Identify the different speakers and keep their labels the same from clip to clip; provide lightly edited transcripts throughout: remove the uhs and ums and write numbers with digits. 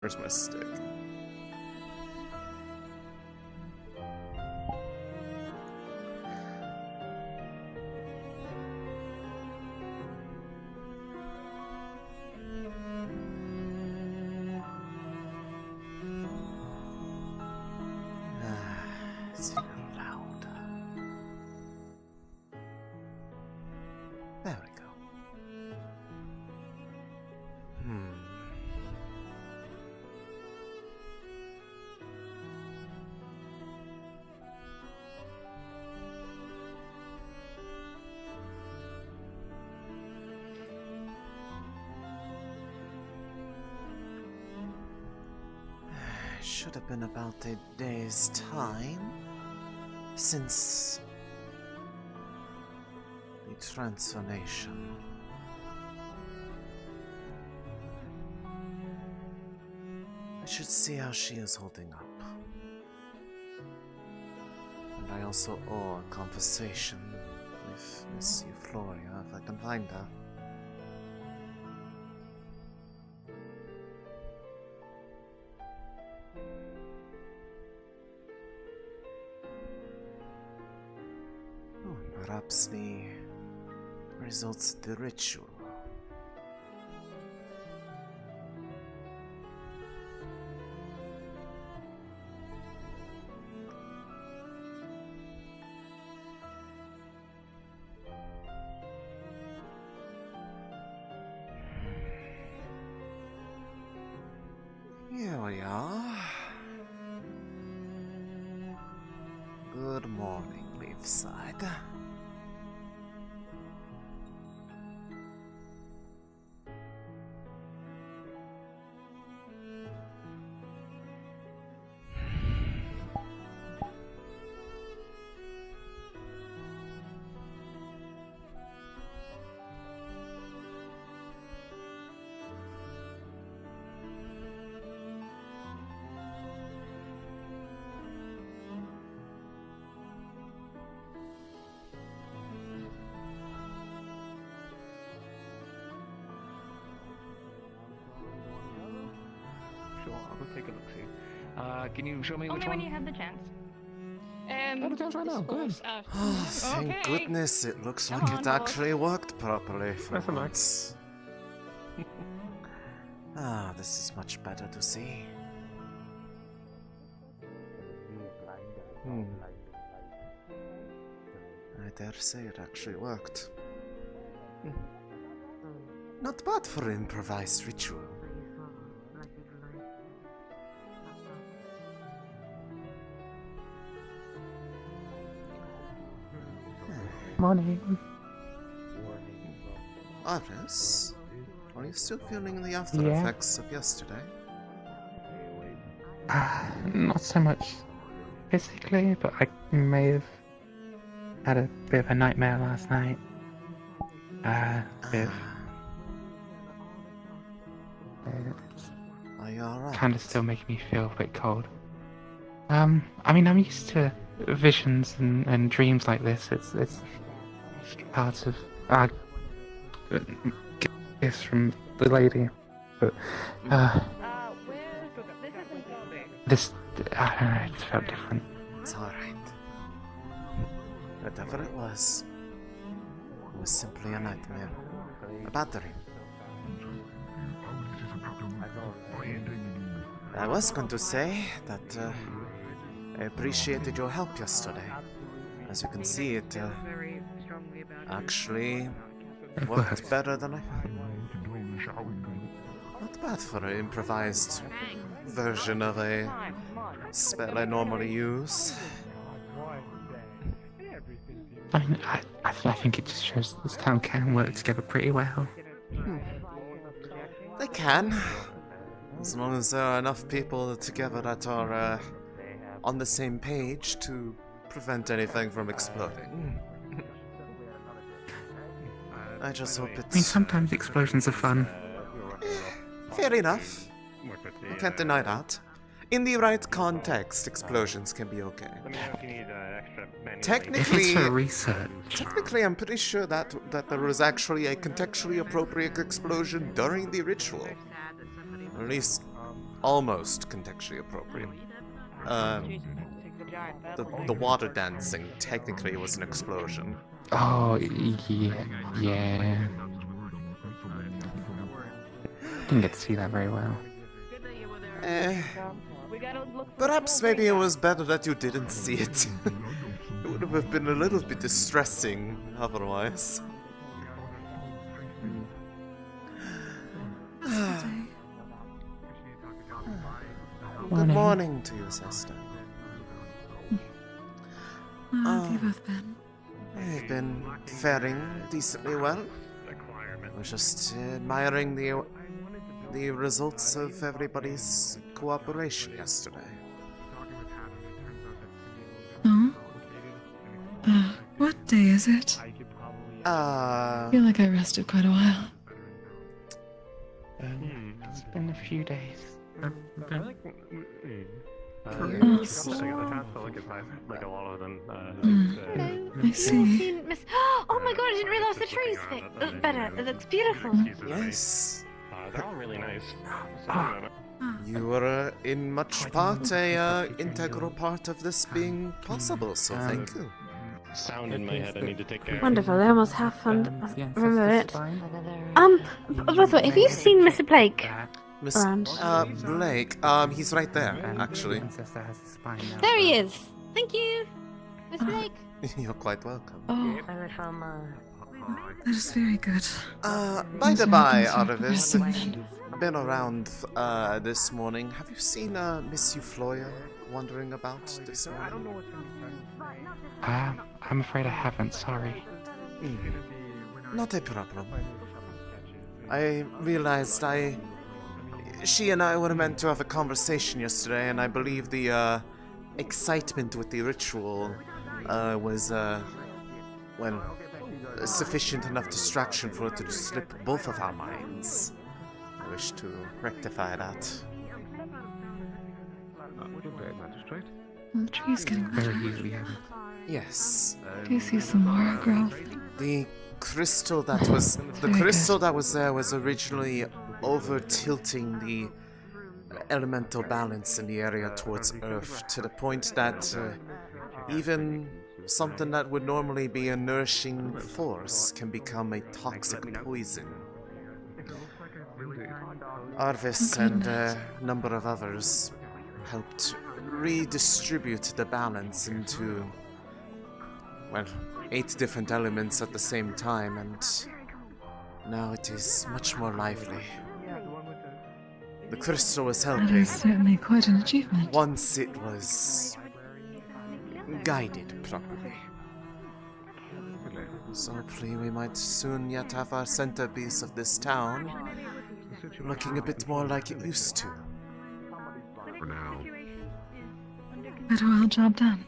Speaker 1: Where's my stick? It's a little loud. There we go. Should have been about a day's time since the transformation. I should see how she is holding up. And I also owe a conversation with Miss Euphoria if I can find her. Perhaps the results of the ritual. Here we are. Good morning, Leefside.
Speaker 2: Sure, I'll go take a look. See. Can you show me
Speaker 3: Only
Speaker 2: which
Speaker 3: when
Speaker 2: one?
Speaker 3: you have the chance.
Speaker 2: Oh, the chance right now. Good.
Speaker 1: Oh, thank
Speaker 3: Okay.
Speaker 1: goodness it looks
Speaker 3: Come
Speaker 1: like
Speaker 3: on,
Speaker 1: it
Speaker 3: boss.
Speaker 1: actually worked properly for
Speaker 2: That's a nice-
Speaker 1: once. Ah, this is much better to see. I dare say it actually worked. Not bad for an improvised ritual.
Speaker 4: Morning.
Speaker 1: Iris, are you still feeling the after
Speaker 4: Yeah.
Speaker 1: effects of yesterday?
Speaker 4: Not so much physically, but I may have had a bit of a nightmare last night. A bit of,
Speaker 1: Are you alright?
Speaker 4: kind of still making me feel a bit cold. I mean, I'm used to visions and dreams like this. It's part of our gifts from the lady, but this, I don't know, it just felt different.
Speaker 1: It's alright. Whatever it was simply a nightmare. A bad dream. I was going to say that I appreciated your help yesterday. As you can see, it actually worked better than I thought. Not bad for an improvised version of a spell I normally use.
Speaker 4: I mean, I think it just shows this town can work together pretty well.
Speaker 1: They can. As long as there are enough people together that are on the same page to prevent anything from exploding. I just hope
Speaker 4: I mean,
Speaker 1: it's...
Speaker 4: sometimes explosions are fun.
Speaker 1: Fair enough. I can't deny that. In the right context, explosions can be okay.
Speaker 4: If it's for research,
Speaker 1: Technically, I'm pretty sure that there was actually a contextually appropriate explosion during the ritual. At least, almost contextually appropriate. The water dancing technically was an explosion.
Speaker 4: Oh, yeah, yeah. Didn't get to see that very well.
Speaker 1: Perhaps maybe it was better that you didn't see it. It would have been a little bit distressing otherwise. Good morning to you, sister.
Speaker 3: How have you both been?
Speaker 1: I've been faring decently well. I was just admiring the results of everybody's cooperation yesterday.
Speaker 3: Oh? What day is it? I feel like I rested quite a while.
Speaker 4: It's been a few days.
Speaker 3: I see.
Speaker 5: Miss. Oh my god, I didn't realize the trees fit better. It looks beautiful.
Speaker 1: Yes.
Speaker 2: They're all really nice.
Speaker 1: You were in much part a integral part of this being possible, so thank you.
Speaker 2: Sound in my head, I need to take care of.
Speaker 5: Wonderful, I almost half
Speaker 4: Yeah,
Speaker 5: remember it.
Speaker 4: fine.
Speaker 5: By the way, have you seen Mr. Blake
Speaker 1: Miss
Speaker 5: around?
Speaker 1: Blake, he's right there, actually.
Speaker 4: Princess has a spine now.
Speaker 5: There he is. Thank you, Mr. Blake.
Speaker 1: You're quite welcome.
Speaker 3: Oh, that is very good.
Speaker 1: By the by,
Speaker 3: Artemis,
Speaker 1: Artemis, been around this morning. Have you seen Miss Eufloria wandering about this morning?
Speaker 4: I'm afraid I haven't, sorry.
Speaker 1: Not a problem. I realized she and I were meant to have a conversation yesterday, and I believe the excitement with the ritual was well, sufficient enough distraction for it to slip both of our minds. I wish to rectify that.
Speaker 3: The tree's getting better.
Speaker 4: Very easily haven't.
Speaker 1: Yes.
Speaker 3: Do you see some more growth?
Speaker 1: The crystal that was there was originally over tilting the elemental balance in the area towards Earth to the point that even something that would normally be a nourishing force can become a toxic poison. Arvis and a number of others helped redistribute the balance into, well, 8 different elements at the same time, and now it is much more lively. The crystal was
Speaker 3: That
Speaker 1: helping
Speaker 3: is certainly quite an achievement.
Speaker 1: once it was guided properly. So hopefully we might soon yet have our centerpiece of this town looking a bit more like it used to.
Speaker 6: For now.
Speaker 3: But a well job done.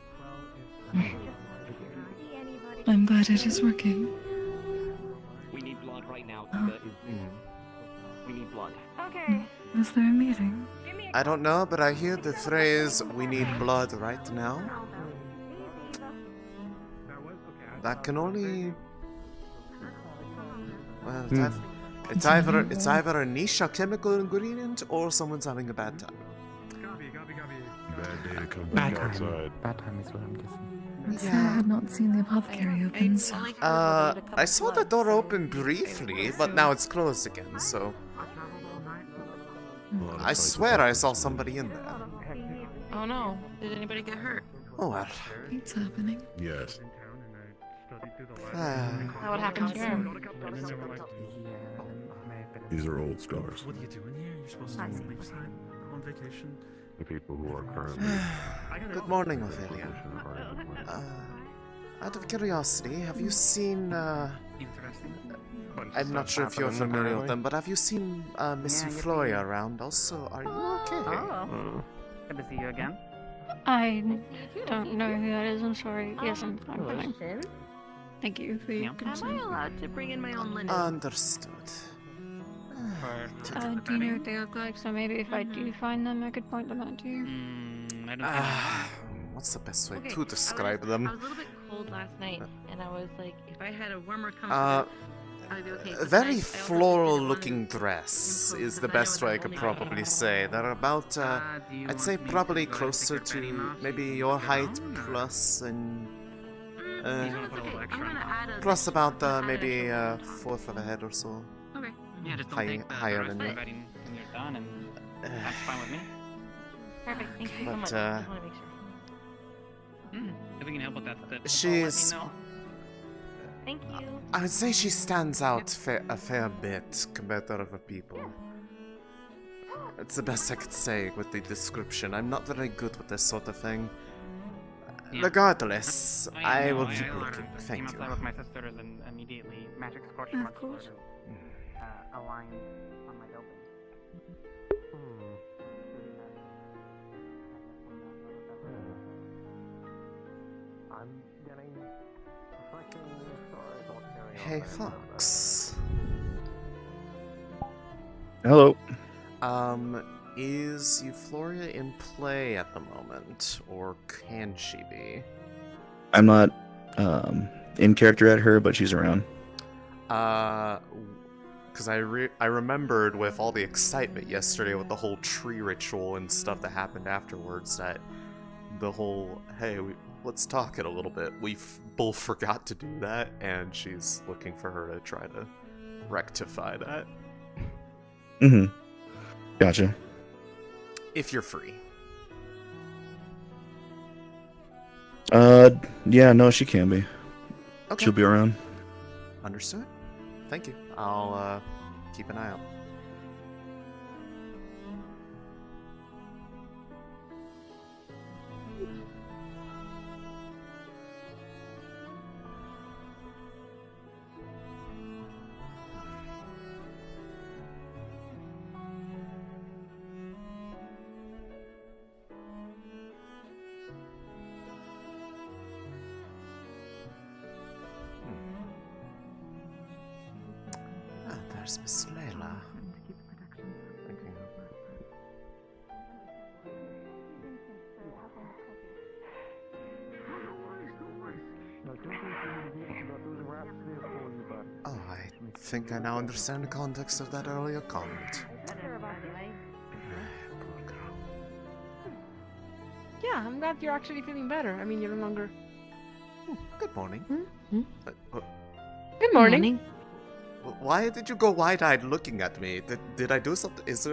Speaker 3: I'm glad it is working.
Speaker 2: We need blood right now. We need blood.
Speaker 5: Okay.
Speaker 3: Is there a meeting?
Speaker 1: I don't know, but I hear the phrase, "we need blood right now." That can only... well, it's either a niche, a chemical ingredient, or someone's having a bad time.
Speaker 6: Bad day to come
Speaker 4: Bad
Speaker 6: back
Speaker 4: time.
Speaker 6: outside.
Speaker 4: Bad time is what I'm guessing.
Speaker 3: It's sad I had not seen the apothecary open, so...
Speaker 1: I saw the door open briefly, but now it's closed again, so...
Speaker 6: A lot of
Speaker 1: I
Speaker 6: fights
Speaker 1: swear
Speaker 6: about-
Speaker 1: I saw somebody in there.
Speaker 7: Oh no, did anybody get hurt?
Speaker 1: Oh well.
Speaker 3: It's happening.
Speaker 6: Yes.
Speaker 7: How it happened here?
Speaker 4: Yeah, there may have been a-
Speaker 6: These are old scars.
Speaker 8: What are you doing here? You're supposed to be on vacation.
Speaker 6: The people who are currently
Speaker 1: Good morning, Ophelia. Out of curiosity, have you seen,
Speaker 8: Interesting.
Speaker 1: I'm not sure if you're familiar with them, but have you seen Miss Eufloria around also? Are you okay?
Speaker 7: Oh. Good to see you again.
Speaker 5: I don't know who that is. I'm sorry. Yes, I'm fine. Thank you for your
Speaker 7: Am
Speaker 5: concern.
Speaker 7: allowed to bring in my own linen?
Speaker 1: Understood.
Speaker 5: Do you know what they look like? So maybe if I do find them, I could point them out to you.
Speaker 8: I don't
Speaker 1: What's the best way
Speaker 7: Okay,
Speaker 1: to describe them?
Speaker 7: I was a little bit cold last night, and I was like, if I had a warmer comfort.
Speaker 1: a very floral-looking dress is the best way I could probably say. They're about, I'd say probably closer to maybe your height plus and plus about maybe a fourth of a head or so.
Speaker 7: Okay.
Speaker 8: Yeah, just don't
Speaker 1: High-
Speaker 8: take the
Speaker 1: higher
Speaker 8: rest
Speaker 1: than
Speaker 8: of
Speaker 1: you.
Speaker 8: the writing when you're done, and that's fine with me.
Speaker 7: Perfect. Thank you so
Speaker 1: But,
Speaker 7: much. Just want to make sure.
Speaker 8: If we can help with that,
Speaker 1: She's-
Speaker 8: let me know.
Speaker 7: Thank you.
Speaker 1: I would say she stands out a fair bit compared to other people. It's the best I could say with the description. I'm not very good with this sort of thing.
Speaker 8: Yeah.
Speaker 1: Regardless, I
Speaker 8: know,
Speaker 1: will keep
Speaker 8: learned.
Speaker 1: looking.
Speaker 8: Came
Speaker 1: Thank
Speaker 8: outside
Speaker 1: you.
Speaker 8: with my sisters and immediately magic scorched
Speaker 5: Of
Speaker 8: marks
Speaker 5: course.
Speaker 8: were, aligned on my building.
Speaker 1: Hey, Fox.
Speaker 9: Hello.
Speaker 1: Is Euphoria in play at the moment, or can she be?
Speaker 9: I'm not in character at her, but she's around.
Speaker 1: Because I remembered with all the excitement yesterday with the whole tree ritual and stuff that happened afterwards that the whole, hey, let's talk it a little bit. We both forgot to do that, and she's looking for her to try to rectify that.
Speaker 9: Mm-hmm. Gotcha.
Speaker 1: If you're free.
Speaker 9: Yeah, no, she can be.
Speaker 1: Okay.
Speaker 9: She'll be around.
Speaker 1: Understood. Thank you. I'll keep an eye out. Ah, there's Miss Layla. Thank you. Oh, I think I now understand the context of that earlier comment. Poor girl.
Speaker 10: Yeah, I'm glad you're actually feeling better. I mean, you're no longer.
Speaker 1: Good morning.
Speaker 10: Good morning.
Speaker 1: Why did you go wide-eyed looking at me? Did I do something? Is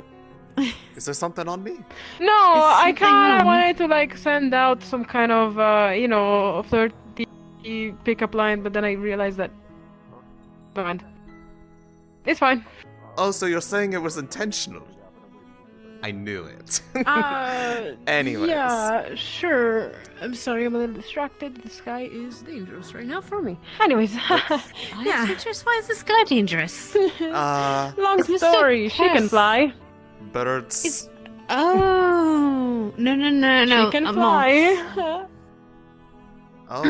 Speaker 1: there something on me?
Speaker 10: No, I
Speaker 5: something
Speaker 10: kind of
Speaker 5: wrong?
Speaker 10: wanted to like send out some kind of, flirty pickup line, but then I realized that. Never mind. It's fine.
Speaker 1: Oh, so you're saying it was intentional? I knew it.
Speaker 10: Uh,
Speaker 1: Anyways.
Speaker 10: Yeah, sure. I'm sorry, I'm a little distracted. The sky is dangerous right now for me. Anyways, yeah.
Speaker 5: Dangerous? Why is the sky dangerous?
Speaker 10: Long
Speaker 5: It's Mr.
Speaker 10: story. She can
Speaker 5: Pest.
Speaker 10: fly.
Speaker 1: Birds.
Speaker 5: Oh, no.
Speaker 10: She can
Speaker 5: a
Speaker 10: fly.
Speaker 5: moth.
Speaker 1: Oh.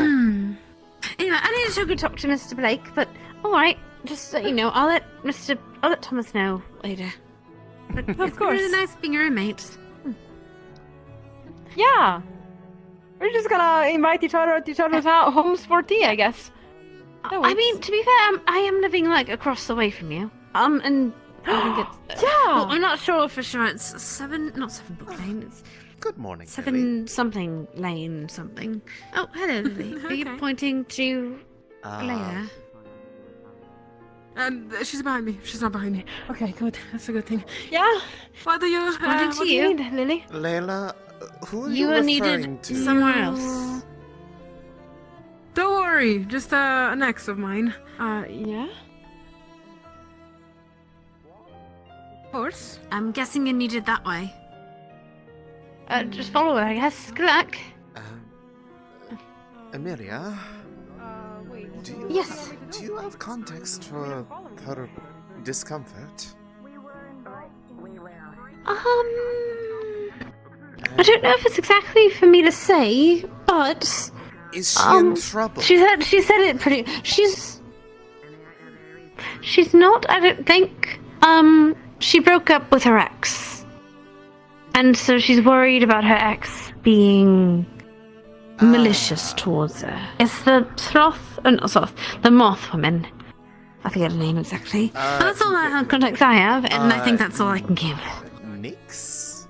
Speaker 5: Anyway, I need to go talk to Mr. Blake, but alright, just so you know, I'll let Thomas know later. But
Speaker 10: Of
Speaker 5: it's
Speaker 10: course.
Speaker 5: really nice being your roommates.
Speaker 10: Yeah. We're just gonna invite each other at each other's homes for tea, I guess. That
Speaker 5: I
Speaker 10: works.
Speaker 5: mean, to be fair, I am living like across the way from you. And I think it's
Speaker 10: Yeah.
Speaker 5: well, I'm not sure for sure. It's not 7 Book Lane. It's
Speaker 1: Good morning,
Speaker 5: 7 something Lane something. Oh, hello, Lily. Are you
Speaker 10: Okay.
Speaker 5: pointing to
Speaker 1: Lily.
Speaker 5: Leia?
Speaker 10: She's behind me. She's not behind me. Okay, good. That's a good thing. Yeah. What do you?
Speaker 5: Pointing to
Speaker 10: what do
Speaker 5: you.
Speaker 10: you need, Lily?
Speaker 1: Layla, who are
Speaker 5: You
Speaker 1: you
Speaker 5: are
Speaker 1: referring
Speaker 5: needed
Speaker 1: to?
Speaker 5: somewhere else.
Speaker 10: Don't worry. Just an ex of mine. Yeah. Of course.
Speaker 5: I'm guessing you're needed that way. Just follow her, I guess. Good luck.
Speaker 1: Amelia,
Speaker 10: Wait.
Speaker 1: do you
Speaker 5: Yes.
Speaker 1: do you have context for her discomfort?
Speaker 5: I don't know if it's exactly for me to say, but
Speaker 1: Is she in trouble?
Speaker 5: she said it pretty. She's not. I don't think. She broke up with her ex, and so she's worried about her ex being malicious towards her. It's the the moth woman. I forget her name exactly. That's all the contacts I have, and I think that's all I can give.
Speaker 1: Nix?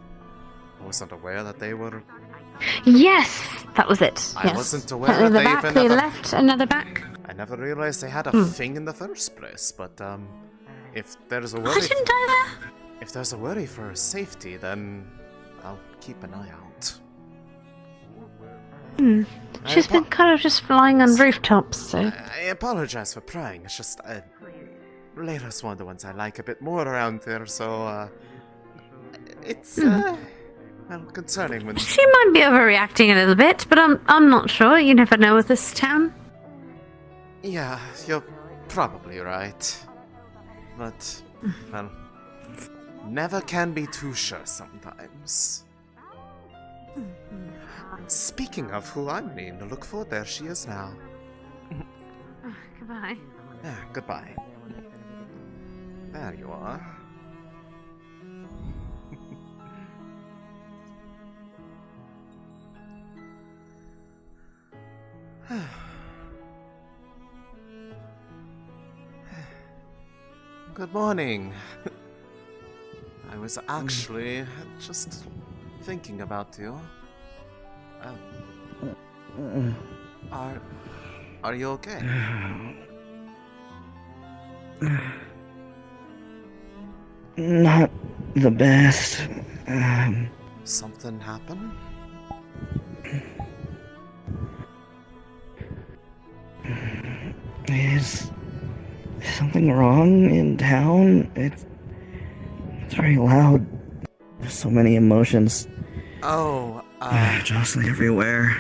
Speaker 1: I wasn't aware that they were...
Speaker 5: Yes, that was it.
Speaker 1: I
Speaker 5: yes.
Speaker 1: wasn't aware
Speaker 5: Apparently
Speaker 1: that
Speaker 5: the
Speaker 1: they
Speaker 5: back,
Speaker 1: even
Speaker 5: they
Speaker 1: have a-
Speaker 5: left another back.
Speaker 1: I never realized they had a thing in the first place, but, if there's a
Speaker 5: I
Speaker 1: worry...
Speaker 5: didn't either.
Speaker 1: If there's a worry for her safety, then I'll keep an eye out.
Speaker 5: She's been kind of just flying on rooftops, so...
Speaker 1: I apologize for prying, it's just, Layla's one of the ones I like a bit more around here, so, it's, well, concerning when...
Speaker 5: She might be overreacting a little bit, but I'm not sure. You never know with this town.
Speaker 1: Yeah, you're probably right. But, well, never can be too sure sometimes. Speaking of who I'm needing to look for, there she is now.
Speaker 5: Goodbye.
Speaker 1: Yeah, goodbye. There you are. Good morning. I was actually just thinking about you. Are you okay?
Speaker 9: Not the best.
Speaker 1: Something happened?
Speaker 9: Is something wrong in town? It's very loud. There's so many emotions.
Speaker 1: Oh,
Speaker 9: jostling everywhere.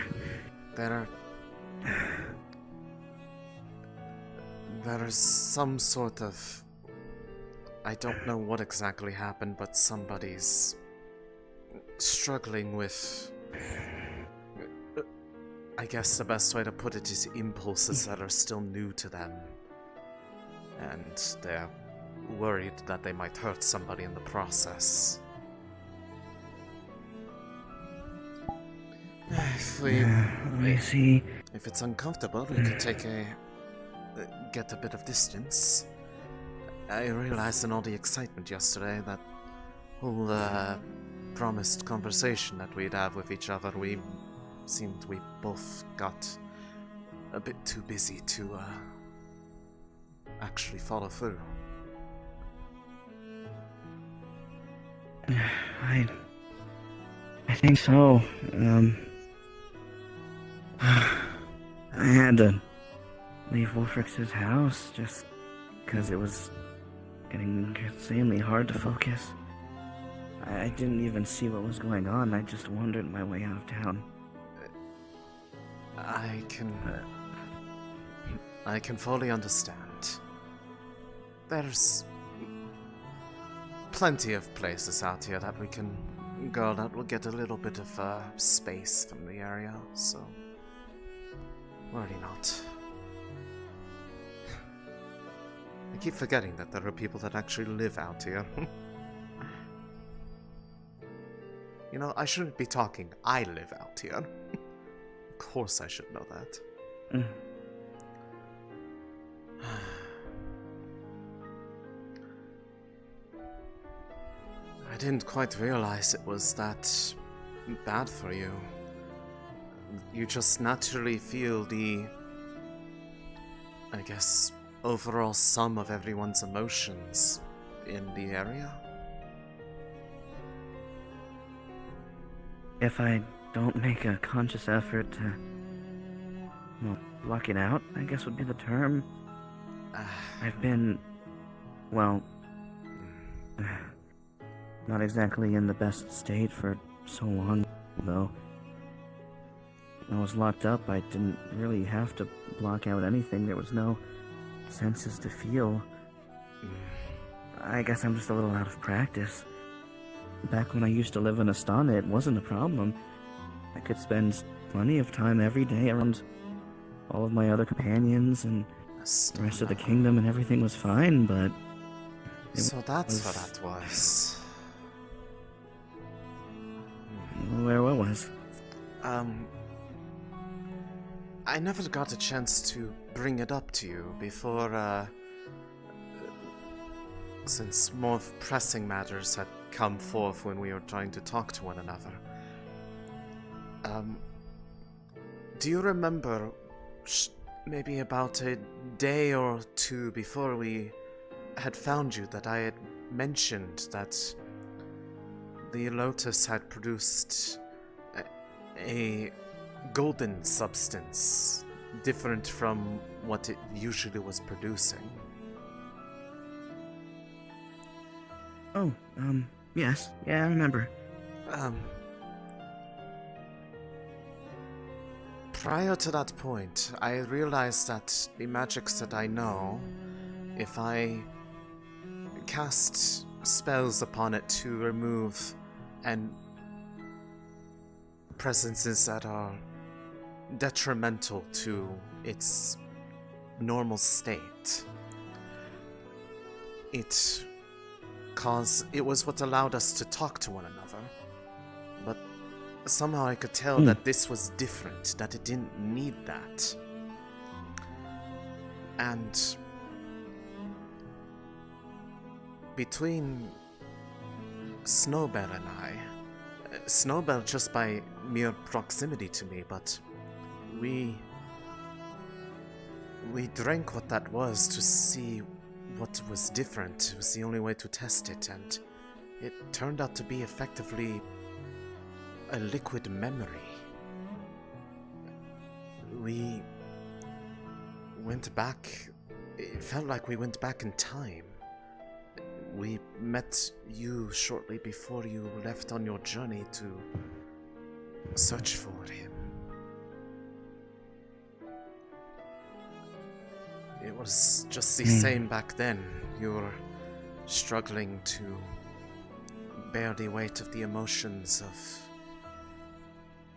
Speaker 1: There's some sort of... I don't know what exactly happened, but somebody's struggling with... I guess the best way to put it is impulses that are still new to them. And they're worried that they might hurt somebody in the process.
Speaker 9: I see.
Speaker 1: If it's uncomfortable, we could take a... get a bit of distance. I realized in all the excitement yesterday that whole, promised conversation that we'd have with each other, we both got a bit too busy to, actually follow through.
Speaker 9: I think so. I had to leave Wolfrix's house just because it was getting insanely hard to focus. I didn't even see what was going on. I just wandered my way out of town.
Speaker 1: I can fully understand. There's plenty of places out here that we can go that will get a little bit of space from the area, so worry not. I keep forgetting that there are people that actually live out here. You know, I shouldn't be talking. I live out here. Of course I should know that. I didn't quite realize it was that bad for you. You just naturally feel the, I guess, overall sum of everyone's emotions in the area.
Speaker 9: If I don't make a conscious effort to, well, block it out, I guess would be the term. I've been, well, not exactly in the best state for so long, though. When I was locked up, I didn't really have to block out anything. There was no senses to feel. I guess I'm just a little out of practice. Back when I used to live in Elisande, it wasn't a problem. I could spend plenty of time every day around all of my other companions and the rest of the kingdom, and everything was fine, but...
Speaker 1: So that's what that was.
Speaker 9: What was?
Speaker 1: I never got a chance to bring it up to you before, since more pressing matters had come forth when we were trying to talk to one another. Do you remember maybe about a day or two before we had found you that I had mentioned that the Lotus had produced a golden substance different from what it usually was producing?
Speaker 9: Oh, yes. Yeah, I remember.
Speaker 1: Prior to that point, I realized that the magics that I know, if I cast spells upon it to remove and presences that are detrimental to its normal state, it was what allowed us to talk to one another. But somehow I could tell that this was different, that it didn't need that. And between Snowbell and I, Snowbell just by mere proximity to me, but we drank what that was to see what was different. It was the only way to test it, and it turned out to be effectively a liquid memory. We went back. It felt like we went back in time. We met you shortly before you left on your journey to search for him. It was just the same back then. You were struggling to bear the weight of the emotions of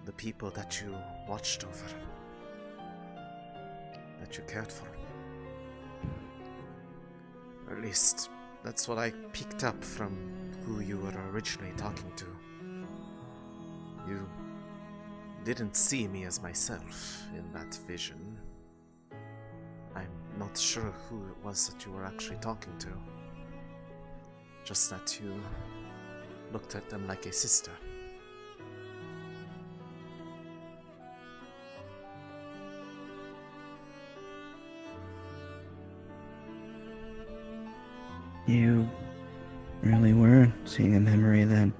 Speaker 1: the people that you watched over, that you cared for. Or at least, that's what I picked up from who you were originally talking to. You didn't see me as myself in that vision. I'm not sure who it was that you were actually talking to. Just that you looked at them like a sister.
Speaker 9: You really were seeing a memory then.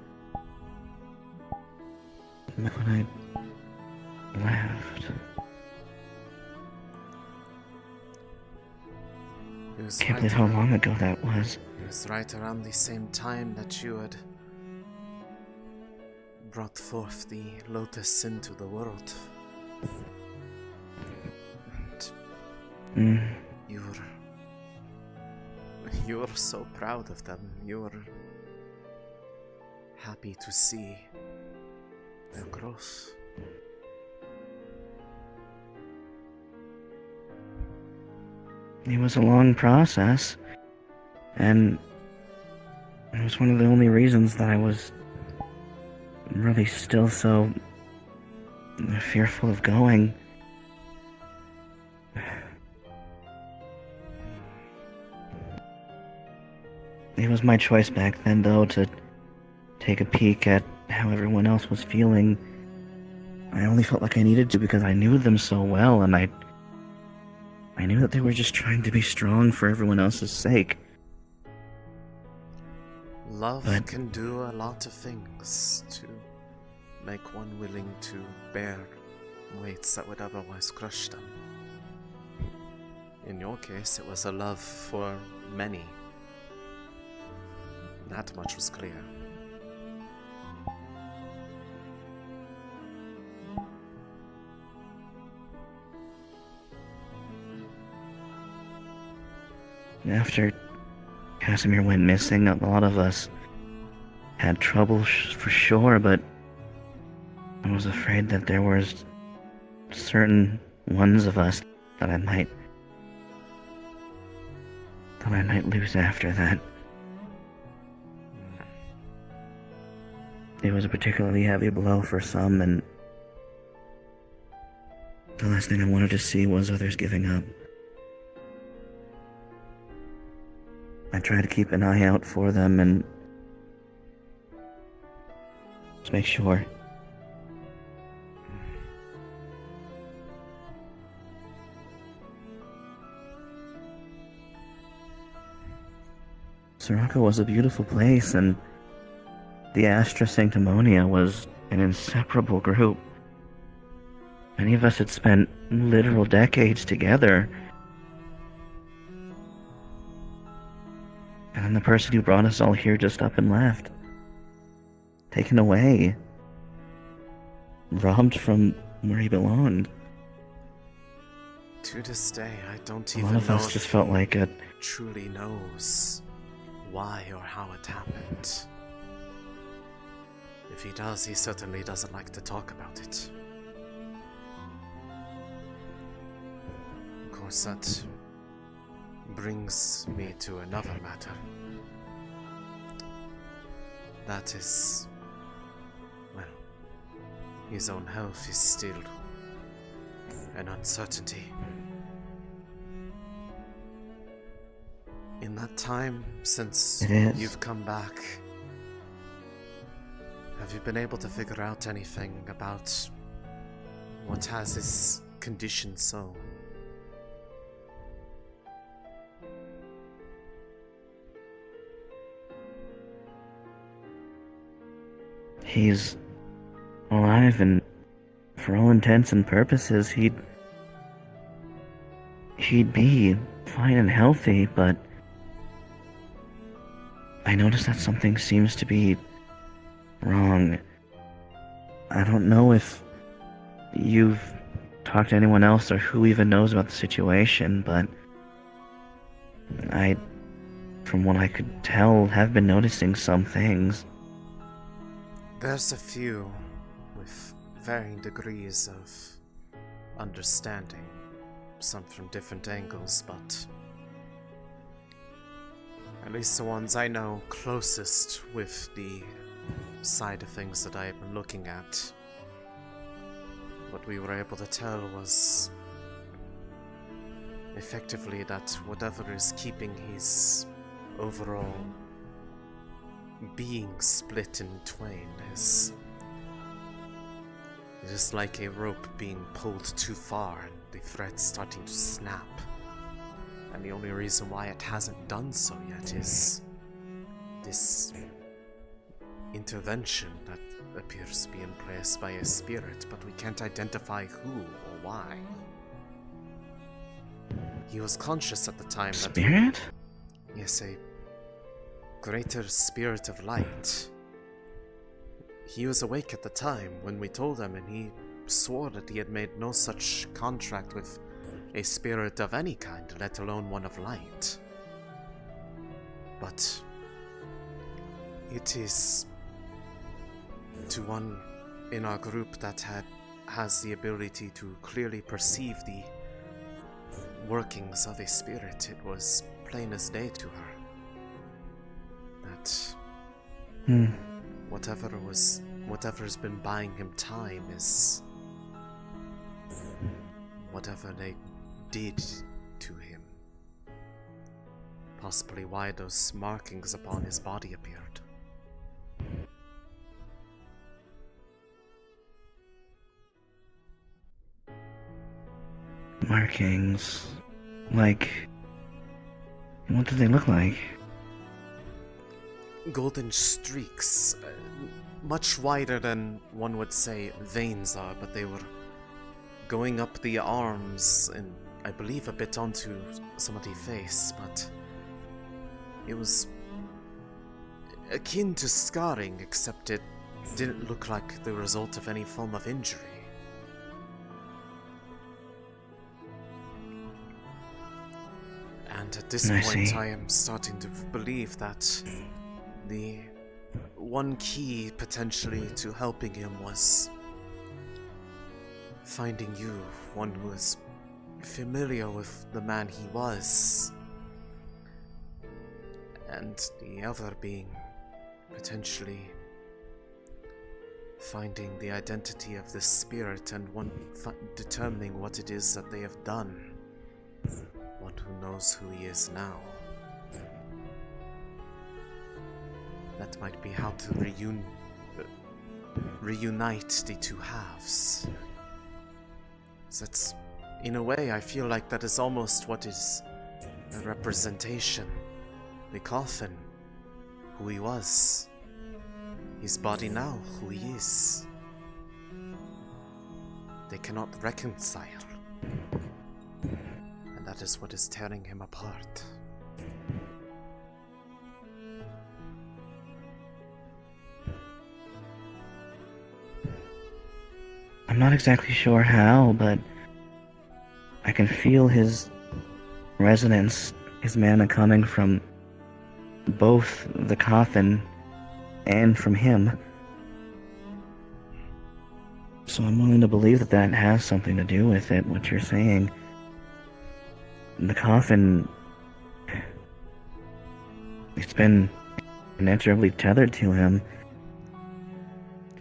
Speaker 9: When I left. Can't believe how long ago that was.
Speaker 1: It was right around the same time that you had brought forth the Lotus into the world. And you were so proud of them. You were happy to see their growth.
Speaker 9: It was a long process, and it was one of the only reasons that I was really still so fearful of going. It was my choice back then, though, to take a peek at how everyone else was feeling. I only felt like I needed to because I knew them so well, and I knew that they were just trying to be strong for everyone else's sake.
Speaker 1: Love can do a lot of things to make one willing to bear weights that would otherwise crush them. In your case, it was a love for many. That much was clear.
Speaker 9: After Casimir went missing, a lot of us had trouble for sure, but I was afraid that there was certain ones of us that I might lose after that. It was a particularly heavy blow for some, and the last thing I wanted to see was others giving up. I try to keep an eye out for them and just make sure. Sirocco was a beautiful place, and the Astra Sanctimonia was an inseparable group. Many of us had spent literal decades together. And then the person who brought us all here just up and left. Taken away. Robbed from where he belonged.
Speaker 1: To this day, I don't
Speaker 9: A
Speaker 1: even
Speaker 9: lot of
Speaker 1: know
Speaker 9: us
Speaker 1: if
Speaker 9: just felt like
Speaker 1: he truly knows why or how it happened. If he does, he certainly doesn't like to talk about it. Of course, that brings me to another matter. That is, well, his own health is still an uncertainty. In that time since you've come back, have you been able to figure out anything about what has his condition so?
Speaker 9: He's alive, and for all intents and purposes, he'd be fine and healthy, but I noticed that something seems to be wrong. I don't know if you've talked to anyone else or who even knows about the situation, but I, from what I could tell, have been noticing some things.
Speaker 1: There's a few with varying degrees of understanding, some from different angles, but at least the ones I know closest with the side of things that I have been looking at, what we were able to tell was effectively that whatever is keeping his overall being split in twain is, it is like a rope being pulled too far and the thread's starting to snap. And the only reason why it hasn't done so yet is this intervention that appears to be in place by a spirit, but we can't identify who or why. He was conscious at the time.
Speaker 9: Spirit?
Speaker 1: Yes, a greater spirit of light. He was awake at the time when we told him, and he swore that he had made no such contract with a spirit of any kind, let alone one of light. But it is to one in our group that has the ability to clearly perceive the workings of a spirit. It was plain as day to her that whatever's been buying him time is whatever they did to him. Possibly why those markings upon his body appeared.
Speaker 9: Markings? Like, what do they look like?
Speaker 1: Golden streaks, much wider than one would say veins are, but they were going up the arms and I believe a bit onto some of the face, but it was akin to scarring, except it didn't look like the result of any form of injury. And at this point, I am starting to believe that the one key potentially to helping him was finding you, one who is familiar with the man he was, and the other being potentially finding the identity of this spirit and one determining what it is that they have done. One who knows who he is now. that might be how to reunite the two halves. So that's, in a way, I feel like that is almost what is a representation. The coffin, who he was. His body now, who he is. They cannot reconcile. And that is what is tearing him apart.
Speaker 9: I'm not exactly sure how, but I can feel his resonance, his mana coming from both the coffin and from him. So I'm willing to believe that that has something to do with it, what you're saying. The coffin, it's been inexorably tethered to him.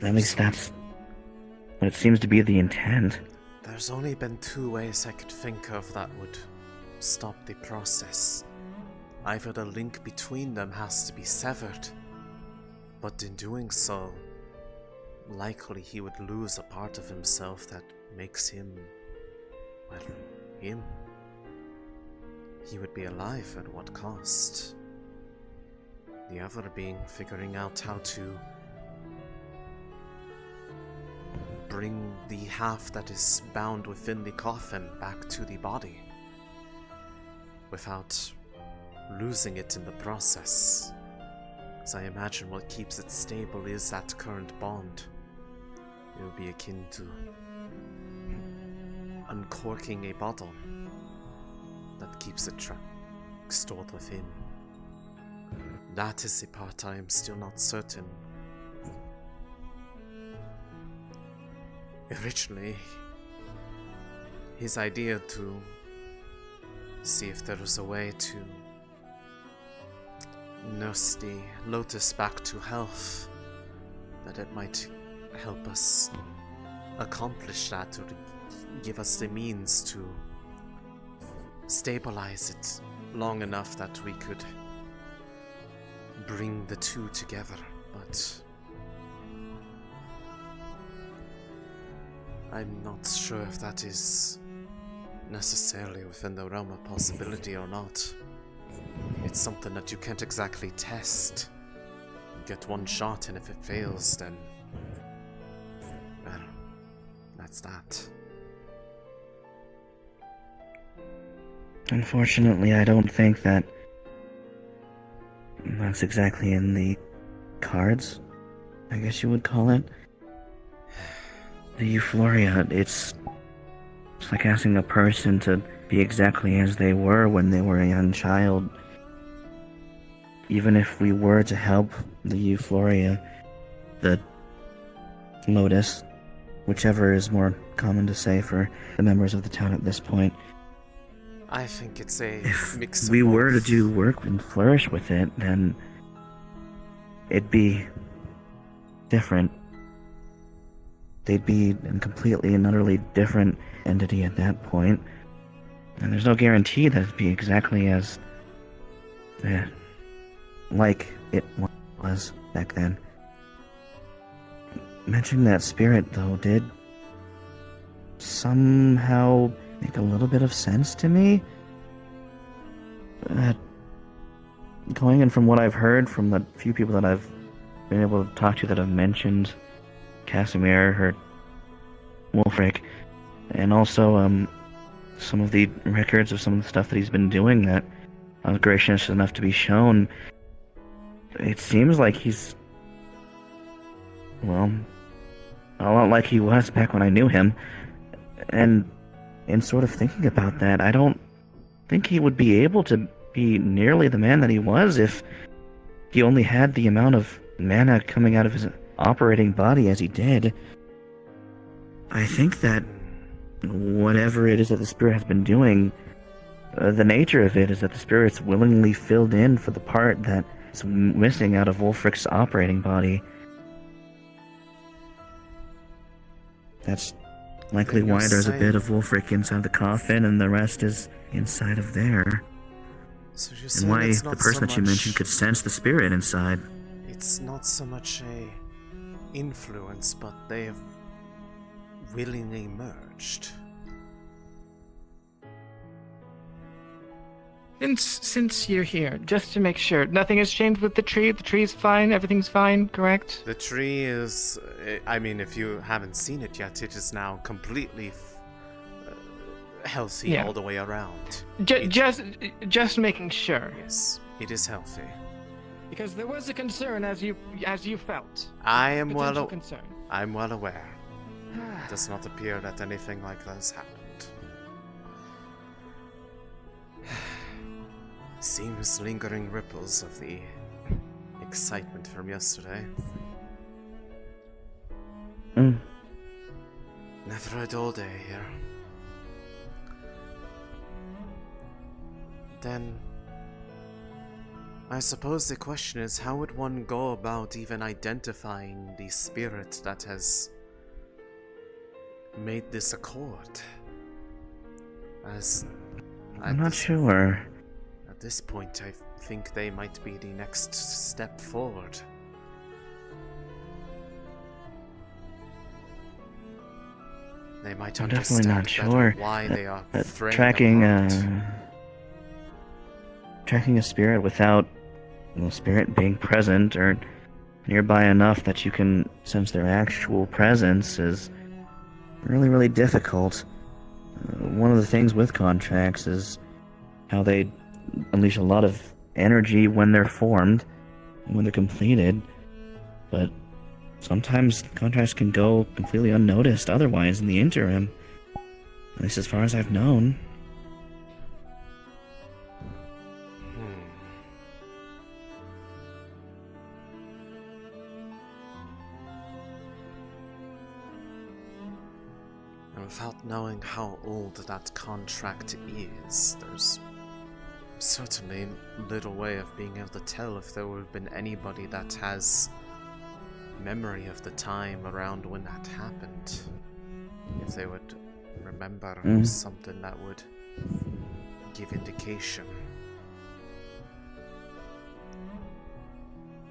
Speaker 9: At least that's what it seems to be the intent.
Speaker 1: There's only been 2 ways I could think of that would stop the process. Either the link between them has to be severed, but in doing so, likely he would lose a part of himself that makes him, well, him. He would be alive at what cost? The other being figuring out how to bring the half that is bound within the coffin back to the body without losing it in the process. As I imagine what keeps it stable is that current bond. It would be akin to uncorking a bottle that keeps it stored within. That is the part I am still not certain. Originally, his idea to see if there was a way to nurse the lotus back to health, that it might help us accomplish that, or give us the means to stabilize it long enough that we could bring the two together, but I'm not sure if that is necessarily within the realm of possibility or not. It's something that you can't exactly test. You get one shot, and if it fails, then, well, that's that.
Speaker 9: Unfortunately, I don't think that that's exactly in the cards, I guess you would call it. The euphoria, it's like asking a person to be exactly as they were when they were a young child. Even if we were to help the euphoria, the lotus, whichever is more common to say for the members of the town at this point.
Speaker 1: I think it's a mix
Speaker 9: If
Speaker 1: of
Speaker 9: we were to
Speaker 1: both.
Speaker 9: do work and flourish with it, then it'd be different. They'd be a completely and utterly different entity at that point. And there's no guarantee that it'd be exactly as like it was back then. Mentioning that spirit, though, did somehow make a little bit of sense to me. Going in from what I've heard from the few people that I've been able to talk to that have mentioned Casimir, her Wolfric, and also some of the records of some of the stuff that he's been doing that I was gracious enough to be shown. It seems like he's, well, a lot like he was back when I knew him. And in sort of thinking about that, I don't think he would be able to be nearly the man that he was if he only had the amount of mana coming out of his operating body as he did. I think that whatever it is that the spirit has been doing, the nature of it is that the spirit's willingly filled in for the part that is missing out of Wolfric's operating body. That's likely why there's a bit of Wolfric inside the coffin and the rest is inside of there.
Speaker 1: So you're
Speaker 9: And
Speaker 1: saying
Speaker 9: why
Speaker 1: it's
Speaker 9: the
Speaker 1: not
Speaker 9: person
Speaker 1: so
Speaker 9: that you
Speaker 1: much-
Speaker 9: mentioned could sense the spirit inside.
Speaker 1: it's not so much a influence, but they have willingly merged.
Speaker 4: Since you're here, just to make sure, nothing has changed with the tree? The tree's fine, everything's fine, correct?
Speaker 1: The tree is, I mean, if you haven't seen it yet, it is now completely healthy all the way around.
Speaker 4: Just making sure.
Speaker 1: Yes, it is healthy.
Speaker 4: Because there was a concern as you felt.
Speaker 1: I am well
Speaker 4: concern.
Speaker 1: I'm well aware. It does not appear that anything like that has happened. Seems lingering ripples of the excitement from yesterday. Never a dull day here. Then, I suppose the question is, how would one go about even identifying the spirit that has made this accord?
Speaker 9: I'm not sure.
Speaker 1: At this point, I think they might be the next step forward. They might
Speaker 9: I'm definitely not sure.
Speaker 1: Why they are
Speaker 9: tracking a spirit without the spirit being present or nearby enough that you can sense their actual presence is really, really difficult. One of the things with contracts is how they unleash a lot of energy when they're formed and when they're completed, but sometimes contracts can go completely unnoticed otherwise in the interim, at least as far as I've known.
Speaker 1: And without knowing how old that contract is, there's certainly little way of being able to tell if there would have been anybody that has memory of the time around when that happened. If they would remember something that would give indication.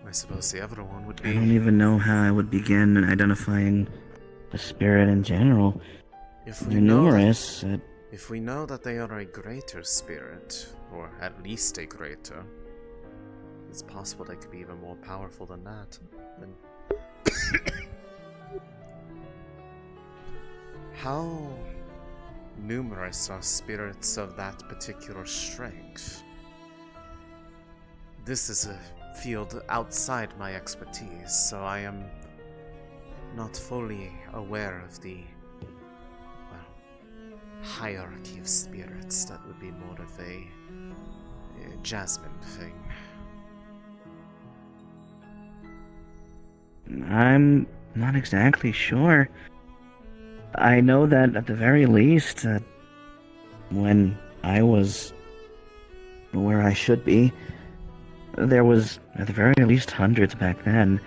Speaker 1: I suppose the other one would be...
Speaker 9: I don't even know how I would begin identifying the spirit in general. They're numerous.
Speaker 1: If we know that they are a greater spirit, or at least a greater, it's possible they could be even more powerful than that. How numerous are spirits of that particular strength? This is a field outside my expertise, so I am not fully aware of the hierarchy of spirits. That would be more of a Jasmine thing.
Speaker 9: I'm not exactly sure. I know that at the very least, when I was where I should be, there was at the very least hundreds back then.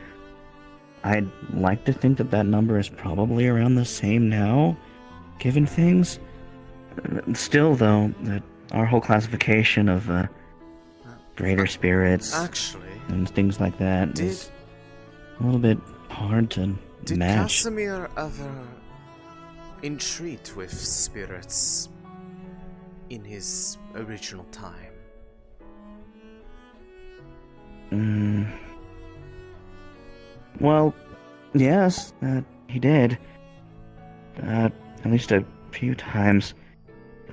Speaker 9: I'd like to think that that number is probably around the same now, given things. Still, though, that our whole classification of greater spirits and things like that is a little bit hard to match.
Speaker 1: Did Casimir ever entreat with spirits in his original time?
Speaker 9: Well, yes, he did. At least a few times.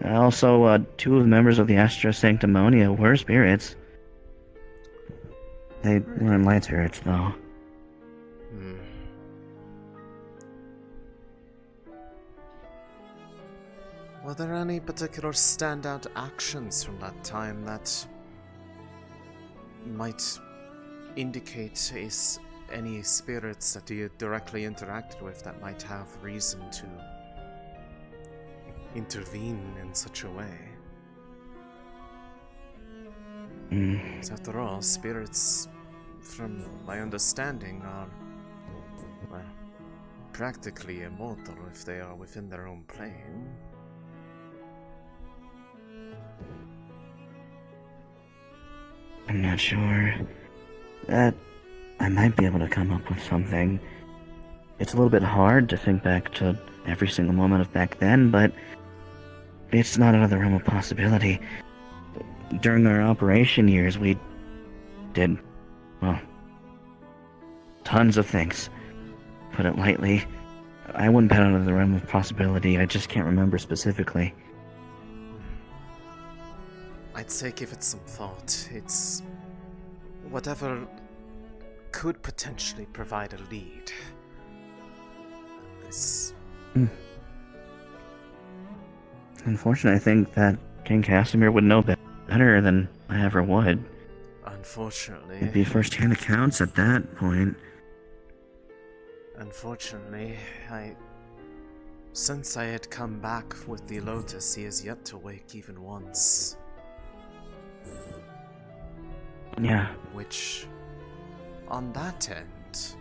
Speaker 9: Also, two of the members of the Astra Sanctimonia were spirits. They weren't light spirits, though.
Speaker 1: Were there any particular standout actions from that time that might indicate any spirits that you directly interacted with that might have reason to intervene in such a way? So after all, spirits, from my understanding, are, well, practically immortal if they are within their own plane.
Speaker 9: I'm not sure. I might be able to come up with something. It's a little bit hard to think back to every single moment of back then, but it's not out of the realm of possibility. During our operation years, we did, well, tons of things. Put it lightly. I wouldn't put it out of the realm of possibility, I just can't remember specifically.
Speaker 1: I'd say give it some thought. It's whatever could potentially provide a lead. It's...
Speaker 9: Unfortunately, I think that King Casimir would know better than I ever would.
Speaker 1: Unfortunately...
Speaker 9: It'd be first-hand accounts at that point.
Speaker 1: Unfortunately, since I had come back with the Lotus, he has yet to wake even once.
Speaker 9: Yeah.
Speaker 1: Which, on that end,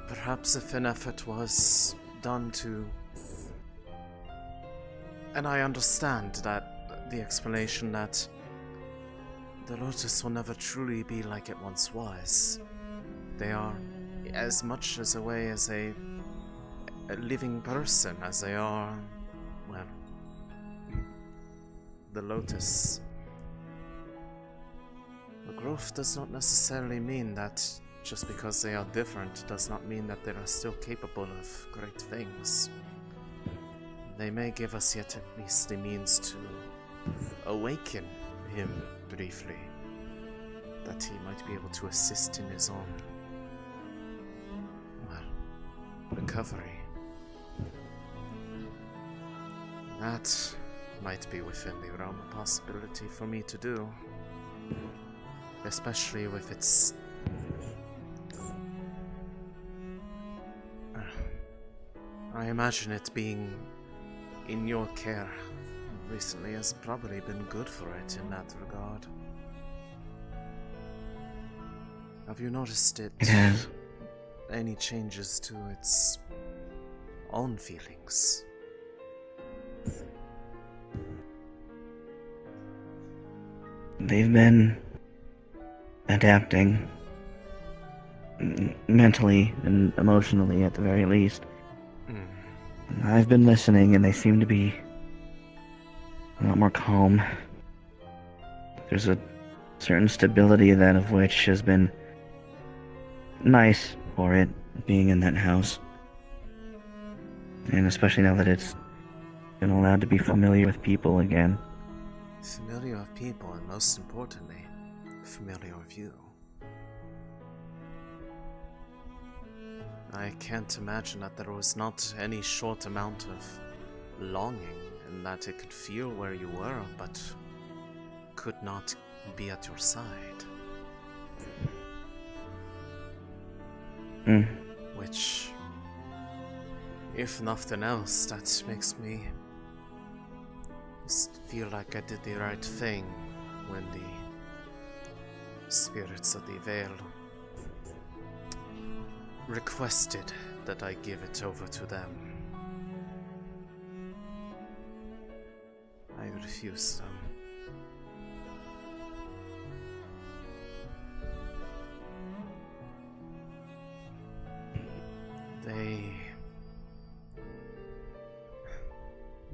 Speaker 1: perhaps if an effort was done to... And I understand that the explanation that the Lotus will never truly be like it once was. They are as much as a way as a living person as they are, well, the Lotus. The growth does not necessarily mean that just because they are different does not mean that they are still capable of great things. They may give us yet at least the means to awaken him briefly, that he might be able to assist in his own, well, recovery. That might be within the realm of possibility for me to do. Especially with its... I imagine it being in your care recently has probably been good for it in that regard. Have you noticed it?
Speaker 9: It has.
Speaker 1: Any changes to its own feelings?
Speaker 9: They've been adapting, mentally and emotionally at the very least. I've been listening and they seem to be a lot more calm. There's a certain stability that of which has been nice for it, being in that house. And especially now that it's been allowed to be familiar with people again.
Speaker 1: Familiar with people, and most importantly, familiar with you. I can't imagine that there was not any short amount of longing, and that it could feel where you were, but could not be at your side. Which, if nothing else, that makes me just feel like I did the right thing when the spirits of the Vale requested that I give it over to them. I refused them.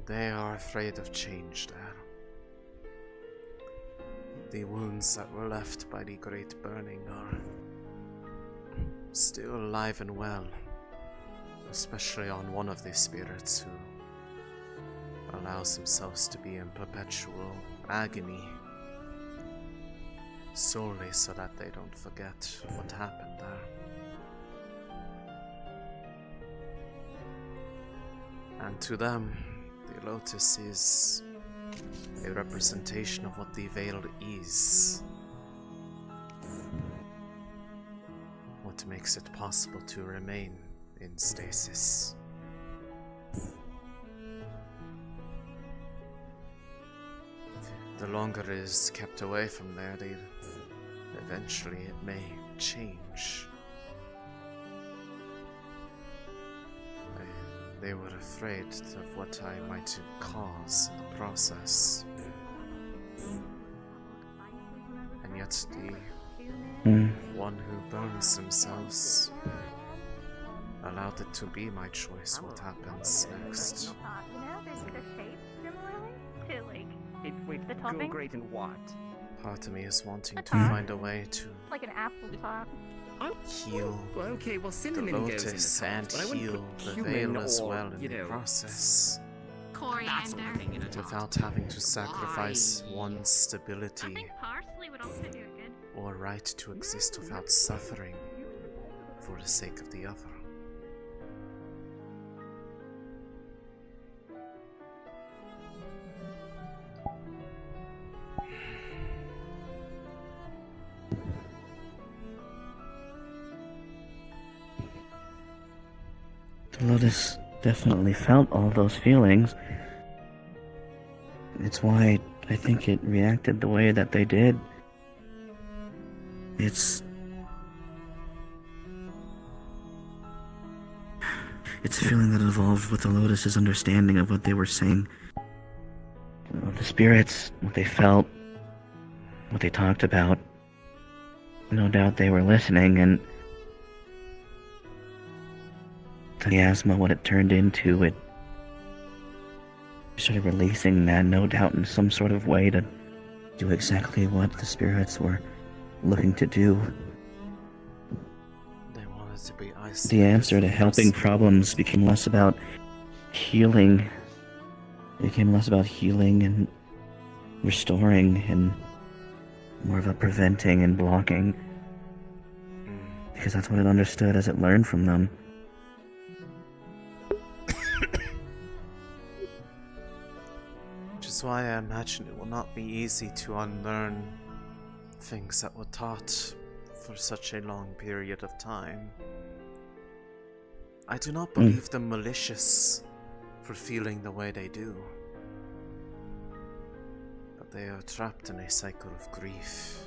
Speaker 1: They are afraid of change there. The wounds that were left by the Great Burning are still alive and well, especially on one of the spirits who allows themselves to be in perpetual agony, solely so that they don't forget what happened there. And to them, the Lotus is a representation of what the Vale is. What makes it possible to remain in stasis. The longer it is kept away from there, eventually it may change. They were afraid of what I might cause in the process. And yet the one who burns themselves. Allowed it to be my choice what happens next.
Speaker 7: You know, they're shaped similarly to like
Speaker 2: Wait,
Speaker 7: the
Speaker 2: go
Speaker 7: topping?
Speaker 2: great in what?
Speaker 1: Part of me is wanting
Speaker 7: A
Speaker 1: to
Speaker 7: top.
Speaker 1: find a way to
Speaker 7: like an apple top.
Speaker 1: heal
Speaker 2: Well, okay, well,
Speaker 1: the
Speaker 2: cinnamon goes in the
Speaker 1: lotus
Speaker 2: top,
Speaker 1: and
Speaker 2: but I wouldn't
Speaker 1: heal
Speaker 2: put
Speaker 1: the
Speaker 2: cumin
Speaker 1: veil as
Speaker 2: or,
Speaker 1: well in
Speaker 2: you
Speaker 1: the
Speaker 2: know,
Speaker 1: process,
Speaker 2: that sort of thing in a top.
Speaker 1: without having to sacrifice
Speaker 2: Why?
Speaker 1: one's stability
Speaker 7: parsley would also do it good.
Speaker 1: or right to exist without suffering for the sake of the other.
Speaker 9: The Lotus definitely felt all those feelings. It's why I think it reacted the way that they did. It's a feeling that evolved with the Lotus's understanding of what they were saying. Of the spirits, what they felt, what they talked about. No doubt they were listening, and the miasma, what it turned into, it started releasing that, no doubt, in some sort of way to do exactly what the spirits were looking to do.
Speaker 1: They wanted to be
Speaker 9: The
Speaker 1: isolated
Speaker 9: answer to
Speaker 1: from
Speaker 9: helping
Speaker 1: us.
Speaker 9: problems became less about healing. It became less about healing and restoring and more about preventing and blocking. Because that's what it understood as it learned from them.
Speaker 1: Which is why I imagine it will not be easy to unlearn things that were taught for such a long period of time. I do not believe them malicious for feeling the way they do, but they are trapped in a cycle of grief.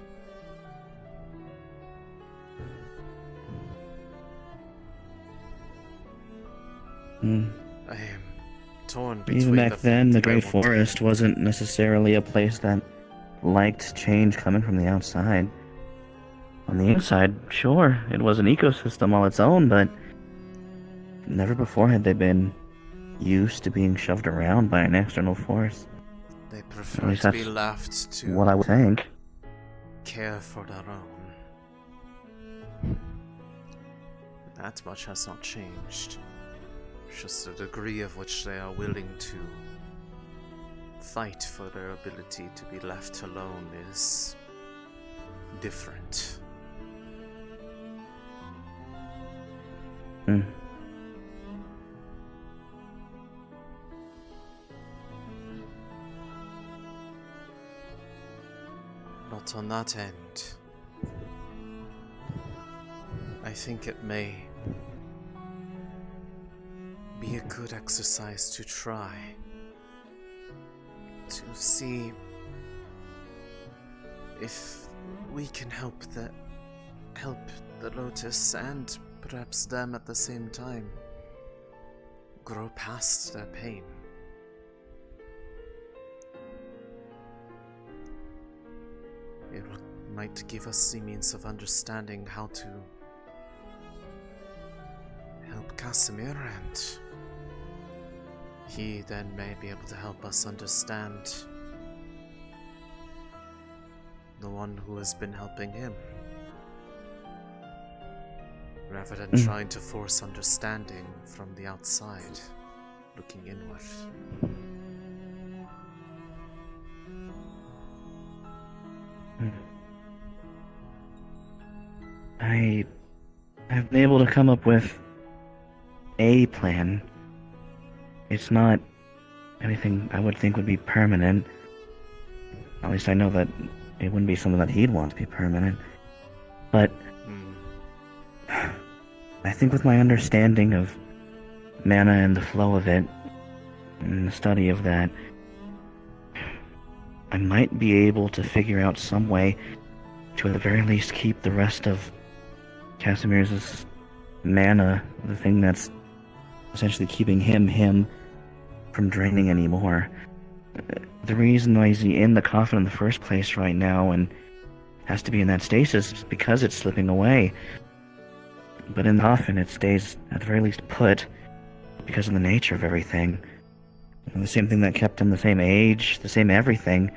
Speaker 1: I am torn between
Speaker 9: Even back
Speaker 1: the
Speaker 9: then, the
Speaker 1: fact that I
Speaker 9: Great
Speaker 1: want to-
Speaker 9: Forest wasn't necessarily a place that liked change coming from the outside. On the inside, sure, it was an ecosystem all its own, but never before had they been used to being shoved around by an external force.
Speaker 1: They
Speaker 9: At
Speaker 1: prefer
Speaker 9: least
Speaker 1: to be
Speaker 9: that's
Speaker 1: left to
Speaker 9: what I would think.
Speaker 1: care for their own. That much has not changed. Just the degree of which they are willing to fight for their ability to be left alone is different.
Speaker 9: Hmm.
Speaker 1: But on that end, I think it may be a good exercise to try to see if we can help the Lotus and perhaps them at the same time grow past their pain. It might give us the means of understanding how to help Casimir, and he then may be able to help us understand the one who has been helping him, rather than trying to force understanding from the outside, looking inward.
Speaker 9: I've been able to come up with a plan. It's not anything I would think would be permanent. At least I know that it wouldn't be something that he'd want to be permanent. But I think with my understanding of mana and the flow of it, and the study of that, I might be able to figure out some way to at the very least keep the rest of Casimir's mana, the thing that's essentially keeping him from draining anymore. The reason why he's in the coffin in the first place right now and has to be in that stasis because it's slipping away. But in the coffin, it stays at the very least put because of the nature of everything. And the same thing that kept him the same age, the same everything,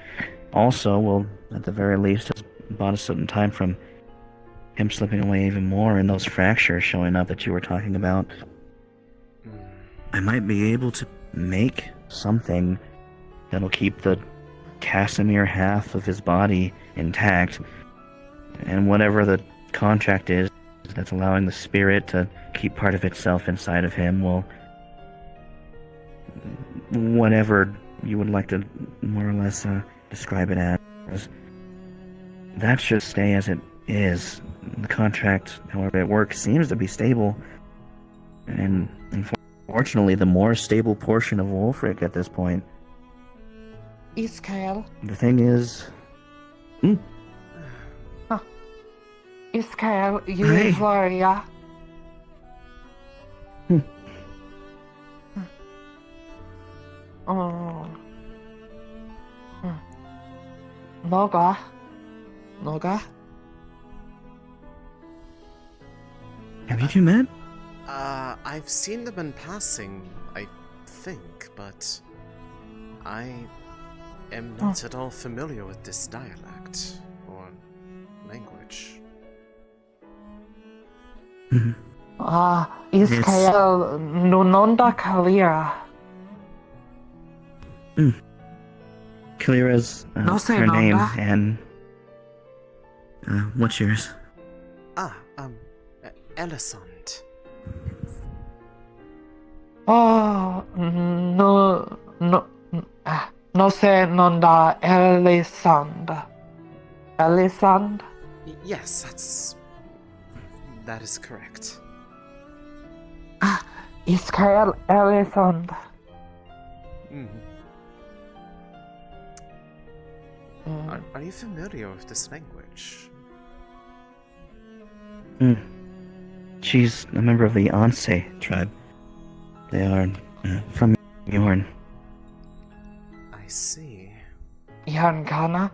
Speaker 9: also will, at the very least, has bought us some time from him slipping away even more and those fractures showing up that you were talking about. I might be able to make something that'll keep the Casimir half of his body intact, and whatever the contract is that's allowing the spirit to keep part of itself inside of him will, whatever you would like to more or less describe it as, that should stay as it is. The contract, however it works, seems to be stable, and unfortunately the more stable portion of Wolfric at this point.
Speaker 11: Iskael.
Speaker 9: The thing is...
Speaker 11: Iskael,
Speaker 9: Hey.
Speaker 11: Euphoria. Noga. Noga.
Speaker 9: Have you two met?
Speaker 1: I've seen them in passing, I think, but I am not at all familiar with this dialect or language.
Speaker 11: Iskael Nunonda Kalira.
Speaker 9: Kalira's
Speaker 11: No say
Speaker 9: her name,
Speaker 11: Nanda.
Speaker 9: and what's yours?
Speaker 1: Elisande.
Speaker 11: No say Nonda Elisande. Elisande?
Speaker 1: Yes, that is correct.
Speaker 11: Iskael Elisande.
Speaker 1: Are you familiar with this language?
Speaker 9: She's a member of the Anse tribe. They are from Yorn.
Speaker 1: I see.
Speaker 11: Yankana?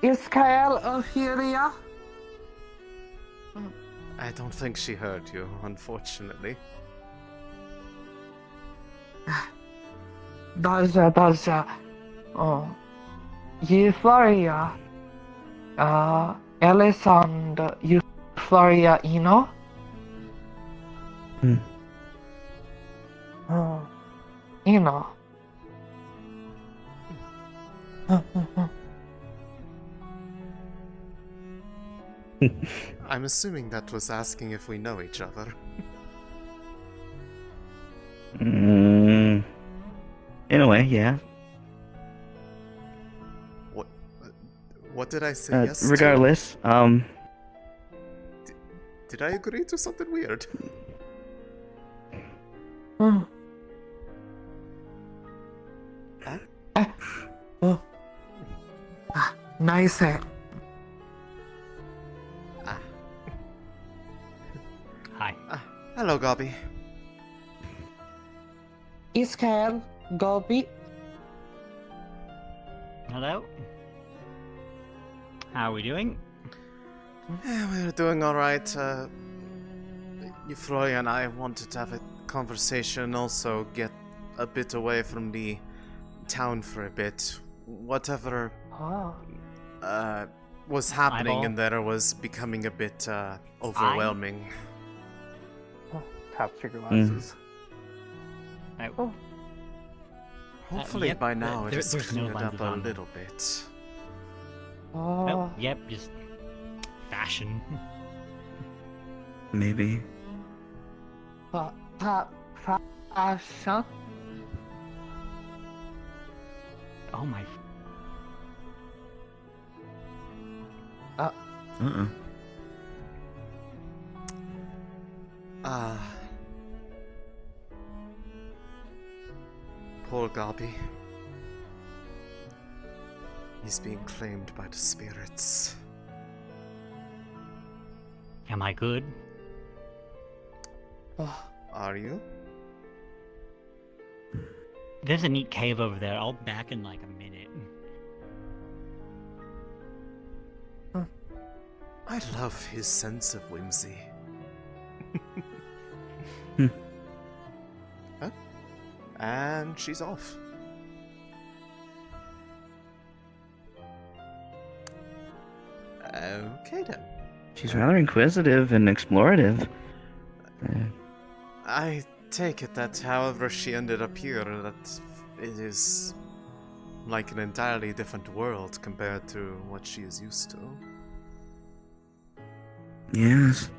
Speaker 11: Iskael Ophelia?
Speaker 1: I don't think she heard you, unfortunately.
Speaker 11: Doja. Euphoria. Elisande Euphoria Ino? Ino.
Speaker 1: I'm assuming that was asking if we know each other.
Speaker 9: In a way, yeah.
Speaker 1: What did I say yes to?
Speaker 9: Regardless,
Speaker 1: Did I agree to something weird?
Speaker 11: Nice.
Speaker 2: Hi.
Speaker 1: Hello, Gobby.
Speaker 11: Iskael Gobi.
Speaker 2: Hello. How are we doing?
Speaker 1: We're doing alright. Euphoria and I wanted to have a conversation, also get a bit away from the town for a bit. Whatever was happening in there was becoming a bit overwhelming.
Speaker 8: Taps your glasses.
Speaker 1: Hopefully
Speaker 2: yep,
Speaker 1: by now it
Speaker 2: there's
Speaker 1: has
Speaker 2: no
Speaker 1: cleared up
Speaker 2: lenses
Speaker 1: a
Speaker 2: on.
Speaker 1: little bit.
Speaker 2: Oh, yep, just fashion.
Speaker 9: maybe.
Speaker 11: Fashion?
Speaker 2: Oh my.
Speaker 1: Poor Gobby. He's being claimed by the spirits.
Speaker 2: Am I good?
Speaker 1: Are you?
Speaker 12: There's a neat cave over there. I'll be back in like a minute.
Speaker 1: I love his sense of whimsy. Huh? And she's off. Okay then.
Speaker 9: She's rather inquisitive and explorative.
Speaker 1: I take it that however she ended up here, that it is like an entirely different world compared to what she is used to.
Speaker 9: Yes.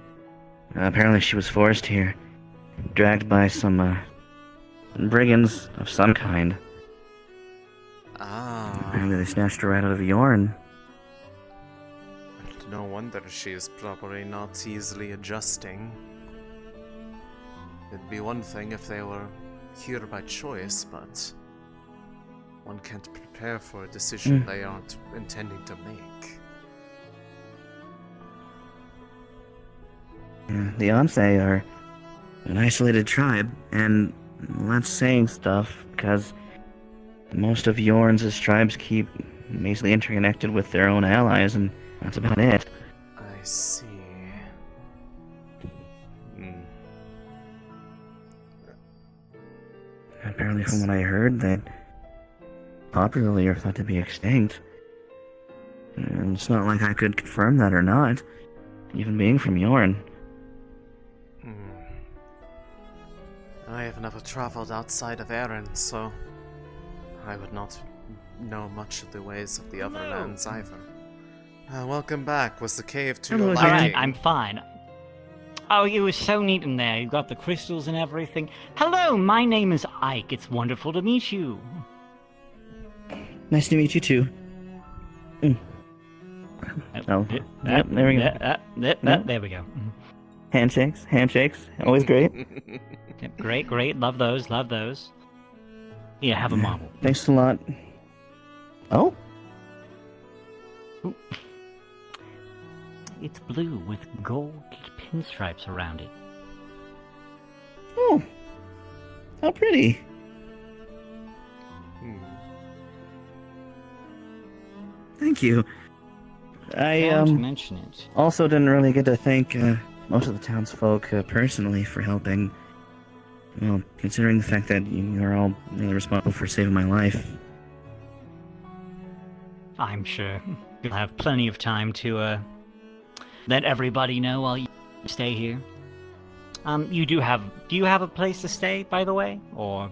Speaker 9: Apparently she was forced here. Dragged by some, brigands of some kind.
Speaker 1: Ah.
Speaker 9: Apparently they snatched her right out of Yorn.
Speaker 1: No wonder she is probably not easily adjusting. It'd be one thing if they were here by choice, but one can't prepare for a decision they aren't intending to make.
Speaker 9: Yeah, the Onse are an isolated tribe, and that's saying stuff, because most of Yorn's tribes keep basically interconnected with their own allies, and that's about it.
Speaker 1: I see.
Speaker 9: Apparently, from what I heard, that popularly are thought to be extinct. And it's not like I could confirm that or not, even being from Yorn.
Speaker 1: I have never traveled outside of Erin, so I would not know much of the ways of the other lands either. Welcome back. Was the cave to your liking?
Speaker 12: Alright, I'm fine. Oh, it was so neat in there. You got the crystals and everything. Hello, my name is Ike. It's wonderful to meet you.
Speaker 9: Nice to meet you too. Oh, yep, there we go.
Speaker 12: There we go.
Speaker 9: Handshakes, always great.
Speaker 12: Yep, great. Love those. Here, have a marble.
Speaker 9: Thanks a lot. Oh?
Speaker 12: Ooh. It's blue with gold pinstripes around it.
Speaker 9: Oh, how pretty. Thank you. I
Speaker 12: Don't mention it.
Speaker 9: also didn't really get to thank most of the townsfolk personally for helping. Well, considering the fact that you're all really responsible for saving my life.
Speaker 12: I'm sure you'll have plenty of time to let everybody know while you stay here. Do you have a place to stay, by the way, or?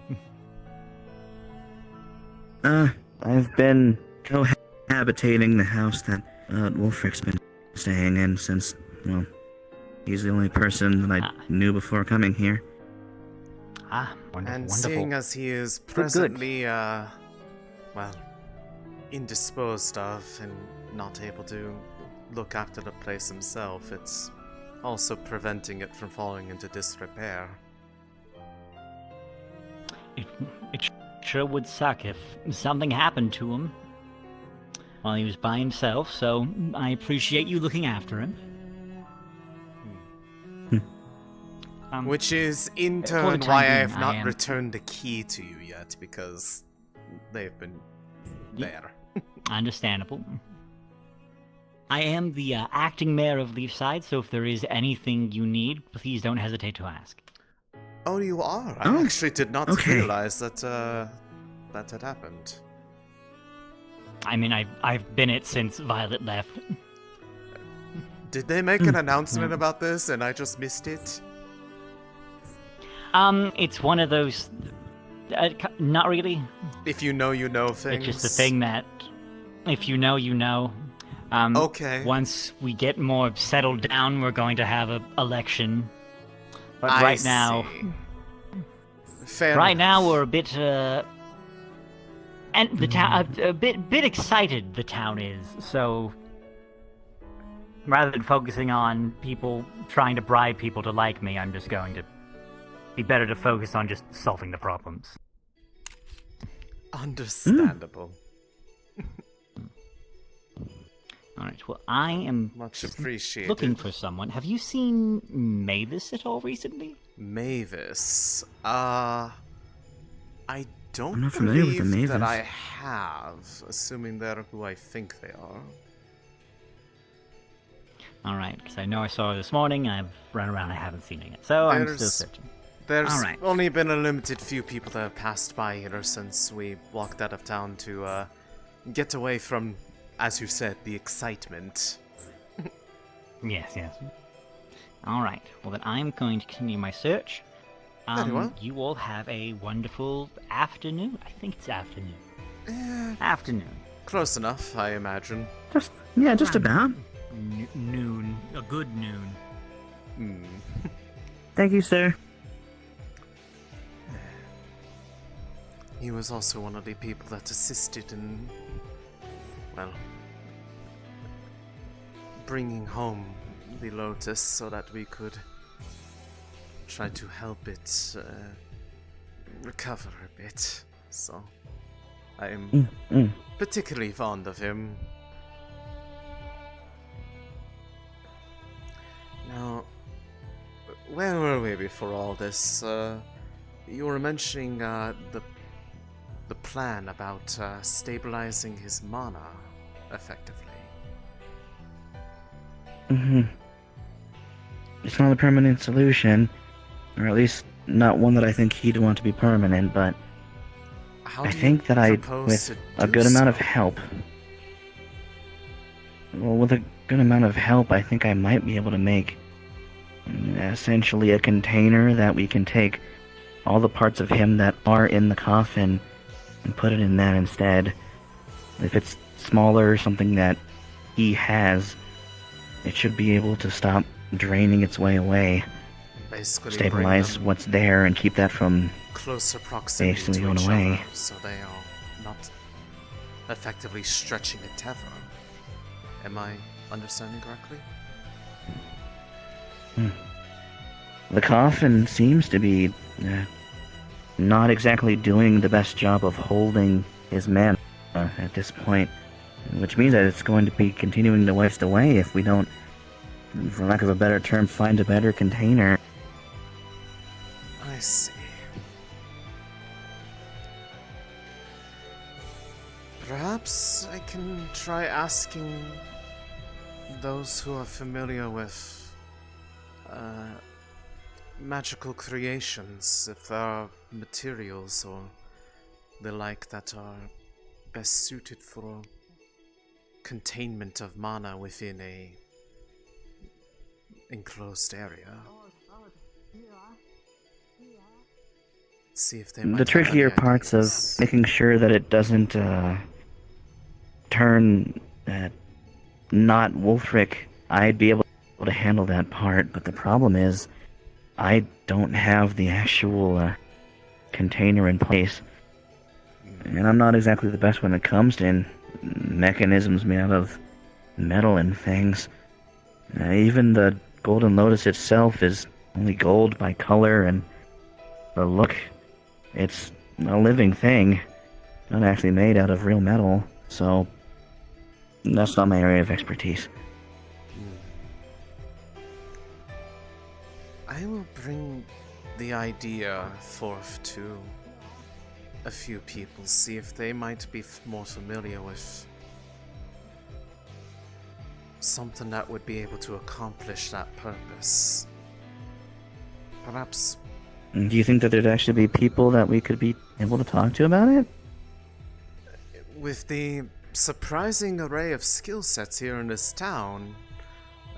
Speaker 9: I've been cohabitating the house that Wolfric's been staying in since, well, he's the only person that I knew before coming here.
Speaker 12: Wonderful,
Speaker 1: And seeing as he is presently, well, indisposed of and not able to look after the place himself, it's also preventing it from falling into disrepair.
Speaker 12: It sure would suck if something happened to him while he was by himself, so I appreciate you looking after him.
Speaker 1: Which is, in
Speaker 12: for the
Speaker 1: turn,
Speaker 12: time
Speaker 1: why I
Speaker 12: being,
Speaker 1: have
Speaker 12: I
Speaker 1: not
Speaker 12: am-
Speaker 1: returned the key to you yet, because they've been there.
Speaker 12: Understandable. I am the acting mayor of Leefside, so if there is anything you need, please don't hesitate to ask.
Speaker 1: Oh, you are? I actually did not realize that that had happened.
Speaker 12: I mean, I've been it since Violet left.
Speaker 1: Did they make an announcement about this and I just missed it?
Speaker 12: It's one of those... not really.
Speaker 1: If you know, you know things.
Speaker 12: It's just a thing that... If you know, you know.
Speaker 1: Okay.
Speaker 12: Once we get more settled down, we're going to have an election. But
Speaker 1: I
Speaker 12: right now...
Speaker 1: Fair
Speaker 12: right
Speaker 1: enough.
Speaker 12: now, we're a bit, and the town... a bit excited, the town is, so... Rather than focusing on people trying to bribe people to like me, I'm just going to... be better to focus on just solving the problems.
Speaker 1: Understandable.
Speaker 12: Alright, well, I am
Speaker 1: Much appreciated.
Speaker 12: looking for someone. Have you seen Mavis at all recently?
Speaker 1: Mavis. I don't
Speaker 9: I'm not familiar with the
Speaker 1: believe that
Speaker 9: Mavis.
Speaker 1: I have, assuming they're who I think they are.
Speaker 12: Alright, because I know I saw her this morning, and I've run around, I haven't seen it yet. So I'm still searching.
Speaker 1: There's
Speaker 12: Alright.
Speaker 1: only been a limited few people that have passed by here since we walked out of town to get away from, as you said, the excitement.
Speaker 12: Yes. Alright, well then I'm going to continue my search.
Speaker 1: Very well.
Speaker 12: You all have a wonderful afternoon. I think it's afternoon. Afternoon.
Speaker 1: Close enough, I imagine.
Speaker 9: Just about.
Speaker 12: Noon. A good noon.
Speaker 9: Thank you, sir.
Speaker 1: He was also one of the people that assisted in, well, bringing home the Lotus so that we could try to help it recover a bit. So, I'm particularly fond of him. Now, where were we before all this? You were mentioning the plan about stabilizing his mana, effectively.
Speaker 9: It's not a permanent solution, or at least not one that I think he'd want to be permanent, but I think that with a good amount of help, I think I might be able to make essentially a container that we can take all the parts of him that are in the coffin and put it in that instead. If it's smaller, something that he has, it should be able to stop draining its way away.
Speaker 1: Basically
Speaker 9: Stabilize what's there and keep that from
Speaker 1: closer proximity
Speaker 9: basically
Speaker 1: to
Speaker 9: going
Speaker 1: each
Speaker 9: away.
Speaker 1: other, so they are not effectively stretching a tether. Am I understanding correctly?
Speaker 9: The coffin seems to be not exactly doing the best job of holding his mana at this point, which means that it's going to be continuing to waste away if we don't, for lack of a better term, find a better container.
Speaker 1: I see. Perhaps I can try asking those who are familiar with magical creations if there are materials or the like that are best suited for containment of mana within a enclosed area. See if they might
Speaker 9: The
Speaker 1: have
Speaker 9: trickier
Speaker 1: any
Speaker 9: parts
Speaker 1: ideas.
Speaker 9: of making sure that it doesn't turn not Wolfric, I'd be able to handle that part, but the problem is I don't have the actual container in place, and I'm not exactly the best when it comes to mechanisms made out of metal and things. Even the Golden Lotus itself is only gold by color, and the look, it's a living thing, not actually made out of real metal, so that's not my area of expertise.
Speaker 1: I will bring the idea forth to a few people, see if they might be more familiar with something that would be able to accomplish that purpose. Perhaps.
Speaker 9: Do you think that there'd actually be people that we could be able to talk to about it?
Speaker 1: With the surprising array of skill sets here in this town,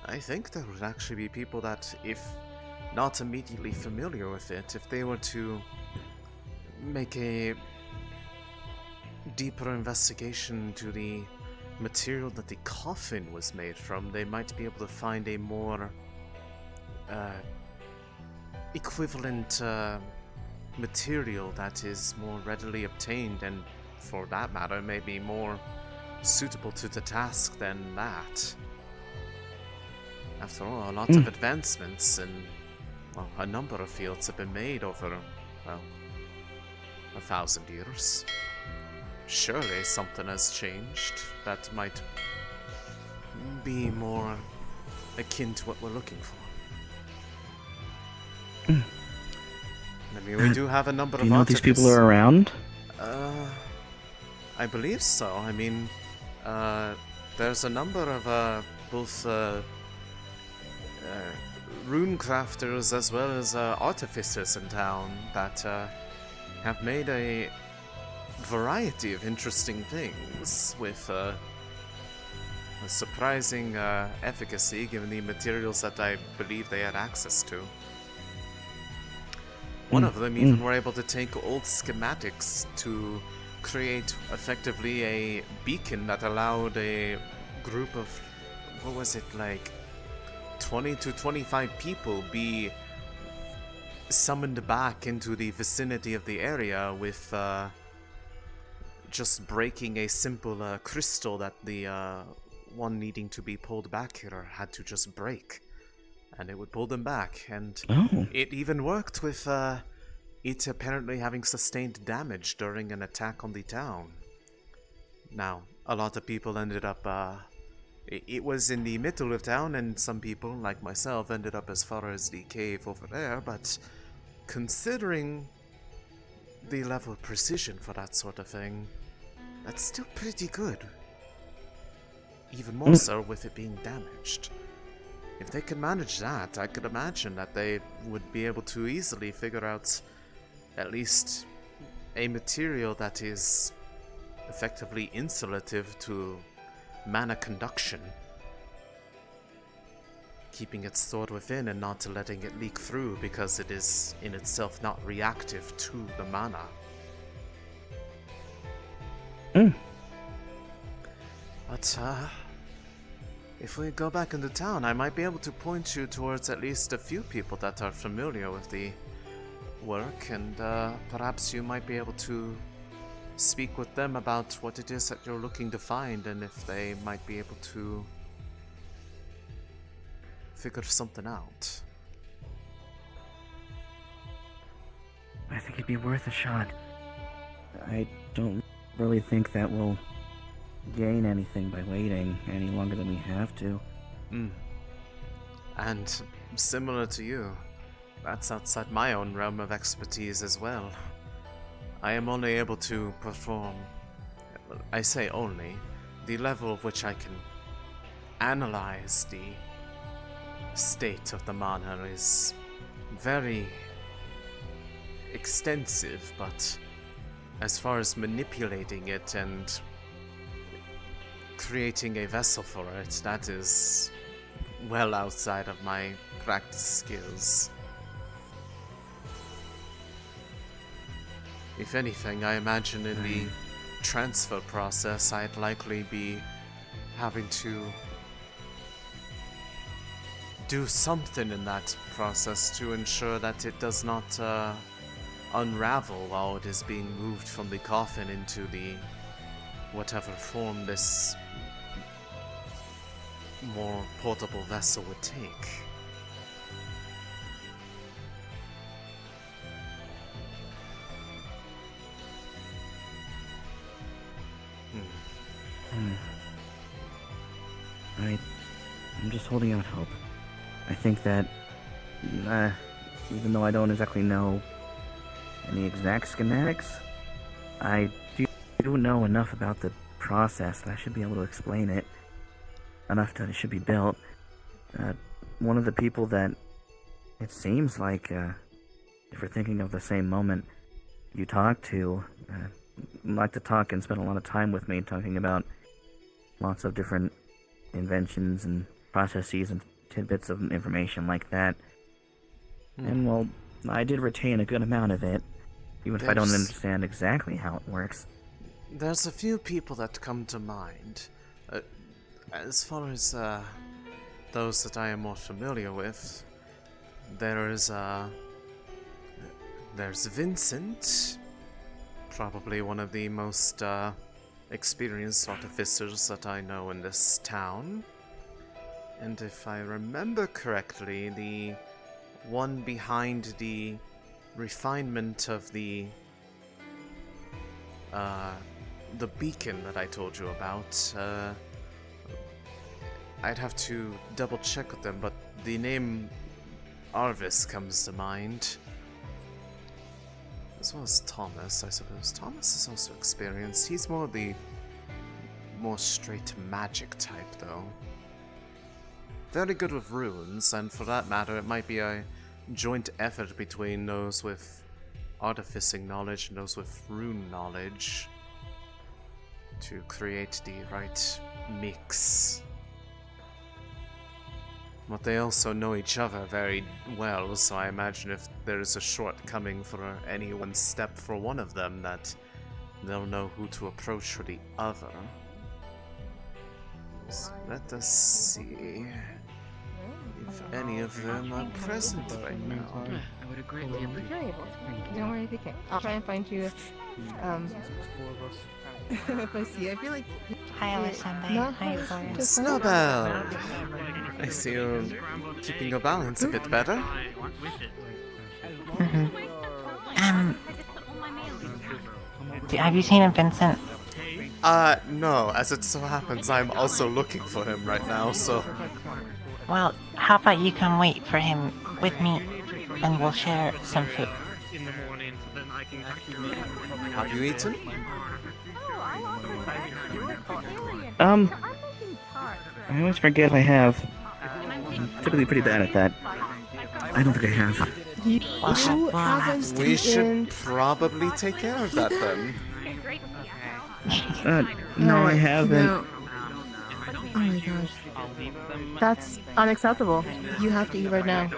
Speaker 1: I think there would actually be people that, if not immediately familiar with it, if they were to make a deeper investigation to the material that the coffin was made from, they might be able to find a more equivalent material that is more readily obtained and, for that matter, maybe more suitable to the task than that. After all, lots of advancements in, well, a number of fields have been made over, well, 1,000 years. Surely something has changed that might be more akin to what we're looking for. I mean, we do have a number
Speaker 9: Do
Speaker 1: of
Speaker 9: you know if these people
Speaker 1: artificers.
Speaker 9: are around?
Speaker 1: I believe so. I mean, there's a number of both rune crafters as well as artificers in town that have made a variety of interesting things with a surprising efficacy given the materials that I believe they had access to. One of them even were able to take old schematics to create effectively a beacon that allowed a group of, what was it, like 20 to 25 people be summoned back into the vicinity of the area with just breaking a simple crystal that the one needing to be pulled back here had to just break. And it would pull them back, and it even worked with it apparently having sustained damage during an attack on the town. Now, a lot of people ended up, it was in the middle of town, and some people, like myself, ended up as far as the cave over there, but considering the level of precision for that sort of thing, that's still pretty good. Even more so with it being damaged. If they could manage that, I could imagine that they would be able to easily figure out at least a material that is effectively insulative to mana conduction, keeping it stored within and not letting it leak through because it is in itself not reactive to the mana. But if we go back into town, I might be able to point you towards at least a few people that are familiar with the work, and perhaps you might be able to speak with them about what it is that you're looking to find, and if they might be able to figure something out.
Speaker 9: I think it'd be worth a shot. I don't really think that we'll gain anything by waiting any longer than we have to.
Speaker 1: And similar to you, that's outside my own realm of expertise as well. I am only able to perform, I say only, the level of which I can analyze the state of the mana is very extensive, but as far as manipulating it and creating a vessel for it, that is well outside of my practice skills. If anything, I imagine in the transfer process I'd likely be having to do something in that process to ensure that it does not unravel while it is being moved from the coffin into the whatever form this more portable vessel would take.
Speaker 9: I'm just holding out hope. I think that, even though I don't exactly know any exact schematics, I do know enough about the process that I should be able to explain it. Enough that it should be built. One of the people that it seems like, if we're thinking of the same moment, you talked to, like to talk and spend a lot of time with me talking about lots of different inventions and processes and tidbits of information like that. And well, I did retain a good amount of it, even if I don't understand exactly how it works.
Speaker 1: There's a few people that come to mind. As far as those that I am more familiar with, there's Vincent, probably one of the most experienced artificers that I know in this town. And if I remember correctly, the one behind the refinement of the beacon that I told you about, I'd have to double check with them, but the name Arvis comes to mind. As well as Thomas, I suppose. Thomas is also experienced. He's more the more straight magic type, though. Very good with runes, and for that matter, it might be a joint effort between those with artificing knowledge and those with rune knowledge to create the right mix. But they also know each other very well, so I imagine if there is a shortcoming for any one step for one of them, that they'll know who to approach for the other. So let us see if any of them are present right now.
Speaker 2: I would agree.
Speaker 10: Don't worry if you can't. I'll try and find you. If I see, I feel like.
Speaker 13: Hi, Elisande. Hi, Flora.
Speaker 1: Snowbell! I see you're keeping your balance a bit better.
Speaker 13: Have you seen Vincent?
Speaker 1: No. As it so happens, I'm also looking for him right now, so...
Speaker 13: Well, how about you come wait for him with me, and we'll share some food.
Speaker 1: Have you eaten?
Speaker 9: I always forget if I have. I'm typically pretty bad at that. I don't think I have.
Speaker 1: We should probably take care of that then.
Speaker 9: No, I haven't.
Speaker 10: No. Oh my gosh. That's unacceptable. You have to eat right now.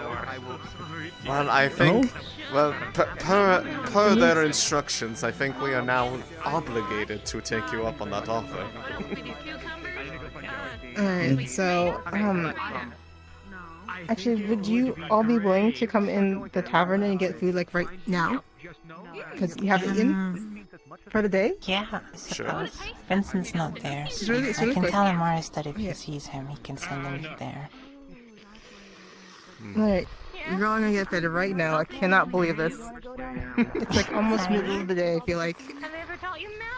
Speaker 1: Well, I think... Well, per their instructions, I think we are now obligated to take you up on that offer.
Speaker 10: Alright, so, actually, would you all be willing to come in the tavern and get food, like, right now? Because you haven't eaten for the day?
Speaker 13: Yeah, I suppose. Vincent's not there, so
Speaker 10: It's
Speaker 13: I
Speaker 10: really
Speaker 13: can
Speaker 10: quick.
Speaker 13: tell Amaris that if he sees him, he can send him there.
Speaker 10: Alright, you're all gonna get fed right now. I cannot believe this. It's like almost middle of the day, I feel like.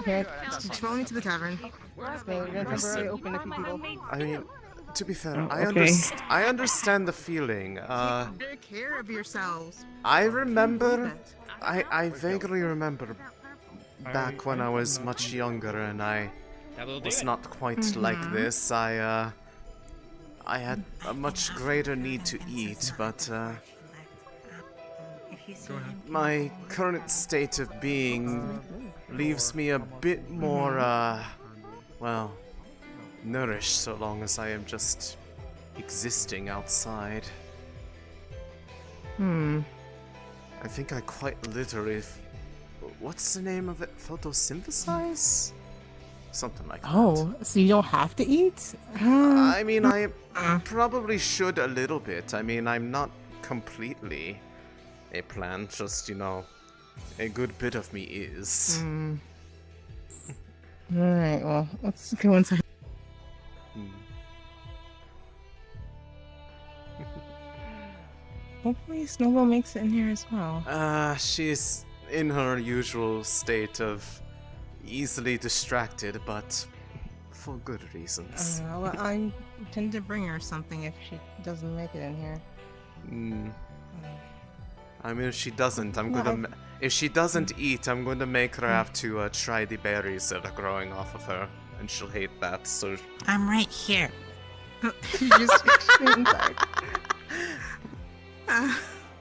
Speaker 10: Okay, just follow me to the tavern. So we're gonna temporarily open a few people.
Speaker 1: I mean, to be fair,
Speaker 9: okay.
Speaker 1: I understand the feeling.
Speaker 10: Take care of yourselves.
Speaker 1: I remember... I vaguely remember back when I was much younger and I was not quite like this. I had a much greater need to eat, but my current state of being leaves me a bit more, well, nourished so long as I am just existing outside. I think I quite literally... What's the name of it? Photosynthesize? Something like that.
Speaker 10: Oh, so you don't have to eat?
Speaker 1: I mean, I probably should a little bit. I mean, I'm not completely a plant, just, you know, a good bit of me is.
Speaker 10: Alright, well, let's go inside. Hopefully Snowball makes it in here as well.
Speaker 1: She's in her usual state of easily distracted, but for good reasons.
Speaker 10: Well, I tend to bring her something if she doesn't make it in here.
Speaker 1: I mean, if she doesn't, if she doesn't eat, I'm going to make her have to try the berries that are growing off of her, and she'll hate that. So
Speaker 13: I'm right here.
Speaker 10: She just went inside.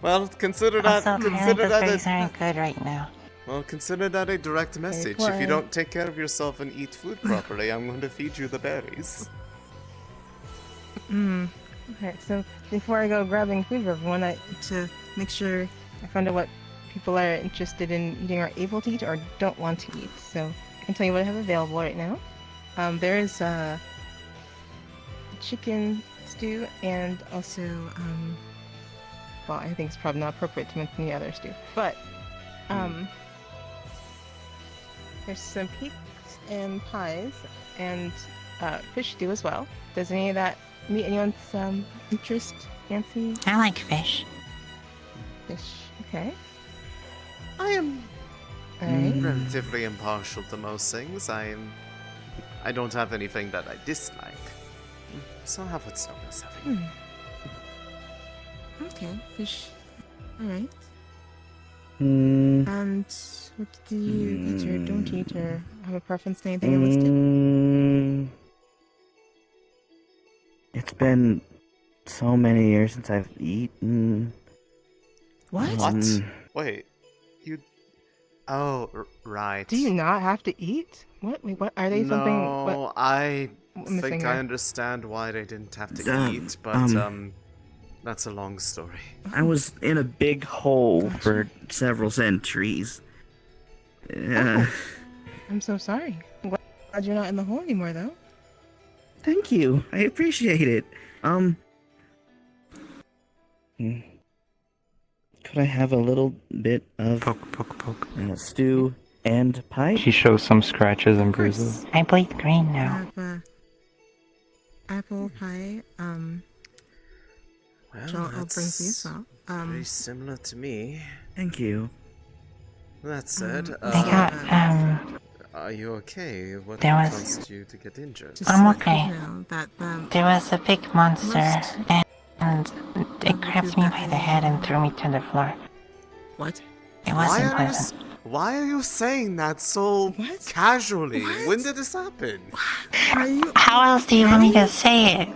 Speaker 1: Well, consider that.
Speaker 13: Also,
Speaker 1: Consider that.
Speaker 13: berries aren't good right now.
Speaker 1: Well, consider that a direct message. If you
Speaker 10: quiet.
Speaker 1: don't take care of yourself and eat food properly, I'm going to feed you the berries.
Speaker 10: Alright, so before I go grabbing food for everyone, to make sure I find out what people are interested in eating or able to eat or don't want to eat. So I can tell you what I have available right now. There is chicken stew and also, well, I think it's probably not appropriate to mention the other stew, but there's some cakes and pies and fish stew as well. Does any of that meet anyone's interest, Nancy?
Speaker 13: I like fish.
Speaker 10: Fish, okay.
Speaker 1: I am
Speaker 10: Alright.
Speaker 1: relatively impartial to most things. I don't have anything that I dislike. So have what someone's having.
Speaker 10: Okay, fish. Alright. And what do you eat or don't eat or have a preference to anything I listed?
Speaker 9: It's been so many years since I've eaten.
Speaker 10: What?
Speaker 1: Wait, you... Oh, right.
Speaker 10: Do you not have to eat? What? Wait, what? Are they something...
Speaker 1: No,
Speaker 10: What?
Speaker 1: I
Speaker 10: I'm missing
Speaker 1: think
Speaker 10: here.
Speaker 1: I understand why they didn't have to eat, but, that's a long story.
Speaker 9: I was in a big hole for several centuries.
Speaker 10: I'm so sorry. I'm glad you're not in the hole anymore, though.
Speaker 9: Thank you. I appreciate it. Could I have a little bit of
Speaker 4: poke.
Speaker 9: Stew and pie?
Speaker 4: She shows some scratches and bruises.
Speaker 13: I bleed green now.
Speaker 10: I have apple pie. Which I'll bring for you as well.
Speaker 1: Very similar to me.
Speaker 9: Thank you.
Speaker 1: That said,
Speaker 13: I got,
Speaker 1: are you okay? What
Speaker 13: there was-
Speaker 1: caused you to get injured?
Speaker 13: I'm okay.
Speaker 10: That,
Speaker 13: There was a big monster, and it grabbed me by the head and threw me to the floor.
Speaker 10: What?
Speaker 13: It wasn't pleasant.
Speaker 1: Why are you saying that so casually? When did this happen?
Speaker 13: How else do you want me to say it?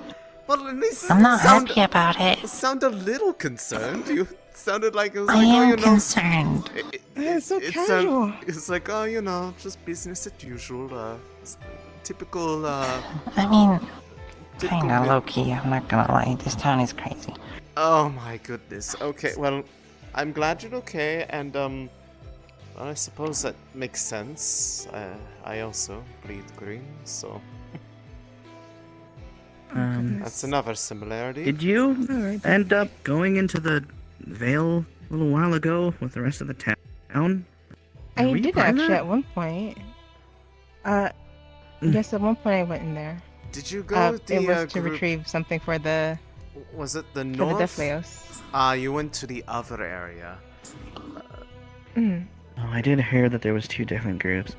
Speaker 1: Well, at least
Speaker 13: I'm not happy about it.
Speaker 1: Sound a little concerned. You sounded like it was
Speaker 13: I
Speaker 1: like,
Speaker 13: am
Speaker 1: oh, you know.
Speaker 13: concerned.
Speaker 10: It's so casual.
Speaker 1: It's like, oh, you know, just business as usual. Typical.
Speaker 13: I mean, kinda low key. I'm not gonna lie. This town is crazy.
Speaker 1: Oh my goodness. Okay, well, I'm glad you're okay, and I suppose that makes sense. I also bleed green, so. That's another similarity.
Speaker 9: Did you end up going into the Vale a little while ago with the rest of the town?
Speaker 10: I
Speaker 9: Were you
Speaker 10: did
Speaker 9: part of
Speaker 10: actually
Speaker 9: that?
Speaker 10: at one point. Yes, at one point I went in there.
Speaker 1: Did you go the
Speaker 10: It was to
Speaker 1: group-
Speaker 10: retrieve something for the...
Speaker 1: Was it the
Speaker 10: For the
Speaker 1: north?
Speaker 10: Deathleos.
Speaker 1: You went to the other area.
Speaker 9: Oh, I did hear that there was two different groups.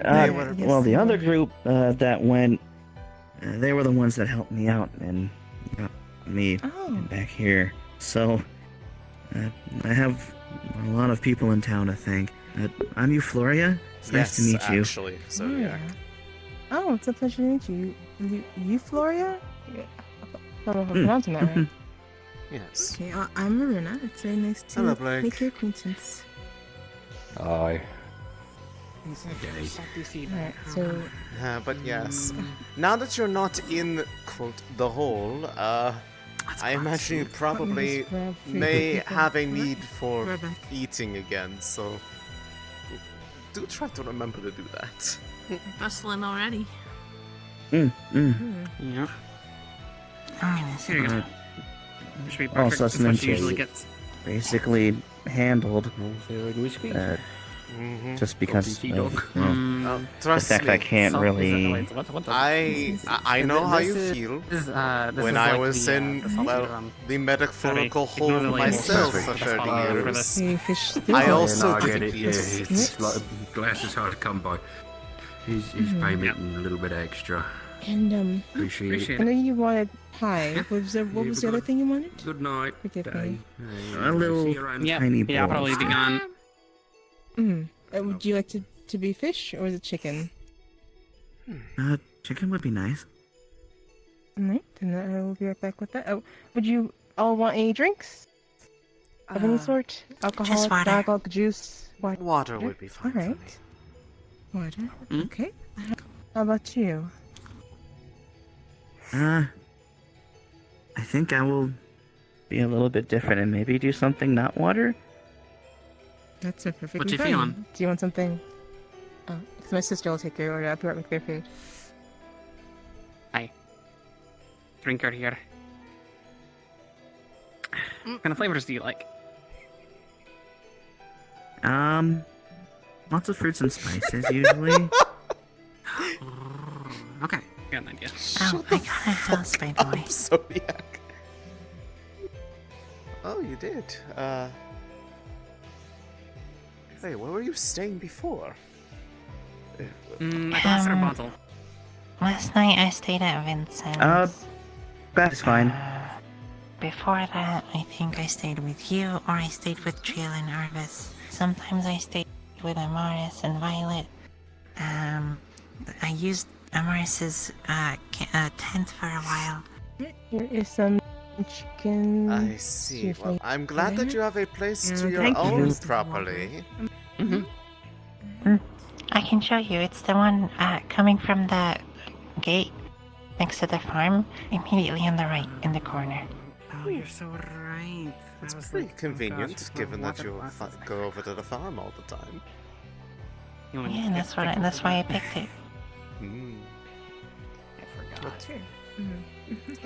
Speaker 1: They were-
Speaker 9: Well, the other group that went, they were the ones that helped me out and got me back here. So, I have a lot of people in town to thank. I'm Euphoria. It's nice to meet you.
Speaker 1: Actually, so yeah.
Speaker 10: Oh, it's a pleasure to meet you. Euphoria? Yeah. I don't know if I'm pronouncing that right.
Speaker 1: Yes.
Speaker 10: Okay, I'm Maruna. It's very nice to
Speaker 1: Hello, Blake.
Speaker 10: make your acquaintance.
Speaker 14: Aye.
Speaker 10: Alright, so...
Speaker 1: But yes, now that you're not in, quote, the hole, I imagine you probably may have a need for eating again, so do try to remember to do that.
Speaker 15: Bustling already.
Speaker 8: Yeah.
Speaker 13: Here
Speaker 8: you go. Should be
Speaker 9: All
Speaker 8: perfect. That's what
Speaker 9: sustenance
Speaker 8: she usually
Speaker 9: is
Speaker 8: gets.
Speaker 9: basically handled. Just because of well, the
Speaker 1: Trust
Speaker 9: fact
Speaker 1: me.
Speaker 9: I can't really.
Speaker 1: I know how you feel. When I was in, well, the metaphorical hole myself for 30 years, I also didn't eat meat.
Speaker 6: It's like glass is hard to come by. He's payment and a little bit extra.
Speaker 10: And,
Speaker 6: Appreciate
Speaker 10: I know
Speaker 6: it.
Speaker 10: you wanted pie. What was the other thing you wanted?
Speaker 6: Good night.
Speaker 10: Forgive me.
Speaker 9: A little tiny bowl.
Speaker 8: Yeah, I'll probably be gone.
Speaker 10: Would you like to be fish or is it chicken?
Speaker 9: Chicken would be nice.
Speaker 10: Alright, then I will be right back with that. Oh, would you all want any drinks? Of any sort? Alcoholic,
Speaker 13: water.
Speaker 10: non-alcoholic, juice?
Speaker 1: Water would be fine.
Speaker 10: Alright. Water, okay. How about you?
Speaker 9: I think I will be a little bit different and maybe do something not water.
Speaker 10: That's a perfectly
Speaker 8: What you
Speaker 10: fine.
Speaker 8: feeling?
Speaker 10: Do you want something? Oh, because my sister will take your order. I'll be right with their food.
Speaker 8: Hi. Drinker here. What kind of flavors do you like?
Speaker 9: Lots of fruits and spices usually.
Speaker 8: Okay, got an idea.
Speaker 13: Oh, I got a house, by the way.
Speaker 1: Zodiac. Oh, you did. Hey, where were you staying before?
Speaker 8: A glass or a bottle?
Speaker 13: Last night I stayed at Vincent's.
Speaker 9: That's fine.
Speaker 13: before that, I think I stayed with you, or I stayed with Trill and Arvis. Sometimes I stayed with Amaris and Violet. I used Amaris's tent for a while.
Speaker 10: Here is some chicken.
Speaker 1: I see. Well, I'm glad that you have a place to your
Speaker 10: Thank
Speaker 1: own
Speaker 10: you.
Speaker 1: properly.
Speaker 13: I can show you. It's the one coming from the gate next to the farm, immediately on the right, in the corner.
Speaker 8: Oh, you're so right.
Speaker 1: It's pretty convenient, given that you go over to the farm all the time.
Speaker 13: Yeah, and that's why I picked it.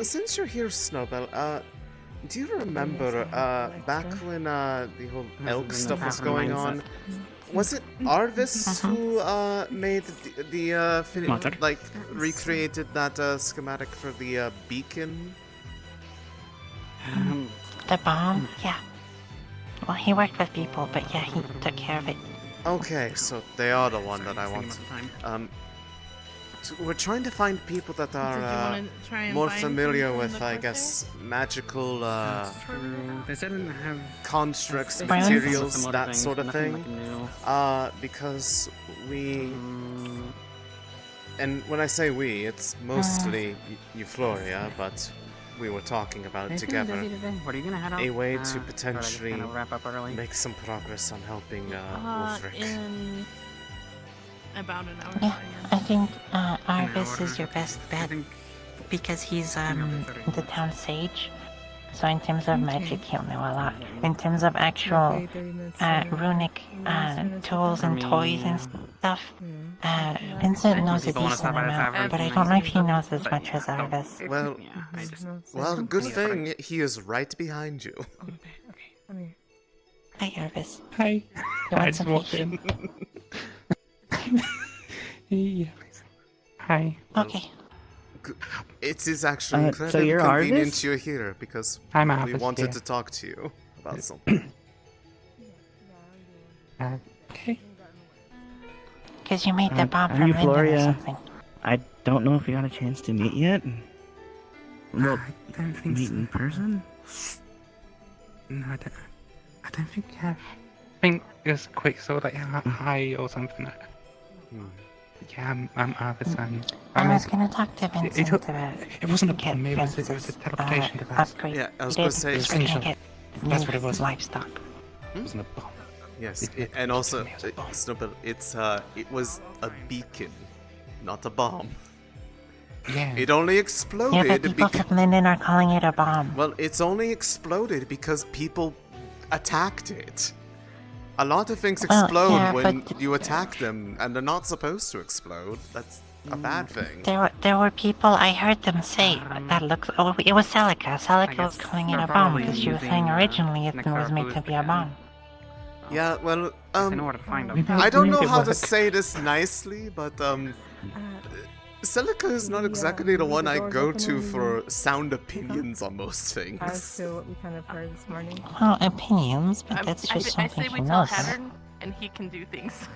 Speaker 1: Since you're here, Snowbell, do you remember, back when, the whole elk stuff was going on, was it Arvis who, made recreated that, schematic for the, beacon?
Speaker 13: The bomb? Yeah. Well, he worked with people, but yeah, he took care of it.
Speaker 1: Okay, so they are the one that I want. So we're trying to find people that are more familiar with, I guess, magical
Speaker 8: They didn't have
Speaker 1: constructs, materials, that sort of thing. Because we, and when I say we, it's mostly Euphoria, but we were talking about it together.
Speaker 8: What are you gonna head out?
Speaker 1: A way to potentially
Speaker 8: kinda wrap up early.
Speaker 1: make some progress on helping Wolfric.
Speaker 15: In about an hour.
Speaker 13: Yeah, I think Arvis is your best bet because he's the town sage. So in terms of magic, he'll know a lot. In terms of actual runic tools and toys and stuff, Vincent knows a decent amount, but I don't know if he knows as much as Arvis.
Speaker 1: Well, good thing he is right behind you.
Speaker 13: Hi, Arvis.
Speaker 4: Hi.
Speaker 13: You want some fish?
Speaker 4: Yeah. Hi.
Speaker 13: Okay.
Speaker 1: It is actually
Speaker 9: so
Speaker 1: incredibly
Speaker 9: you're
Speaker 1: convenient
Speaker 9: Arvis?
Speaker 1: you're here because
Speaker 4: I'm
Speaker 1: we
Speaker 4: Arvis,
Speaker 1: wanted
Speaker 4: yeah.
Speaker 1: to talk to you about something.
Speaker 4: Okay.
Speaker 13: Because you made the bomb from
Speaker 9: I'm
Speaker 13: Linden or
Speaker 9: Euphoria.
Speaker 13: something.
Speaker 9: I don't know if we got a chance to meet yet. Well,
Speaker 8: I don't think
Speaker 9: meet
Speaker 8: so.
Speaker 9: in person?
Speaker 8: No, I don't think we have.
Speaker 4: I think it was a quick sort of like hi or something. Yeah, I'm Arvis.
Speaker 13: I was gonna talk to Vincent about
Speaker 4: it wasn't a
Speaker 13: get
Speaker 4: bomb, it was a
Speaker 13: Vince's,
Speaker 4: teleportation device.
Speaker 13: upgrade.
Speaker 1: Yeah, I was gonna say-
Speaker 13: He's gonna get
Speaker 4: That's
Speaker 13: new
Speaker 4: what it was.
Speaker 13: livestock.
Speaker 4: It wasn't a bomb.
Speaker 1: Yes, and also, Snowbell, it was a beacon, not a bomb.
Speaker 4: Yeah.
Speaker 1: It only
Speaker 13: Yeah,
Speaker 1: exploded
Speaker 13: but people from Linden are calling it a bomb.
Speaker 1: Well, it's only exploded because people attacked it. A lot of things
Speaker 13: Well,
Speaker 1: explode
Speaker 13: yeah,
Speaker 1: when
Speaker 13: but-
Speaker 1: you attack them, and they're not supposed to explode. That's a bad thing.
Speaker 13: There were people, I heard them say, that looks, oh, it was Celica. Celica was calling it a bomb because she was saying originally it was made to be a bomb.
Speaker 1: Yeah, well,
Speaker 8: I know where to find them.
Speaker 1: I don't know
Speaker 4: made it
Speaker 1: how to
Speaker 4: work.
Speaker 1: say this nicely, but, Celica is not exactly the one I go to for sound opinions on most
Speaker 10: As
Speaker 1: things.
Speaker 10: to what we kind of heard this morning.
Speaker 13: Well, opinions, but that's
Speaker 15: I
Speaker 13: just
Speaker 15: say
Speaker 13: something
Speaker 15: we
Speaker 13: she
Speaker 15: tell
Speaker 13: knows.
Speaker 15: Haddon, and he can do things.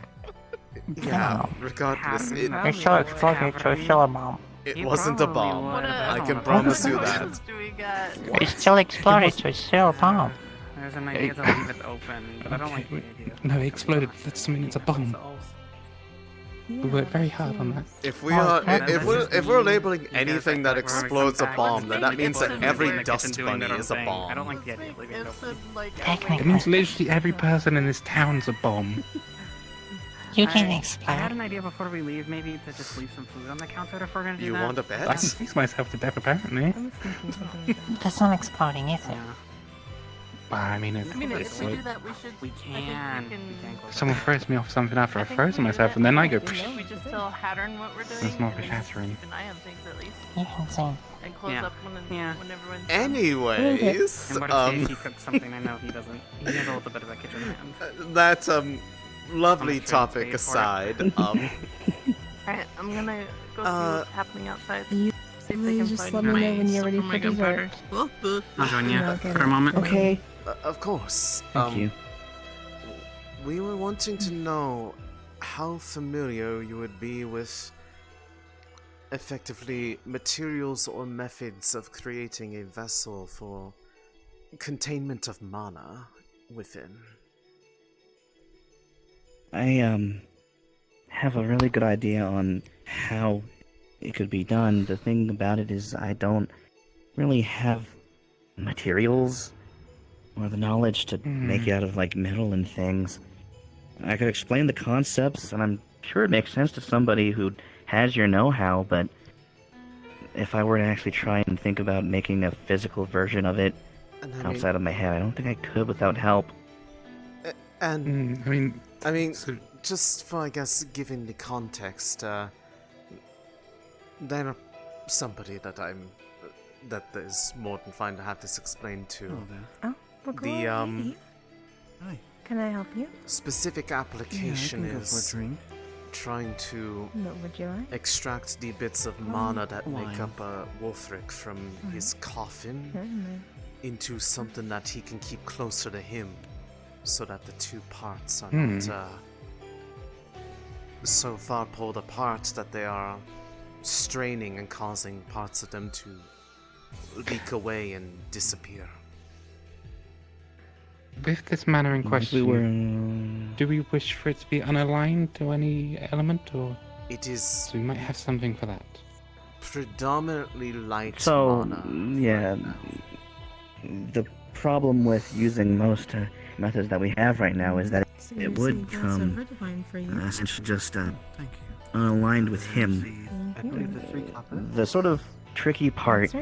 Speaker 1: Yeah, regardless,
Speaker 13: It's still exploded, so it's still a bomb.
Speaker 1: it wasn't a bomb.
Speaker 15: What
Speaker 1: I can promise you that.
Speaker 15: do we got?
Speaker 13: It's still exploded, so it's still a bomb.
Speaker 8: There's an idea to leave it open, but I don't like the idea.
Speaker 4: No, it exploded. That doesn't mean it's a bomb. We worked very hard on that.
Speaker 1: If we're labeling anything that explodes a bomb, then that means that every dust bunny is a
Speaker 8: I don't
Speaker 1: bomb.
Speaker 8: like the idea of leaving it open.
Speaker 4: It means literally every person in this town's a bomb.
Speaker 13: You can
Speaker 8: I had
Speaker 13: explode.
Speaker 8: an idea before we leave, maybe to just leave some food on the counter if we're gonna do
Speaker 1: You
Speaker 8: that.
Speaker 1: want a bet?
Speaker 4: I freeze myself to death, apparently.
Speaker 13: That's not exploding, is it?
Speaker 4: But I mean,
Speaker 15: I mean, if we do that, we should.
Speaker 8: We can.
Speaker 4: someone throws me off something after I've frozen myself, and then I go.
Speaker 15: We just tell Haddon what we're doing.
Speaker 4: There's more of a
Speaker 15: and then just
Speaker 4: shattering.
Speaker 15: keep an eye on things at least.
Speaker 13: You can sing.
Speaker 15: And close
Speaker 8: Yeah.
Speaker 15: up when everyone's
Speaker 1: Anyways,
Speaker 8: And what if he cooks something I know he doesn't? He has a little bit of a kitchen hand.
Speaker 1: that lovely
Speaker 8: How much
Speaker 1: topic
Speaker 8: Vince paid for it?
Speaker 1: aside,
Speaker 15: Alright, I'm gonna go see what's happening outside.
Speaker 10: You
Speaker 15: See if they can
Speaker 10: just
Speaker 15: find
Speaker 10: let me
Speaker 15: my
Speaker 10: know when you're
Speaker 15: stuff
Speaker 10: ready
Speaker 15: from my
Speaker 10: for dessert.
Speaker 15: gunpowder.
Speaker 8: I'll join you
Speaker 10: Okay.
Speaker 8: for a moment.
Speaker 9: Okay.
Speaker 1: of course.
Speaker 9: Thank you.
Speaker 1: We were wanting to know how familiar you would be with effectively materials or methods of creating a vessel for containment of mana within.
Speaker 9: I have a really good idea on how it could be done. The thing about it is I don't really have materials or the knowledge to make it out of like metal and things. I could explain the concepts, and I'm sure it makes sense to somebody who has your know-how, but if I were to actually try and think about making a physical version of it outside of my head, I don't think I could without help.
Speaker 1: And
Speaker 4: I mean,
Speaker 1: so just for, I guess, giving the context, they're somebody that that is more than fine to have this explained to.
Speaker 10: Oh,
Speaker 1: the
Speaker 10: Hi. Can I help you?
Speaker 1: specific application is trying to
Speaker 10: What would you like?
Speaker 1: extract the bits of mana that make up Wolfric from his coffin into something that he can keep closer to him, so that the two parts are not so far pulled apart that they are straining and causing parts of them to leak away and disappear.
Speaker 4: With this mana in question, do we wish for it to be unaligned to any element, or
Speaker 1: it is?
Speaker 4: So we might have something for that.
Speaker 1: Predominantly light
Speaker 9: So,
Speaker 1: mana.
Speaker 9: yeah, the problem with using most methods that we have right now is that it would come essentially just unaligned with him. The sort of tricky part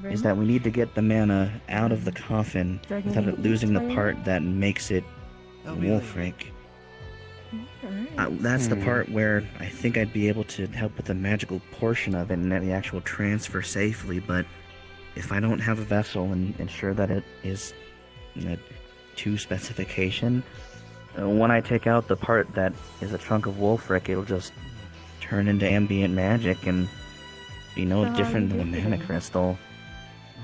Speaker 9: is that we need to get the mana out of the coffin without it losing the part that makes it Wolfric. That's the part where I think I'd be able to help with the magical portion of it and the actual transfer safely, but if I don't have a vessel and ensure that it is to specification, when I take out the part that is a chunk of Wolfric, it'll just turn into ambient magic and be no different than a mana crystal.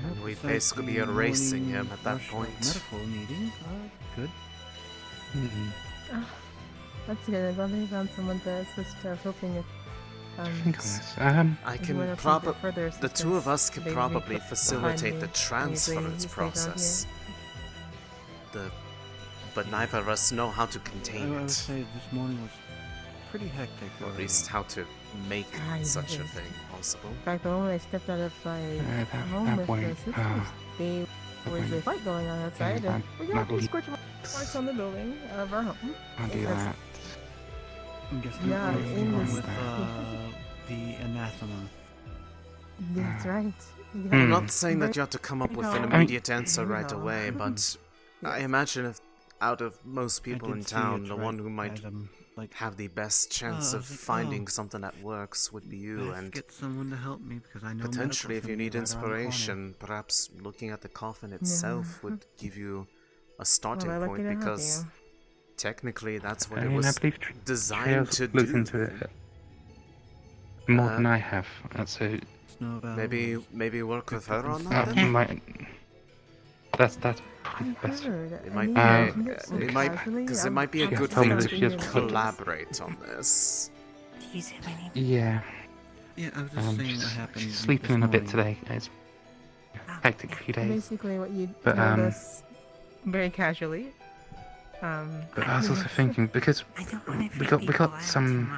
Speaker 1: And we'd basically be erasing him at that point.
Speaker 16: Medical meeting. Good.
Speaker 10: That's good. I'm glad they found someone to assist. I was hoping if
Speaker 1: I can probably, the two of us could probably facilitate the transference process. But neither of us know how to contain
Speaker 16: I would
Speaker 1: it.
Speaker 16: say this morning was pretty hectic.
Speaker 1: Or at least how to make such a thing possible.
Speaker 10: In fact, the moment I stepped out of my home with the sisters, there was a fight going on outside, and we got some scorch marks on the building of our home.
Speaker 4: I'll do that.
Speaker 16: I'm guessing
Speaker 10: Yeah,
Speaker 16: it was the
Speaker 10: in
Speaker 16: one
Speaker 10: this-
Speaker 16: with the anathema.
Speaker 10: That's right.
Speaker 1: I'm not saying that you have to come up with an immediate answer right away, but I imagine if out of most people in town, the one who might have the best chance of finding something that works would be you, and
Speaker 16: get someone to help me because I know
Speaker 1: potentially if you need
Speaker 16: medical's gonna be right around the
Speaker 1: inspiration, perhaps looking at the coffin itself would give you a starting
Speaker 10: Well, I'm
Speaker 1: point,
Speaker 10: lucky to have
Speaker 1: because
Speaker 10: you.
Speaker 1: technically that's what
Speaker 4: I
Speaker 1: it
Speaker 4: mean,
Speaker 1: was
Speaker 4: I believe
Speaker 1: designed
Speaker 4: Trails
Speaker 1: to
Speaker 4: looked
Speaker 1: do.
Speaker 4: into it more than I have. So
Speaker 1: maybe work with her on
Speaker 4: that
Speaker 1: that. Then?
Speaker 4: might. That's probably best.
Speaker 1: It might be, because it might be a
Speaker 4: Yeah,
Speaker 1: good
Speaker 4: tell me
Speaker 1: thing
Speaker 4: if she has
Speaker 1: to
Speaker 4: problems.
Speaker 1: collaborate on this.
Speaker 4: Yeah.
Speaker 16: Yeah, I was just saying what happened
Speaker 4: She's sleeping in a bit today. It's hectic few days.
Speaker 10: Basically, what you
Speaker 4: But,
Speaker 10: told us very casually.
Speaker 4: But I was also thinking, because we got some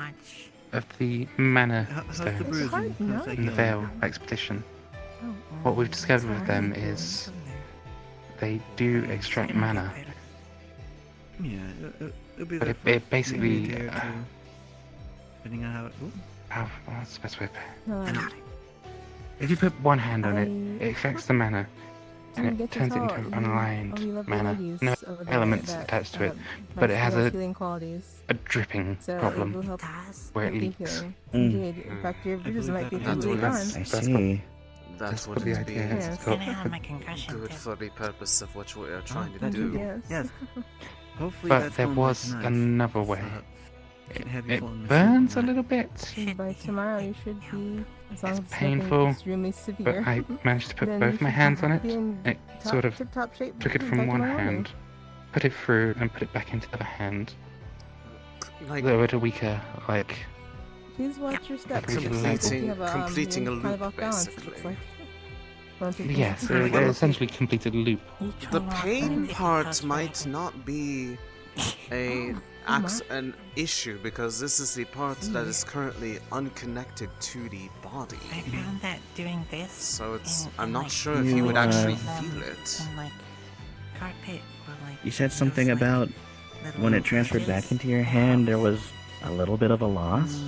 Speaker 4: of the mana
Speaker 16: how's the bruising? How's that
Speaker 4: in the
Speaker 16: going?
Speaker 4: Vale expedition. What we've discovered with them is they do extract mana,
Speaker 16: Yeah, it'll be
Speaker 4: but
Speaker 16: there
Speaker 4: it
Speaker 16: for
Speaker 4: basically
Speaker 16: maybe a day or two, depending on how it. Ooh.
Speaker 4: what's the best way?
Speaker 10: No.
Speaker 4: If you put one hand on it, it extracts the mana, and
Speaker 10: get
Speaker 4: it
Speaker 10: to
Speaker 4: turns it
Speaker 10: tell
Speaker 4: into
Speaker 10: you
Speaker 4: unaligned
Speaker 10: all you lovely
Speaker 4: mana.
Speaker 10: ladies
Speaker 4: No
Speaker 10: over there
Speaker 4: elements
Speaker 10: that,
Speaker 4: attached to it,
Speaker 10: might
Speaker 4: but it has
Speaker 10: feel
Speaker 4: a
Speaker 10: healing qualities.
Speaker 4: dripping
Speaker 10: So
Speaker 4: problem
Speaker 10: it will help
Speaker 4: where it
Speaker 10: with the
Speaker 4: leaks.
Speaker 10: healing. Indeed. In fact, your bruises might be completely gone.
Speaker 9: I see.
Speaker 1: That's what
Speaker 4: what the
Speaker 1: it's
Speaker 4: idea
Speaker 1: being
Speaker 4: is. It's got-
Speaker 1: good for the purpose of what we are trying to
Speaker 16: thank
Speaker 1: do.
Speaker 16: you. Yes. Hopefully
Speaker 4: But
Speaker 16: that's
Speaker 4: there
Speaker 16: going by
Speaker 4: was
Speaker 16: tonight.
Speaker 4: another way.
Speaker 16: Can't have you
Speaker 4: It
Speaker 16: falling asleep
Speaker 4: burns a
Speaker 16: on
Speaker 4: little bit,
Speaker 10: By tomorrow, you should be, as long as it's
Speaker 4: painful,
Speaker 10: nothing extremely severe.
Speaker 4: but I managed to put
Speaker 10: then
Speaker 4: both
Speaker 10: you
Speaker 4: my
Speaker 10: should
Speaker 4: hands on it.
Speaker 10: be in
Speaker 4: It sort of
Speaker 10: tip-top shape
Speaker 4: took it
Speaker 10: by
Speaker 4: from one
Speaker 10: tomorrow morning.
Speaker 4: hand, put it through, and put it back into the other hand.
Speaker 1: Like-
Speaker 4: a little bit weaker, like
Speaker 10: Please watch your steps.
Speaker 4: Completing-
Speaker 10: It looks like you have,
Speaker 1: completing a
Speaker 10: you're kind of
Speaker 1: loop,
Speaker 10: off balance, it
Speaker 1: basically.
Speaker 10: looks like.
Speaker 4: Yes, it essentially completed a loop.
Speaker 1: The pain part might not be an issue because this is the part that is currently unconnected to the body.
Speaker 13: I found that doing this.
Speaker 1: So it's.
Speaker 13: in,
Speaker 1: I'm
Speaker 13: in,
Speaker 1: not
Speaker 13: like,
Speaker 1: sure if you would actually
Speaker 13: them
Speaker 1: feel it.
Speaker 13: in, like, carpet or, like,
Speaker 9: You said something about when it transferred back into your hand, there was a little bit of a loss.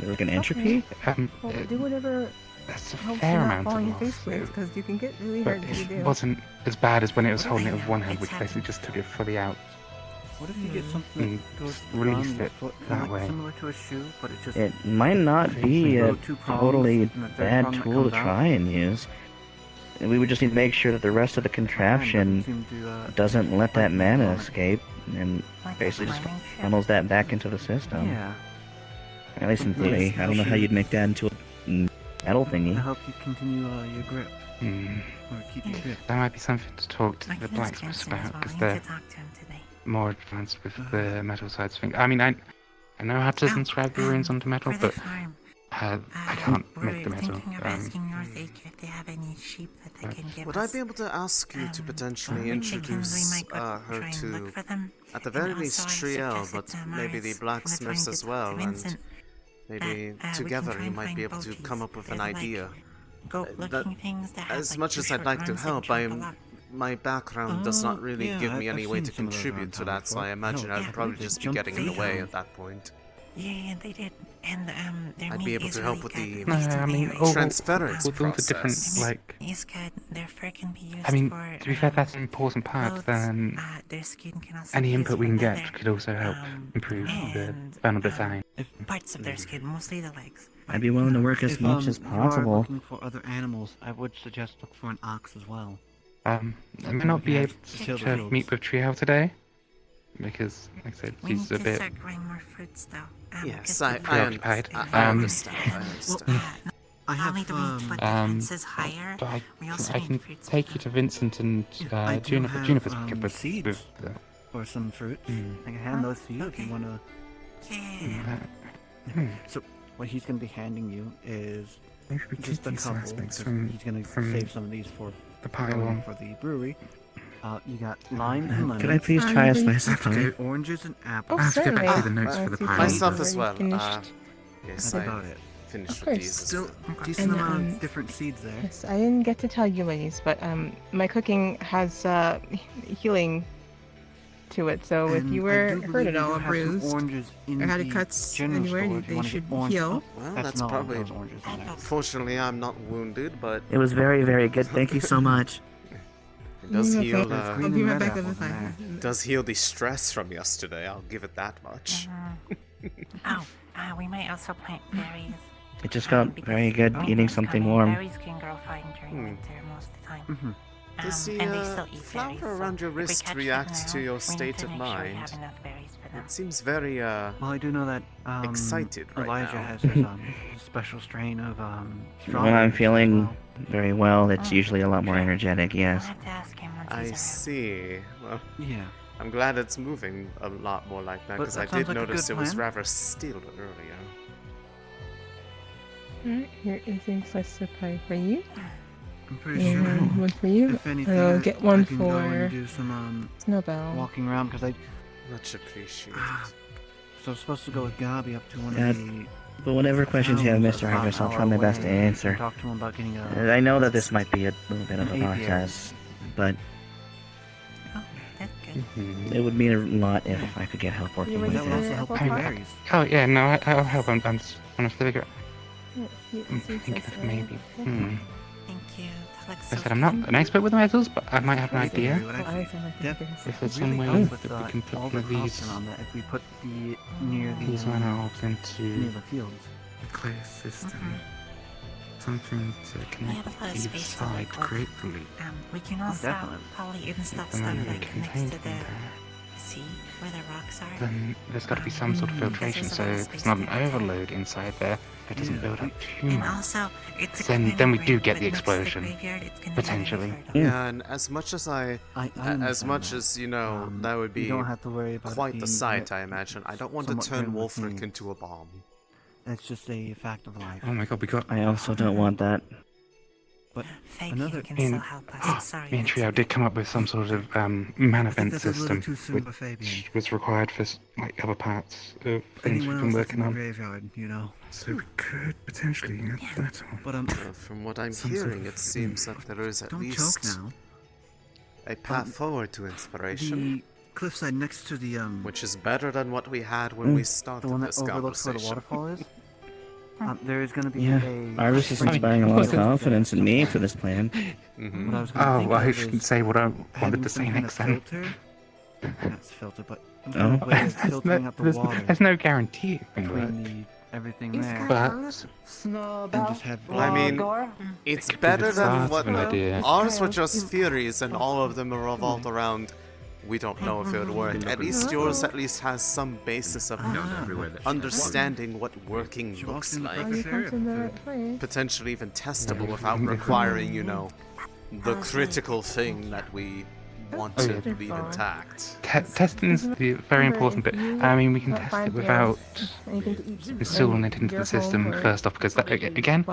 Speaker 9: Like an entropy.
Speaker 10: Well, do whatever
Speaker 4: That's a
Speaker 10: helps
Speaker 4: fair
Speaker 10: you not
Speaker 4: amount
Speaker 10: fall
Speaker 4: of
Speaker 10: on your
Speaker 4: loss.
Speaker 10: face with, because you can get really
Speaker 4: But
Speaker 10: hurt if you do.
Speaker 4: it wasn't as bad as when it was holding it with one hand, which basically just took it fully out.
Speaker 16: What if you get something
Speaker 4: Mm,
Speaker 16: that goes
Speaker 4: released
Speaker 16: around your
Speaker 4: it
Speaker 16: foot,
Speaker 4: that
Speaker 16: like
Speaker 4: way.
Speaker 16: similar to a shoe, but it just
Speaker 9: It might not be
Speaker 16: go
Speaker 9: a
Speaker 16: two prongs,
Speaker 9: totally
Speaker 16: and the third
Speaker 9: bad
Speaker 16: prong that
Speaker 9: tool to
Speaker 16: comes out?
Speaker 9: try and use. And we would just need to make sure that the rest of the contraption
Speaker 16: seem to,
Speaker 9: doesn't let that
Speaker 16: like
Speaker 9: mana
Speaker 16: it.
Speaker 9: escape and
Speaker 13: Like a
Speaker 9: basically just
Speaker 13: climbing ship?
Speaker 9: funnels that back into the system.
Speaker 16: Yeah.
Speaker 9: At least in
Speaker 16: Something
Speaker 9: theory.
Speaker 16: that's
Speaker 9: I don't know how you'd make that into a metal
Speaker 16: To
Speaker 9: thingy.
Speaker 16: help you continue your grip,
Speaker 4: Hmm.
Speaker 16: or keep your grip.
Speaker 4: That might be something to talk to
Speaker 13: I
Speaker 4: the
Speaker 13: can ask
Speaker 4: blacksmiths
Speaker 13: Jensen as
Speaker 4: about,
Speaker 13: well.
Speaker 4: because
Speaker 13: I need
Speaker 4: they're
Speaker 13: to talk to him today.
Speaker 4: more advanced with the metal sides of things. I mean, I know how to inscribe the runes onto metal,
Speaker 13: For the
Speaker 4: but
Speaker 13: farm,
Speaker 4: I can't make the
Speaker 13: we're
Speaker 4: metal.
Speaker 13: thinking of asking North Acre if they have any sheep that they can give
Speaker 1: Would
Speaker 13: us.
Speaker 1: I be able to ask you to potentially
Speaker 13: or chickens, we
Speaker 1: introduce
Speaker 13: might go
Speaker 1: her
Speaker 13: try and
Speaker 1: to,
Speaker 13: look for them.
Speaker 1: at the
Speaker 13: And
Speaker 1: very
Speaker 13: also
Speaker 1: least,
Speaker 13: I
Speaker 1: Triel,
Speaker 13: suggested
Speaker 1: but
Speaker 13: to
Speaker 1: maybe the
Speaker 13: Morris, when
Speaker 1: blacksmiths
Speaker 13: trying
Speaker 1: as
Speaker 13: to
Speaker 1: well,
Speaker 13: talk to
Speaker 1: and
Speaker 13: Vincent,
Speaker 1: maybe
Speaker 13: we can
Speaker 1: together
Speaker 13: try
Speaker 1: you
Speaker 13: and
Speaker 1: might
Speaker 13: find
Speaker 1: be able to
Speaker 13: bogies.
Speaker 1: come up with an
Speaker 13: They're like
Speaker 1: idea.
Speaker 13: goat-looking things that have
Speaker 1: As
Speaker 13: like
Speaker 1: much
Speaker 13: two
Speaker 1: as I'd
Speaker 13: short
Speaker 1: like to
Speaker 13: arms that
Speaker 1: help,
Speaker 13: jump a lot.
Speaker 1: my background does not really
Speaker 16: yeah,
Speaker 1: give me
Speaker 16: I've
Speaker 1: any way
Speaker 16: seen
Speaker 1: to
Speaker 16: some of those
Speaker 1: contribute
Speaker 16: around
Speaker 1: to
Speaker 16: town
Speaker 1: that, so
Speaker 16: before.
Speaker 1: I imagine
Speaker 16: Hell,
Speaker 1: I'd probably
Speaker 16: they
Speaker 1: just be
Speaker 16: jump
Speaker 1: getting in the way
Speaker 16: down.
Speaker 1: at that point.
Speaker 13: Yeah, they did. And their
Speaker 1: I'd
Speaker 13: meat
Speaker 1: be able
Speaker 13: is
Speaker 1: to
Speaker 13: really
Speaker 1: help with
Speaker 13: good,
Speaker 1: the
Speaker 13: at least in
Speaker 4: I
Speaker 13: my
Speaker 4: mean,
Speaker 13: area.
Speaker 1: transference
Speaker 4: all the different,
Speaker 1: process.
Speaker 13: Their
Speaker 4: like,
Speaker 13: meat is good. Their fur can be used
Speaker 4: I mean,
Speaker 13: for,
Speaker 4: to be fair, that's an important part.
Speaker 13: clothes.
Speaker 4: Then
Speaker 13: Their skin can also
Speaker 4: any
Speaker 13: be
Speaker 4: input
Speaker 13: used
Speaker 4: we
Speaker 13: for
Speaker 4: can get
Speaker 13: leather.
Speaker 4: could also help improve the final design.
Speaker 13: Parts of their skin, mostly the legs.
Speaker 9: I'd be willing to work as
Speaker 16: If
Speaker 9: much as
Speaker 16: you are
Speaker 9: possible.
Speaker 16: looking for other animals, I would suggest look for an ox as well.
Speaker 4: I may not be able
Speaker 16: Kill the
Speaker 4: to
Speaker 16: goats.
Speaker 4: meet with Triel today because, like I said,
Speaker 13: We need
Speaker 4: she's a
Speaker 13: to
Speaker 4: bit
Speaker 13: start growing more fruits, though.
Speaker 1: Yes,
Speaker 13: because
Speaker 1: I
Speaker 13: the
Speaker 4: preoccupied.
Speaker 1: I understand. I understand.
Speaker 16: I
Speaker 13: not only
Speaker 16: have,
Speaker 13: do we need to put the fences higher,
Speaker 4: but
Speaker 13: we also
Speaker 4: I
Speaker 13: need
Speaker 4: can
Speaker 13: fruits.
Speaker 4: take you to Vincent and
Speaker 16: I do
Speaker 4: Juniper.
Speaker 16: have,
Speaker 4: Juniper's good with
Speaker 16: seeds
Speaker 4: the
Speaker 16: or some fruits.
Speaker 4: Mm.
Speaker 16: I can hand those to you if you want to. So what he's going to be handing you is just a couple.
Speaker 4: aspects
Speaker 16: because he's going to
Speaker 4: from
Speaker 16: save some of these for
Speaker 4: the pile
Speaker 16: going
Speaker 4: on.
Speaker 16: for the brewery. You got limes and lemons.
Speaker 9: Could I please try a slice of
Speaker 16: Okay,
Speaker 9: pie?
Speaker 16: oranges and
Speaker 10: Oh,
Speaker 16: apples.
Speaker 4: I have to get back
Speaker 10: certainly.
Speaker 4: to the notes for the pile.
Speaker 1: Myself as well.
Speaker 10: Finished.
Speaker 1: Yes,
Speaker 16: That's about it.
Speaker 1: finished
Speaker 10: Of
Speaker 1: with
Speaker 10: course.
Speaker 1: these. as
Speaker 16: Still
Speaker 1: well.
Speaker 16: decent
Speaker 10: And,
Speaker 16: amount of different seeds there.
Speaker 10: Yes, I didn't get to tell you ladies, but my cooking has healing to it. So if
Speaker 16: And
Speaker 10: you
Speaker 16: I
Speaker 10: were
Speaker 16: do
Speaker 10: hurt
Speaker 16: believe
Speaker 10: at
Speaker 16: you
Speaker 10: all,
Speaker 16: do
Speaker 10: or
Speaker 16: have some
Speaker 10: bruised,
Speaker 16: oranges in
Speaker 10: or had
Speaker 16: the
Speaker 10: cuts
Speaker 16: general
Speaker 10: anywhere,
Speaker 16: store if you
Speaker 10: they
Speaker 16: wanna get
Speaker 10: should
Speaker 16: orange.
Speaker 10: heal.
Speaker 1: Well,
Speaker 16: That's
Speaker 1: that's
Speaker 16: not
Speaker 1: probably.
Speaker 16: those oranges in there.
Speaker 1: Fortunately, I'm not wounded, but
Speaker 9: It was very, very good. Thank you so much.
Speaker 1: it does
Speaker 10: You're
Speaker 1: heal.
Speaker 10: welcome. I'll be right back with the fire.
Speaker 1: Does heal the stress from yesterday. I'll give it that much.
Speaker 13: We might also plant berries.
Speaker 9: It just felt very good eating something warm.
Speaker 13: Berries can grow fine during winter most of the time.
Speaker 1: Does the
Speaker 13: and they still eat
Speaker 1: flower
Speaker 13: berries, so
Speaker 1: around your
Speaker 13: if we
Speaker 1: wrist
Speaker 13: catch them
Speaker 1: react
Speaker 13: now,
Speaker 1: to your
Speaker 13: we need
Speaker 1: state
Speaker 13: to
Speaker 1: of
Speaker 13: make sure we
Speaker 1: mind?
Speaker 13: have enough berries for them.
Speaker 1: It seems very
Speaker 16: Well, I do know that
Speaker 1: excited right
Speaker 16: Elijah
Speaker 1: now.
Speaker 16: has his special strain of
Speaker 9: When
Speaker 16: strawberries
Speaker 9: I'm
Speaker 16: as
Speaker 9: feeling
Speaker 16: well.
Speaker 9: very well, it's usually a lot more energetic, yes.
Speaker 13: I'll have to ask him once
Speaker 1: I
Speaker 13: he's around.
Speaker 1: see. Well,
Speaker 16: Yeah.
Speaker 1: I'm glad it's moving a lot more like that
Speaker 16: But
Speaker 1: because I
Speaker 16: that sounds
Speaker 1: did
Speaker 16: like a
Speaker 1: notice
Speaker 16: good
Speaker 1: it was
Speaker 16: plan.
Speaker 1: rather still earlier.
Speaker 10: Alright, here is a slice of pie for you.
Speaker 16: I'm pretty sure.
Speaker 10: And one for you.
Speaker 16: If anything,
Speaker 10: and I'll
Speaker 16: I-
Speaker 10: get one
Speaker 16: I can go
Speaker 10: for
Speaker 16: and do some
Speaker 10: Snowbell.
Speaker 16: walking around because I.
Speaker 1: Much appreciated.
Speaker 16: So I'm supposed to go with Gabi up to one
Speaker 9: Dad,
Speaker 16: of the.
Speaker 9: But whatever questions you have,
Speaker 16: towns
Speaker 9: Mr.
Speaker 16: about
Speaker 9: Harvest,
Speaker 16: an
Speaker 9: I'll
Speaker 16: hour
Speaker 9: try my best to
Speaker 16: away
Speaker 9: answer.
Speaker 16: and talk to him about getting a.
Speaker 9: I know that this might be a little bit of a
Speaker 16: An apiary.
Speaker 9: process, but
Speaker 13: Oh, that's good.
Speaker 9: it would mean a lot if I could get help working
Speaker 10: You
Speaker 9: with
Speaker 16: That would also
Speaker 9: it.
Speaker 16: help with
Speaker 10: apple
Speaker 16: the
Speaker 10: pie?
Speaker 16: berries.
Speaker 4: Oh yeah, no, I'll help. I'm just trying to figure out.
Speaker 10: Here
Speaker 4: I'm
Speaker 10: is a
Speaker 4: thinking
Speaker 10: slice
Speaker 4: of maybe.
Speaker 13: Thank you. That looks
Speaker 4: I
Speaker 13: so
Speaker 4: said I'm not an expert with the metals, but I might have an idea.
Speaker 16: It would actually
Speaker 4: If there's
Speaker 16: really
Speaker 4: some way
Speaker 16: help with
Speaker 4: that we can put
Speaker 16: all
Speaker 4: one
Speaker 16: the
Speaker 4: of these
Speaker 16: crops around that if we put the near the
Speaker 4: these mana orbs
Speaker 16: near
Speaker 4: into
Speaker 16: the fields.
Speaker 4: the clear system. Something to
Speaker 13: We
Speaker 4: connect
Speaker 13: have a lot of
Speaker 4: each
Speaker 13: space to
Speaker 4: side
Speaker 13: work with.
Speaker 4: gratefully.
Speaker 13: We can
Speaker 16: Oh,
Speaker 13: also
Speaker 16: definitely.
Speaker 13: probably install
Speaker 4: The
Speaker 13: stuff
Speaker 4: mana
Speaker 13: like next
Speaker 4: contained
Speaker 13: to
Speaker 4: in
Speaker 13: the
Speaker 4: there.
Speaker 13: sea where the rocks are.
Speaker 4: Then there's got to be some sort of filtration,
Speaker 13: there's a
Speaker 4: so
Speaker 13: lot of
Speaker 4: it's
Speaker 13: space
Speaker 4: not an
Speaker 13: there, too.
Speaker 4: overload inside there. It doesn't
Speaker 16: Yeah,
Speaker 4: build up too
Speaker 13: And
Speaker 4: much.
Speaker 13: also, it's a
Speaker 4: Then we
Speaker 13: common
Speaker 4: do
Speaker 13: ground,
Speaker 4: get
Speaker 13: but
Speaker 4: the
Speaker 13: next to the
Speaker 4: explosion,
Speaker 13: graveyard, it's gonna be very
Speaker 4: potentially.
Speaker 13: fertile.
Speaker 1: Yeah, and as much as
Speaker 16: I
Speaker 1: as
Speaker 16: understand
Speaker 1: much
Speaker 16: that.
Speaker 1: as you know, that would
Speaker 16: You
Speaker 1: be
Speaker 16: don't have to worry about it
Speaker 1: quite
Speaker 16: being
Speaker 1: the sight. I imagine. I don't want to
Speaker 16: somewhat
Speaker 1: turn
Speaker 16: grim with
Speaker 1: Wolfric
Speaker 16: me.
Speaker 1: into a bomb.
Speaker 16: It's just a fact of life.
Speaker 4: Oh my god, we got.
Speaker 9: I also don't want that. But
Speaker 13: Thank
Speaker 9: another...
Speaker 13: you, can still help us. Sorry.
Speaker 4: Me and Trio did come up with some sort of mana vent
Speaker 9: that's a little
Speaker 4: system,
Speaker 9: too soon for Fabian.
Speaker 4: which was required for like other parts of things
Speaker 9: Anyone
Speaker 4: we've been
Speaker 9: else that's
Speaker 4: working
Speaker 9: in the
Speaker 4: on.
Speaker 9: graveyard, you know.
Speaker 4: So we could potentially get that on.
Speaker 9: But
Speaker 1: from what I'm
Speaker 9: some sort
Speaker 1: hearing,
Speaker 9: of-
Speaker 1: it seems that there is at
Speaker 9: Don't
Speaker 1: least
Speaker 9: choke now.
Speaker 1: a path forward to inspiration,
Speaker 9: The cliffside next to the
Speaker 1: which is better than what we had when we started
Speaker 16: The one that
Speaker 1: this
Speaker 16: overlooks where the
Speaker 1: conversation.
Speaker 16: waterfall is? there is going to be
Speaker 9: Yeah,
Speaker 16: a...
Speaker 9: Iris is inspiring a lot of confidence in me for this plan.
Speaker 1: Mm-hmm.
Speaker 16: What I was gonna think
Speaker 4: well, I
Speaker 16: of
Speaker 4: shouldn't
Speaker 16: is
Speaker 4: say what I
Speaker 16: having
Speaker 4: wanted to
Speaker 16: some
Speaker 4: say
Speaker 16: kind of
Speaker 4: next then.
Speaker 16: filter. Not filter, but some kind of way of
Speaker 4: There's
Speaker 16: filtering out the
Speaker 4: there's,
Speaker 16: water
Speaker 4: there's no guarantee it can work.
Speaker 16: between everything there.
Speaker 4: But
Speaker 16: And just have...
Speaker 1: I mean, it's
Speaker 4: It could be
Speaker 1: better
Speaker 4: the start
Speaker 1: than
Speaker 4: of
Speaker 1: what
Speaker 4: an idea.
Speaker 1: ours were just theories, and all of them are revolved around. We don't know if it would work. At least yours at least has some basis of understanding what working looks like. Potentially even testable without requiring, you know, the critical thing that we want to leave intact.
Speaker 4: Testing's the very important bit. I mean, we can test it without installing it into the system first off, because that, again,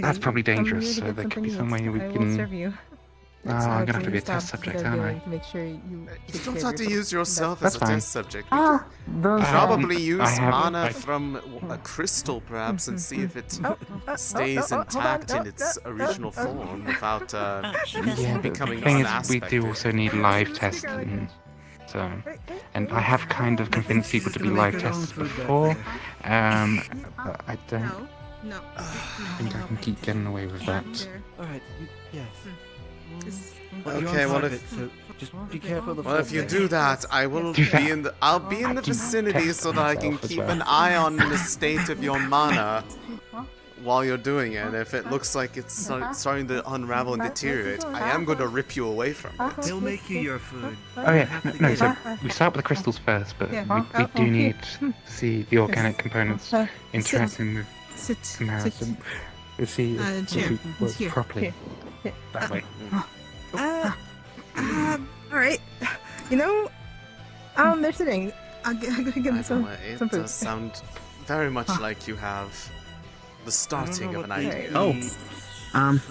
Speaker 4: that's probably dangerous. So there could be some way we can. Oh, I'm gonna have to be a test subject, aren't I?
Speaker 10: Make sure you
Speaker 1: don't have to use yourself as
Speaker 4: That's
Speaker 1: a
Speaker 4: fine.
Speaker 1: test subject. Probably use
Speaker 4: I have-
Speaker 1: mana from a crystal, perhaps, and see if it stays intact in its original form without
Speaker 4: Yeah, but
Speaker 1: becoming
Speaker 4: the thing is, we
Speaker 1: unaspected.
Speaker 4: do also need live testing. So, and I have kind of convinced people to be live tests before. But I don't think I can keep getting away with that.
Speaker 16: Alright, yes.
Speaker 1: Okay, well if
Speaker 16: so just be careful of the
Speaker 1: well if you
Speaker 16: filter.
Speaker 1: do that, I will be in the I'll be in the vicinity so that I can keep an eye on the state of your mana while you're doing it. If it looks like it's starting to unravel and deteriorate, I am going to rip you away from it.
Speaker 16: He'll make you your food.
Speaker 4: Oh yeah, no, so we start with the crystals first, but we do need to see the organic components interacting with the mana, so we'll see if it works properly that way.
Speaker 10: Alright. You know, they're sitting. I'm gonna give them some
Speaker 1: It
Speaker 10: food.
Speaker 1: does sound very much like you have the starting of an idea.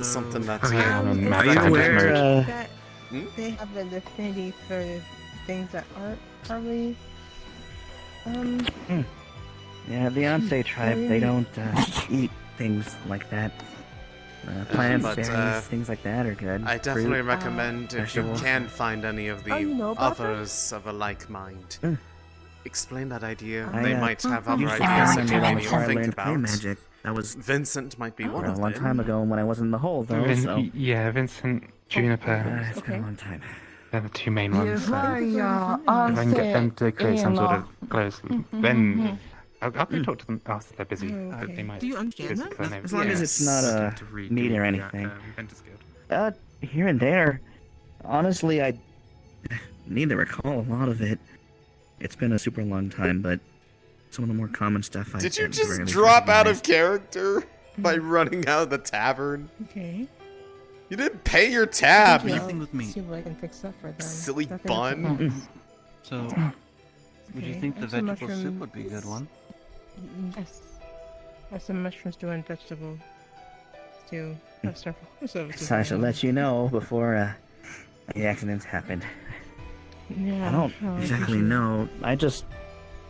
Speaker 1: Something that
Speaker 4: Oh yeah, I'm in
Speaker 9: Are
Speaker 4: mad
Speaker 9: you
Speaker 4: scientist
Speaker 9: aware,
Speaker 4: mode.
Speaker 10: That they have an affinity for things that aren't probably
Speaker 9: Yeah, the Onse tribe, they don't eat things like that. Plants,
Speaker 1: but,
Speaker 9: berries, things like that are good.
Speaker 1: I definitely
Speaker 9: Fruit,
Speaker 1: recommend if you
Speaker 9: vegetables.
Speaker 1: can find any of the
Speaker 10: you know about that?
Speaker 1: others of a like mind. Explain that idea.
Speaker 9: I,
Speaker 1: They might have other
Speaker 9: used to
Speaker 1: ideas
Speaker 9: learn
Speaker 1: that you
Speaker 9: that
Speaker 1: don't
Speaker 9: before I
Speaker 1: even think
Speaker 9: learned clay
Speaker 1: about.
Speaker 9: magic. That was
Speaker 1: Vincent might be one
Speaker 9: a
Speaker 1: of
Speaker 9: long
Speaker 1: them.
Speaker 9: time ago when I was in the hole, though. So
Speaker 4: Yeah, Vincent, Juniper,
Speaker 9: it's been a long time.
Speaker 4: they're the two main ones. So if
Speaker 11: Yeah,
Speaker 4: I can get them to create some sort of glows, then I'll go talk to them after they're busy. But they might.
Speaker 10: Do you understand
Speaker 4: visit
Speaker 10: that?
Speaker 4: 'cause I know
Speaker 9: As long as it's not a
Speaker 4: to redo
Speaker 9: meat or
Speaker 4: the,
Speaker 9: anything.
Speaker 4: Inventors Guild.
Speaker 9: Here and there. Honestly, I need to recall a lot of it. It's been a super long time, but some of the more common stuff I
Speaker 1: Did you
Speaker 9: can't
Speaker 1: just
Speaker 9: really
Speaker 1: drop out
Speaker 9: recognize.
Speaker 1: of character by running out of the tavern?
Speaker 10: Okay.
Speaker 1: You didn't pay your tab, you
Speaker 16: Anything with meat.
Speaker 10: See what I can fix up for them.
Speaker 1: silly
Speaker 10: Nothing
Speaker 1: bun.
Speaker 10: else.
Speaker 16: So, would you
Speaker 10: Okay,
Speaker 16: think the
Speaker 10: have some
Speaker 16: vegetable soup
Speaker 10: mushrooms.
Speaker 16: would be a good one?
Speaker 10: Yes. Have some mushroom stew and vegetable stew. Have several.
Speaker 9: So I should let you know before the accidents happened.
Speaker 10: Yeah.
Speaker 9: I don't exactly know. I just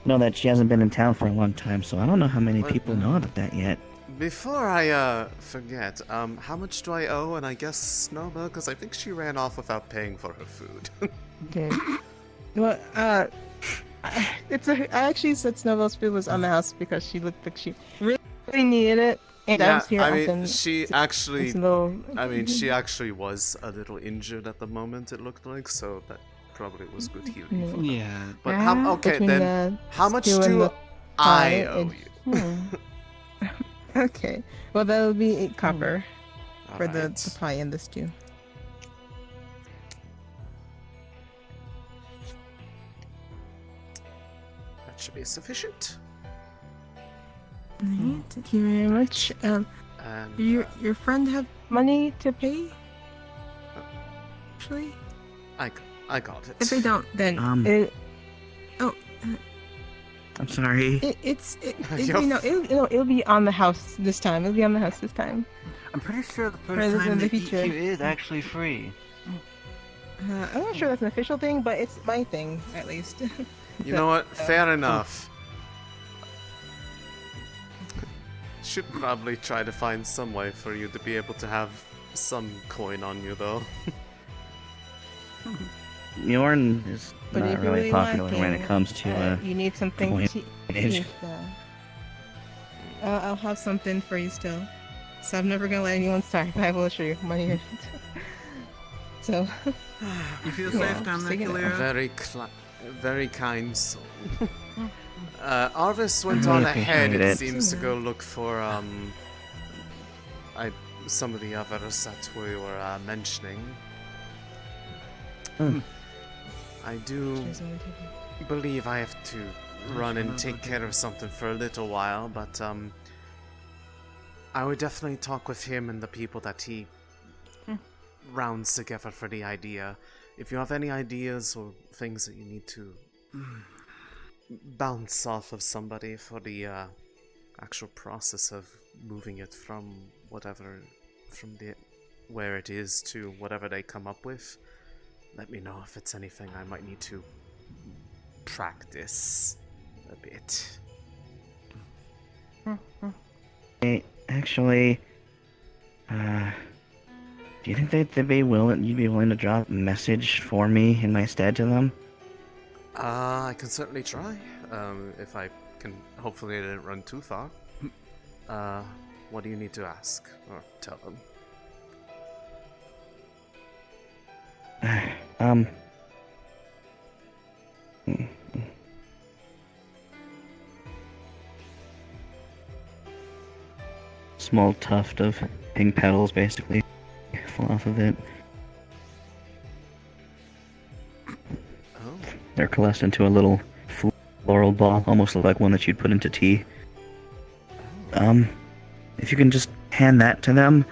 Speaker 9: know that she hasn't been in town for a long time, so I don't know how many people know about that yet.
Speaker 1: Before I forget, how much do I owe? And I guess Snowball, because I think she ran off without paying for her food.
Speaker 10: Okay. Well, I actually said Snowball's food was on the house because she looked like she really needed it. And I
Speaker 1: Yeah,
Speaker 10: was here
Speaker 1: I mean,
Speaker 10: often.
Speaker 1: she actually,
Speaker 10: It's a little-
Speaker 1: I mean, she actually was a little injured at the moment, it looked like, so that probably was good healing for her.
Speaker 16: Yeah.
Speaker 1: But how, okay,
Speaker 10: Between
Speaker 1: then,
Speaker 10: the
Speaker 1: how much
Speaker 10: stew and
Speaker 1: do
Speaker 10: the
Speaker 1: I
Speaker 10: pie
Speaker 1: owe
Speaker 10: and-
Speaker 1: you?
Speaker 10: Okay. Well, that'll be 8 copper for the
Speaker 1: Alright.
Speaker 10: pie and the stew.
Speaker 1: That should be sufficient.
Speaker 10: Thank you very much.
Speaker 1: And,
Speaker 10: Your friend have money to pay? Actually,
Speaker 1: I got it.
Speaker 10: if they don't, then
Speaker 9: I'm sorry.
Speaker 10: It'll be on the house this time. It'll be on the house this time.
Speaker 16: I'm pretty sure the
Speaker 10: Or
Speaker 16: first
Speaker 10: is it
Speaker 16: time
Speaker 10: in the
Speaker 16: the
Speaker 10: future?
Speaker 16: EQ is actually free.
Speaker 10: I'm not sure that's an official thing, but it's my thing, at least.
Speaker 1: You know what? Fair enough. Should probably try to find some way for you to be able to have some coin on you, though.
Speaker 9: Yorn is
Speaker 10: But
Speaker 9: not
Speaker 10: if you're
Speaker 9: really
Speaker 10: really
Speaker 9: popular when it
Speaker 10: lacking,
Speaker 9: comes to
Speaker 10: you need something
Speaker 9: coinage.
Speaker 10: cheap. I'll have something for you still. So I'm never gonna let anyone starve. I will assure you, money. So.
Speaker 16: You feel
Speaker 10: Yeah,
Speaker 16: safe down
Speaker 10: just
Speaker 16: there,
Speaker 10: taking it.
Speaker 16: Kalira?
Speaker 1: Very kind soul. Arvis went
Speaker 9: I
Speaker 1: on
Speaker 9: appreciate
Speaker 1: ahead, it
Speaker 9: it.
Speaker 1: seems, to go look for some of the others that we were mentioning. I do believe I have to run and take care of something for a little while, but I would definitely talk with him and the people that he rounds together for the idea. If you have any ideas or things that you need to bounce off of somebody for the actual process of moving it from where it is to whatever they come up with, let me know if it's anything I might need to practice a bit.
Speaker 9: Actually, do you think you'd be willing to drop a message for me in my stead to them?
Speaker 1: I can certainly try. If I can, hopefully I didn't run too far. What do you need to ask or tell them?
Speaker 9: Small tuft of pink petals basically fall off of it. They're coalesced into a little floral ball, almost like one that you'd put into tea. If you can just hand that to them,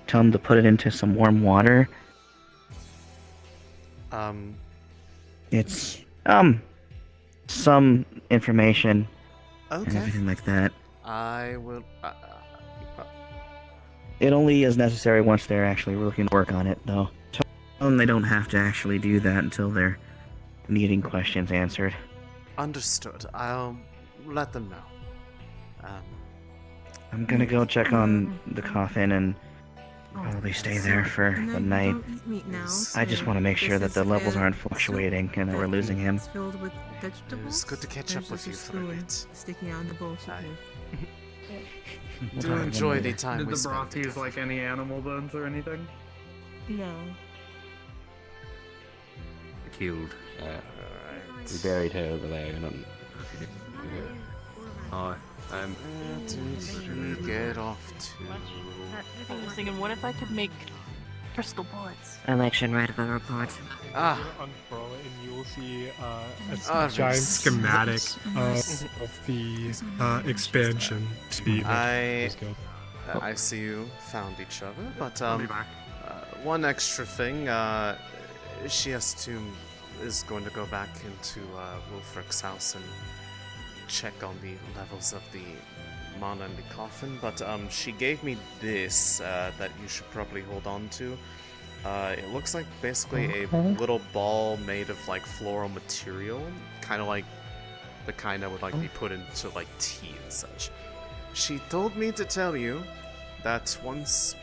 Speaker 9: tell them to put it into some warm water. It's, some information and everything like that.
Speaker 1: I will...
Speaker 9: It only is necessary once they're actually looking to work on it, though. Tell them they don't have to actually do that until they're needing questions answered.
Speaker 1: Understood. I'll let them know.
Speaker 9: I'm gonna go check on the coffin and probably stay there for the night. I just want to make sure that the levels aren't fluctuating and that we're losing him.
Speaker 3: Filled with vegetables.
Speaker 1: It's good to catch up with you for a bit.
Speaker 3: Sticking out in the bowl.
Speaker 1: Do enjoy the time
Speaker 17: Did
Speaker 1: we
Speaker 17: the
Speaker 1: spent
Speaker 17: broth use like any animal bones or anything?
Speaker 10: No.
Speaker 6: Killed.
Speaker 14: We buried her over there.
Speaker 6: Hi.
Speaker 1: Did he get off to?
Speaker 15: I was thinking, what if I could make crystal bullets?
Speaker 13: Election right of the report.
Speaker 18: Unfurl it and you will see a giant
Speaker 1: this-
Speaker 18: schematic of the expansion to be
Speaker 1: I see you found each other, but one extra thing, she is going to go back into Wolfric's house and check on the levels of the mana in the coffin, but she gave me this that you should probably hold on to. It looks like basically a little ball made of like floral material, kind of like the kind that would like be put into like tea and such. She told me to tell you that once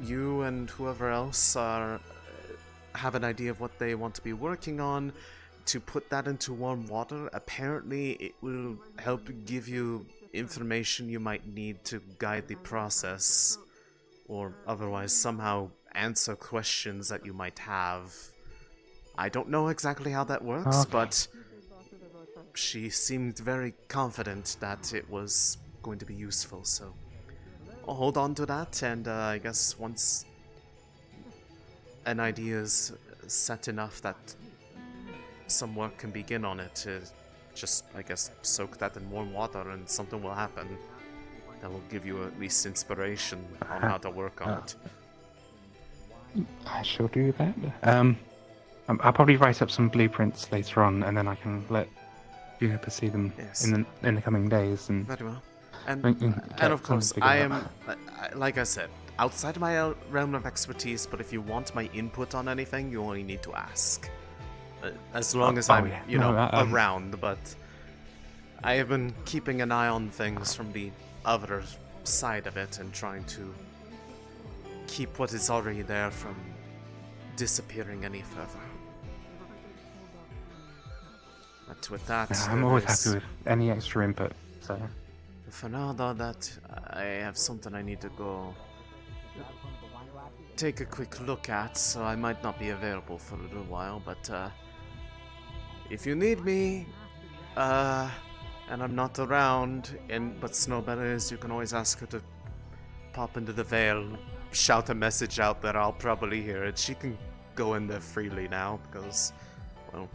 Speaker 1: you and whoever else have an idea of what they want to be working on, to put that into warm water. Apparently it will help give you information you might need to guide the process, or otherwise somehow answer questions that you might have. I don't know exactly how that works, but she seemed very confident that it was going to be useful, so I'll hold on to that, and I guess once an idea is set enough that some work can begin on it, to just, I guess, soak that in warm water and something will happen that will give you at least inspiration on how to work on it.
Speaker 4: I shall do that. I'll probably write up some blueprints later on, and then I can let pursue them
Speaker 1: Yes.
Speaker 4: in the coming days. And
Speaker 1: Very well. And,
Speaker 4: get
Speaker 1: of course,
Speaker 4: something figured out.
Speaker 1: like I said, outside my realm of expertise, but if you want my input on anything, you only need to ask. As long as I'm,
Speaker 4: yeah.
Speaker 1: you know,
Speaker 4: No,
Speaker 1: around, but I have been keeping an eye on things from the other side of it and trying to keep what is already there from disappearing any further. But with that,
Speaker 4: I'm always happy with any extra input. So
Speaker 1: for now, though, that I have something I need to go take a quick look at, so I might not be available for a little while, but if you need me, and I'm not around, but Snowbell is, you can always ask her to pop into the Vale, shout a message out that I'll probably hear it. She can go in there freely now, because, well,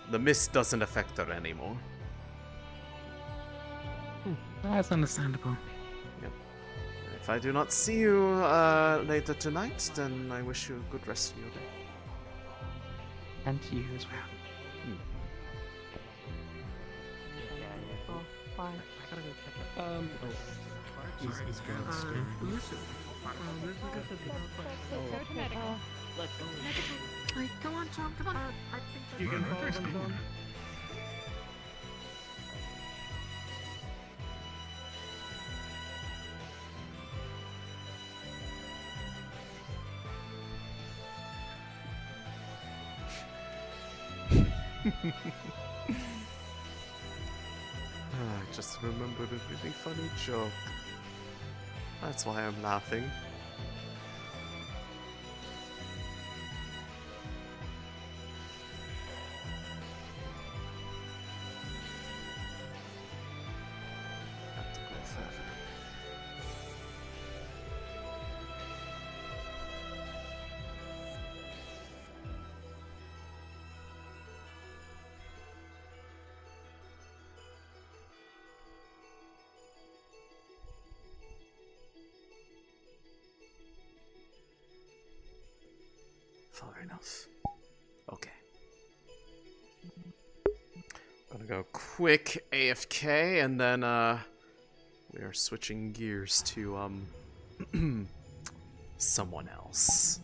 Speaker 1: the mist doesn't affect her anymore.
Speaker 4: That's understandable.
Speaker 1: Yep. If I do not see you later tonight, then I wish you a good rest of your day.
Speaker 4: And to you as well.
Speaker 15: Fine.
Speaker 8: I gotta go check it.
Speaker 18: He's going straight.
Speaker 8: Let's go.
Speaker 15: Come on, John, come on.
Speaker 17: You can follow them, John.
Speaker 1: I just remembered a really funny joke. That's why I'm laughing. Have to go further. Far enough. Okay. Gonna go quick AFK and then we are switching gears to someone else.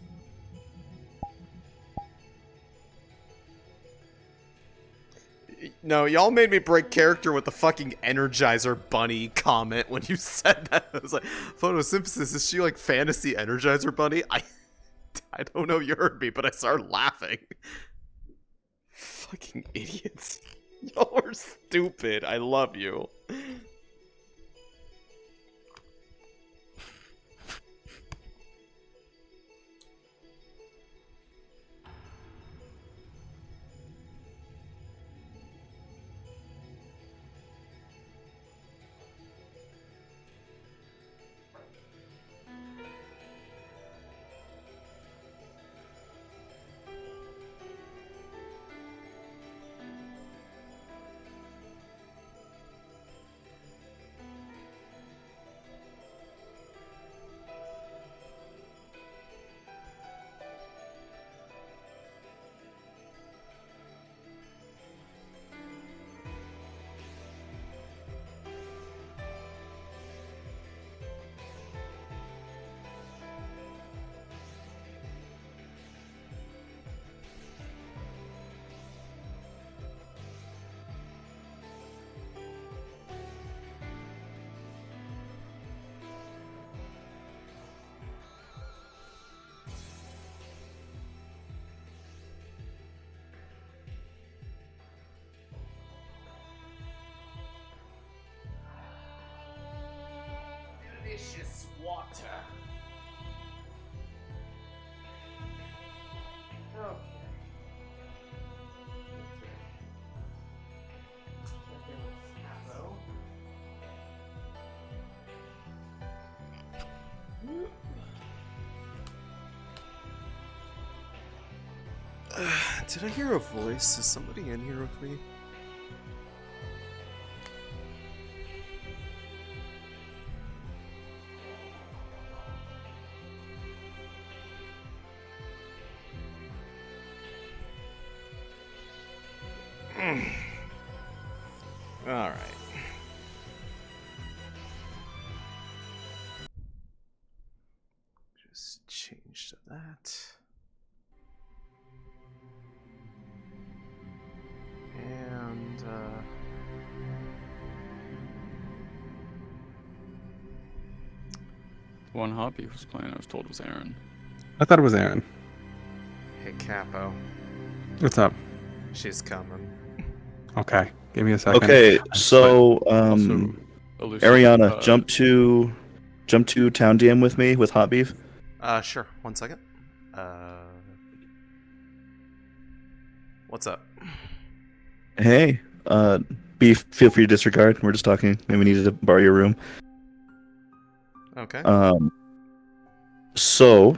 Speaker 1: No, y'all made me break character with the fucking Energizer Bunny comment when you said that. I was like, photosynthesis, is she like fantasy Energizer Bunny? I don't know if you heard me, but I started laughing. Fucking idiots. Y'all are stupid. I love you. Delicious water. Okay. Did I hear a voice? Is somebody in here with me? Alright. Just change to that. And,
Speaker 19: One hobby was playing, I was told was Aaron.
Speaker 20: I thought it was Aaron.
Speaker 1: Hey, Capo.
Speaker 20: What's up?
Speaker 1: She's coming.
Speaker 20: Okay, give me a second.
Speaker 21: Okay, so
Speaker 19: Elisande,
Speaker 21: Ariana, jump to town DM with me with hot beef.
Speaker 1: Sure. 1 second. What's up?
Speaker 21: Hey, beef. Feel free to disregard. We're just talking. Maybe we needed to borrow your room.
Speaker 1: Okay.
Speaker 21: So.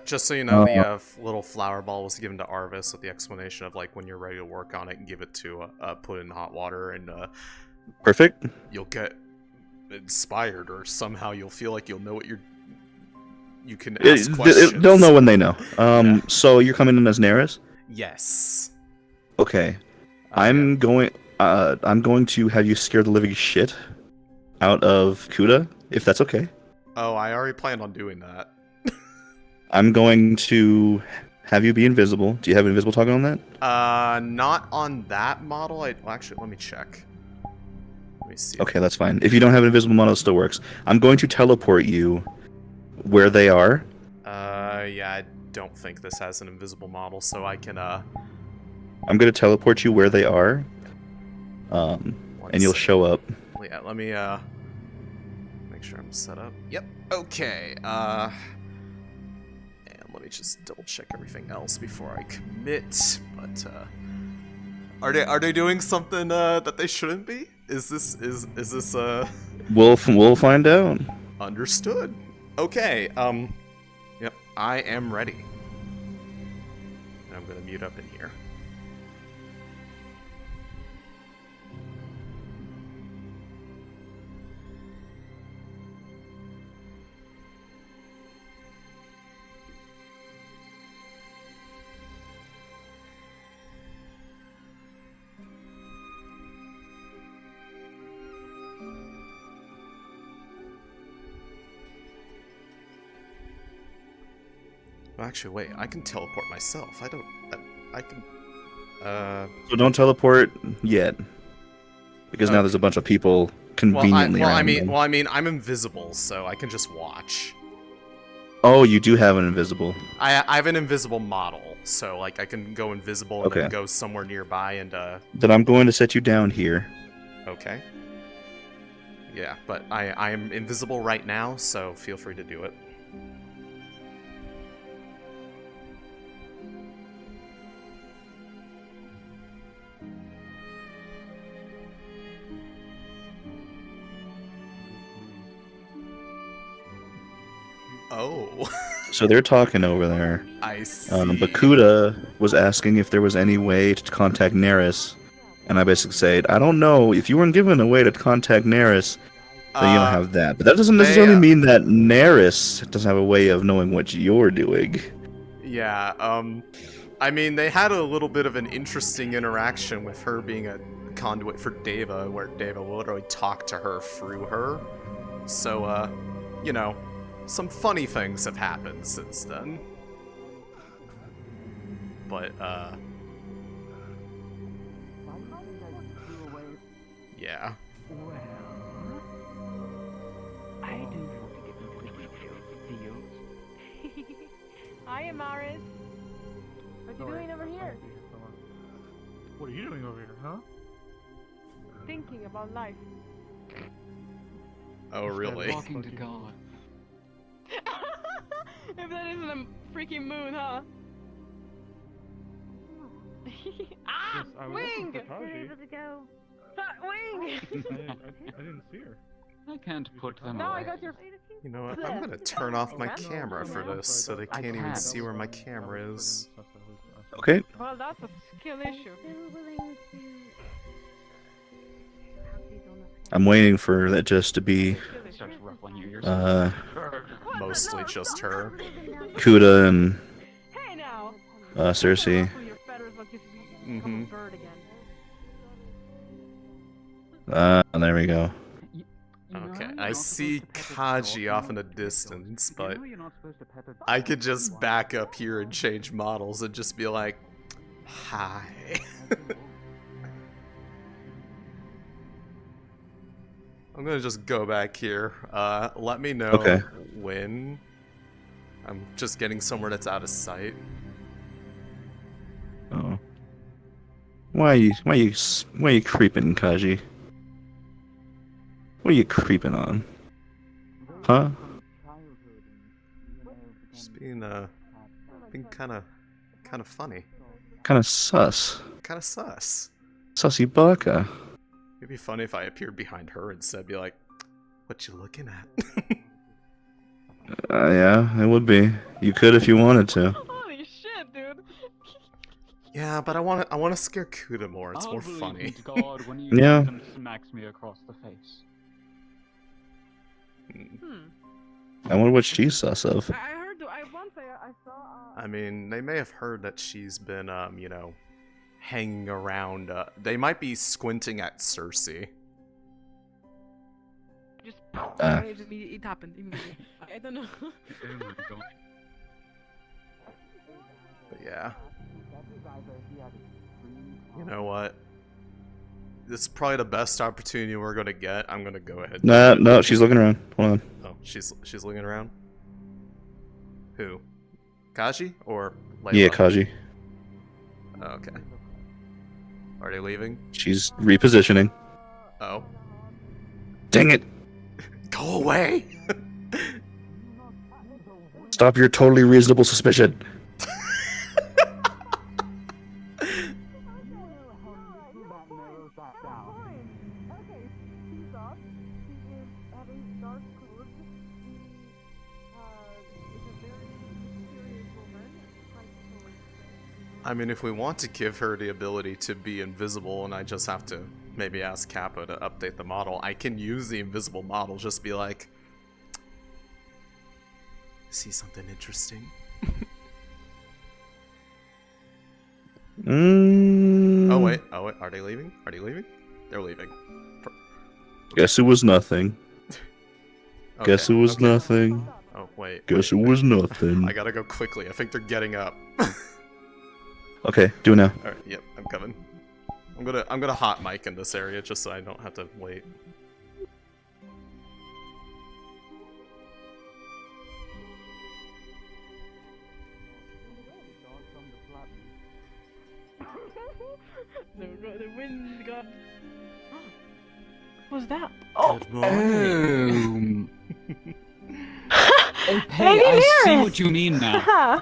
Speaker 1: Just so you know, the little flower ball was given to Arvis with the explanation of like when you're ready to work on it and give it to put in hot water and
Speaker 21: Perfect.
Speaker 1: You'll get inspired or somehow you'll feel like you'll know what you can ask questions.
Speaker 21: They'll know when they know. So you're coming in as Neris?
Speaker 1: Yes.
Speaker 21: Okay. I'm going to have you scare the living shit out of Kuda, if that's okay.
Speaker 1: Oh, I already planned on doing that.
Speaker 21: I'm going to have you be invisible. Do you have invisible toggle on that?
Speaker 1: Not on that model. Well, actually, let me check. Let me see.
Speaker 21: Okay, that's fine. If you don't have an invisible model, it still works. I'm going to teleport you where they are.
Speaker 1: Yeah, I don't think this has an invisible model, so I can,
Speaker 21: I'm going to teleport you where they are. And you'll show up.
Speaker 1: Yeah, let me, make sure I'm set up. Yep, okay, let me just double check everything else before I commit. But are they doing something that they shouldn't be? Is this
Speaker 21: We'll find out.
Speaker 1: Understood. Okay. Yep. I am ready. I'm gonna mute up in here. Actually, wait, I can teleport myself. I can...
Speaker 21: So don't teleport yet. Because now there's a bunch of people conveniently around them.
Speaker 1: Well, I mean, I'm invisible, so I can just watch.
Speaker 21: Oh, you do have an invisible.
Speaker 1: I have an invisible model, so, like, I can go invisible and then go somewhere nearby and,
Speaker 21: Then I'm going to set you down here.
Speaker 1: Okay. Yeah, but I am invisible right now, so feel free to do it. Oh.
Speaker 21: So they're talking over there.
Speaker 1: I see.
Speaker 21: Bakuda was asking if there was any way to contact Neris, and I basically said, I don't know. If you weren't given a way to contact Neris, then you don't have that. But that doesn't necessarily mean that Neris doesn't have a way of knowing what you're doing.
Speaker 1: Yeah, I mean, they had a little bit of an interesting interaction with her being a conduit for Deva, where Deva will literally talk to her through her. So, you know, some funny things have happened since then. But, yeah.
Speaker 2: I do want to get into the deals.
Speaker 15: Hi, Amaris. What you doing over here?
Speaker 18: What are you doing over here, huh?
Speaker 15: Thinking about life.
Speaker 1: Oh, really?
Speaker 2: Talking to God.
Speaker 15: If that isn't a freaking moon, huh? Ah!
Speaker 18: Yes, I was
Speaker 15: Wing!
Speaker 18: looking for Taji.
Speaker 15: Where did it go? Wing!
Speaker 18: I didn't see her.
Speaker 2: I can't put them
Speaker 15: No,
Speaker 2: away.
Speaker 15: I got your...
Speaker 1: You know what? I'm gonna turn off my camera for this, so they can't even see where my camera is.
Speaker 21: Okay.
Speaker 15: Well, that's a skill issue.
Speaker 21: I'm waiting for that just to be
Speaker 1: Mostly just her.
Speaker 21: Kuda and
Speaker 15: Hey now.
Speaker 21: Cersei.
Speaker 1: Mm-hmm.
Speaker 21: There we go.
Speaker 1: Okay, I see Kaji off in the distance, but I could just back up here and change models and just be like, hi. I'm gonna just go back here. Let me know when. I'm just getting somewhere that's out of sight.
Speaker 21: Oh. Why are you creeping, Kaji? What are you creeping on? Huh?
Speaker 1: Just being kind of funny.
Speaker 21: Kind of sus.
Speaker 1: Kind of sus.
Speaker 21: Sussy baka.
Speaker 1: It'd be funny if I appeared behind her instead, be like, "What you looking at?"
Speaker 21: Yeah, it would be. You could if you wanted to.
Speaker 15: Holy shit, dude.
Speaker 1: Yeah, but I want to scare Kuda more. It's more funny.
Speaker 21: Yeah.
Speaker 2: Smacks me across the face.
Speaker 21: I wonder what she's sus of.
Speaker 1: I mean, they may have heard that she's been, you know, hanging around. They might be squinting at Cersei.
Speaker 15: It happened immediately. I don't know.
Speaker 1: But yeah. You know what? This is probably the best opportunity we're gonna get. I'm gonna go ahead.
Speaker 21: No, she's looking around. Hold on.
Speaker 1: Oh, she's looking around. Who? Kaji or Layla?
Speaker 21: Yeah, Kaji.
Speaker 1: Oh, okay. Are they leaving?
Speaker 21: She's repositioning.
Speaker 1: Oh.
Speaker 21: Dang it!
Speaker 1: Go away!
Speaker 21: Stop your totally reasonable suspicion.
Speaker 1: I mean, if we want to give her the ability to be invisible and I just have to maybe ask Kappa to update the model, I can use the invisible model, just be like, see something interesting? Oh wait, are they leaving? Are they leaving? They're leaving.
Speaker 21: Guess it was nothing.
Speaker 1: Okay,
Speaker 21: Guess it was nothing.
Speaker 1: Oh wait.
Speaker 21: Guess it was nothing.
Speaker 1: I gotta go quickly. I think they're getting up.
Speaker 21: Okay, do it now.
Speaker 1: Alright, yep, I'm coming. I'm gonna hot mic in this area just so I don't have to wait.
Speaker 15: The wind got. What was that?
Speaker 1: Good morning.
Speaker 2: Hey, I see what you mean now.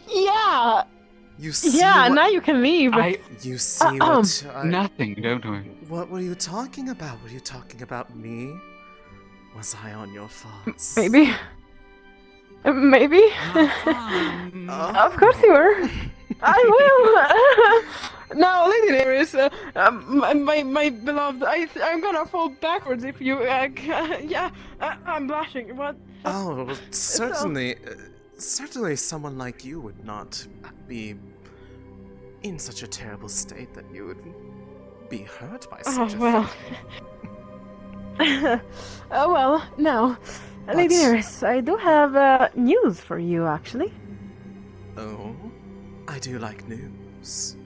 Speaker 15: Yeah.
Speaker 1: You see
Speaker 15: Yeah, now you can leave.
Speaker 1: You see what
Speaker 2: Nothing, don't we?
Speaker 1: What were you talking about? Were you talking about me? Was I on your thoughts?
Speaker 15: Maybe. Maybe. Of course you were. I will. Now, Lady Neris, my beloved, I'm gonna fall backwards if you. Yeah, I'm blushing. What?
Speaker 1: Oh, well, certainly. Certainly someone like you would not be in such a terrible state that you would be hurt by such a
Speaker 15: well.
Speaker 1: thing.
Speaker 15: Oh well, now, Lady Neris, I do have news for you, actually.
Speaker 1: Oh, I do like news.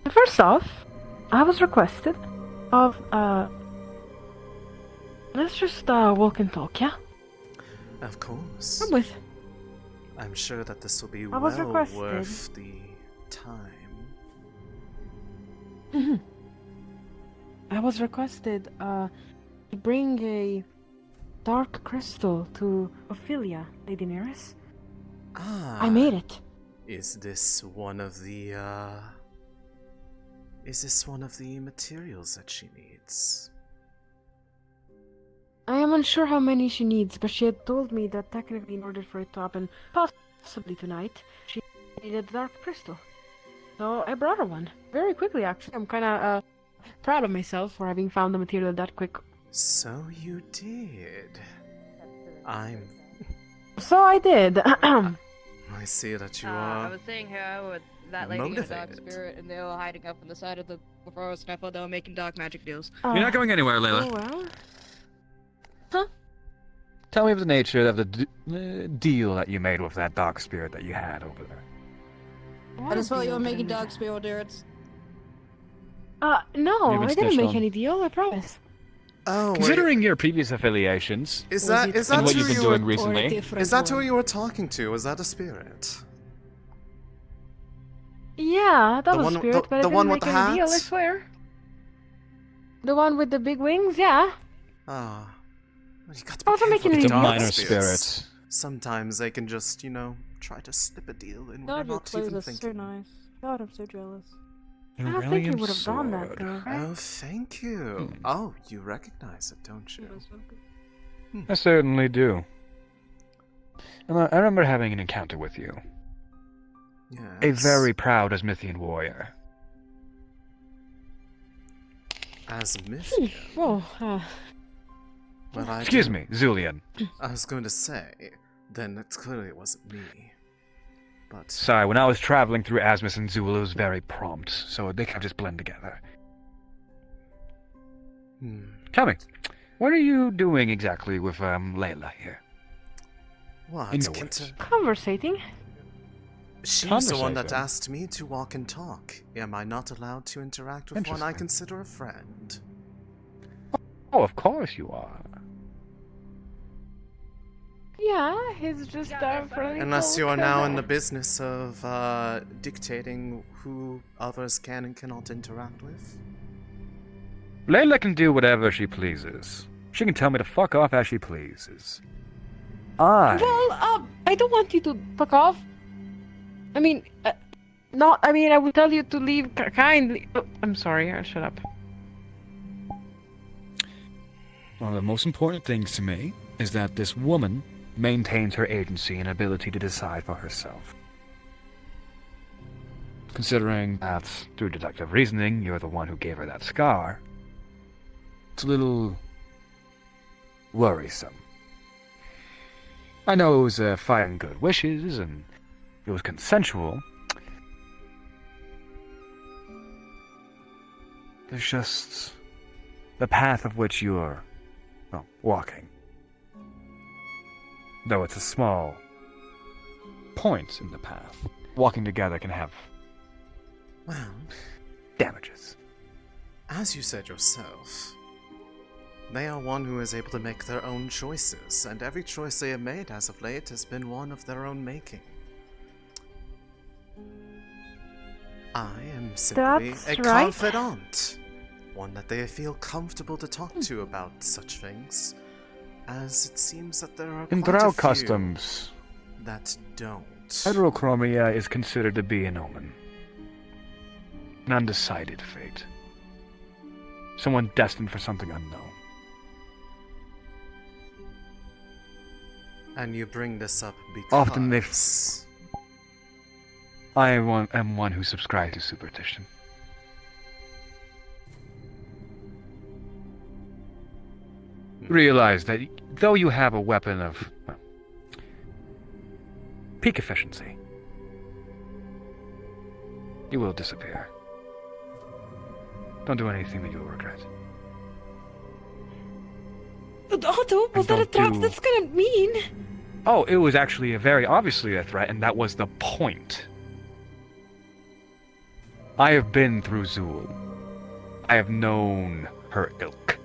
Speaker 15: First off, I was requested of, let's just walk and talk, yeah?
Speaker 1: Of course.
Speaker 15: Come with.
Speaker 1: I'm sure that this will be
Speaker 15: I was
Speaker 1: well
Speaker 15: requested.
Speaker 1: worth the time.
Speaker 15: I was requested to bring a dark crystal to Ophelia, Lady Neris.
Speaker 1: Ah.
Speaker 15: I made it.
Speaker 1: Is this one of the materials that she needs?
Speaker 15: I am unsure how many she needs, but she had told me that technically in order for it to happen, possibly tonight, she needed a dark crystal. So I brought her one. Very quickly, actually. I'm kinda proud of myself for having found the material that quick.
Speaker 1: So you did.
Speaker 15: So I did.
Speaker 1: I see that you
Speaker 5: I
Speaker 1: are
Speaker 5: was saying how with that lady and a dog
Speaker 1: motivated.
Speaker 5: spirit, and they were hiding up on the side of the forest, and I thought they were making dark magic deals.
Speaker 22: You're not going anywhere, Layla.
Speaker 15: Oh well.
Speaker 22: Tell me of the nature of the deal that you made with that dark spirit that you had over there.
Speaker 5: I just thought you were making dark spirit deals.
Speaker 15: No,
Speaker 22: You've been
Speaker 15: I didn't
Speaker 22: snitched
Speaker 15: make
Speaker 22: on.
Speaker 15: any deal, I promise.
Speaker 1: Oh,
Speaker 22: Considering your previous affiliations
Speaker 1: is
Speaker 22: and
Speaker 1: that
Speaker 22: what
Speaker 1: who
Speaker 22: you've been
Speaker 1: you
Speaker 22: doing
Speaker 1: were,
Speaker 22: recently,
Speaker 1: Is that who you were talking to? Was that a spirit?
Speaker 15: Yeah, that
Speaker 1: The
Speaker 15: was
Speaker 1: one-
Speaker 15: spirit,
Speaker 1: the-
Speaker 15: but I
Speaker 1: the
Speaker 15: didn't
Speaker 1: one with
Speaker 15: make
Speaker 1: the
Speaker 15: any deal, I
Speaker 1: hat?
Speaker 15: swear. The one with the big wings, yeah.
Speaker 1: Ah. Well, you got to
Speaker 15: I
Speaker 1: be
Speaker 15: wasn't making
Speaker 1: careful
Speaker 15: any
Speaker 1: with
Speaker 15: deal.
Speaker 1: dark
Speaker 22: spirits.
Speaker 1: Sometimes they can just, try to slip a deal in when they're
Speaker 5: God, your
Speaker 1: not
Speaker 5: clothes
Speaker 1: even
Speaker 5: are so
Speaker 1: thinking.
Speaker 5: nice. God, I'm so jealous.
Speaker 22: you
Speaker 15: I don't
Speaker 22: really
Speaker 15: think he would have done that,
Speaker 22: absurd.
Speaker 15: though.
Speaker 1: Oh, thank you. Oh, you recognize it, don't you?
Speaker 22: I certainly do. And I remember having an encounter with you.
Speaker 1: Yes.
Speaker 22: A very proud Asmithian warrior.
Speaker 1: As a Mythian.
Speaker 15: Well,
Speaker 1: Well, I
Speaker 22: Excuse
Speaker 1: do-
Speaker 22: me, Zulian.
Speaker 1: I was going to say, then it clearly wasn't me. But
Speaker 22: Sorry, when I was traveling through Asmus and Zul, it was very prompt, so they kind of just blend together. Tell me, what are you doing exactly with Layla here?
Speaker 1: what?
Speaker 22: In your
Speaker 1: Can't-
Speaker 22: words.
Speaker 15: conversating.
Speaker 1: She's the one that
Speaker 22: Conversating.
Speaker 1: asked me to walk and talk. Am I not allowed to interact with one I
Speaker 22: Interesting.
Speaker 1: consider a friend?
Speaker 22: Oh, of course you are.
Speaker 15: Yeah, he's just friendly.
Speaker 1: Unless you are now in the business of dictating who others can and cannot interact with.
Speaker 22: Layla can do whatever she pleases. She can tell me to fuck off as she pleases.
Speaker 15: Well, I don't want you to fuck off. I mean, I would tell you to leave kindly. Oh, I'm sorry, I'll shut up.
Speaker 22: One of the most important things to me is that this woman maintains her agency and ability to decide for herself. Considering that, through deductive reasoning, you're the one who gave her that scar, it's a little worrisome. I know it was firing good wishes and it was consensual. There's just the path of which you're, walking. Though it's a small point in the path, walking together can have
Speaker 1: Well,
Speaker 22: damages.
Speaker 1: as you said yourself, they are one who is able to make their own choices, and every choice they have made as of late has been one of their own making. I am simply
Speaker 15: That's
Speaker 1: a
Speaker 15: right.
Speaker 1: confidant, one that they feel comfortable to talk to about such things, as it seems that there are
Speaker 22: In
Speaker 1: quite a
Speaker 22: Drow
Speaker 1: few
Speaker 22: customs,
Speaker 1: that don't.
Speaker 22: heterochromia is considered to be an omen. An undecided fate. Someone destined for something unknown.
Speaker 1: And you bring this up because...
Speaker 22: Often they I am one who subscribes to superstition. Realize that though you have a weapon of peak efficiency, you will disappear. Don't do anything that you'll regret.
Speaker 15: But Otto, was that a
Speaker 22: don't
Speaker 15: trap?
Speaker 22: do-
Speaker 15: That's kind of mean.
Speaker 22: Oh, it was actually a very obviously a threat, and that was the point. I have been through Zul. I have known her ilk.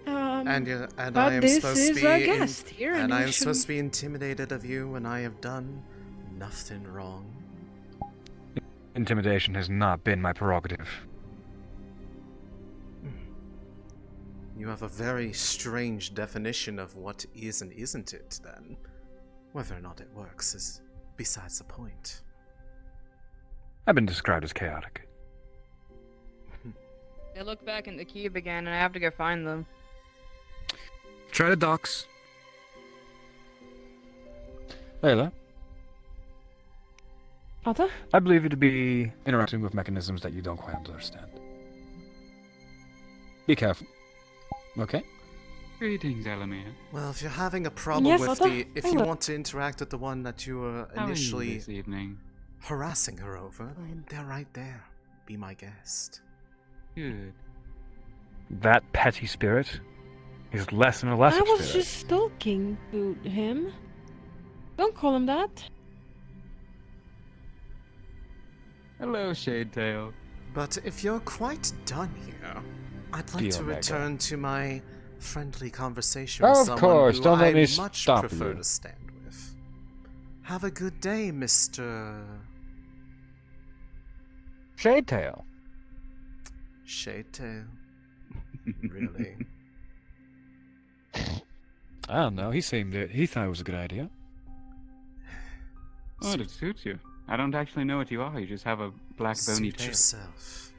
Speaker 1: And
Speaker 15: but
Speaker 1: I am
Speaker 15: this
Speaker 1: supposed to
Speaker 15: is
Speaker 1: be
Speaker 15: a guest here,
Speaker 1: and
Speaker 15: and
Speaker 1: I
Speaker 15: we
Speaker 1: am supposed to
Speaker 15: shouldn't-
Speaker 1: be intimidated of you when I have done nothing wrong.
Speaker 22: Intimidation has not been my prerogative.
Speaker 1: You have a very strange definition of what is and isn't it, then. Whether or not it works is besides the point.
Speaker 22: I've been described as chaotic.
Speaker 5: They look back in the cube again, and I have to go find them.
Speaker 22: Try the docks. Layla,
Speaker 15: Otto?
Speaker 22: I believe you to be interacting with mechanisms that you don't quite understand. Be careful. Okay?
Speaker 4: Greetings, Elamir.
Speaker 1: Well, if you're having a problem
Speaker 15: Yes,
Speaker 1: with
Speaker 15: Otto?
Speaker 1: if you want to interact with the one that you were
Speaker 4: How are you
Speaker 1: initially
Speaker 4: this evening?
Speaker 1: harassing her over, they're right there. Be my guest.
Speaker 4: Good.
Speaker 22: That petty spirit is less and less
Speaker 15: I
Speaker 22: of
Speaker 15: was
Speaker 22: spirit.
Speaker 15: just talking to him. Don't call him that.
Speaker 4: Hello, Shadetail.
Speaker 1: But if you're quite done here, I'd like
Speaker 22: Deal,
Speaker 1: to
Speaker 22: Mega.
Speaker 1: return to my friendly conversation
Speaker 14: Of
Speaker 1: with someone
Speaker 14: course,
Speaker 1: who
Speaker 14: don't let
Speaker 1: I'd
Speaker 14: me
Speaker 1: much
Speaker 14: stop
Speaker 1: prefer
Speaker 14: you.
Speaker 1: to stand with. Have a good day, Mr.
Speaker 22: Shadetail.
Speaker 1: Shadetail. Really?
Speaker 22: I don't know. He thought it was a good idea.
Speaker 4: Oh, it suits you. I don't actually know what you are. You just have a black bony
Speaker 1: Suit
Speaker 4: tail.
Speaker 1: yourself.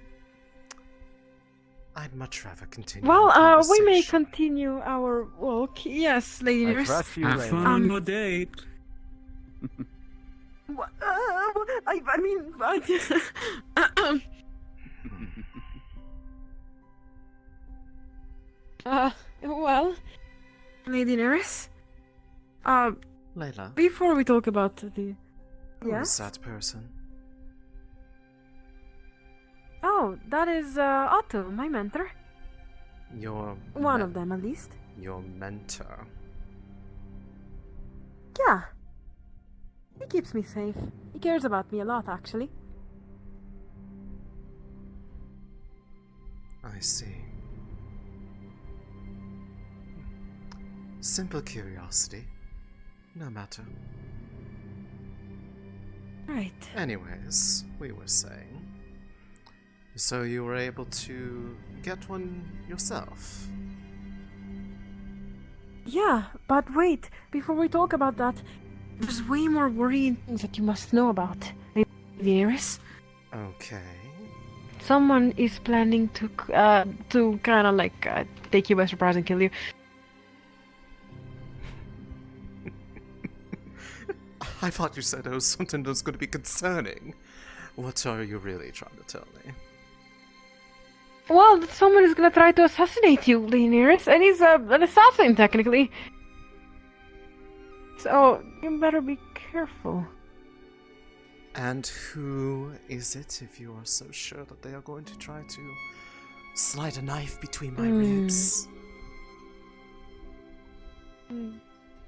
Speaker 1: I'd much rather continue.
Speaker 15: Well,
Speaker 1: our
Speaker 15: we may
Speaker 1: conversation.
Speaker 15: continue our walk. Yes, Lady
Speaker 22: I
Speaker 15: Neris.
Speaker 22: trust you,
Speaker 6: Have
Speaker 22: lady.
Speaker 6: fun on your date.
Speaker 15: I mean, well, Lady Neris.
Speaker 1: Layla,
Speaker 15: Before we talk about the.
Speaker 1: who
Speaker 15: Yes.
Speaker 1: is that person?
Speaker 15: Oh, that is Otto, my mentor.
Speaker 1: Your
Speaker 15: One of them, at least.
Speaker 1: Your mentor.
Speaker 15: Yeah. He keeps me safe. He cares about me a lot, actually.
Speaker 1: I see. Simple curiosity. No matter.
Speaker 15: Right.
Speaker 1: Anyways, we were saying. So you were able to get one yourself?
Speaker 15: Yeah, but wait, before we talk about that, there's way more worrying things that you must know about, Lady Neris.
Speaker 1: Okay.
Speaker 15: Someone is planning to kind of like take you by surprise and kill you.
Speaker 1: I thought you said it was something that was going to be concerning. What are you really trying to tell me?
Speaker 15: Well, someone is gonna try to assassinate you, Lady Neris, and he's an assassin, technically. So, you better be careful.
Speaker 1: And who is it, if you are so sure that they are going to try to slide a knife between my ribs?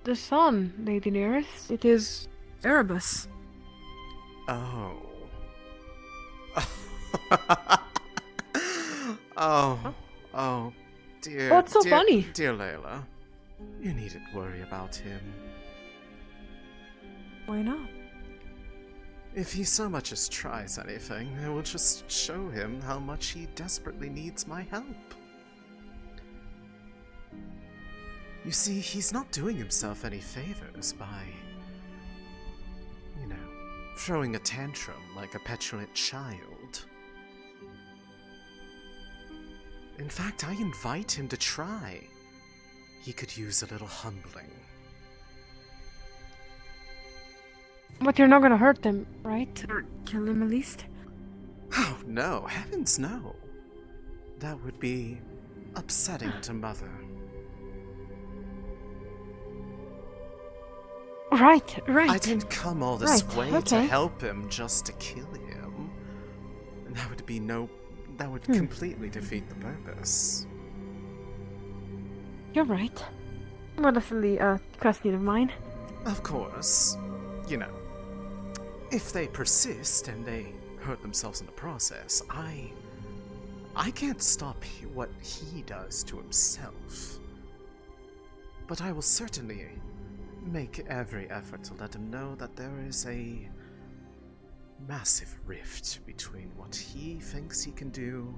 Speaker 15: The sun, Lady Neris. It is Erebus.
Speaker 1: Oh. Oh, dear.
Speaker 15: What's so
Speaker 1: dear,
Speaker 15: funny?
Speaker 1: Dear Layla, you needn't worry about him.
Speaker 15: Why not?
Speaker 1: If he so much as tries anything, I will just show him how much he desperately needs my help. You see, he's not doing himself any favors by, throwing a tantrum like a petulant child. In fact, I invite him to try. He could use a little humbling.
Speaker 15: But you're not gonna hurt them, right? Or kill them at least?
Speaker 1: Oh, no, heavens no. That would be upsetting to Mother.
Speaker 15: Right.
Speaker 1: I didn't come all this
Speaker 15: Right,
Speaker 1: way to
Speaker 15: okay.
Speaker 1: help him just to kill him. That would completely defeat the purpose.
Speaker 15: You're right. Well, definitely a question of mine.
Speaker 1: Of course, if they persist and they hurt themselves in the process, I can't stop what he does to himself. But I will certainly make every effort to let him know that there is a massive rift between what he thinks he can do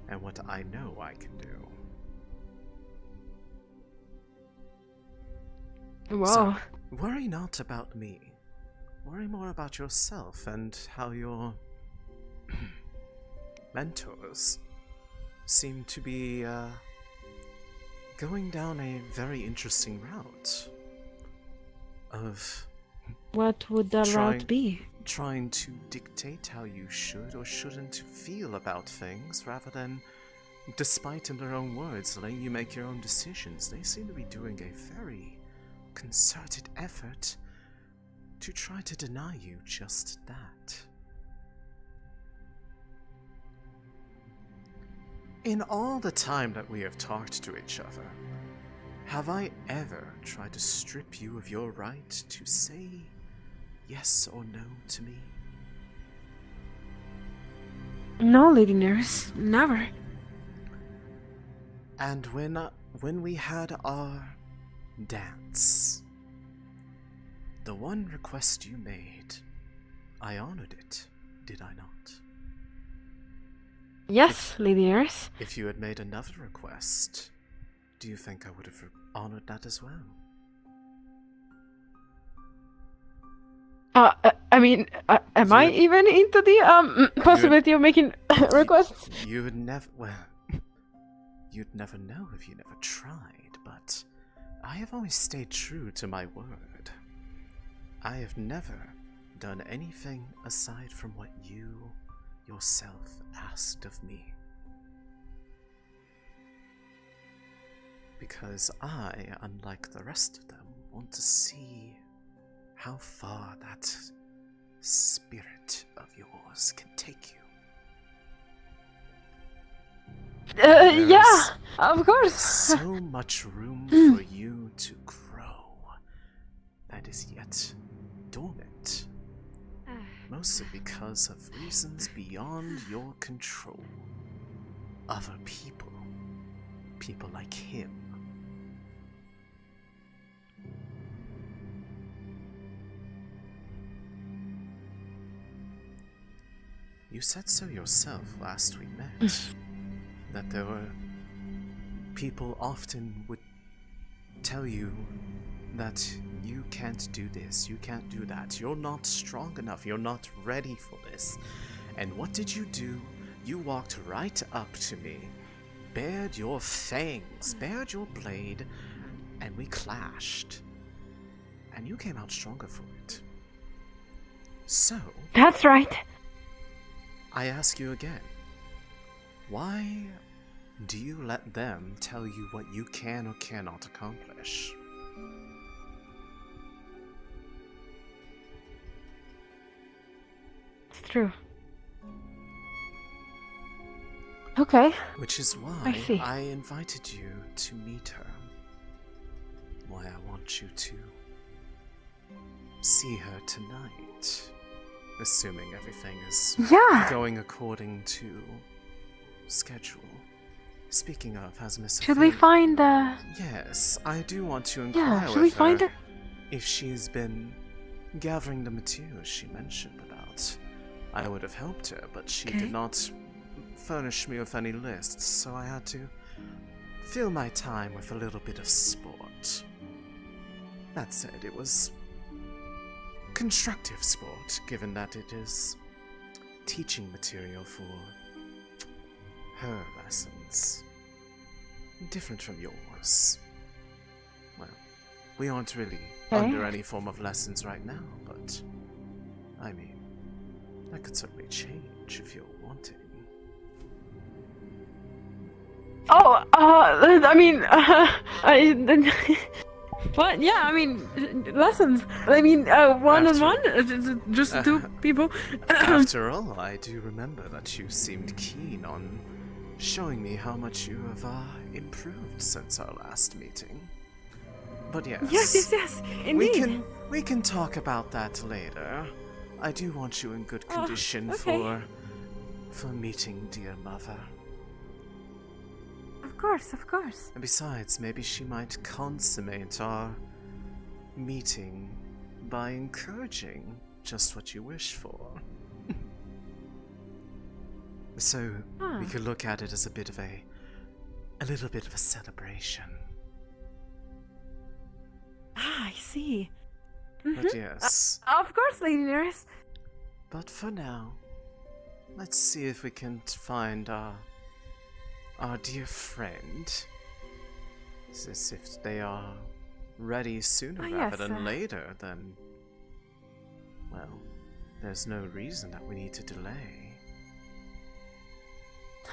Speaker 1: and what I know I can do.
Speaker 15: Wow.
Speaker 1: So, worry not about me. Worry more about yourself and how your mentors seem to be going down a very interesting route of
Speaker 15: What would that route be?
Speaker 1: trying to dictate how you should or shouldn't feel about things rather than despite in their own words letting you make your own decisions, they seem to be doing a very concerted effort to try to deny you just that. In all the time that we have talked to each other, have I ever tried to strip you of your right to say yes or no to me?
Speaker 15: No, Lady Neris, never.
Speaker 1: And when we had our dance, the one request you made, I honored it, did I not?
Speaker 15: Yes, Lady Neris.
Speaker 1: If you had made another request, do you think I would have honored that as well?
Speaker 15: I mean, am I even into the possibility of making requests?
Speaker 1: You would never, well, you'd never know if you never tried, but I have always stayed true to my word. I have never done anything aside from what you yourself asked of me. Because I, unlike the rest of them, want to see how far that spirit of yours can take you.
Speaker 15: Yeah, of course.
Speaker 1: So much room for you to grow that is yet dormant. Mostly because of reasons beyond your control. Other people. People like him. You said so yourself last we met, that there were people often would tell you that you can't do this, you can't do that, you're not strong enough, you're not ready for this. And what did you do? You walked right up to me, bared your fangs, bared your blade, and we clashed. And you came out stronger for it. So...
Speaker 15: That's right.
Speaker 1: I ask you again, why do you let them tell you what you can or cannot accomplish?
Speaker 15: It's true. Okay.
Speaker 1: Which is why I invited you to meet her. Why I want you to see her tonight. Assuming everything is going according to schedule. Speaking of, has Miss
Speaker 15: Should we find
Speaker 1: Yes, I do want to inquire
Speaker 15: should we find her?
Speaker 1: If she's been gathering the materials she mentioned about. I would have helped her, but she did not furnish me with any lists, so I had to fill my time with a little bit of sport. That said, it was constructive sport, given that it is teaching material for her lessons. Different from yours. Well, we aren't really under any form of lessons right now, but I mean, that could certainly change if you're wanting.
Speaker 15: Oh, I mean, what? Yeah, I mean, lessons. I mean, one-on-one? Just two people?
Speaker 1: After all, I do remember that you seemed keen on showing me how much you have improved since our last meeting. But yes.
Speaker 15: Yes, indeed.
Speaker 1: We can talk about that later. I do want you in good condition for meeting dear mother.
Speaker 15: Of course.
Speaker 1: And besides, maybe she might consummate our meeting by encouraging just what you wish for. So we could look at it as a little bit of a celebration.
Speaker 15: I see.
Speaker 1: But yes.
Speaker 15: Of course, Lady Neris.
Speaker 1: But for now, let's see if we can find our dear friend. As if they are ready sooner rather than later, then, well, there's no reason that we need to delay.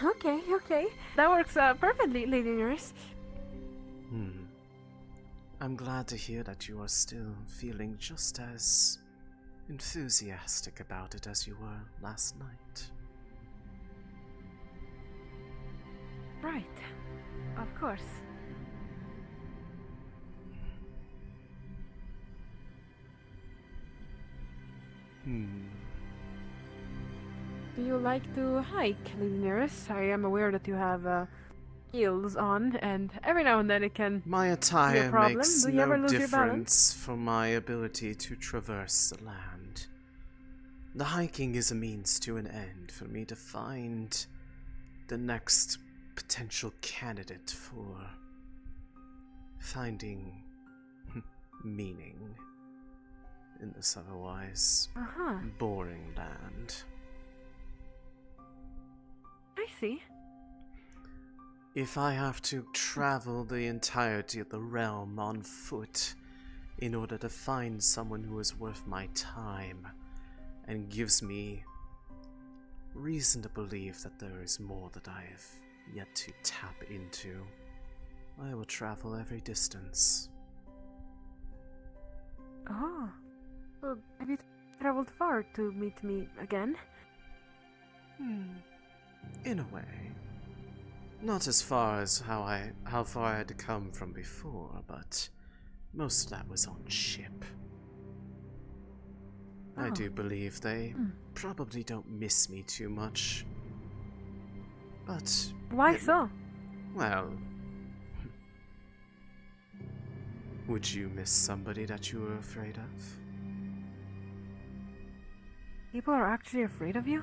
Speaker 15: Okay, okay. That works perfectly, Lady Neris.
Speaker 1: I'm glad to hear that you are still feeling just as enthusiastic about it as you were last night.
Speaker 15: Right. Of course. Do you like to hike, Lady Neris? I am aware that you have heels on, and every now and then it can
Speaker 1: My
Speaker 15: be a
Speaker 1: attire
Speaker 15: problem.
Speaker 1: makes
Speaker 15: Do you ever
Speaker 1: no
Speaker 15: lose your balance?
Speaker 1: difference for my ability to traverse the land. The hiking is a means to an end for me to find the next potential candidate for finding meaning in this otherwise boring land.
Speaker 15: I see.
Speaker 1: If I have to travel the entirety of the realm on foot in order to find someone who is worth my time and gives me reason to believe that there is more that I have yet to tap into, I will travel every distance.
Speaker 15: Oh. Well, have you traveled far to meet me again?
Speaker 1: In a way. Not as far as how far I had to come from before, but most of that was on ship. I do believe they probably don't miss me too much. But
Speaker 15: why so?
Speaker 1: Well, would you miss somebody that you were afraid of?
Speaker 15: People are actually afraid of you?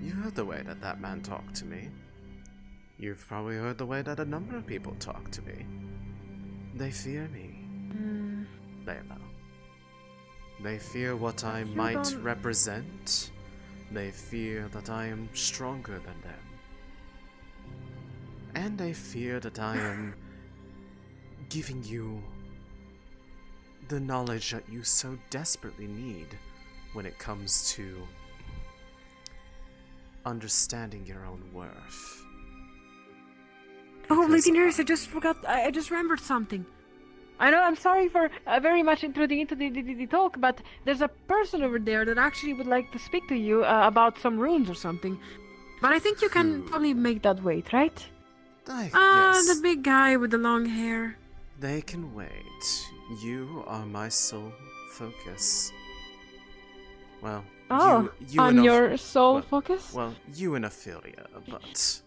Speaker 1: You heard the way that that man talked to me. You've probably heard the way that a number of people talk to me. They fear me. Layla. They fear what I might represent. They fear that I am stronger than them. And they fear that I am giving you the knowledge that you so desperately need when it comes to understanding your own worth.
Speaker 15: Oh, Lady Neris, I just remembered something. I know, I'm sorry for very much intruding into the talk, but there's a person over there that actually would like to speak to you about some runes or something. But I think you can probably make that wait, right?
Speaker 1: Yes.
Speaker 15: The big guy with the long hair.
Speaker 1: They can wait. You are my sole focus. Well, you
Speaker 15: on
Speaker 1: and
Speaker 15: your sole focus?
Speaker 1: Well, you and Ophelia, but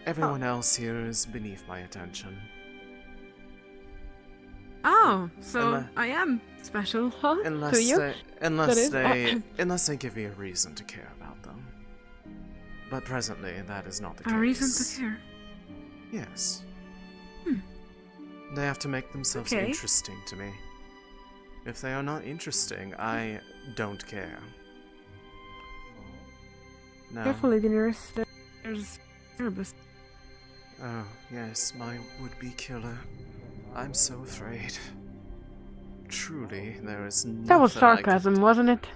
Speaker 1: everyone else here is beneath my attention.
Speaker 15: Oh, so I am special, huh? To you?
Speaker 1: Unless they give me a reason to care about them. But presently, that is not the case.
Speaker 15: A reason to care?
Speaker 1: Yes. They have to make themselves interesting to me. If they are not interesting, I don't care. No.
Speaker 15: Careful, Lady Neris. There's Erebus.
Speaker 1: Oh, yes, my would-be killer. I'm so afraid. Truly, there is nothing
Speaker 15: That was sarcasm, wasn't it?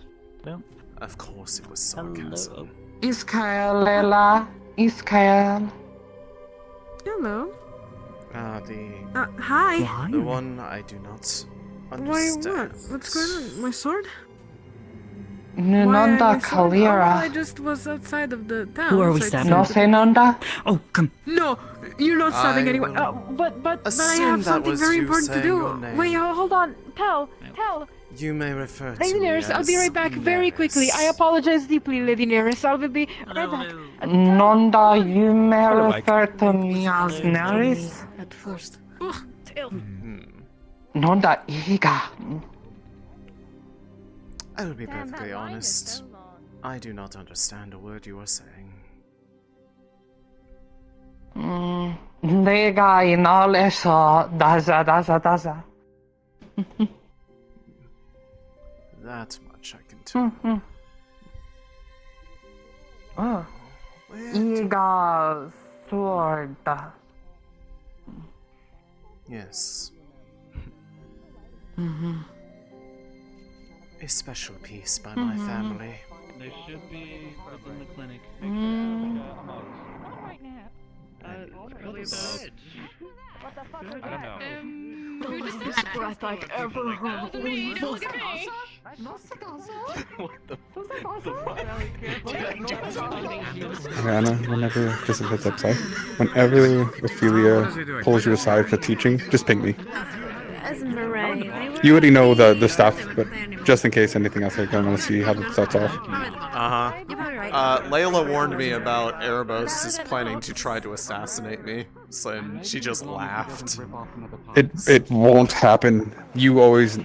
Speaker 1: No. Of course it was sarcasm.
Speaker 11: Iskael, Lela. Iskael.
Speaker 15: Hello.
Speaker 1: Hi.
Speaker 15: Hi.
Speaker 1: The one I do not
Speaker 15: Why,
Speaker 1: understand.
Speaker 15: what? What's going on? My sword?
Speaker 11: Nunda Kalira.
Speaker 15: I just was outside of the town.
Speaker 11: Who are we stabbing? No, say Nunda.
Speaker 20: Oh, come.
Speaker 15: No, you're not stabbing anyone. But I have something very important to do. Wait, hold on. Tell.
Speaker 1: You may refer to
Speaker 15: Lady
Speaker 1: me
Speaker 15: Neris, I'll
Speaker 1: as
Speaker 15: be right back very quickly. I apologize deeply, Lady Neris. I'll be right back.
Speaker 11: Nunda, you may refer to me as Neris.
Speaker 5: At first.
Speaker 11: Nunda Iga.
Speaker 1: I will be perfectly honest. I do not understand a word you are saying.
Speaker 11: Lega inalesa daza.
Speaker 1: That much I can tell.
Speaker 11: Oh. Iga sword.
Speaker 1: Yes. A special piece by my family.
Speaker 7: They should be within the clinic.
Speaker 5: Right now.
Speaker 7: Really about... I don't know.
Speaker 15: The best breath I've ever heard.
Speaker 5: Please, look at me!
Speaker 20: Anna, whenever, just a heads up, sorry. Whenever Ophelia pulls you aside for teaching, just ping me. You already know the stuff, but just in case anything else, I kind of want to see how it starts off.
Speaker 1: Layla warned me about Erebos is planning to try to assassinate me, so she just laughed.
Speaker 20: It won't happen. You will always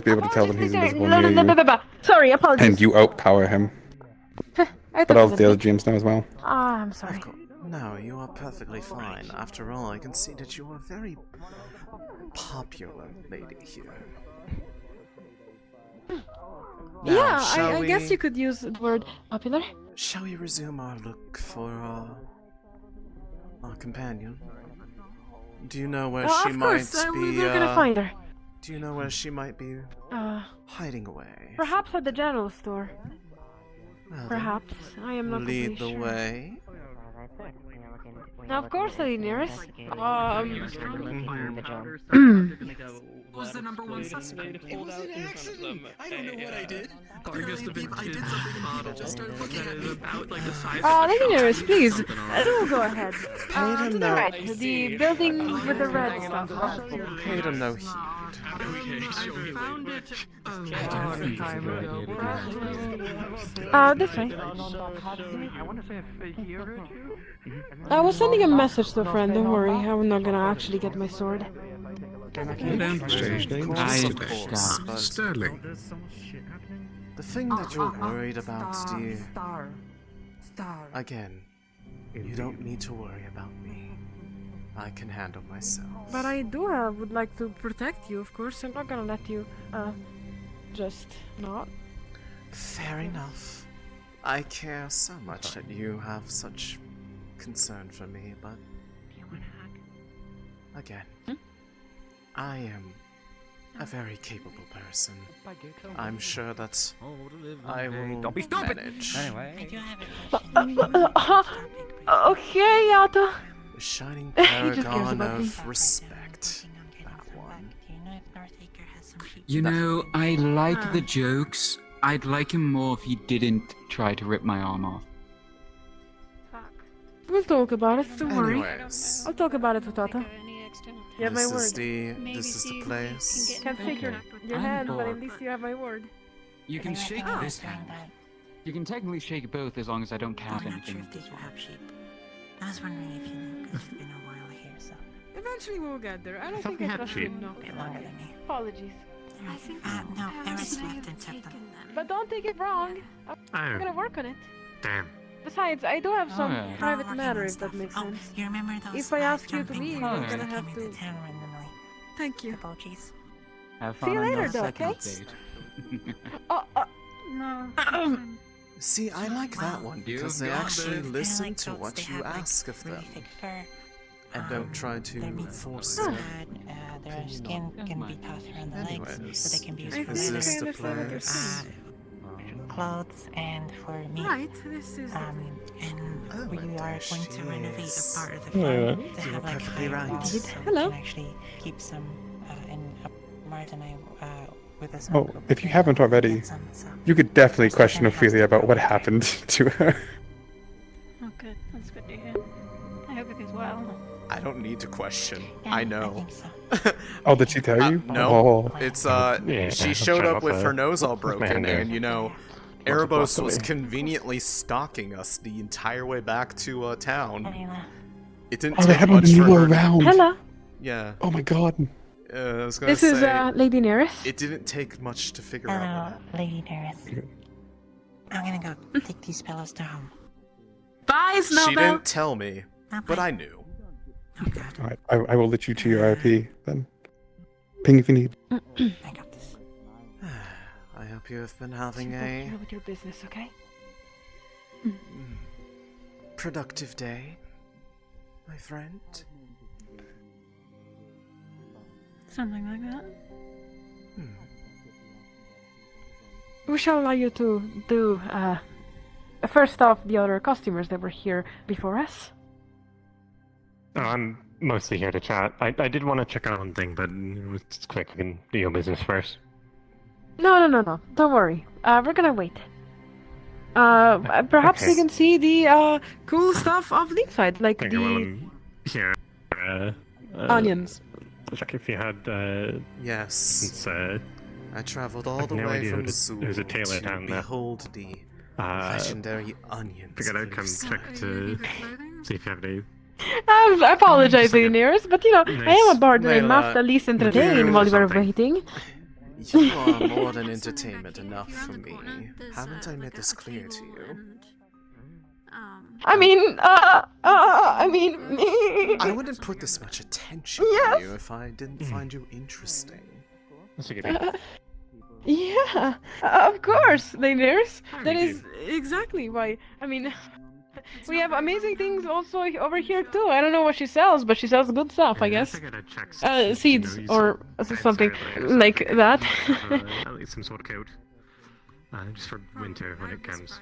Speaker 20: be able to tell when he's invisible near you.
Speaker 15: Sorry, apologies.
Speaker 20: And you outpower him. But all the other GMs know as well.
Speaker 15: Ah, I'm sorry.
Speaker 1: No, you are perfectly fine. After all, I can see that you are a very popular lady here. Now,
Speaker 15: Yeah,
Speaker 1: shall
Speaker 15: I
Speaker 1: we-
Speaker 15: guess you could use the word popular.
Speaker 1: Shall we resume our look for our companion? Do you know where she
Speaker 15: of
Speaker 1: might
Speaker 15: course,
Speaker 1: be?
Speaker 15: we're gonna find her.
Speaker 1: Do you know where she might be hiding away?
Speaker 15: Perhaps at the general store.
Speaker 1: Well,
Speaker 15: Perhaps. I am not
Speaker 1: lead
Speaker 15: completely
Speaker 1: the
Speaker 15: sure.
Speaker 1: way.
Speaker 15: Of course, Lady Neris.
Speaker 7: Was the number one suspect? It was an accident. I don't know what I did. I did something model. Just started looking at it about like the size.
Speaker 15: Lady Neris, please, do go ahead.
Speaker 1: Paid
Speaker 15: To
Speaker 1: him
Speaker 15: the
Speaker 1: no.
Speaker 15: right, the building with the red stuff.
Speaker 1: Paid him no heed.
Speaker 7: I found it a long time ago.
Speaker 15: This way.
Speaker 7: I want to say a year or two.
Speaker 15: I was sending a message to a friend, don't worry, I'm not gonna actually get my sword.
Speaker 1: Of course, but
Speaker 6: Sterling.
Speaker 1: the thing that you're worried about, dear, again, you don't need to worry about me. I can handle myself.
Speaker 15: But I would like to protect you, of course. I'm not gonna let you, just not.
Speaker 1: Fair enough. I care so much that you have such concern for me, but again, I am a very capable person. I'm sure that I will manage.
Speaker 15: Okay, Yata.
Speaker 1: The shining
Speaker 15: He just cares
Speaker 1: paragon
Speaker 15: about me.
Speaker 1: of respect. That one.
Speaker 12: You know, I like the jokes. I'd like him more if he didn't try to rip my arm off.
Speaker 15: We'll talk about it, don't worry.
Speaker 1: Anyways.
Speaker 15: I'll talk about it with Tata. You have my
Speaker 1: This
Speaker 15: word.
Speaker 1: is the place.
Speaker 15: Can't shake your hand, but at least you have my word.
Speaker 12: You can shake this hand. You can technically shake both as long as I don't cast anything.
Speaker 13: I was wondering if you knew, because it's been a while here, so.
Speaker 15: Eventually we'll get there. I don't
Speaker 13: thought
Speaker 15: think
Speaker 13: we
Speaker 15: I
Speaker 13: had
Speaker 15: trust
Speaker 13: sheep.
Speaker 15: you enough.
Speaker 13: A bit longer than me.
Speaker 15: Apologies.
Speaker 13: I think no, Eris left and kept them.
Speaker 15: But don't take it wrong. I'm gonna work on it.
Speaker 6: Damn.
Speaker 15: Besides, I do have some
Speaker 12: Oh, yeah.
Speaker 15: private
Speaker 13: Working
Speaker 15: matter,
Speaker 13: on
Speaker 15: if that
Speaker 13: stuff.
Speaker 15: makes
Speaker 13: Oh,
Speaker 15: sense.
Speaker 13: you remember those?
Speaker 15: If I ask you to
Speaker 13: jumping
Speaker 15: leave,
Speaker 13: things
Speaker 15: I'm
Speaker 12: yeah.
Speaker 15: gonna
Speaker 13: that
Speaker 15: have
Speaker 13: came
Speaker 15: to.
Speaker 13: into town randomly?
Speaker 15: Thank you.
Speaker 13: Apologies.
Speaker 12: Have
Speaker 15: See you
Speaker 12: fun on
Speaker 15: later,
Speaker 12: your
Speaker 15: Doc,
Speaker 12: second
Speaker 15: okay?
Speaker 12: date.
Speaker 15: No.
Speaker 1: See, I like that one because they actually listen to what you ask of them and don't try to force it.
Speaker 13: Their skin can be passed around the legs, so they can be used for
Speaker 1: This is the
Speaker 15: understand what you're
Speaker 1: place.
Speaker 13: clothes and for meat.
Speaker 15: Right, this is.
Speaker 13: And we are going to renovate a part of the
Speaker 20: Yeah.
Speaker 13: farm to have like
Speaker 1: perfectly
Speaker 13: higher
Speaker 1: right.
Speaker 13: walls, so we
Speaker 15: Hello.
Speaker 13: can actually keep some in Mart and I with us.
Speaker 20: Oh, if you haven't already, you could definitely question Ophelia about what happened to her.
Speaker 23: Oh, good. That's good to hear. I hope it goes well.
Speaker 1: I don't need to question. I know.
Speaker 20: Oh, did she tell you?
Speaker 1: No,
Speaker 20: Oh.
Speaker 1: it's
Speaker 20: Yeah,
Speaker 1: she showed up with
Speaker 20: up
Speaker 1: her nose all
Speaker 20: man
Speaker 1: broken,
Speaker 20: there.
Speaker 1: and you know, Erebos was conveniently stalking us the entire way back to town. It didn't
Speaker 20: Oh, they
Speaker 1: take
Speaker 20: haven't
Speaker 1: much
Speaker 20: been
Speaker 1: for her.
Speaker 20: around.
Speaker 15: Hello.
Speaker 1: Yeah.
Speaker 20: Oh my god.
Speaker 1: I was gonna
Speaker 15: This
Speaker 1: say,
Speaker 15: is Lady Neris.
Speaker 1: it didn't take much to figure out.
Speaker 13: Hello, Lady Neris. I'm gonna go take these pillows to home.
Speaker 15: Bye,
Speaker 1: She
Speaker 15: Snowbell.
Speaker 1: didn't tell me, but I knew.
Speaker 20: Alright, I will let you to your RP then. Ping if you need.
Speaker 1: I hope you have been having
Speaker 15: Go
Speaker 1: a
Speaker 15: here with your business, okay?
Speaker 1: productive day, my friend.
Speaker 23: Something like that.
Speaker 15: we shall allow you to do, first off, the other customers that were here before us.
Speaker 18: Oh, I'm mostly here to chat. I did want to check out one thing, but it's quick. We can do your business first.
Speaker 15: No. Don't worry. We're gonna wait. Perhaps you can see the cool stuff of Leefside, like
Speaker 18: Okay,
Speaker 15: the
Speaker 18: well, I'm here.
Speaker 15: onions.
Speaker 18: Check if you had.
Speaker 1: Yes.
Speaker 18: Since,
Speaker 1: I traveled all
Speaker 18: I've
Speaker 1: the
Speaker 18: no
Speaker 1: way
Speaker 18: idea
Speaker 1: from
Speaker 18: there's a tailor
Speaker 1: to
Speaker 18: down there.
Speaker 1: behold the legendary onions.
Speaker 18: Figured I'd come check to see if you have any.
Speaker 15: I apologize, Lady Neris, but you know, I am a bard and I must at least entertain while you were waiting.
Speaker 1: You are more than entertainment enough for me. Haven't I made this clear to you?
Speaker 15: I mean,
Speaker 1: I wouldn't put this much attention on you if I didn't find you interesting.
Speaker 15: Yeah, of course, Lady Neris. That is exactly why. I mean, we have amazing things also over here too. I don't know what she sells, but she sells good stuff, I guess. Seeds or something like that.
Speaker 18: At least some sort of coat. Just for winter when it comes.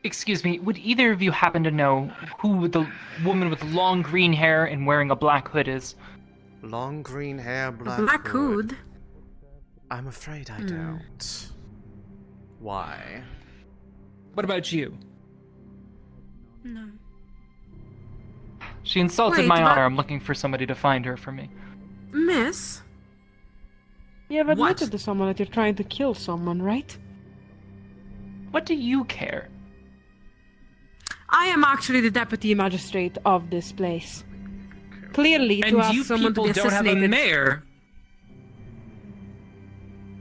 Speaker 4: Excuse me, would either of you happen to know who the woman with long green hair and wearing a black hood is?
Speaker 1: Long green hair, black
Speaker 15: hood?
Speaker 1: I'm afraid I don't. Why?
Speaker 4: What about you?
Speaker 23: No.
Speaker 4: She insulted
Speaker 15: Wait,
Speaker 4: my
Speaker 15: but-
Speaker 4: honor. I'm looking for somebody to find her for me.
Speaker 15: Miss? You have admitted to someone that you're trying to kill someone, right?
Speaker 4: What do you care?
Speaker 15: I am actually the deputy magistrate of this place. Clearly, to
Speaker 4: And
Speaker 15: ask
Speaker 4: you
Speaker 15: someone to
Speaker 4: people
Speaker 15: be
Speaker 4: don't have a
Speaker 15: assassinated.
Speaker 4: mayor.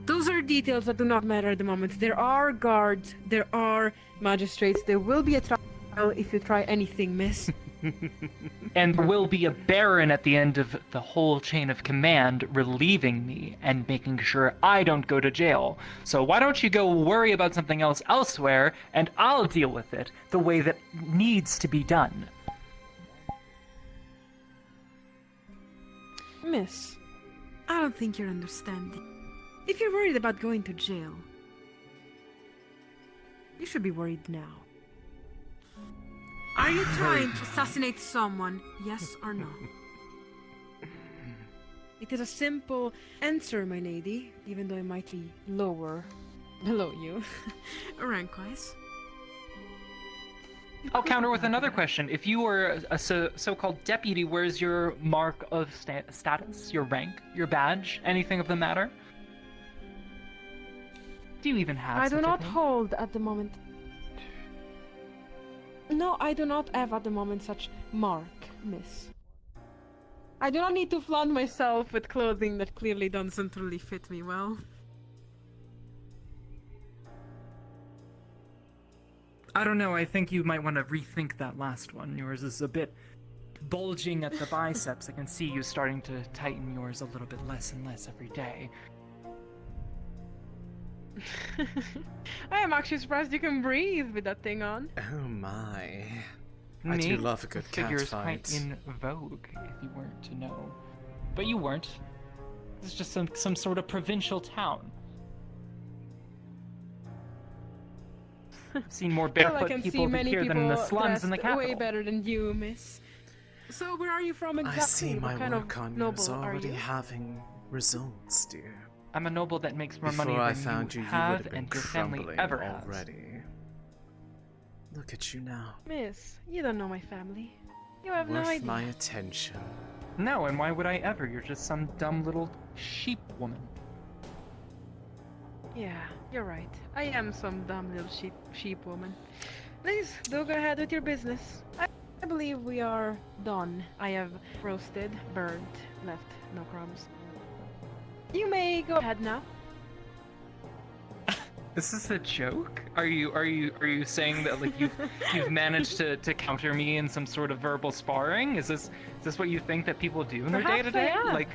Speaker 15: Those are details that do not matter at the moment. There are guards, there are magistrates, there will be a trial if you try anything, miss.
Speaker 4: And there will be a baron at the end of the whole chain of command relieving me and making sure I don't go to jail. So why don't you go worry about something else elsewhere and I'll deal with it the way that needs to be done.
Speaker 15: Miss, I don't think you're understanding. If you're worried about going to jail, you should be worried now. Are you trying to assassinate someone, yes or no? It is a simple answer, my lady, even though it might be below you, rank-wise.
Speaker 4: I'll counter with another question. If you were a so-called deputy, where's your mark of status, your rank, your badge, anything of the matter? Do you even have
Speaker 15: I
Speaker 4: such
Speaker 15: do
Speaker 4: a
Speaker 15: not
Speaker 4: thing?
Speaker 15: hold at the moment. No, I do not have at the moment such mark, miss. I do not need to flaunt myself with clothing that clearly doesn't really fit me well.
Speaker 4: I don't know, I think you might want to rethink that last one. Yours is a bit bulging at the biceps. I can see you starting to tighten yours a little bit less and less every day.
Speaker 15: I am actually surprised you can breathe with that thing on.
Speaker 1: Oh my. I do love a good
Speaker 4: The
Speaker 1: cat
Speaker 4: figure's
Speaker 1: fight.
Speaker 4: quite in vogue, if you weren't to know. But you weren't. It's just some sort of provincial town. I've seen more
Speaker 15: Well, I
Speaker 4: barefoot
Speaker 15: can see
Speaker 4: people
Speaker 15: many
Speaker 4: here than in the
Speaker 15: people
Speaker 4: slums in the
Speaker 15: dressed way
Speaker 4: capital.
Speaker 15: better than you, miss. So where are you from exactly?
Speaker 1: I see my
Speaker 15: what kind
Speaker 1: work
Speaker 15: of
Speaker 1: on you
Speaker 15: noble
Speaker 1: is
Speaker 15: are
Speaker 1: already
Speaker 15: you?
Speaker 1: having results, dear.
Speaker 4: I'm a noble that makes more money
Speaker 1: Before I
Speaker 4: than
Speaker 1: found you,
Speaker 4: you
Speaker 1: you
Speaker 4: have
Speaker 1: would have been
Speaker 4: and your family
Speaker 1: crumbling
Speaker 4: ever has.
Speaker 1: already. Look at you now.
Speaker 15: Miss, you don't know my family. You have no
Speaker 1: Worth
Speaker 15: idea.
Speaker 1: my attention.
Speaker 4: No, and why would I ever? You're just some dumb little sheep woman.
Speaker 15: Yeah, you're right. I am some dumb little sheep woman. Please, do go ahead with your business. I believe we are done. I have roasted, burned, left no crumbs. You may go ahead now.
Speaker 4: Is this a joke? Are you saying that like you've managed to counter me in some sort of verbal sparring? Is this what you think that people do in their day to day?
Speaker 15: Perhaps I am.
Speaker 4: Like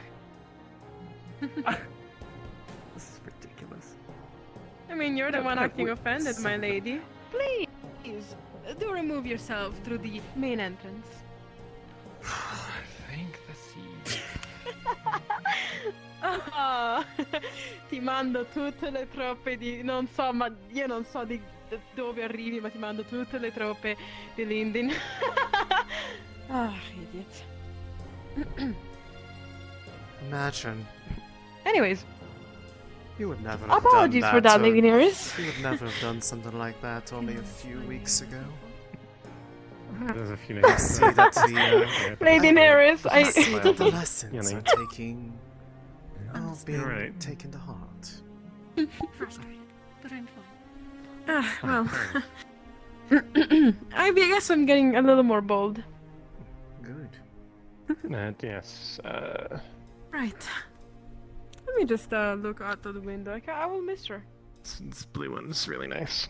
Speaker 4: this is ridiculous.
Speaker 15: I mean, you're the
Speaker 4: No,
Speaker 15: one
Speaker 4: but
Speaker 15: acting
Speaker 4: we-
Speaker 15: offended, my lady. Please, do remove yourself through the main entrance.
Speaker 4: Thank the sea.
Speaker 15: Ah, ti mando tutte le troppe di... Non so, ma io non so di dove arrivi, ma ti mando tutte le troppe di Lindin. Ah, idiot.
Speaker 1: Imagine.
Speaker 15: Anyways.
Speaker 1: You would never have
Speaker 15: Apologies
Speaker 1: done
Speaker 15: for that,
Speaker 1: or-
Speaker 15: Lady Neris.
Speaker 1: You would never have done something like that only a few weeks ago.
Speaker 18: There's a few
Speaker 1: I
Speaker 18: names.
Speaker 1: see that the
Speaker 15: Lady Neris,
Speaker 1: I see that the lessons are being
Speaker 18: right.
Speaker 1: taken to heart.
Speaker 23: Frustrated, but I'm fine.
Speaker 15: Ah, well. I guess I'm getting a little more bold.
Speaker 1: Good.
Speaker 18: Yes.
Speaker 15: Right. Let me just look out of the window. I will miss her.
Speaker 18: This blue one's really nice.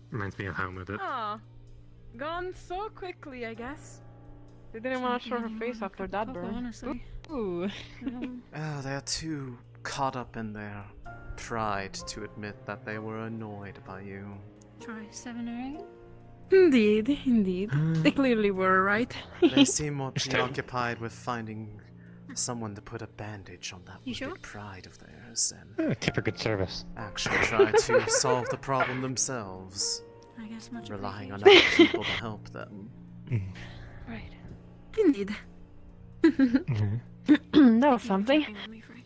Speaker 18: Reminds me of home a bit.
Speaker 15: Ah, gone so quickly, I guess. They didn't want to show her face after that burn.
Speaker 23: Honestly.
Speaker 15: Ooh.
Speaker 1: Oh, they're too caught up in their pride to admit that they were annoyed by you.
Speaker 23: Try 7 or 8.
Speaker 15: Indeed, indeed. They clearly were, right?
Speaker 1: They seem more preoccupied with finding someone to put a bandage on that
Speaker 23: You
Speaker 1: wicked
Speaker 23: sure?
Speaker 1: pride of theirs and
Speaker 18: Tip for good service.
Speaker 1: actually try to solve the problem themselves,
Speaker 23: I guess much
Speaker 1: relying on
Speaker 23: appreciated.
Speaker 1: other people to help them.
Speaker 15: Right. Indeed. That was something.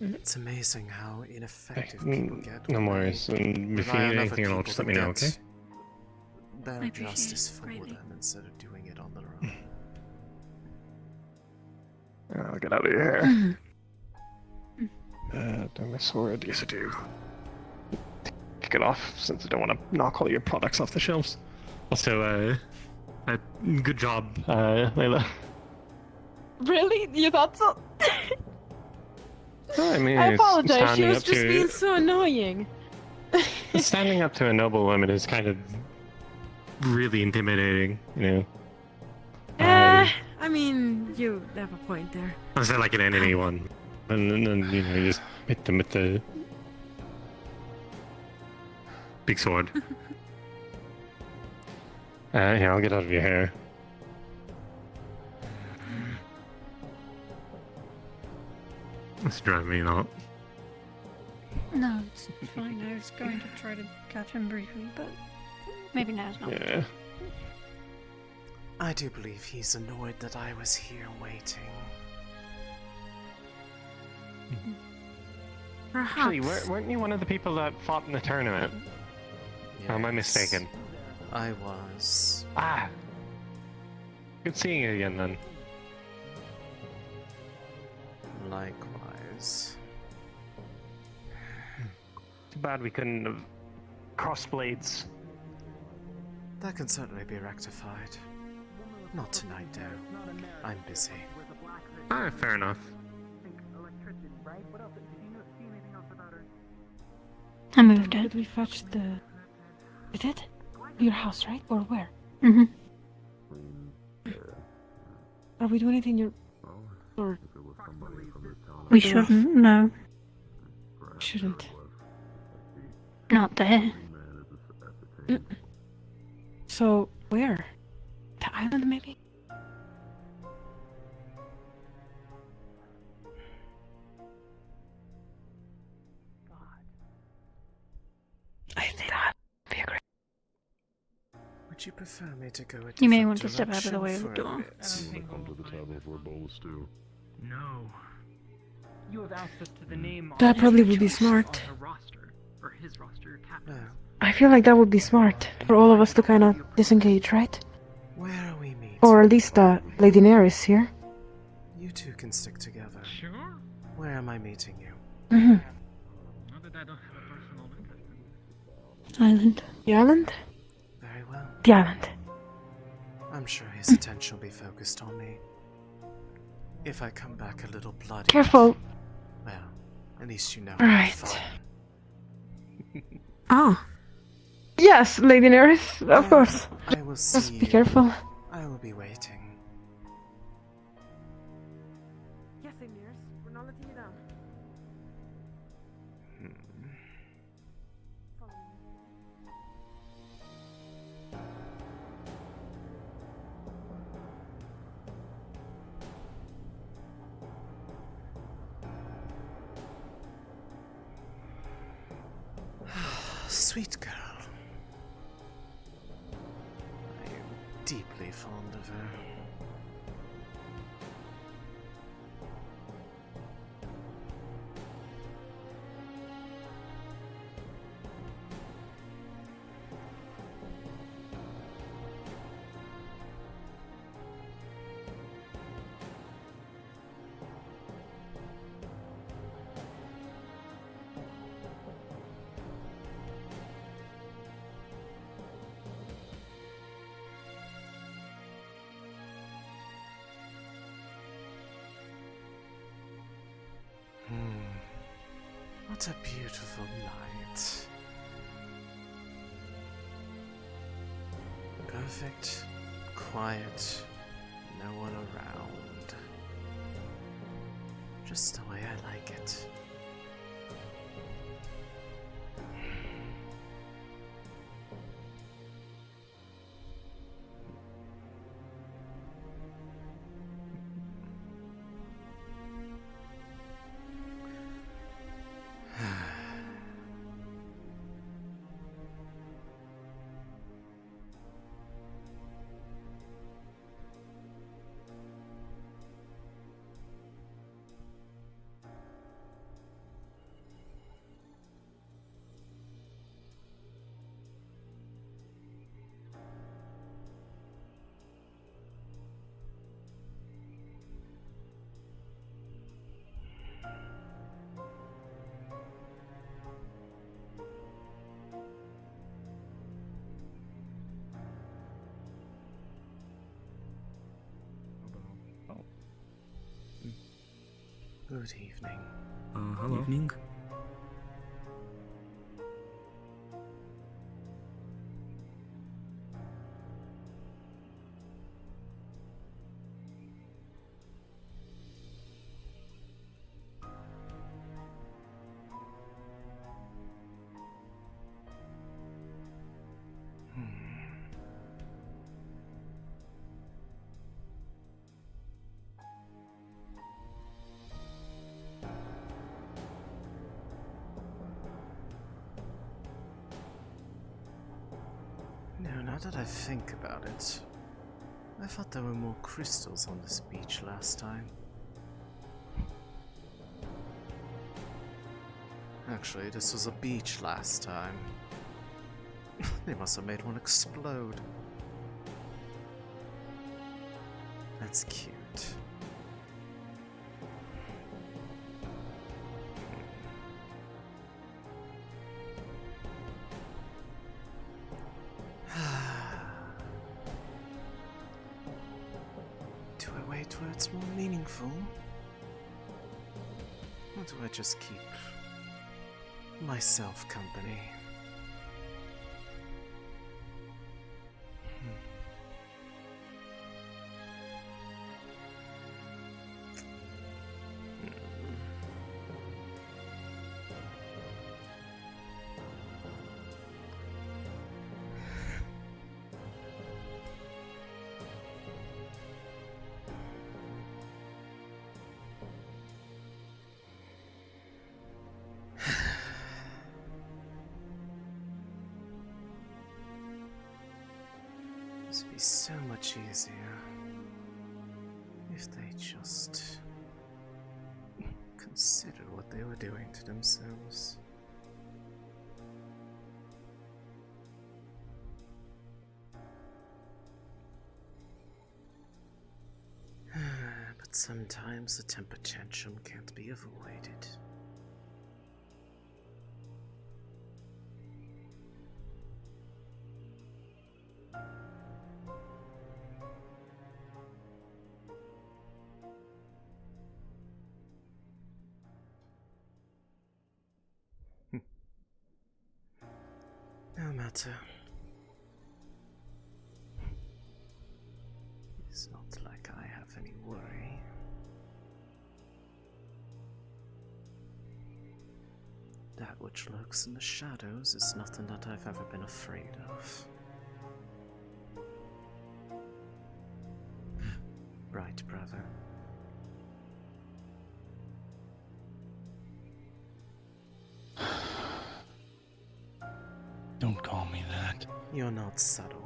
Speaker 1: It's amazing how ineffective people get.
Speaker 18: No
Speaker 1: when
Speaker 18: worries.
Speaker 1: they
Speaker 18: And if you
Speaker 1: rely
Speaker 18: need
Speaker 1: on other
Speaker 18: anything at all,
Speaker 1: people
Speaker 18: just
Speaker 1: to
Speaker 18: let me know,
Speaker 1: get
Speaker 18: okay?
Speaker 1: Their
Speaker 23: I appreciate
Speaker 1: justice
Speaker 23: it
Speaker 1: for
Speaker 23: greatly.
Speaker 1: them instead of doing it on their own.
Speaker 18: I'll get out of here. Do my sword? Yes, I do. Pick it off, since I don't want to knock all your products off the shelves. Also, good job, Layla.
Speaker 15: Really? You thought so?
Speaker 18: I mean,
Speaker 15: I
Speaker 18: it's
Speaker 15: apologize. She
Speaker 18: standing
Speaker 15: was
Speaker 18: up
Speaker 15: just
Speaker 18: to-
Speaker 15: being so annoying.
Speaker 18: Standing up to a noble woman is kind of really intimidating, you know.
Speaker 15: I mean, you have a point there.
Speaker 18: It's not like an enemy one. And then, you know, you just hit them with the big sword. Here, I'll get out of your hair. It's driving me out.
Speaker 23: No, it's fine. I was going to try to catch him briefly, but maybe now's not.
Speaker 18: Yeah.
Speaker 1: I do believe he's annoyed that I was here waiting.
Speaker 15: Perhaps.
Speaker 18: Actually, weren't you one of the people that fought in the tournament? Or am I mistaken?
Speaker 1: I was.
Speaker 18: Ah! Good seeing you again then.
Speaker 1: Likewise.
Speaker 18: Too bad we couldn't have crossed blades.
Speaker 1: That can certainly be rectified. Not tonight, though. I'm busy.
Speaker 18: Ah, fair enough.
Speaker 23: I moved it.
Speaker 15: Did we fetch the... We did? Your house, right? Or where?
Speaker 23: Mm-hmm.
Speaker 15: Are we doing anything in your... Or...
Speaker 23: We shouldn't, no.
Speaker 15: Shouldn't.
Speaker 23: Not there.
Speaker 15: So, where? The island, maybe? I think that would be a great...
Speaker 1: Would you prefer me to go a
Speaker 23: You may
Speaker 1: different
Speaker 23: want to step out of the way of the
Speaker 1: direction for a
Speaker 23: door.
Speaker 1: bit?
Speaker 3: Come to the table for a bowl of stew.
Speaker 7: No. You have access to the name
Speaker 15: That
Speaker 7: on
Speaker 15: probably
Speaker 7: his
Speaker 15: would be
Speaker 7: choice
Speaker 15: smart.
Speaker 7: on her roster, or his roster, your captain.
Speaker 15: I feel like that would be smart for all of us to kind of disengage, right?
Speaker 1: Where are we meeting?
Speaker 15: Or at least Lady Neris here.
Speaker 1: You two can stick together.
Speaker 7: Sure.
Speaker 1: Where am I meeting you?
Speaker 15: Mm-hmm.
Speaker 7: Not that I don't have a personal interest in this.
Speaker 23: Island.
Speaker 15: The island?
Speaker 1: Very well.
Speaker 15: The island.
Speaker 1: I'm sure his attention will be focused on me. If I come back a little bloody.
Speaker 15: Careful.
Speaker 1: Well, at least you know.
Speaker 15: Right. Ah. Yes, Lady Neris, of course.
Speaker 1: I will see
Speaker 15: Just be
Speaker 1: you.
Speaker 15: careful.
Speaker 1: I will be waiting.
Speaker 15: Yes, Lady Neris, we're not letting you down.
Speaker 1: sweet girl. I am deeply fond of her. What a beautiful night. Perfect, quiet, no one around. Just the way I like it. Good evening.
Speaker 6: Hello. Evening.
Speaker 1: Now that I think about it, I thought there were more crystals on this beach last time. Actually, this was a beach last time. They must have made one explode. That's cute. Do I wait where it's more meaningful? Or do I just keep myself company? This would be so much easier if they just considered what they were doing to themselves. But sometimes the temper tantrum can't be avoided. No matter. It's not like I have any worry. That which lurks in the shadows is nothing that I've ever been afraid of. Right, brother.
Speaker 9: that.
Speaker 1: You're not subtle.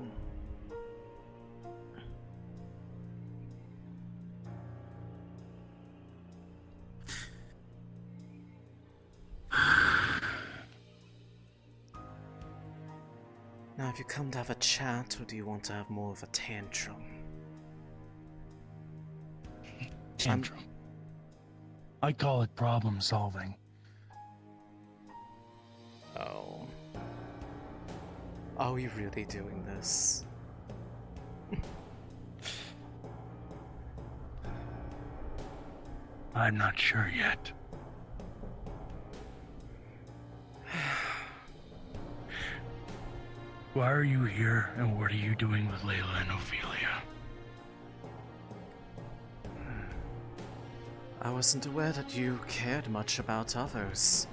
Speaker 1: Now, have you come to have a chat, or do you want to have more of a tantrum?
Speaker 9: Tantrum. I call it problem solving.
Speaker 1: Oh. Are we really doing this?
Speaker 9: I'm not sure yet. Why are you here, and what are you doing with Layla and Ophelia?
Speaker 1: I wasn't aware that you cared much about others.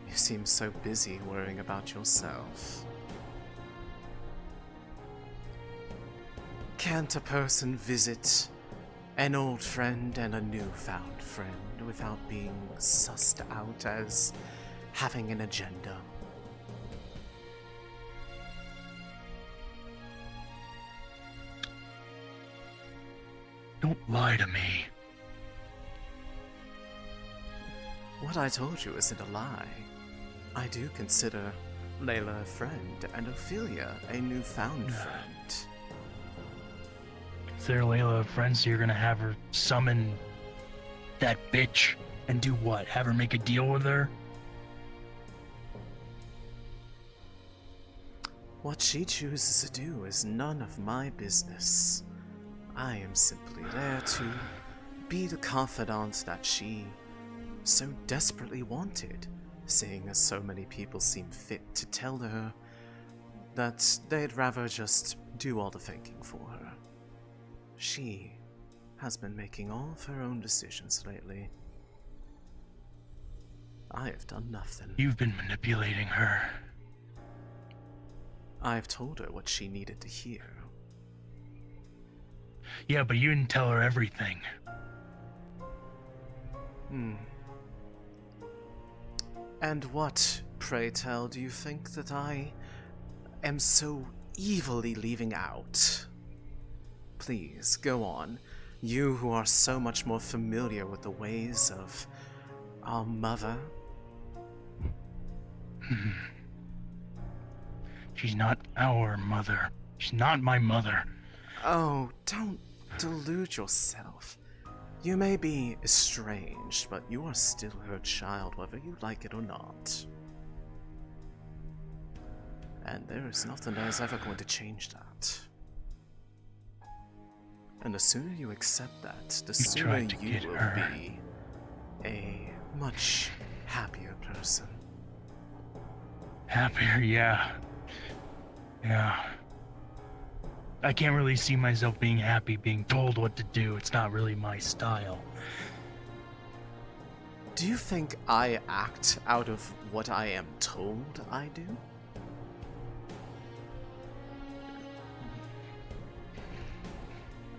Speaker 1: You seem so busy worrying about yourself. Can't a person visit an old friend and a newfound friend without being sussed out as having an agenda?
Speaker 9: Don't lie to me.
Speaker 1: What I told you isn't a lie. I do consider Layla a friend and Ophelia a newfound friend.
Speaker 9: Consider Layla a friend, so you're gonna have her summon that bitch and do what? Have her make a deal with her?
Speaker 1: What she chooses to do is none of my business. I am simply there to be the confidant that she so desperately wanted, seeing as so many people seem fit to tell her that they'd rather just do all the thinking for her. She has been making all of her own decisions lately. I have done nothing.
Speaker 9: You've been manipulating her.
Speaker 1: I've told her what she needed to hear.
Speaker 9: Yeah, but you didn't tell her everything.
Speaker 1: And what, pray tell, do you think that I am so evilly leaving out? Please, go on. You who are so much more familiar with the ways of our mother.
Speaker 9: She's not our mother. She's not my mother.
Speaker 1: Oh, don't delude yourself. You may be estranged, but you are still her child, whether you like it or not. And there is nothing that is ever going to change that. And the sooner you accept that, the sooner you will be a much happier person.
Speaker 9: Happier, yeah. Yeah. I can't really see myself being happy being told what to do. It's not really my style.
Speaker 1: Do you think I act out of what I am told I do?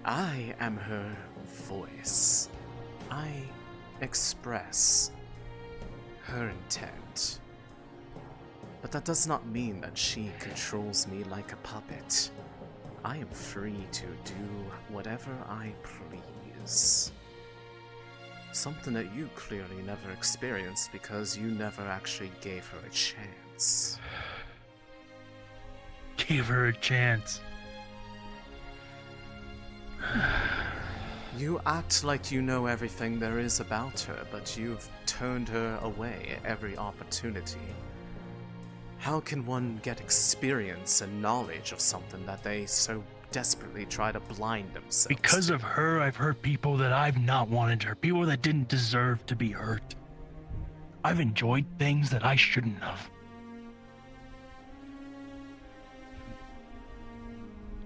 Speaker 1: I am her voice. I express her intent. But that does not mean that she controls me like a puppet. I am free to do whatever I please. Something that you clearly never experienced because you never actually gave her a chance.
Speaker 9: Gave her a chance.
Speaker 1: You act like you know everything there is about her, but you've turned her away at every opportunity. How can one get experience and knowledge of something that they so desperately try to blind themselves
Speaker 9: Because
Speaker 1: to?
Speaker 9: of her, I've hurt people that I've not wanted to hurt. People that didn't deserve to be hurt. I've enjoyed things that I shouldn't have.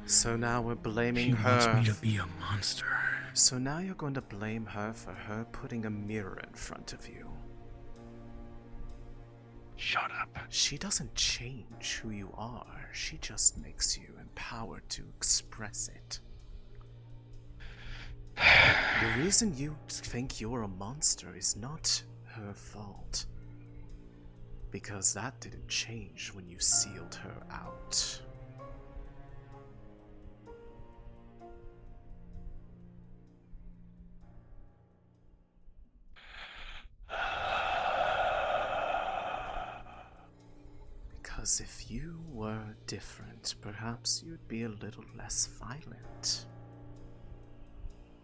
Speaker 1: So now we're blaming
Speaker 9: She
Speaker 1: her.
Speaker 9: wants me to be a monster.
Speaker 1: So now you're going to blame her for her putting a mirror in front of you.
Speaker 9: Shut up.
Speaker 1: She doesn't change who you are. She just makes you empowered to express it. The reason you think you're a monster is not her fault. Because that didn't change when you sealed her out. Because if you were different, perhaps you'd be a little less violent.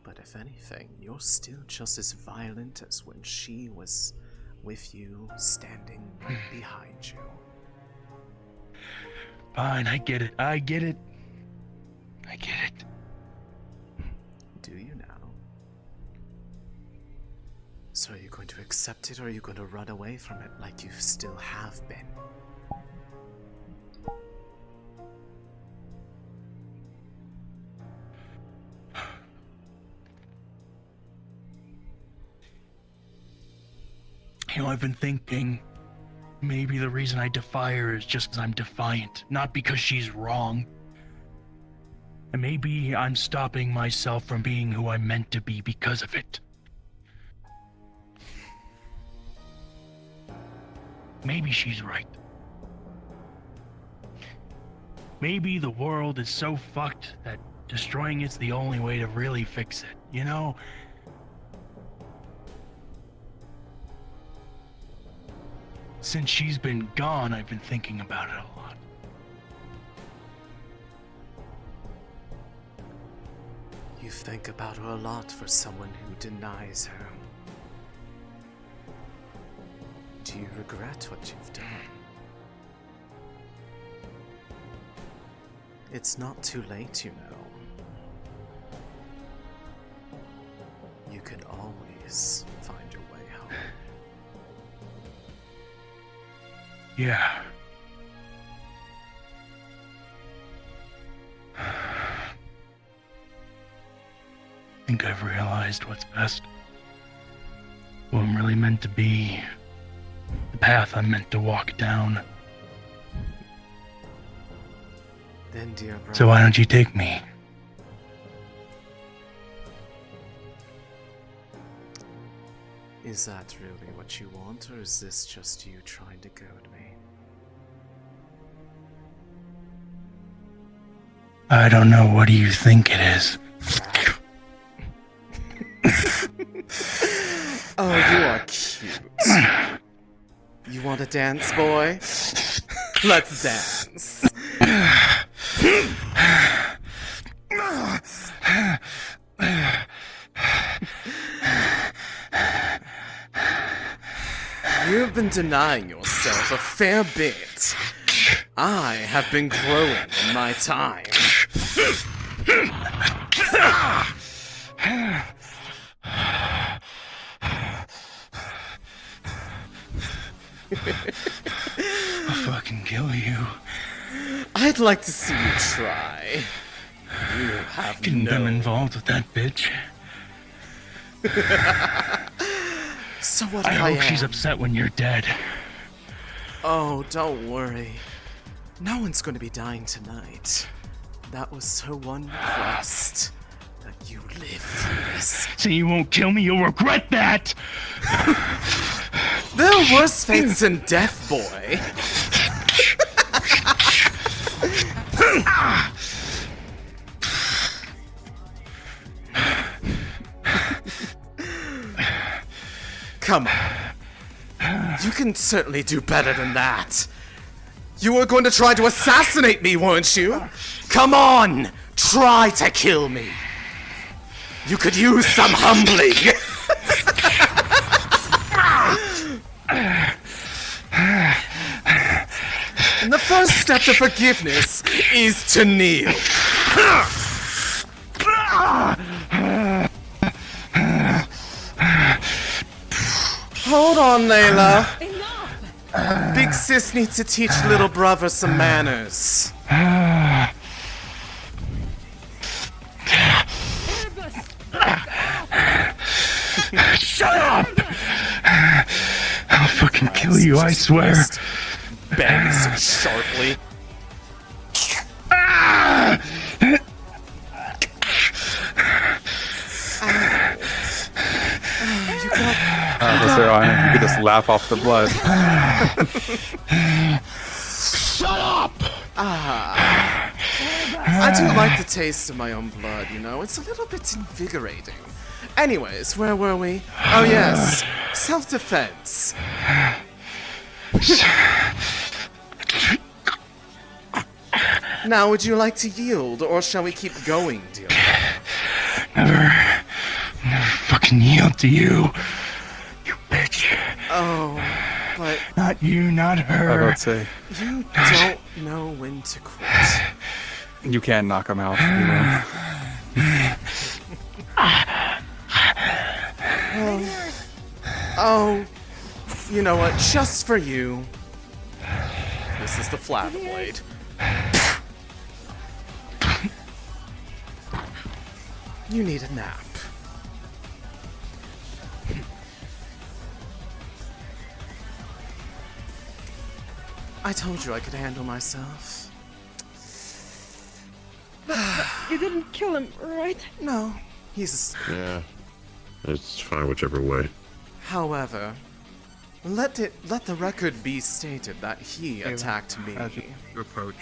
Speaker 1: But if anything, you're still just as violent as when she was with you, standing right behind you.
Speaker 9: Fine, I get it. I get it. I get it.
Speaker 1: Do you now? So are you going to accept it, or are you going to run away from it like you still have been?
Speaker 9: You know, I've been thinking maybe the reason I defy her is just because I'm defiant, not because she's wrong. And maybe I'm stopping myself from being who I'm meant to be because of it. Maybe she's right. Maybe the world is so fucked that destroying it's the only way to really fix it, you know? Since she's been gone, I've been thinking about it a lot.
Speaker 1: You think about her a lot for someone who denies her. Do you regret what you've done? It's not too late, you know. You can always find your way home.
Speaker 9: Yeah. I think I've realized what's best. Who I'm really meant to be. The path I'm meant to walk down.
Speaker 1: Then, dear brother.
Speaker 9: So why don't you take me?
Speaker 1: Is that really what you want, or is this just you trying to goad me?
Speaker 9: I don't know. What do you think it is?
Speaker 1: Oh, you are cute. You want to dance, boy? Let's dance. You've been denying yourself a fair bit. I have been growing in my time.
Speaker 9: I'll fucking kill you.
Speaker 1: I'd like to see you try. You have
Speaker 9: Getting
Speaker 1: no...
Speaker 9: them involved with that bitch.
Speaker 1: So what
Speaker 9: I
Speaker 1: if
Speaker 9: hope she's upset when you're dead.
Speaker 1: Oh, don't worry. No one's going to be dying tonight. That was her one request. That you live through this.
Speaker 9: So you won't kill me, you'll regret that!
Speaker 1: There are worse fates than death, boy. Come on. You can certainly do better than that. You were going to try to assassinate me, weren't you? Come on! Try to kill me. You could use some humbling. And the first step to forgiveness is to kneel. Hold on, Layla. Big sis needs to teach little brother some manners.
Speaker 9: Shut up! I'll fucking kill you, I swear.
Speaker 1: Bangs sharply.
Speaker 20: You could just laugh off the blood.
Speaker 1: Shut up! I do like the taste of my own blood, you know? It's a little bit invigorating. Anyways, where were we? Oh yes, self-defense. Now, would you like to yield, or shall we keep going, dear?
Speaker 9: Never fucking yield to you, you bitch.
Speaker 1: Oh, but...
Speaker 9: Not you, not her.
Speaker 20: I would say.
Speaker 1: You don't know when to quit.
Speaker 20: You can knock him out.
Speaker 1: Oh, you know what? Just for you. This is the flat blade. You need a nap. I told you I could handle myself.
Speaker 15: You didn't kill him, right?
Speaker 1: No, he's...
Speaker 3: Yeah, it's fine whichever way.
Speaker 1: However, let the record be stated that he attacked me.
Speaker 20: As you approach.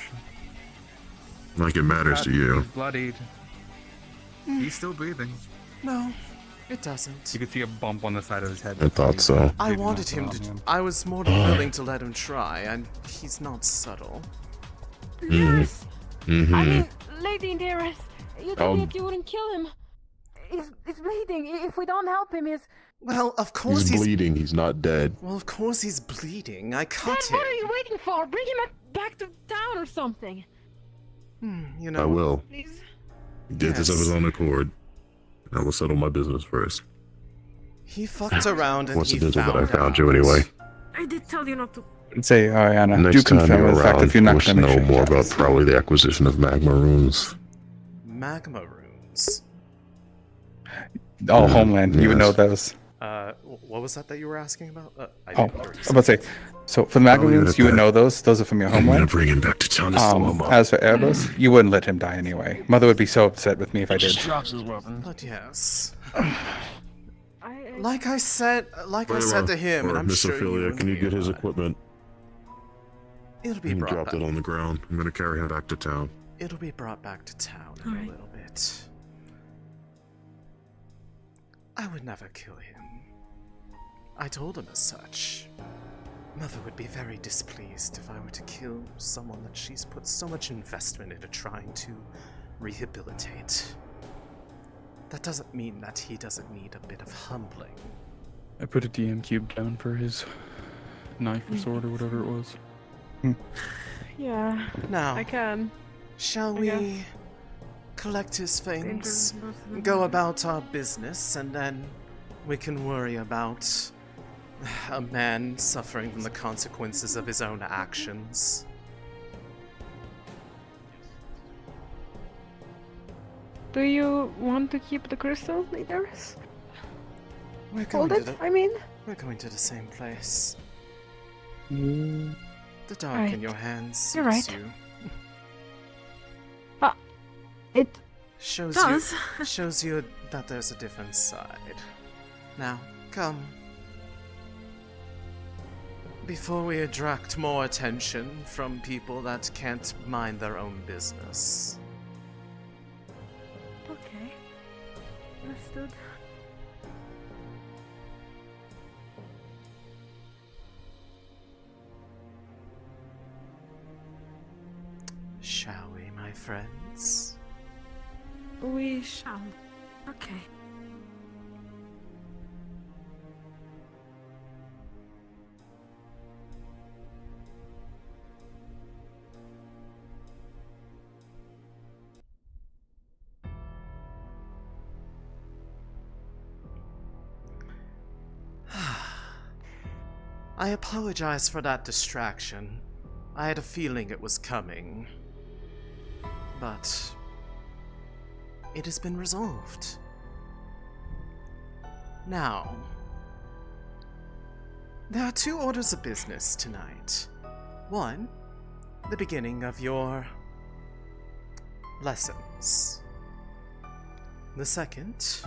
Speaker 3: Like it matters to you.
Speaker 20: He's bloodied. He's still breathing.
Speaker 1: No, it doesn't.
Speaker 20: You can see a bump on the side of his head.
Speaker 3: I thought so.
Speaker 1: I wanted him to... I was more than willing to let him try, and he's not subtle.
Speaker 15: Yes.
Speaker 3: Mm-hmm.
Speaker 15: I mean, Lady Neris, you told me
Speaker 3: Oh.
Speaker 15: that you wouldn't kill him. He's bleeding. If we don't help him, he's...
Speaker 1: Well, of course
Speaker 3: He's bleeding. He's not dead.
Speaker 1: Well, of course he's bleeding. I cut
Speaker 15: Then
Speaker 1: him.
Speaker 15: what are you waiting for? Bring him back to town or something.
Speaker 1: You know...
Speaker 3: I will.
Speaker 15: Please.
Speaker 3: He did this of his own accord. I will settle my business first.
Speaker 1: He fucked around and he
Speaker 3: Coincidental that I found
Speaker 1: out.
Speaker 3: you anyway.
Speaker 15: I did tell you not to...
Speaker 20: Say, Ariana, do
Speaker 3: Next time
Speaker 20: confirm
Speaker 3: you're
Speaker 20: the fact
Speaker 3: around,
Speaker 20: if you're not
Speaker 3: wish
Speaker 20: going
Speaker 3: to
Speaker 20: to
Speaker 3: know
Speaker 20: make
Speaker 3: more about probably the acquisition of magma runes.
Speaker 1: Magma runes.
Speaker 20: Oh, Homeland, you would know those.
Speaker 1: What was that you were asking about? I
Speaker 20: Oh,
Speaker 1: didn't hear
Speaker 20: I
Speaker 1: you
Speaker 20: was
Speaker 1: say.
Speaker 20: about to say, so for the magma
Speaker 3: leave it
Speaker 20: runes,
Speaker 3: at
Speaker 20: you would
Speaker 3: that.
Speaker 20: know those. Those are from your
Speaker 3: I'm gonna
Speaker 20: homeland.
Speaker 3: bring him back to town to sew him up.
Speaker 20: As for Erebus, you wouldn't let him die anyway. Mother would be so upset with me if I did.
Speaker 22: Drops his weapon.
Speaker 1: But yes. Like I said to him, and I'm
Speaker 3: Miss
Speaker 1: sure
Speaker 3: Ophelia, can you get his equipment?
Speaker 1: It'll be
Speaker 3: He
Speaker 1: brought
Speaker 3: dropped
Speaker 1: back.
Speaker 3: it on the ground. I'm gonna carry him back to town.
Speaker 1: It'll be brought back to town in a little bit. I would never kill him. I told him as such. Mother would be very displeased if I were to kill someone that she's put so much investment into trying to rehabilitate. That doesn't mean that he doesn't need a bit of humbling.
Speaker 19: I put a DM cube down for his knife or sword or whatever it was.
Speaker 15: Yeah.
Speaker 1: Now,
Speaker 15: I can.
Speaker 1: Shall
Speaker 15: I
Speaker 1: we
Speaker 15: guess.
Speaker 1: collect his things,
Speaker 15: Dangerous, most of them.
Speaker 1: go about our business, and then we can worry about a man suffering from the consequences of his own actions?
Speaker 15: Do you want to keep the crystal, Neris?
Speaker 1: We're going
Speaker 15: Hold
Speaker 1: to
Speaker 15: it, I mean?
Speaker 1: We're going to the same place.
Speaker 15: Mm.
Speaker 1: The dark
Speaker 15: Right.
Speaker 1: in your hands
Speaker 15: You're
Speaker 1: suits
Speaker 15: right.
Speaker 1: you.
Speaker 15: It
Speaker 1: Shows
Speaker 15: does.
Speaker 1: shows you that there's a different side. Now, come. Before we attract more attention from people that can't mind their own business.
Speaker 15: Okay. Understood.
Speaker 1: Shall we, my friends?
Speaker 15: We shall. Okay.
Speaker 1: I apologize for that distraction. I had a feeling it was coming. But it has been resolved. Now, there are two orders of business tonight. One, the beginning of your lessons. The second,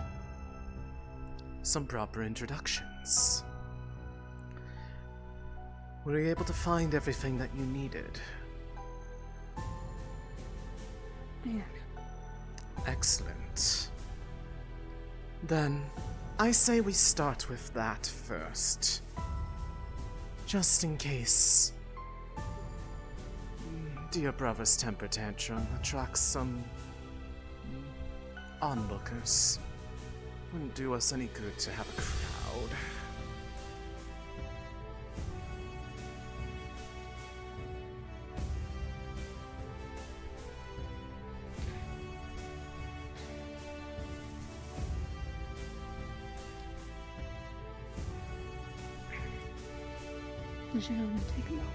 Speaker 1: some proper introductions. Were you able to find everything that you needed?
Speaker 15: Yeah.
Speaker 1: Excellent. Then, I say we start with that first. Just in case dear brother's temper tantrum attracts some onlookers. Wouldn't do us any good to have a crowd.
Speaker 23: You should only take a moment.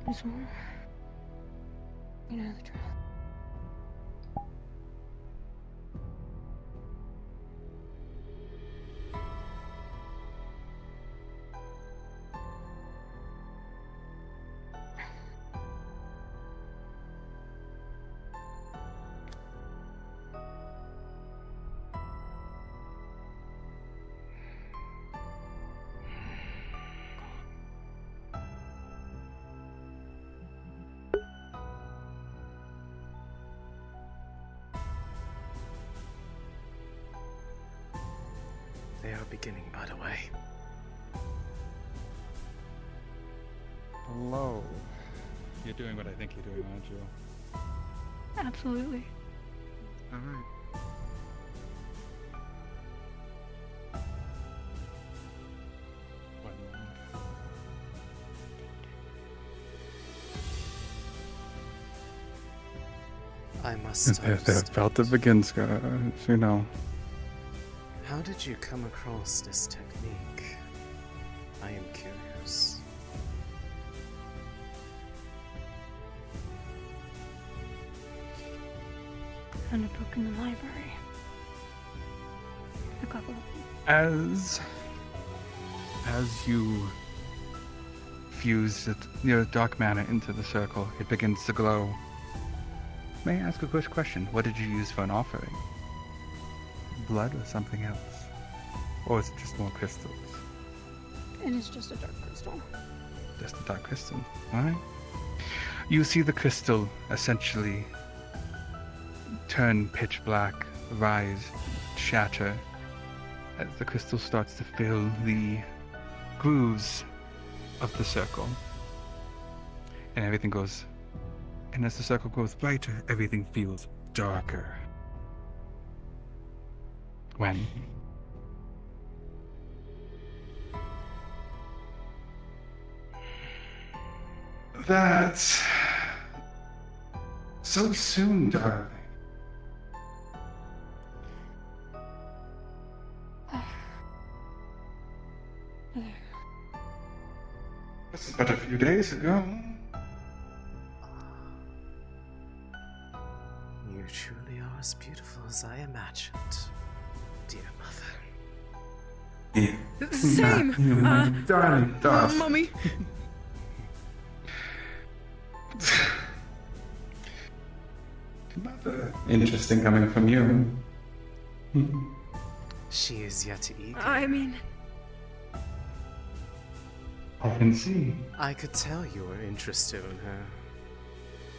Speaker 23: This one. You know the drill.
Speaker 1: They are beginning, by the way.
Speaker 19: Hello. You're doing what I think you're doing, aren't you?
Speaker 23: Absolutely.
Speaker 19: Alright.
Speaker 1: I must
Speaker 19: They're
Speaker 1: ask,
Speaker 19: about to begin, Scott. You know.
Speaker 1: how did you come across this technique? I am curious.
Speaker 23: Found a book in the library. A couple of them.
Speaker 4: As you fuse your dark matter into the circle, it begins to glow. May I ask a quick question? What did you use for an offering? Blood or something else? Or is it just more crystals?
Speaker 23: It is just a dark crystal.
Speaker 4: Just a dark crystal. Alright. You see the crystal essentially turn pitch black, rise, shatter, as the crystal starts to fill the grooves of the circle. And everything goes. And as the circle grows brighter, everything feels darker. When? That's so soon, darling. That's but a few days ago.
Speaker 1: You truly are as beautiful as I imagined, dear mother.
Speaker 4: Yeah.
Speaker 23: Same.
Speaker 4: You, my darling dove.
Speaker 23: Mummy.
Speaker 4: Another interesting coming from you.
Speaker 1: She is yet eager.
Speaker 23: I mean,
Speaker 4: I can see.
Speaker 1: I could tell you were interested in her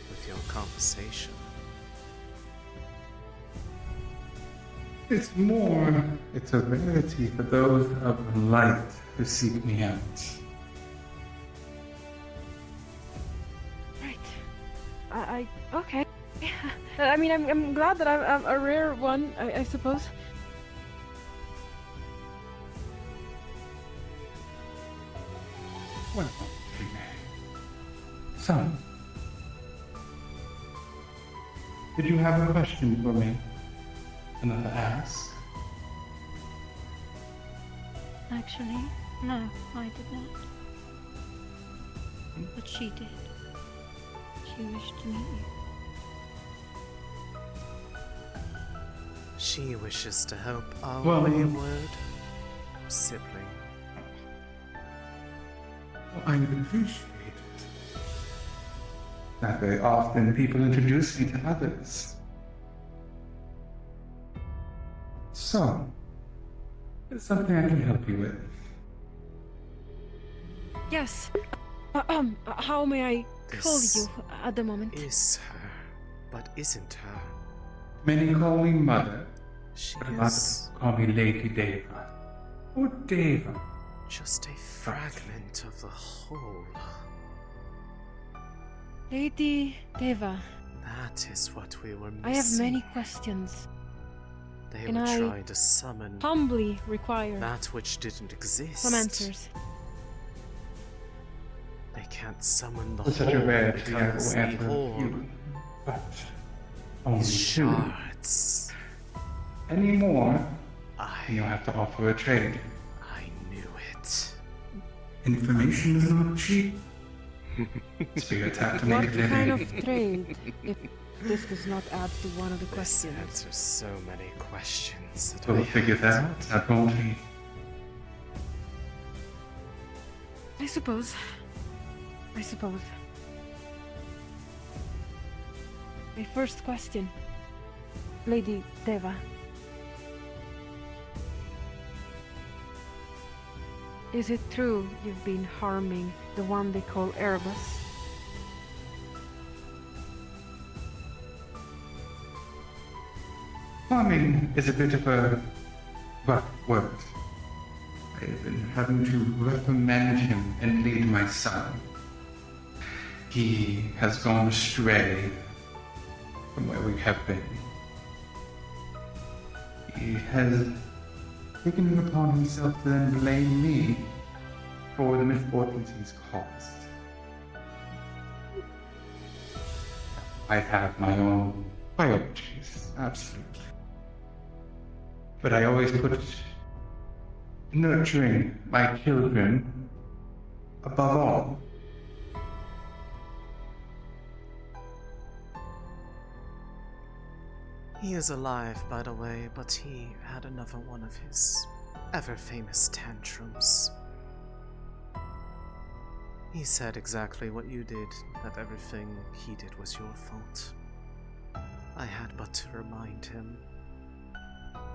Speaker 1: with your conversation.
Speaker 4: It's more. It's a rarity for those of light who seek me out.
Speaker 15: right. Okay. I mean, I'm glad that I'm a rare one, I suppose.
Speaker 4: Well, so, did you have a question for me? Another ask?
Speaker 23: actually, no, I did not. But she did. She wished to meet you.
Speaker 1: She wishes to help our
Speaker 20: Well,
Speaker 1: wayward sibling.
Speaker 20: I appreciate it. Not very often people introduce me to others. So, it's something I can help you with.
Speaker 15: Yes. How may I call you at the moment?
Speaker 1: Is her, but isn't her.
Speaker 20: Many call me Mother,
Speaker 1: She
Speaker 20: but a lot
Speaker 1: is
Speaker 20: call me Lady Deva. Or Deva.
Speaker 1: just a fragment of the whole.
Speaker 15: Lady Deva,
Speaker 1: That is what we were missing.
Speaker 15: I have many questions.
Speaker 1: They
Speaker 15: and
Speaker 1: were
Speaker 15: I
Speaker 1: trying to summon
Speaker 15: humbly require
Speaker 1: that which didn't exist.
Speaker 15: some answers.
Speaker 1: They can't summon the
Speaker 20: It's
Speaker 1: whole
Speaker 20: such a rarity
Speaker 1: because
Speaker 20: I
Speaker 1: the
Speaker 20: have
Speaker 1: whole
Speaker 20: you, but only
Speaker 1: is
Speaker 20: two.
Speaker 1: shards.
Speaker 20: Any more, you'll have to offer a trade.
Speaker 1: I knew it.
Speaker 20: Information is not cheap. Spirits have to make
Speaker 15: What
Speaker 20: a living.
Speaker 15: kind of trade, if this does not add to one of the
Speaker 1: This
Speaker 15: questions?
Speaker 1: answers so many questions that
Speaker 20: We'll
Speaker 1: I
Speaker 20: figure
Speaker 1: had.
Speaker 20: that out, won't we?
Speaker 15: I suppose. My first question, Lady Deva. Is it true you've been harming the one they call Erebus?
Speaker 20: Farming is a bit of a rough word. I have been having to reprimand him and lead my son. He has gone astray from where we have been. He has taken it upon himself to then blame me for the misfortunes he's caused. I have my own priorities, absolutely. But I always put nurturing my children above all.
Speaker 1: He is alive, by the way, but he had another one of his ever-famous tantrums. He said exactly what you did, that everything he did was your fault. I had but to remind him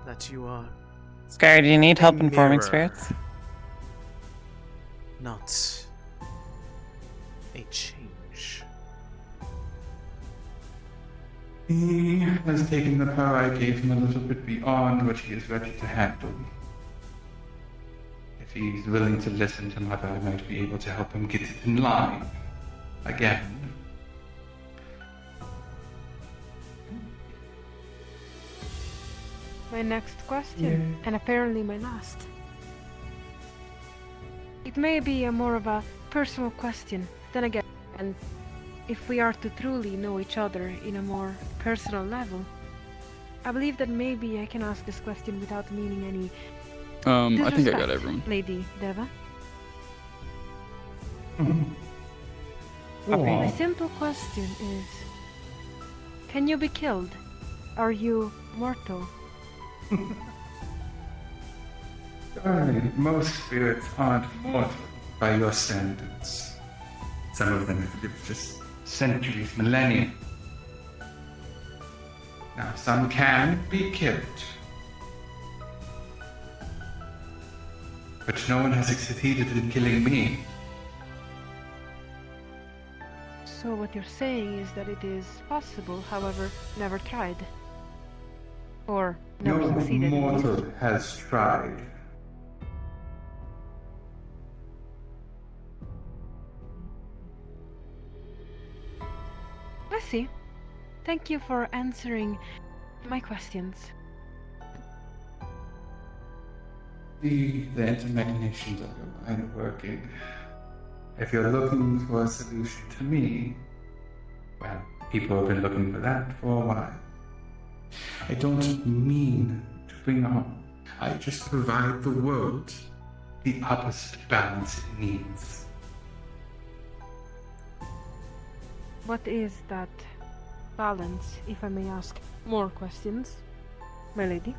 Speaker 1: that you are
Speaker 11: Sky, do you need help
Speaker 1: a
Speaker 11: informing
Speaker 1: mirror,
Speaker 11: spirits?
Speaker 1: not a change.
Speaker 20: He has taken the power I gave him a little bit beyond what he is ready to handle. If he's willing to listen to Mother, I might be able to help him get it in line. Again.
Speaker 15: My next question, and apparently my last. It may be a more of a personal question. Then again, and if we are to truly know each other in a more personal level, I believe that maybe I can ask this question without meaning any
Speaker 19: I think I got
Speaker 15: disrespect,
Speaker 19: everyone.
Speaker 15: Lady Deva.
Speaker 20: Go
Speaker 15: My
Speaker 20: on.
Speaker 15: simple question is, can you be killed? Are you mortal?
Speaker 20: Darling, most spirits aren't mortal by your standards. Some of them have lived for centuries, millennia. Now, some can be killed. But no one has succeeded in killing me.
Speaker 15: So what you're saying is that it is possible, however, never tried. Or never
Speaker 20: No
Speaker 15: succeeded. at least.
Speaker 20: mortal has tried.
Speaker 15: I see. Thank you for answering my questions.
Speaker 20: The intermachinations of your mind are working. If you're looking for a solution to me, well, people have been looking for that for a while. I don't mean to bring harm. I just provide the world the opposite balance it needs.
Speaker 15: What is that balance, if I may ask more questions? my lady.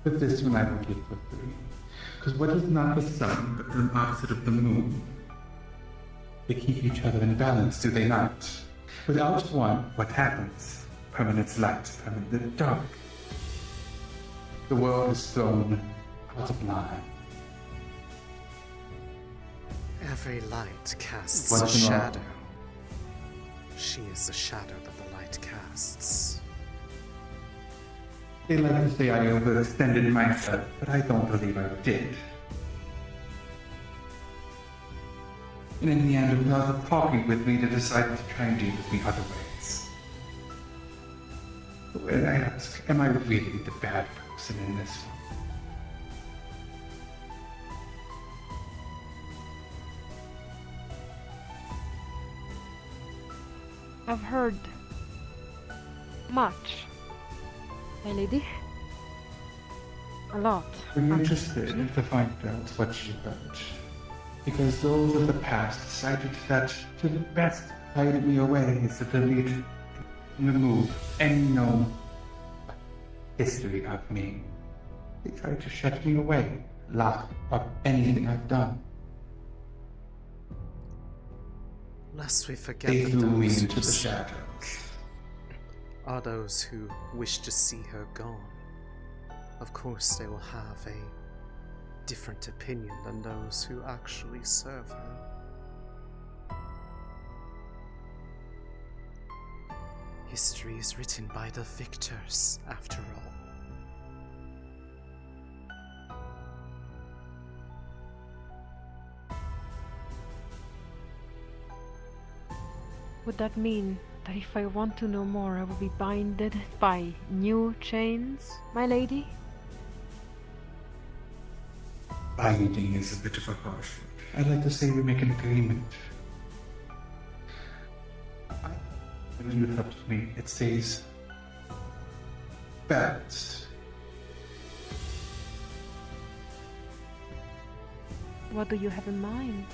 Speaker 20: But this one I will give for free. Because what is not the sun, but the opposite of the moon? They keep each other in balance, do they not? Without one, what happens? Permanent light, permanent dark. The world is thrown out of line.
Speaker 1: Every light casts
Speaker 20: What's
Speaker 1: a
Speaker 20: wrong?
Speaker 1: shadow. She is the shadow that the light casts.
Speaker 20: They like to say I overextended myself, but I don't believe I did. And in the end, without talking with me, they decided to try and deal with me other ways. And I ask, am I really the bad person in this one?
Speaker 15: I've heard much, my lady. A lot.
Speaker 20: We're interested to find out what she's about. Because those of the past decided that the best hide me away is to delete and remove any known history of me. They tried to shut me away, lock up anything I've done.
Speaker 1: Lest we forget
Speaker 20: They
Speaker 1: that
Speaker 20: threw me
Speaker 1: those
Speaker 20: into
Speaker 1: who
Speaker 20: the shadows.
Speaker 1: are those who wish to see her gone. Of course, they will have a different opinion than those who actually serve her. History is written by the victors, after all.
Speaker 15: Would that mean that if I want to know more, I will be binded by new chains, my lady?
Speaker 20: Binding is a bit of a harsh word. I'd like to say we make an agreement. When you help me, it stays balanced.
Speaker 15: What do you have in mind?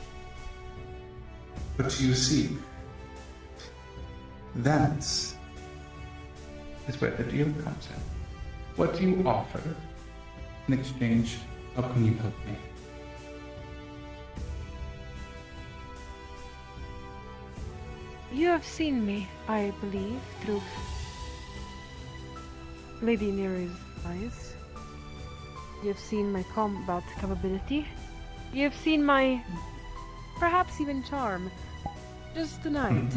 Speaker 20: What do you seek? That is where the deal comes in. What do you offer? In exchange, how can you help me?
Speaker 15: You have seen me, I believe, through Lady Neris'val eyes. You have seen my combat capability. You have seen my, perhaps even charm. Just tonight,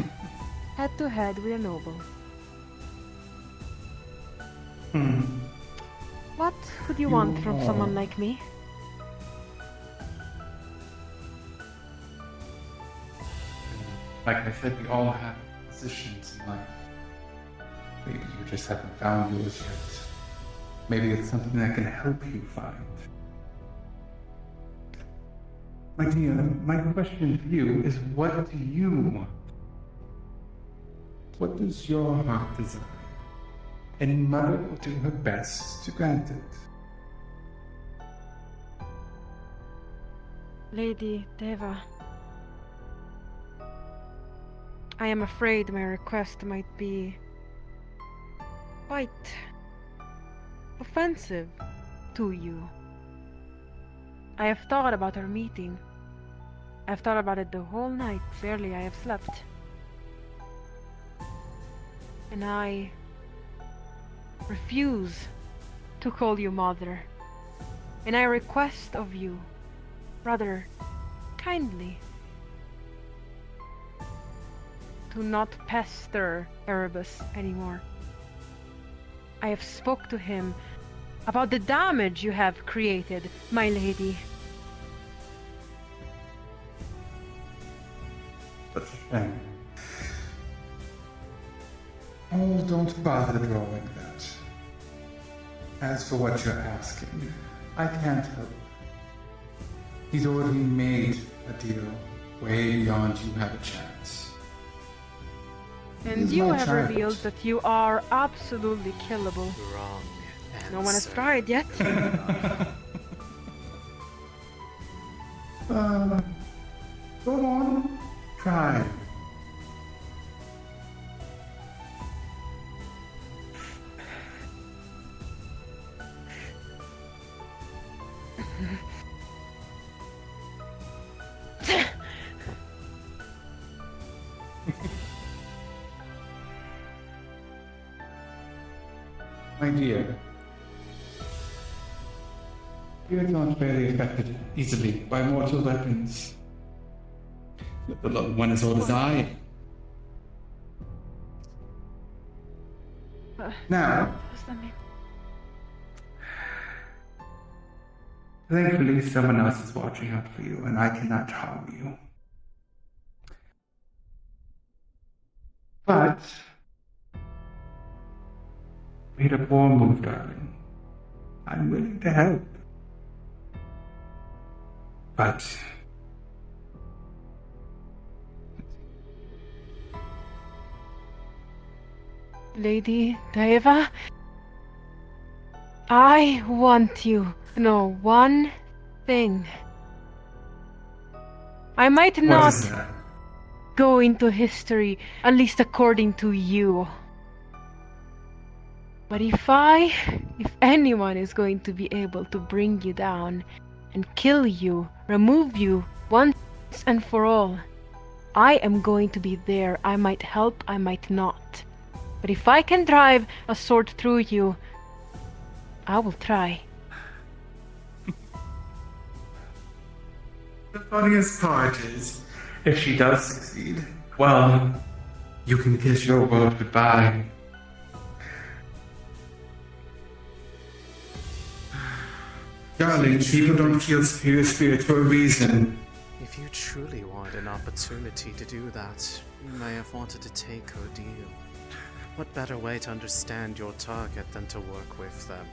Speaker 15: head to head with a noble. What would you want from someone like me?
Speaker 20: Like I said, we all have positions in life. Maybe you just haven't found yours yet. Maybe it's something that can help you find. My dear, my question to you is, what do you want? What does your heart desire? And Mother will do her best to grant it.
Speaker 15: Lady Deva, I am afraid my request might be quite offensive to you. I have thought about our meeting. I've thought about it the whole night. Barely I have slept. And I refuse to call you mother. And I request of you, rather kindly, to not pester Erebus anymore. I have spoke to him about the damage you have created, my lady.
Speaker 20: Such a shame. Oh, don't bother drawing that. As for what you're asking, I can't help. He's already made a deal way beyond you have a chance.
Speaker 15: And you have revealed that you are absolutely killable.
Speaker 1: Wrong answer.
Speaker 15: No one has tried yet.
Speaker 20: Go on, try. My dear, you are not very affected easily by mortal weapons. The loved one as old as I. Now, thankfully someone else is watching out for you and I cannot harm you. But made a poor move, darling. I'm willing to help. But
Speaker 15: Lady Deva, I want you to know one thing. I might not go into history, at least according to you. But if anyone is going to be able to bring you down and kill you, remove you once and for all, I am going to be there. I might help, I might not. But if I can drive a sword through you, I will try.
Speaker 20: the funniest part is, if she does succeed, well, you can kiss your world goodbye. Darling, people don't kill superior spirits for a reason.
Speaker 1: If you truly want an opportunity to do that, you may have wanted to take her deal. What better way to understand your target than to work with them?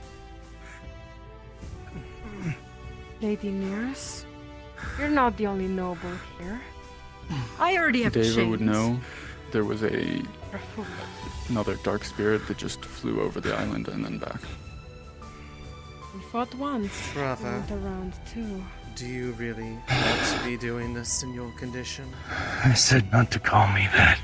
Speaker 15: Lady Neris, you're not the only noble here. I already have
Speaker 19: Deva
Speaker 15: chains.
Speaker 19: would know there was another dark spirit that just flew over the island and then back.
Speaker 15: We fought once.
Speaker 1: Brother.
Speaker 15: We went around too.
Speaker 1: Do you really want to be doing this in your condition?
Speaker 9: I said not to call me that.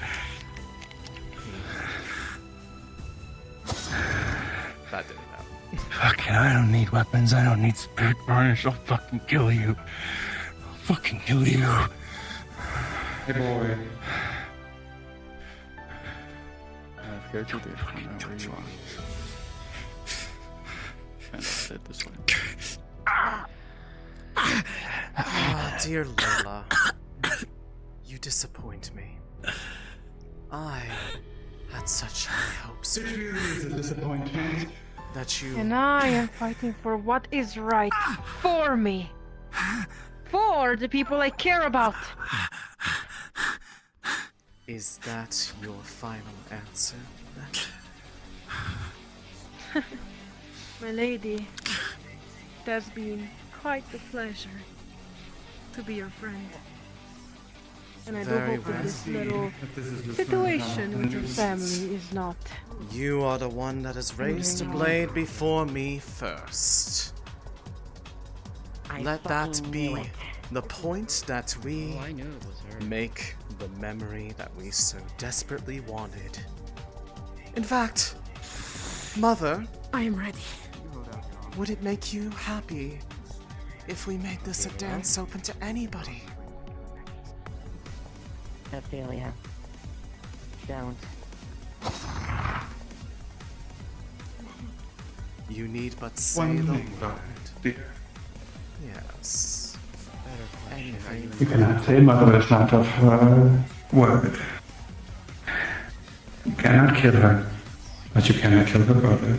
Speaker 1: That didn't help.
Speaker 9: Fucking, I don't need weapons. I don't need spirit varnish. I'll fucking kill you. I'll fucking kill you.
Speaker 20: Hey boy.
Speaker 19: Character Dave, find out where you are. And I'll hit this one.
Speaker 1: Ah, dear Lola. You disappoint me. I had such high hopes for you.
Speaker 20: It's a disappointment.
Speaker 1: That you...
Speaker 15: And I am fighting for what is right for me. For the people I care about.
Speaker 1: Is that your final answer, then?
Speaker 15: My lady, it has been quite a pleasure to be your friend. And I do
Speaker 1: Very
Speaker 15: hope that
Speaker 1: well.
Speaker 15: this little situation with your family is not.
Speaker 1: You are the one that has raised a blade before me first. Let that be the point that we make the memory that we so desperately wanted. In fact, Mother,
Speaker 15: I am ready.
Speaker 1: Would it make you happy if we made this a dance open to anybody?
Speaker 2: Ophelia, don't.
Speaker 1: You need but say
Speaker 20: One
Speaker 1: the
Speaker 20: thing,
Speaker 1: word.
Speaker 20: dear.
Speaker 1: Yes. Anything.
Speaker 20: You cannot say mother is not of her word. You cannot kill her, but you cannot kill her brother.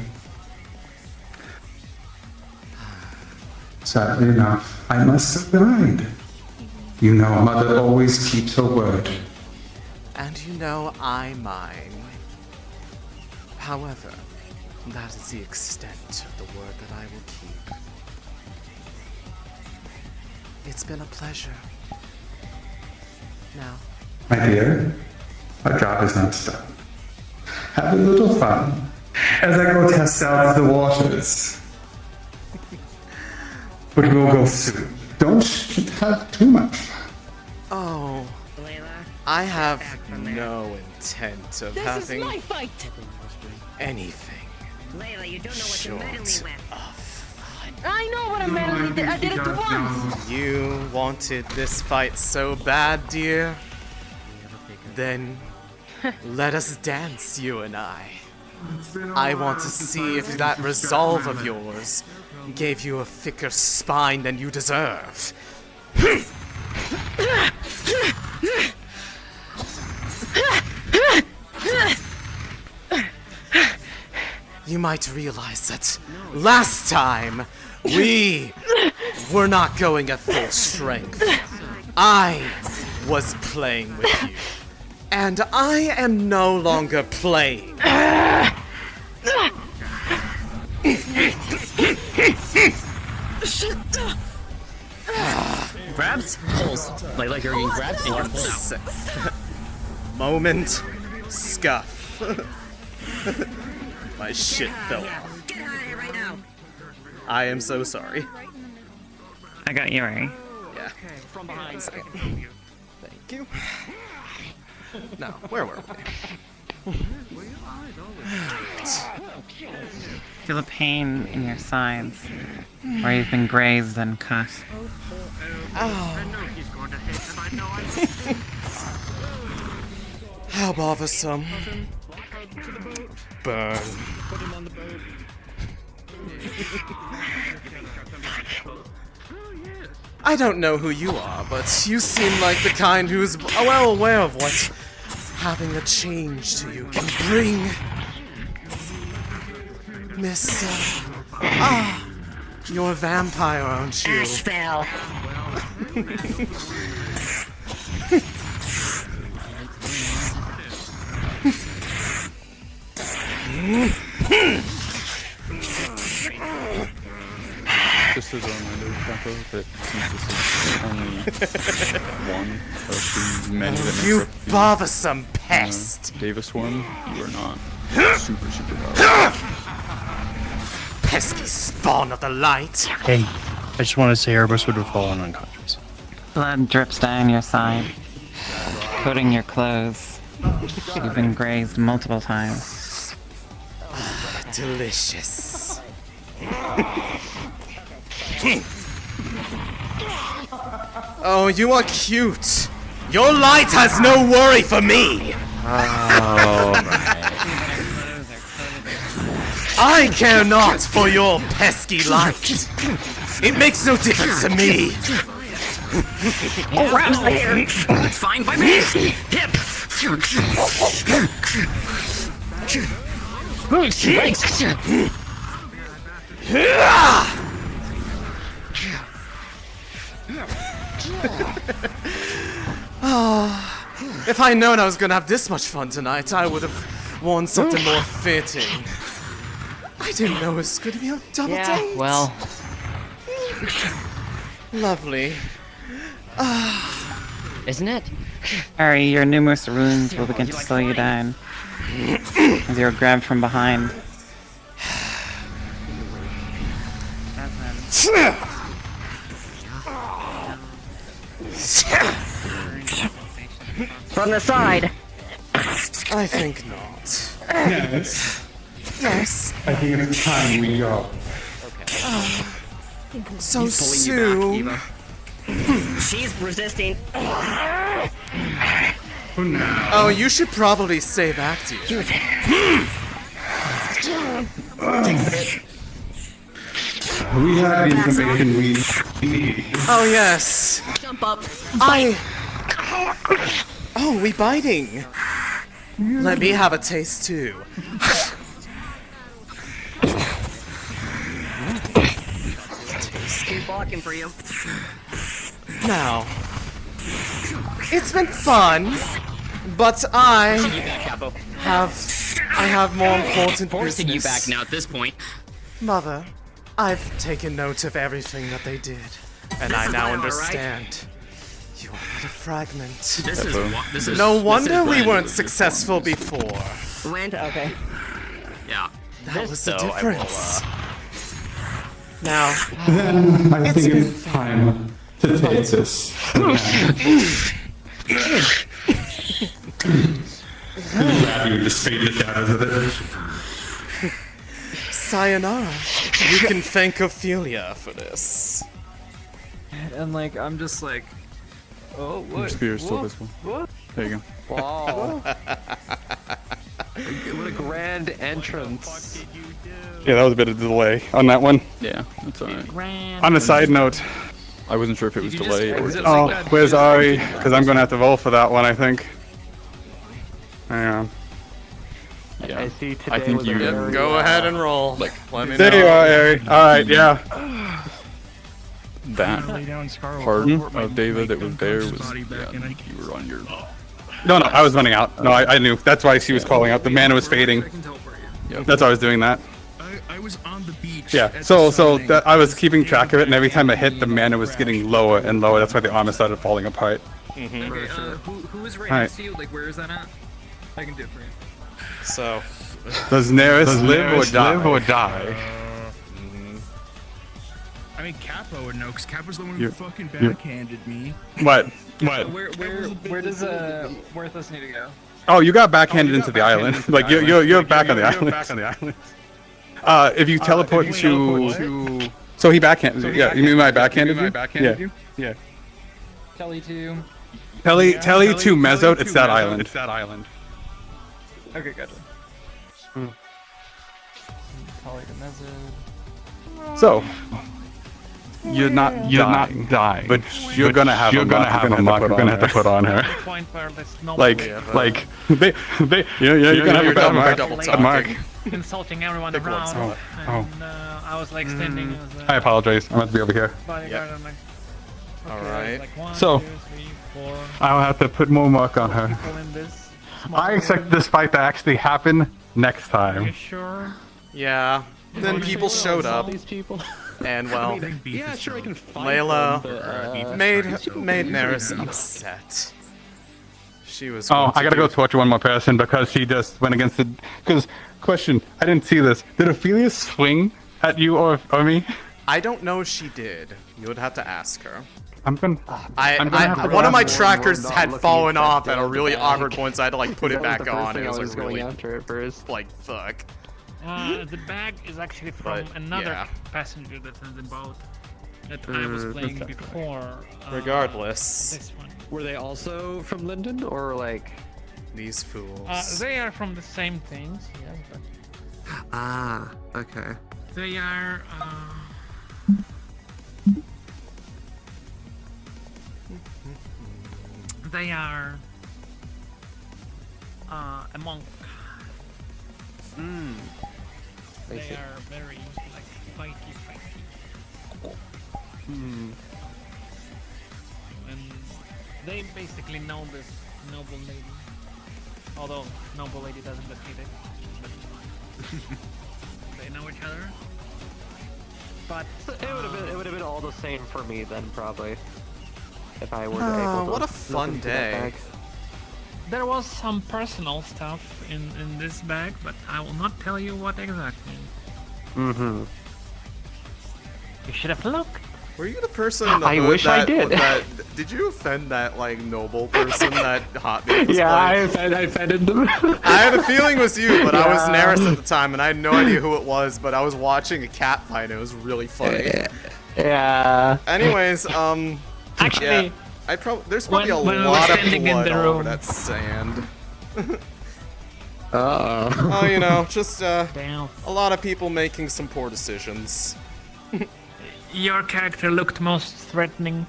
Speaker 20: Sadly enough, I must have died. You know, mother always keeps her word.
Speaker 1: And you know I mine. However, that is the extent of the word that I will keep. It's been a pleasure. Now,
Speaker 20: My dear, our job is not done. Have a little fun as I go test out the waters. But we'll go soon. Don't have too much fun.
Speaker 1: oh, I have no intent of having
Speaker 5: fight!
Speaker 1: anything
Speaker 5: Layla, you don't know what
Speaker 1: short
Speaker 5: you're meddling with.
Speaker 1: of fun.
Speaker 15: I know what automatically I did it once.
Speaker 1: You wanted this fight so bad, dear? Then let us dance, you and I. I want to see if that resolve of yours gave you a thicker spine than you deserve. You might realize that last time we were not going at full strength. I was playing with you, and I am no longer playing.
Speaker 2: Grabs? Pulls. Like you're getting grabbed and you're pulls.
Speaker 1: Moment. Scuff. My shit fell off.
Speaker 5: Get out of here right now.
Speaker 1: I am so sorry.
Speaker 11: I got you, right?
Speaker 1: Yeah.
Speaker 2: From behind.
Speaker 1: Thank you. Now, where were we?
Speaker 11: Feel the pain in your sides, where you've been grazed and cut.
Speaker 1: How bothersome. Burn.
Speaker 17: Put him on the boat.
Speaker 1: I don't know who you are, but you seem like the kind who's well aware of what having a change to you can bring. Miss, you're a vampire, aren't you?
Speaker 5: Ash Vale.
Speaker 19: Just as a reminder, Franco, that since this is only one of the many that makes
Speaker 1: You
Speaker 19: up the,
Speaker 1: bothersome pest!
Speaker 19: Davis one, you are not super powerful.
Speaker 1: Pesky spawn of the light!
Speaker 9: Hey, I just want to say Erebus would have fallen unconscious.
Speaker 11: Blood drips down your side, coating your clothes. You've been grazed multiple times.
Speaker 1: Delicious. Oh, you are cute. Your light has no worry for me.
Speaker 14: Oh,
Speaker 1: I care not for your pesky light. It makes no difference to me.
Speaker 5: Oh, grabs the hair. That's fine by me. Hip.
Speaker 1: Oh, if I'd known I was gonna have this much fun tonight, I would have worn something more fitting. I didn't know it was gonna be a double date.
Speaker 2: Well.
Speaker 1: Lovely.
Speaker 2: Isn't it?
Speaker 11: Harry, your numerous wounds will begin to slow you down as you're grabbed from behind.
Speaker 5: From the side.
Speaker 1: I think not.
Speaker 20: Yes.
Speaker 1: Yes.
Speaker 20: I think it's time we go.
Speaker 1: So soon.
Speaker 5: She's resisting.
Speaker 1: Oh, you should probably stay back, dear.
Speaker 20: We have the information we need.
Speaker 1: Oh, yes.
Speaker 5: Jump up.
Speaker 1: Oh, we biting. Let me have a taste, too.
Speaker 5: Keep walking for you.
Speaker 1: Now, it's been fun, but I have more important
Speaker 2: Forcing you
Speaker 1: business.
Speaker 2: back now at this point.
Speaker 1: Mother, I've taken note of everything that they did, and I now understand. You are not a fragment.
Speaker 2: This is
Speaker 1: no wonder
Speaker 2: this is
Speaker 1: we
Speaker 2: when-
Speaker 1: weren't successful before.
Speaker 5: Went okay.
Speaker 2: Yeah.
Speaker 1: That was the
Speaker 2: though, I will,
Speaker 1: difference. Now,
Speaker 20: Then I think it's time to take this. Grab you, just fade the shadows of it.
Speaker 1: sayonara. You can thank Ophelia for this.
Speaker 8: And like, I'm just like, oh,
Speaker 19: Your
Speaker 8: what?
Speaker 19: spear is still
Speaker 8: What?
Speaker 19: visible.
Speaker 8: What?
Speaker 19: There you go.
Speaker 7: Wow. What a grand entrance.
Speaker 22: Yeah, that was a bit of delay on that one.
Speaker 19: Yeah, that's alright.
Speaker 22: On a side note,
Speaker 19: I wasn't sure if it was delay or just...
Speaker 22: oh, where's Ari? Because I'm gonna have to roll for that one, I think. Hang on.
Speaker 19: Yeah.
Speaker 7: I see today
Speaker 19: I think
Speaker 7: was
Speaker 19: you
Speaker 7: a very,
Speaker 1: Go ahead and roll.
Speaker 19: Like,
Speaker 1: Let me
Speaker 22: There
Speaker 1: know.
Speaker 22: you are, Ari. Alright, yeah.
Speaker 19: That
Speaker 9: Lay down Scar
Speaker 19: part
Speaker 9: will put my-
Speaker 19: of David
Speaker 9: my
Speaker 19: that was there
Speaker 9: unconscious
Speaker 19: was
Speaker 9: body back and I
Speaker 19: you were on your...
Speaker 22: No, I was running out. No, I knew. That's why she was calling out. The mana was fading. That's why I was doing that.
Speaker 9: I was on the beach.
Speaker 22: Yeah, so that, I was keeping track of it, and every time I hit, the mana was getting lower and lower. That's why the armor started falling apart.
Speaker 8: Okay, who is right
Speaker 22: Alright.
Speaker 8: next to you? Like, where is that at? I can do it for you.
Speaker 1: So,
Speaker 22: Does Neris live or die?
Speaker 9: I mean, Capo would know, because Capo's the one who
Speaker 22: You're-
Speaker 9: fucking
Speaker 22: you're-
Speaker 9: backhanded me.
Speaker 22: What? What?
Speaker 8: Where does Worthless need to go?
Speaker 22: Oh, you got backhanded into the island. Like you're back on the island. If you teleport to, so he backhanded. Yeah, you mean I backhanded you? Yeah.
Speaker 8: Telly to.
Speaker 22: Telly to Mezzot. It's that island.
Speaker 8: Okay, gotcha. Telly to Mezzo.
Speaker 22: So you're not dying, but you're gonna have a mark you're gonna have to put on her. Like they you're gonna have a bad mark.
Speaker 23: Insulting everyone
Speaker 1: Big
Speaker 23: around,
Speaker 1: ones.
Speaker 23: and I was like standing as a
Speaker 22: I apologize. I'm going to be over here.
Speaker 23: bodyguard. I'm like, okay,
Speaker 1: Alright.
Speaker 23: like 1,
Speaker 22: So
Speaker 23: 2, 3, 4
Speaker 22: I'll have to put more mark on her.
Speaker 23: people in this small
Speaker 22: I expect
Speaker 23: room.
Speaker 22: this fight to actually happen next
Speaker 23: Are you
Speaker 22: time.
Speaker 23: sure?
Speaker 1: yeah. Then people showed up,
Speaker 7: These people.
Speaker 1: and well,
Speaker 7: Yeah, sure, I can find
Speaker 1: Layla
Speaker 7: them, but,
Speaker 1: made Neris upset. She was.
Speaker 22: Oh,
Speaker 1: going
Speaker 22: I gotta
Speaker 1: do-
Speaker 22: go torture one more person because she just went against the. Because, question, I didn't see this. Did Ophelia swing at you or me?
Speaker 1: I don't know if she did. You would have to ask her.
Speaker 22: I'm gonna have to
Speaker 1: One of my
Speaker 22: ask her.
Speaker 1: trackers
Speaker 7: not
Speaker 1: had
Speaker 7: looking
Speaker 1: fallen
Speaker 7: at
Speaker 1: off
Speaker 7: that
Speaker 1: at a really
Speaker 7: bag.
Speaker 1: awkward point, so I had to like put it
Speaker 7: That was
Speaker 1: back
Speaker 7: the first
Speaker 1: on.
Speaker 7: thing
Speaker 1: It was
Speaker 7: I
Speaker 1: like
Speaker 7: was going
Speaker 1: really
Speaker 7: after at first.
Speaker 1: like fuck.
Speaker 23: The bag is actually from
Speaker 1: But,
Speaker 23: another
Speaker 1: yeah.
Speaker 23: passenger that's in the boat that I was playing before.
Speaker 1: Regardless,
Speaker 23: This one.
Speaker 7: Were they also from Linden, or like?
Speaker 1: these fools.
Speaker 23: They are from the same things, yes, but
Speaker 7: Ah, okay.
Speaker 23: they are. They are a monk. They are very like fighty. And they basically know this noble lady. Although noble lady doesn't look needed. They know each other. But
Speaker 7: It would have been all the same for me then, probably. If I were
Speaker 1: Ah,
Speaker 7: able to
Speaker 1: what a
Speaker 7: look
Speaker 1: fun
Speaker 7: into that
Speaker 1: day.
Speaker 7: bag.
Speaker 23: there was some personal stuff in this bag, but I will not tell you what exactly.
Speaker 7: Mm-hmm.
Speaker 23: You should have looked.
Speaker 1: Were you the person in the
Speaker 7: I
Speaker 1: hood
Speaker 7: wish I
Speaker 1: that,
Speaker 7: did.
Speaker 1: that did you offend that like noble person that Hot Meat was
Speaker 7: Yeah,
Speaker 1: playing?
Speaker 7: I offended them.
Speaker 1: I had a feeling it was you, but I was
Speaker 7: Yeah.
Speaker 1: Neris at the time, and I had no idea who it was. But I was watching a cat fight, and it was really funny.
Speaker 7: Yeah.
Speaker 1: Anyways,
Speaker 23: Actually,
Speaker 1: yeah, there's probably a
Speaker 23: when we were
Speaker 1: lot of
Speaker 23: standing in
Speaker 1: blood
Speaker 23: the
Speaker 1: all over
Speaker 23: room.
Speaker 1: that sand.
Speaker 7: Uh-oh.
Speaker 1: Oh, you know, just
Speaker 23: Damn.
Speaker 1: a lot of people making some poor decisions.
Speaker 23: Your character looked most threatening.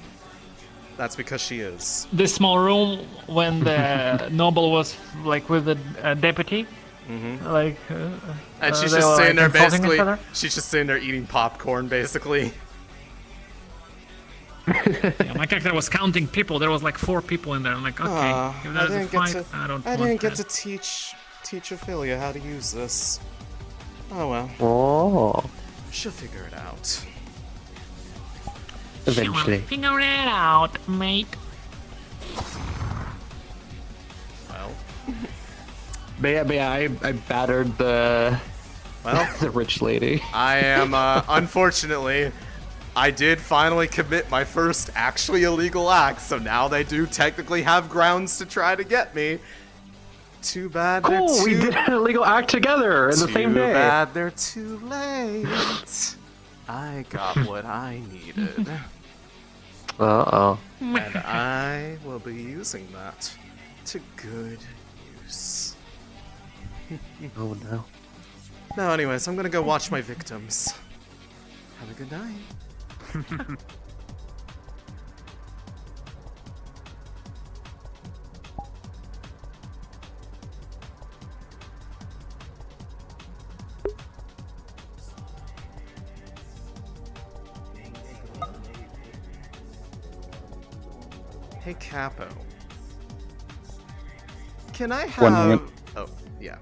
Speaker 1: That's because she is.
Speaker 23: This small room when the noble was like with the deputy, like.
Speaker 1: And she's
Speaker 23: they
Speaker 1: just
Speaker 23: were,
Speaker 1: sitting there
Speaker 23: like, insulting each
Speaker 1: basically.
Speaker 23: other?
Speaker 1: She's just sitting there eating popcorn, basically.
Speaker 23: Yeah, my character was counting people. There was like 4 people in there. I'm like, okay, if there's a fight, I don't
Speaker 1: I
Speaker 23: want
Speaker 1: didn't get
Speaker 23: that.
Speaker 1: to teach Ophelia how to use this. Oh well.
Speaker 7: Oh.
Speaker 1: She'll figure it out.
Speaker 7: Eventually.
Speaker 23: Figure it out, mate.
Speaker 1: Well.
Speaker 7: But yeah, I battered the the rich lady.
Speaker 1: I am unfortunately I did finally commit my first actually illegal act, so now they do technically have grounds to try to get me. Too bad they're
Speaker 7: Cool,
Speaker 1: too...
Speaker 7: we did an illegal act together in the same day.
Speaker 1: Too bad they're too late. I got what I needed.
Speaker 19: Uh-oh.
Speaker 1: And I will be using that to good use.
Speaker 19: Oh no.
Speaker 1: No, anyways, I'm gonna go watch my victims. Have a good night. Hey, Capo. Can I have...
Speaker 22: 1 moment.
Speaker 1: Oh, yeah.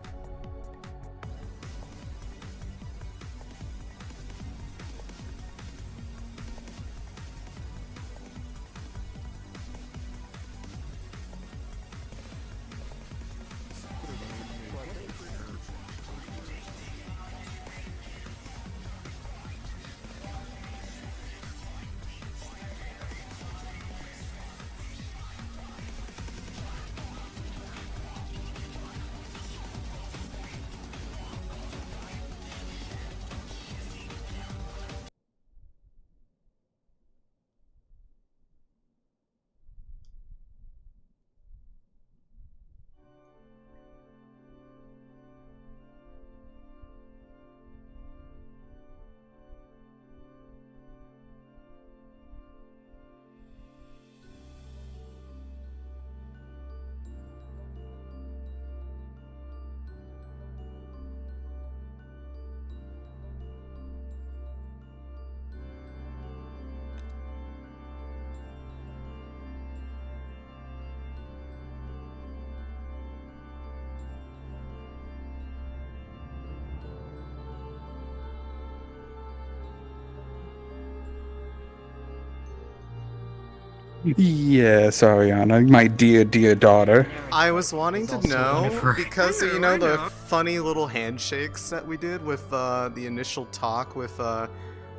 Speaker 22: Yes, Ariana, my dear, dear daughter.
Speaker 1: I was wanting to know, because, you know,
Speaker 6: I
Speaker 1: the
Speaker 6: know.
Speaker 1: funny little handshakes that we did with the initial talk with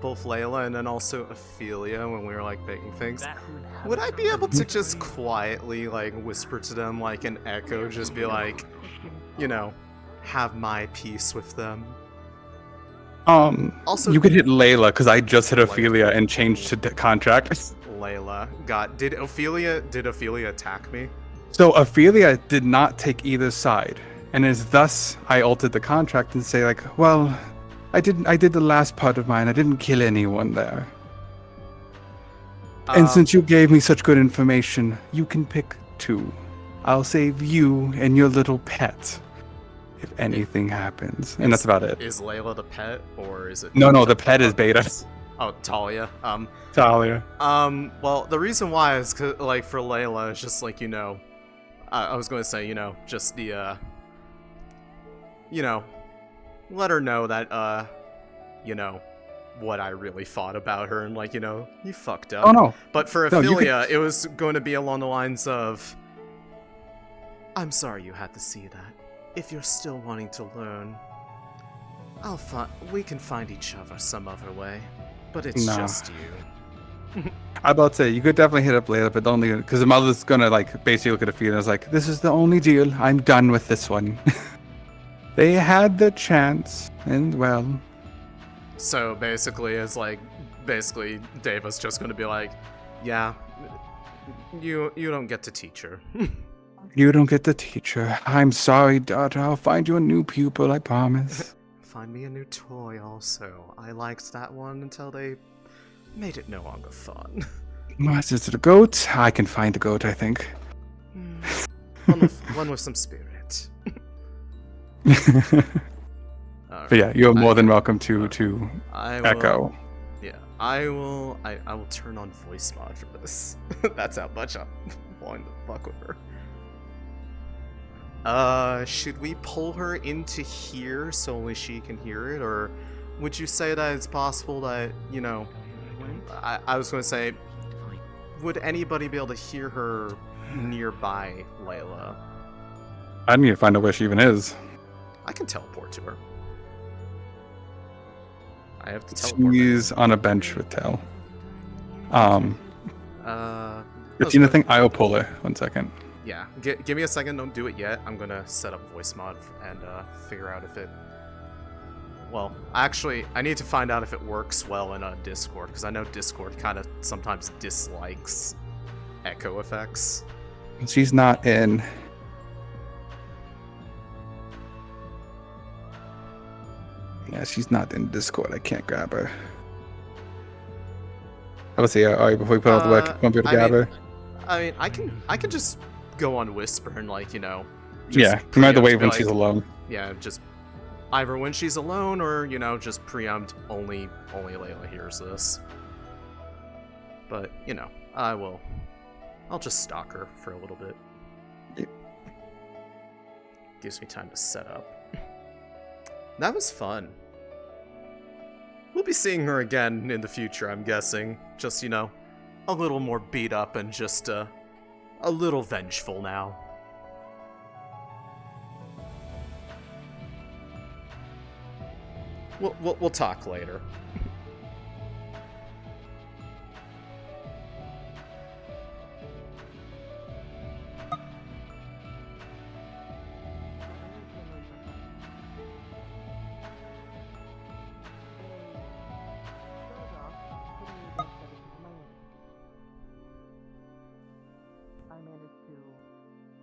Speaker 1: both Layla and then also Ophelia when we were, like, baking things. Would I be able to just quietly, like, whisper to them like an echo, just be like, you know, have my peace with them? Also,
Speaker 22: you could hit Layla, because I just hit Ophelia and changed to contract.
Speaker 1: Layla. Did Ophelia attack me?
Speaker 22: So Ophelia did not take either side, and as thus I altered the contract and say like, well, I did the last part of mine. I didn't kill anyone there. And since you gave me such good information, you can pick 2. I'll save you and your little pet if anything happens, and that's about it.
Speaker 1: Is Layla the pet, or is it?
Speaker 22: No, the pet is Beta.
Speaker 1: Oh, Talia.
Speaker 22: Talia.
Speaker 1: Well, the reason why is 'cause, like, for Layla, it's just like, you know, I was going to say, you know, just the, you know, let her know that, you know, what I really thought about her, and, like, you know, you fucked up.
Speaker 22: Oh, no.
Speaker 1: But for
Speaker 22: No, you
Speaker 1: Ophelia, it was going to be along the lines of, I'm sorry you had to see that. If you're still wanting to learn, we can find each other some other way. But it's
Speaker 22: Nah.
Speaker 1: just you.
Speaker 22: I about to say you could definitely hit up Layla, but don't leave it because the mother's gonna like basically look at Ophelia and is like, "This is the only deal. I'm done with this one." They had the chance, and well.
Speaker 1: So basically, it's like, Deva's just gonna be like, yeah, you don't get to teach her.
Speaker 22: You don't get to teach her. I'm sorry, daughter. I'll find you a new pupil, I promise.
Speaker 1: Find me a new toy also. I liked that one until they made it no longer fun.
Speaker 22: What is it, a goat? I can find a goat, I think.
Speaker 1: One with some spirit.
Speaker 22: But yeah, you're more than welcome to echo.
Speaker 1: Yeah, I will turn on voice mod for this. That's how much I'm wanting to fuck with her. Should we pull her into here so only she can hear it, or would you say that it's possible that, you know, I was going to say, would anybody be able to hear her nearby Layla?
Speaker 22: I need to find out where she even is.
Speaker 1: I can teleport to her. I have to teleport.
Speaker 22: She's on a bench with Tal. If you thing, I will pull her. 1 second.
Speaker 1: Yeah, give me a second. Don't do it yet. I'm gonna set up voice mod and figure out if it well, actually, I need to find out if it works well in Discord, because I know Discord kind of sometimes dislikes echo effects.
Speaker 22: She's not in. Yeah, she's not in Discord. I can't grab her. Obviously, alright, before we put out the work, you won't be able to grab her.
Speaker 1: I mean, I can just go on Whisper and, like, you know...
Speaker 22: Yeah, you might have to wait when she's alone.
Speaker 1: Yeah, just either when she's alone or, you know, just preempt only Layla hears this. But, you know, I'll just stalk her for a little bit.
Speaker 22: Yep.
Speaker 1: Gives me time to set up. That was fun. We'll be seeing her again in the future, I'm guessing. Just, you know, a little more beat up and just a little vengeful now. We'll talk later.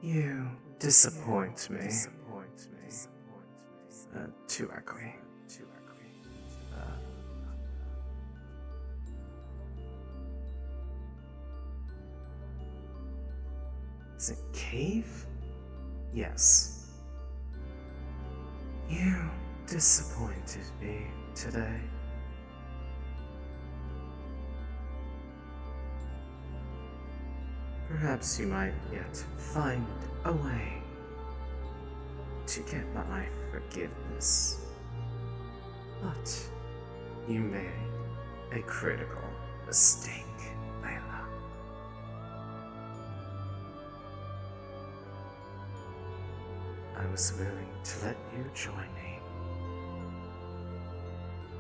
Speaker 1: You disappoint me. Too echoey. Is it cave? Yes. You disappointed me today. Perhaps you might yet find a way to get my forgiveness. But you made a critical mistake, Layla. I was willing to let you join me.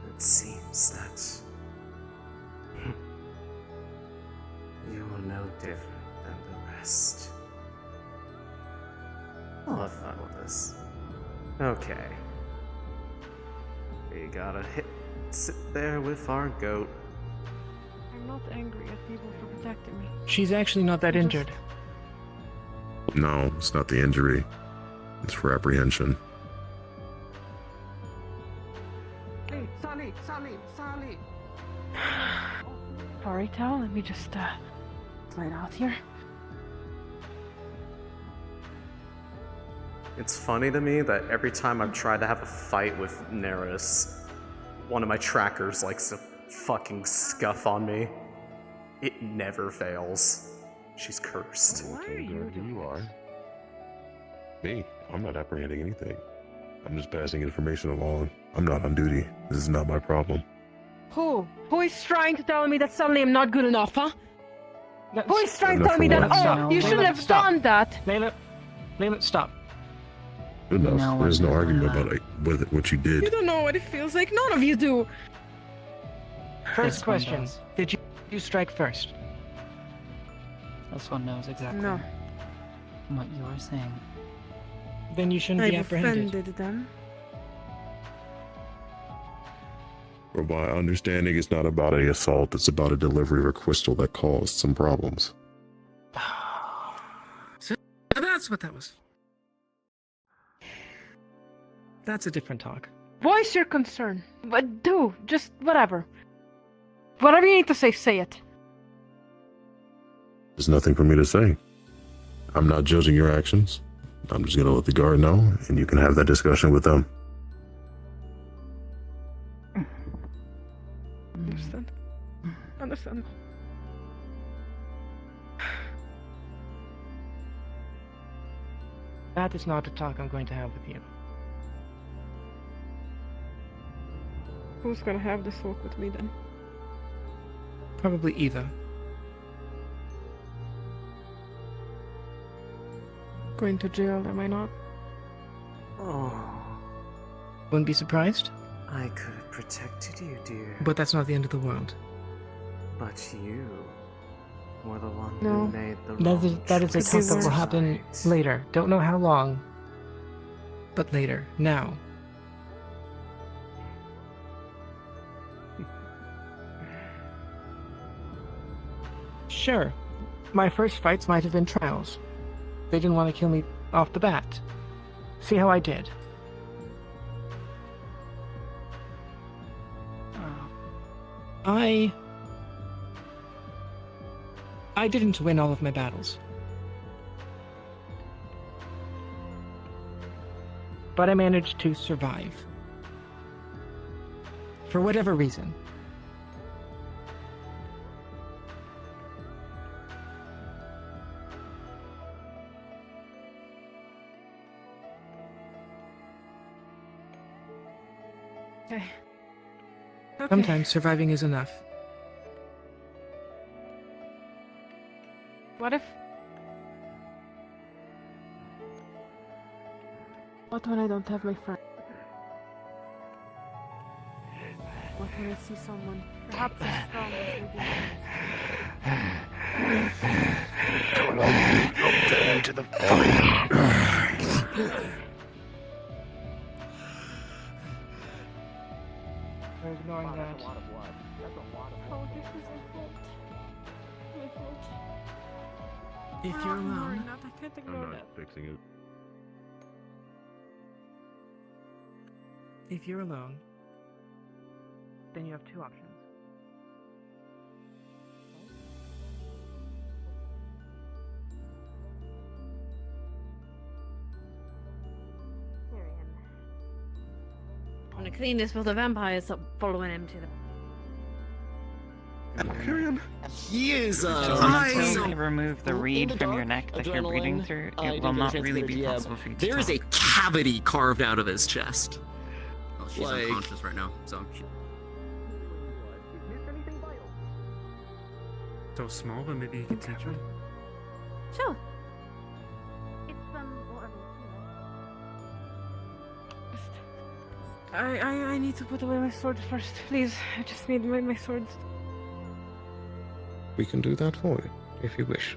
Speaker 1: It seems that you're no different than the rest. I'll have fun with this. Okay. We gotta sit there with our goat.
Speaker 15: I'm not angry at people for protecting me.
Speaker 7: She's actually not that injured.
Speaker 3: No, it's not the injury. It's for apprehension.
Speaker 15: Hey, Sally! Sorry, Tal, let me just slide out here.
Speaker 1: It's funny to me that every time I've tried to have a fight with Neris, one of my trackers likes to fucking scuff on me. It never fails. She's cursed.
Speaker 3: Why are you are? Me? I'm not apprehending anything. I'm just passing information along. I'm not on duty. This is not my problem.
Speaker 15: Who? Who is trying to tell me that suddenly I'm not good enough, huh? Who is trying to
Speaker 3: Enough
Speaker 15: tell me
Speaker 3: for
Speaker 15: that,
Speaker 3: what?
Speaker 15: oh, you shouldn't have done that?
Speaker 7: Layla, stop.
Speaker 3: Enough. There's no argument about it, with what you
Speaker 15: You
Speaker 3: did.
Speaker 15: don't know what it feels like. None of you do.
Speaker 7: First question. Did you strike first?
Speaker 5: This one knows exactly
Speaker 15: No.
Speaker 5: what you are saying.
Speaker 7: Then you shouldn't be
Speaker 15: I've
Speaker 7: apprehended.
Speaker 15: offended them.
Speaker 3: From my understanding, it's not about an assault. It's about a delivery of a crystal that caused some problems.
Speaker 7: So that's what that was. That's a different talk.
Speaker 15: Voice your concern. But just whatever. Whatever you need to say it.
Speaker 3: There's nothing for me to say. I'm not judging your actions. I'm just gonna let the guard know, and you can have that discussion with them.
Speaker 15: Understand.
Speaker 7: That is not a talk I'm going to have with you.
Speaker 15: Who's gonna have this talk with me then?
Speaker 7: Probably either.
Speaker 15: Going to jail, am I not?
Speaker 1: Oh,
Speaker 7: Wouldn't be surprised,
Speaker 1: I could have protected you, dear.
Speaker 7: but that's not the end of the world.
Speaker 1: But you were the one
Speaker 15: No.
Speaker 1: who made the
Speaker 7: That is a
Speaker 1: choice.
Speaker 7: talk that will happen later. Don't know how long, but later. Now.
Speaker 10: Sure. My first fights might have been trials. They didn't want to kill me off the bat. See how I did. I didn't win all of my battles. But I managed to survive. For whatever reason.
Speaker 15: Okay.
Speaker 10: Sometimes surviving is enough.
Speaker 15: What when I don't have my friend? What when I see someone, perhaps as strong as we do?
Speaker 1: Don't get into the fight.
Speaker 10: We're ignoring that.
Speaker 15: Oh, this was my fault. My fault.
Speaker 10: If
Speaker 15: We're
Speaker 10: you're
Speaker 15: not ignoring
Speaker 10: alone,
Speaker 15: that. I can't ignore that.
Speaker 3: fixing it.
Speaker 10: if you're alone, then you have two options.
Speaker 15: I'm gonna clean this before the vampires stop following him to the.
Speaker 1: Tyrion.
Speaker 11: He is Until you remove the reed from your neck that you're breathing through, it will not really be possible for you to
Speaker 5: There is a
Speaker 11: talk.
Speaker 5: cavity carved out of his chest.
Speaker 12: Oh, she's
Speaker 5: Like-
Speaker 12: unconscious right now, so.
Speaker 6: So small, but maybe you can teach me.
Speaker 15: Sure. It's whatever. I need to put away my sword first, please. I just need my sword.
Speaker 3: We can do that for you, if you wish.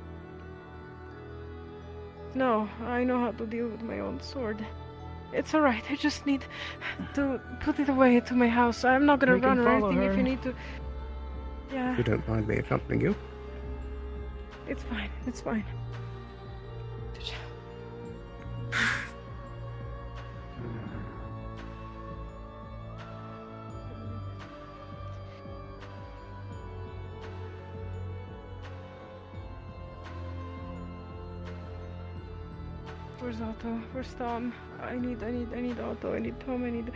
Speaker 15: No, I know how to deal with my own sword. It's alright, I just need to put it away to my house. I'm not gonna
Speaker 10: We can
Speaker 15: run or
Speaker 10: follow
Speaker 15: anything if
Speaker 10: her.
Speaker 15: you need to. Yeah,
Speaker 3: If you don't mind me accompanying you.
Speaker 15: it's fine, it's fine. Where's Otto? Where's Tom? I need Otto. I need Tom. I need.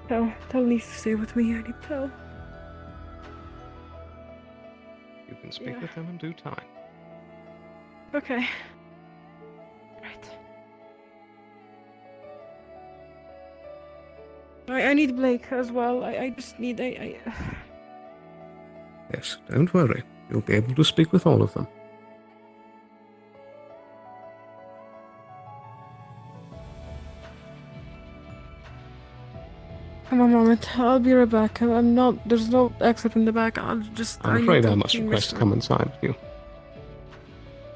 Speaker 15: Tell Lisa to stay with me. I need Tell.
Speaker 3: You can speak
Speaker 15: Yeah.
Speaker 3: with them in due time.
Speaker 15: Okay. Right. I need Blake as well. I just need
Speaker 3: Yes, don't worry. You'll be able to speak with all of them.
Speaker 15: Come on, moment. I'll be right back. I'm not. There's no exit in the back. I'll just.
Speaker 3: I'm
Speaker 15: need
Speaker 3: afraid
Speaker 15: to
Speaker 3: I must
Speaker 15: clean my
Speaker 3: request to
Speaker 15: sword.
Speaker 3: come inside with you.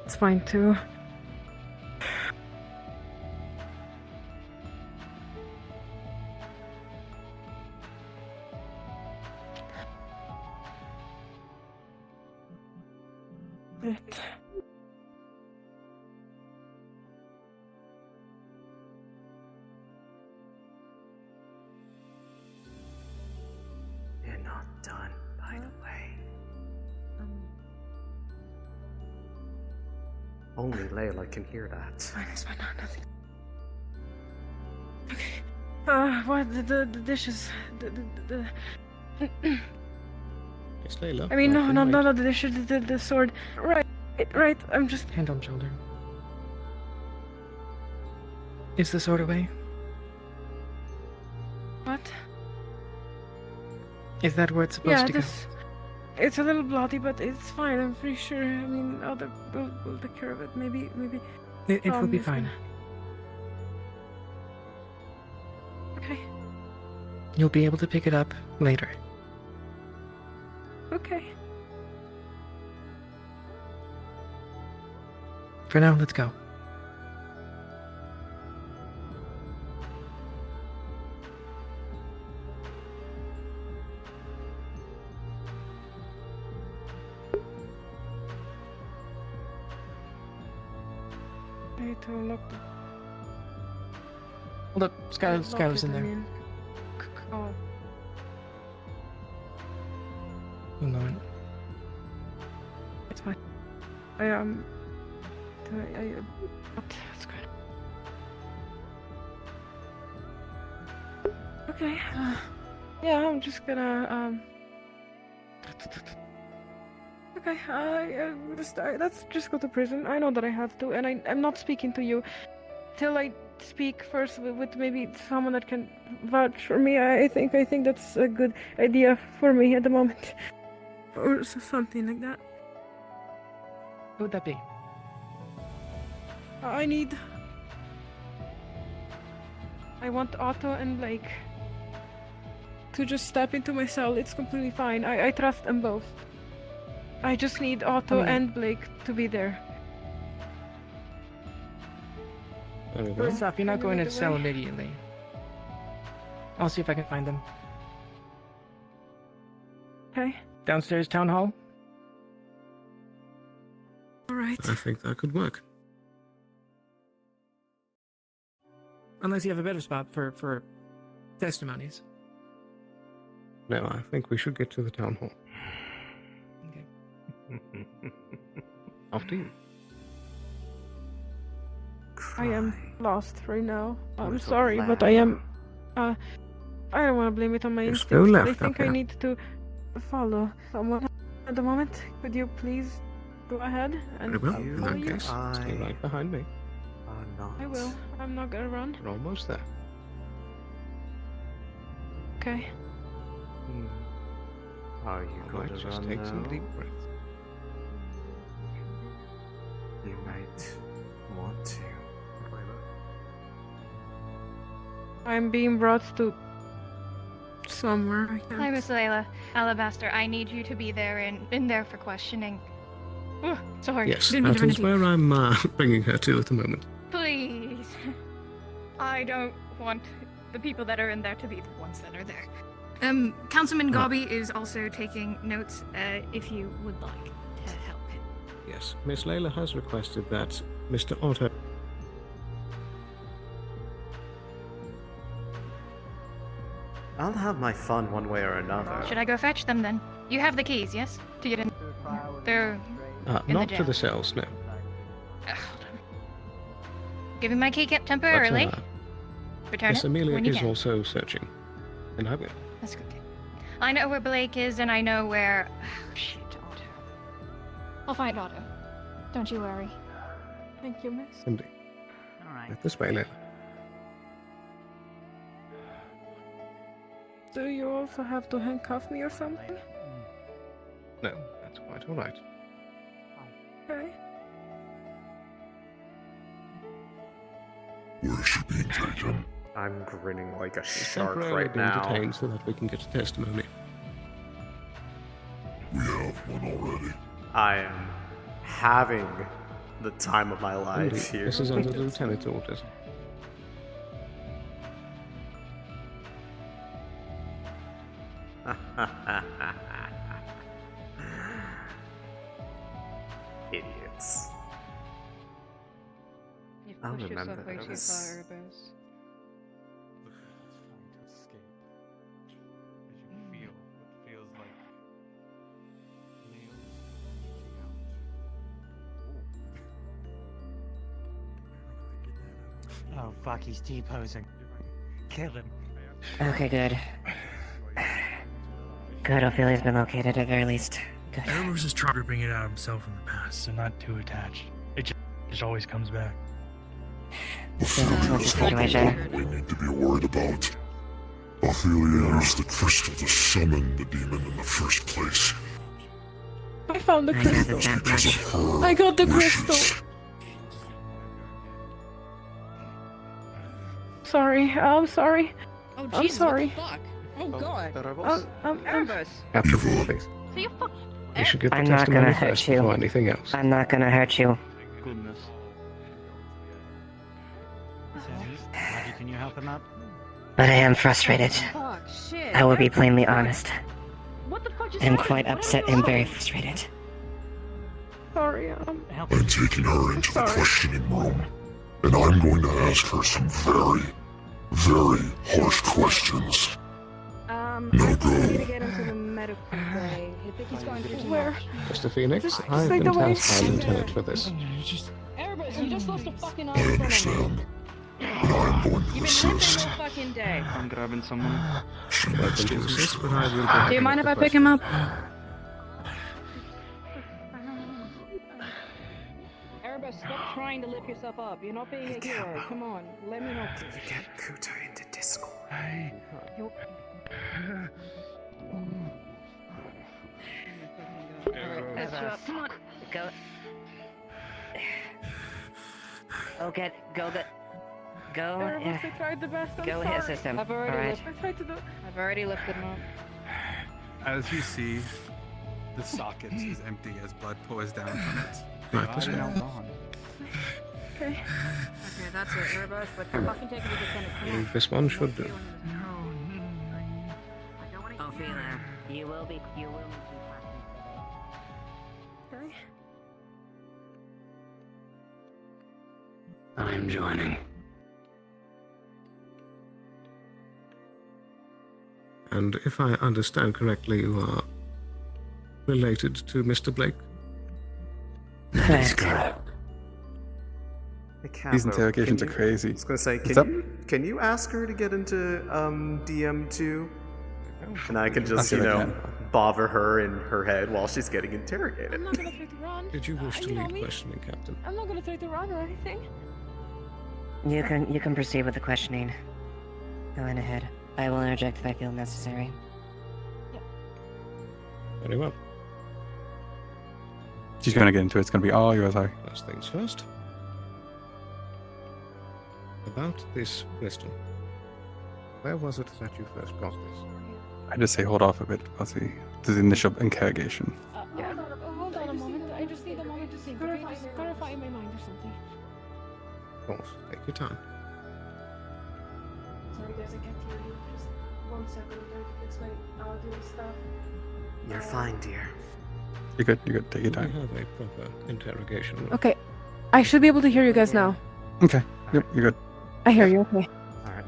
Speaker 15: It's fine too. It.
Speaker 1: You're not done, by the way. Only Layla can hear that.
Speaker 15: It's fine. Nothing. Okay. What the dishes? The
Speaker 3: Yes, Layla.
Speaker 15: I mean,
Speaker 3: I can wait.
Speaker 15: no, the dishes. The sword. Right. I'm just.
Speaker 10: Hand on shoulder. Is the sword away?
Speaker 15: What?
Speaker 10: Is that where it's supposed to go?
Speaker 15: It's a little bloody, but it's fine. I'm pretty sure. I mean, other will take care of it. Maybe.
Speaker 10: It will be
Speaker 15: is
Speaker 10: fine.
Speaker 15: Okay.
Speaker 10: You'll be able to pick it up later.
Speaker 15: Okay.
Speaker 10: For now, let's go.
Speaker 15: need to unlock the...
Speaker 10: Hold up, Skylar's in there.
Speaker 15: Oh.
Speaker 10: 1 moment.
Speaker 15: It's fine. That's good. Okay. Yeah, I'm just gonna Okay. Let's just go to prison. I know that I have to, and I'm not speaking to you till I speak first with maybe someone that can vouch for me. I think that's a good idea for me at the moment, or something like that.
Speaker 10: What would that be?
Speaker 15: I want Otto and Blake to just step into my cell. It's completely fine. I trust them both. I just need Otto and Blake to be there.
Speaker 10: First off, you're not going to the cell immediately. I'll see if I can find them.
Speaker 15: Okay.
Speaker 10: Downstairs town hall?
Speaker 15: Alright.
Speaker 6: I think that could work.
Speaker 10: Unless you have a better spot for testimonies.
Speaker 6: No, I think we should get to the town hall.
Speaker 10: Okay.
Speaker 6: After you.
Speaker 15: I am lost right now. I'm sorry, but I am. I don't want to blame it on my
Speaker 6: Just go
Speaker 15: instincts.
Speaker 6: left
Speaker 15: I think
Speaker 6: up
Speaker 15: I
Speaker 6: here.
Speaker 15: need to follow someone at the moment. Could you please go ahead and
Speaker 6: Very well. In
Speaker 15: follow
Speaker 6: that
Speaker 15: you?
Speaker 6: case, stay right behind me.
Speaker 15: I will. I'm not gonna run.
Speaker 6: We're almost there.
Speaker 15: Okay.
Speaker 1: Are you
Speaker 6: All
Speaker 1: going
Speaker 6: right,
Speaker 1: to
Speaker 6: just
Speaker 1: run
Speaker 6: take some
Speaker 1: now?
Speaker 6: deep breaths.
Speaker 1: You might want to.
Speaker 15: I'm being brought to somewhere. I can't.
Speaker 13: Hi, Miss Layla. Alabaster, I need you to be there in there for questioning. Sorry.
Speaker 6: Yes,
Speaker 13: Didn't mean
Speaker 6: that
Speaker 13: to run
Speaker 6: is
Speaker 13: into you.
Speaker 6: where I'm bringing her to at the moment.
Speaker 13: Please. I don't want the people that are in there to be the ones that are there. Councilman Gobby is also taking notes, if you would like to help him.
Speaker 6: Yes, Miss Layla has requested that Mr. Otto...
Speaker 1: I'll have my fun one way or another.
Speaker 13: Should I go fetch them then? You have the keys, yes? To get in. They're in
Speaker 6: not
Speaker 13: the
Speaker 6: to
Speaker 13: jail.
Speaker 6: the cells, no.
Speaker 13: Give me my key temporarily.
Speaker 6: But,
Speaker 13: Return
Speaker 6: Miss
Speaker 13: it
Speaker 6: Amelia
Speaker 13: when you
Speaker 6: is
Speaker 13: can.
Speaker 6: also searching, and I will.
Speaker 13: That's good. I know where Blake is, and I know where... Oh, shit, Otto. I'll find Otto. Don't you worry.
Speaker 15: Thank you, miss.
Speaker 6: Indeed.
Speaker 13: Alright.
Speaker 6: Right this way, Layla.
Speaker 15: Do you also have to handcuff me or something?
Speaker 6: No, that's quite all right.
Speaker 15: Okay.
Speaker 3: Where is she being taken?
Speaker 1: I'm grinning like a
Speaker 6: She's
Speaker 1: shark
Speaker 6: temporarily
Speaker 1: right
Speaker 6: being
Speaker 1: now.
Speaker 6: detained so that we can get a testimony.
Speaker 3: We have one already.
Speaker 1: I am having the time of my life
Speaker 6: Indeed.
Speaker 1: here.
Speaker 6: This is under the lieutenant's orders.
Speaker 1: Idiots.
Speaker 13: You've
Speaker 1: I'll
Speaker 13: pushed
Speaker 1: remember
Speaker 13: yourself way too
Speaker 1: those.
Speaker 13: far, Abbas.
Speaker 16: Oh fuck, he's T-posing. Kill him.
Speaker 21: Okay, good. Good, Ophelia's been located at the very least. Good.
Speaker 9: Erebus is trying to bring it out of himself in the past, so not too attached. It just always comes back.
Speaker 21: What's the situation?
Speaker 3: We need to be worried about. Ophelia used the crystal to summon the demon in the first place.
Speaker 15: I found the crystal.
Speaker 3: Because of her
Speaker 15: I got the
Speaker 3: wishes.
Speaker 15: crystal. Sorry. I'm sorry.
Speaker 24: Oh,
Speaker 15: I'm
Speaker 24: Jesus,
Speaker 15: sorry.
Speaker 24: What the fuck? Oh, God.
Speaker 6: Eva, please.
Speaker 13: So you fuck.
Speaker 6: We should get the
Speaker 21: I'm not
Speaker 6: testimony
Speaker 21: gonna
Speaker 6: first
Speaker 21: hurt you.
Speaker 6: before anything else.
Speaker 21: I'm not gonna hurt you.
Speaker 16: Goodness. Maggie, can you help him out?
Speaker 21: But I am frustrated.
Speaker 24: Fuck, shit.
Speaker 21: I will be plainly honest.
Speaker 24: What the fuck just
Speaker 21: I'm
Speaker 24: happened?
Speaker 21: quite upset and very frustrated.
Speaker 15: Sorry.
Speaker 3: I'm taking her into the
Speaker 15: Sorry.
Speaker 3: questioning room. and I'm going to ask her some very, very harsh questions.
Speaker 24: I
Speaker 3: Now
Speaker 24: think we need to
Speaker 3: go.
Speaker 24: get him to the medical bay. I think he's going through too
Speaker 15: Where?
Speaker 24: much.
Speaker 20: Mr. Phoenix,
Speaker 15: Just
Speaker 20: I've
Speaker 15: like
Speaker 20: been
Speaker 15: the way-
Speaker 20: tasked by Lieutenant for this.
Speaker 24: Erebus, you just lost a fucking arm
Speaker 3: I
Speaker 24: in front of me.
Speaker 3: understand, but I'm going to
Speaker 24: You've been limping
Speaker 3: assist.
Speaker 24: all fucking day.
Speaker 19: I'm grabbing someone.
Speaker 3: She
Speaker 22: Welcome
Speaker 3: needs
Speaker 22: to
Speaker 3: to
Speaker 22: assist, but
Speaker 3: understand.
Speaker 22: I will
Speaker 13: Do you
Speaker 22: be
Speaker 13: mind if I
Speaker 22: the
Speaker 13: pick him up?
Speaker 24: Erebus, stop trying to lift yourself up. You're not being a hero. Come on, let me help you.
Speaker 1: Get Kuta into Discord.
Speaker 24: You're-
Speaker 21: Let's come on. Go. Go.
Speaker 15: Erebus, I tried the best. I'm
Speaker 21: Go
Speaker 15: sorry.
Speaker 21: hit system.
Speaker 24: I've already
Speaker 21: Alright.
Speaker 24: lifted.
Speaker 15: I tried to do.
Speaker 24: I've already lifted him up.
Speaker 19: As you see, the socket is empty as blood pours down from it.
Speaker 22: Right,
Speaker 19: They are now gone.
Speaker 15: Okay.
Speaker 24: Okay, that's it, Erebus, but fucking take it to the clinic.
Speaker 22: I
Speaker 24: Come on.
Speaker 22: believe this one should do.
Speaker 21: Ophelia, you will be.
Speaker 15: Okay.
Speaker 5: I'm joining.
Speaker 22: And if I understand correctly, you are related to Mr. Blake?
Speaker 5: That is correct.
Speaker 1: Hey,
Speaker 22: These
Speaker 1: Capo,
Speaker 22: interrogations
Speaker 1: can
Speaker 22: are
Speaker 1: you-
Speaker 22: crazy.
Speaker 1: I was gonna say,
Speaker 22: What's up?
Speaker 1: can you ask her to get into DM2? And I can just,
Speaker 22: I
Speaker 1: you
Speaker 22: feel
Speaker 1: know,
Speaker 22: I can.
Speaker 1: bother her in her head while she's getting interrogated.
Speaker 15: I'm not gonna try to run.
Speaker 22: Did you wish to
Speaker 15: You know
Speaker 22: lead
Speaker 15: me.
Speaker 22: questioning, Captain?
Speaker 15: I'm not gonna try to run or anything.
Speaker 21: You can proceed with the questioning. Go on ahead. I will interject if I feel necessary.
Speaker 22: Very well.
Speaker 19: She's going to get into it. It's going to be all yours, Harry.
Speaker 22: First things first. About this crystal. Where was it that you first got this?
Speaker 19: I just say hold off a bit about the initial interrogation.
Speaker 15: Hold on a moment. I just need a moment to think. Okay, just clarify in my mind or something.
Speaker 22: Of course, take your time.
Speaker 15: Sorry guys, I can't hear you. Just 1 second. I'm trying to fix my audio stuff.
Speaker 1: You're fine, dear.
Speaker 19: You're good. You're good. Take your
Speaker 22: We
Speaker 19: time.
Speaker 22: have a proper interrogation room.
Speaker 15: Okay, I should be able to hear you guys now.
Speaker 19: Okay. Yep. You're good.
Speaker 15: I hear you. Okay.
Speaker 1: Alright.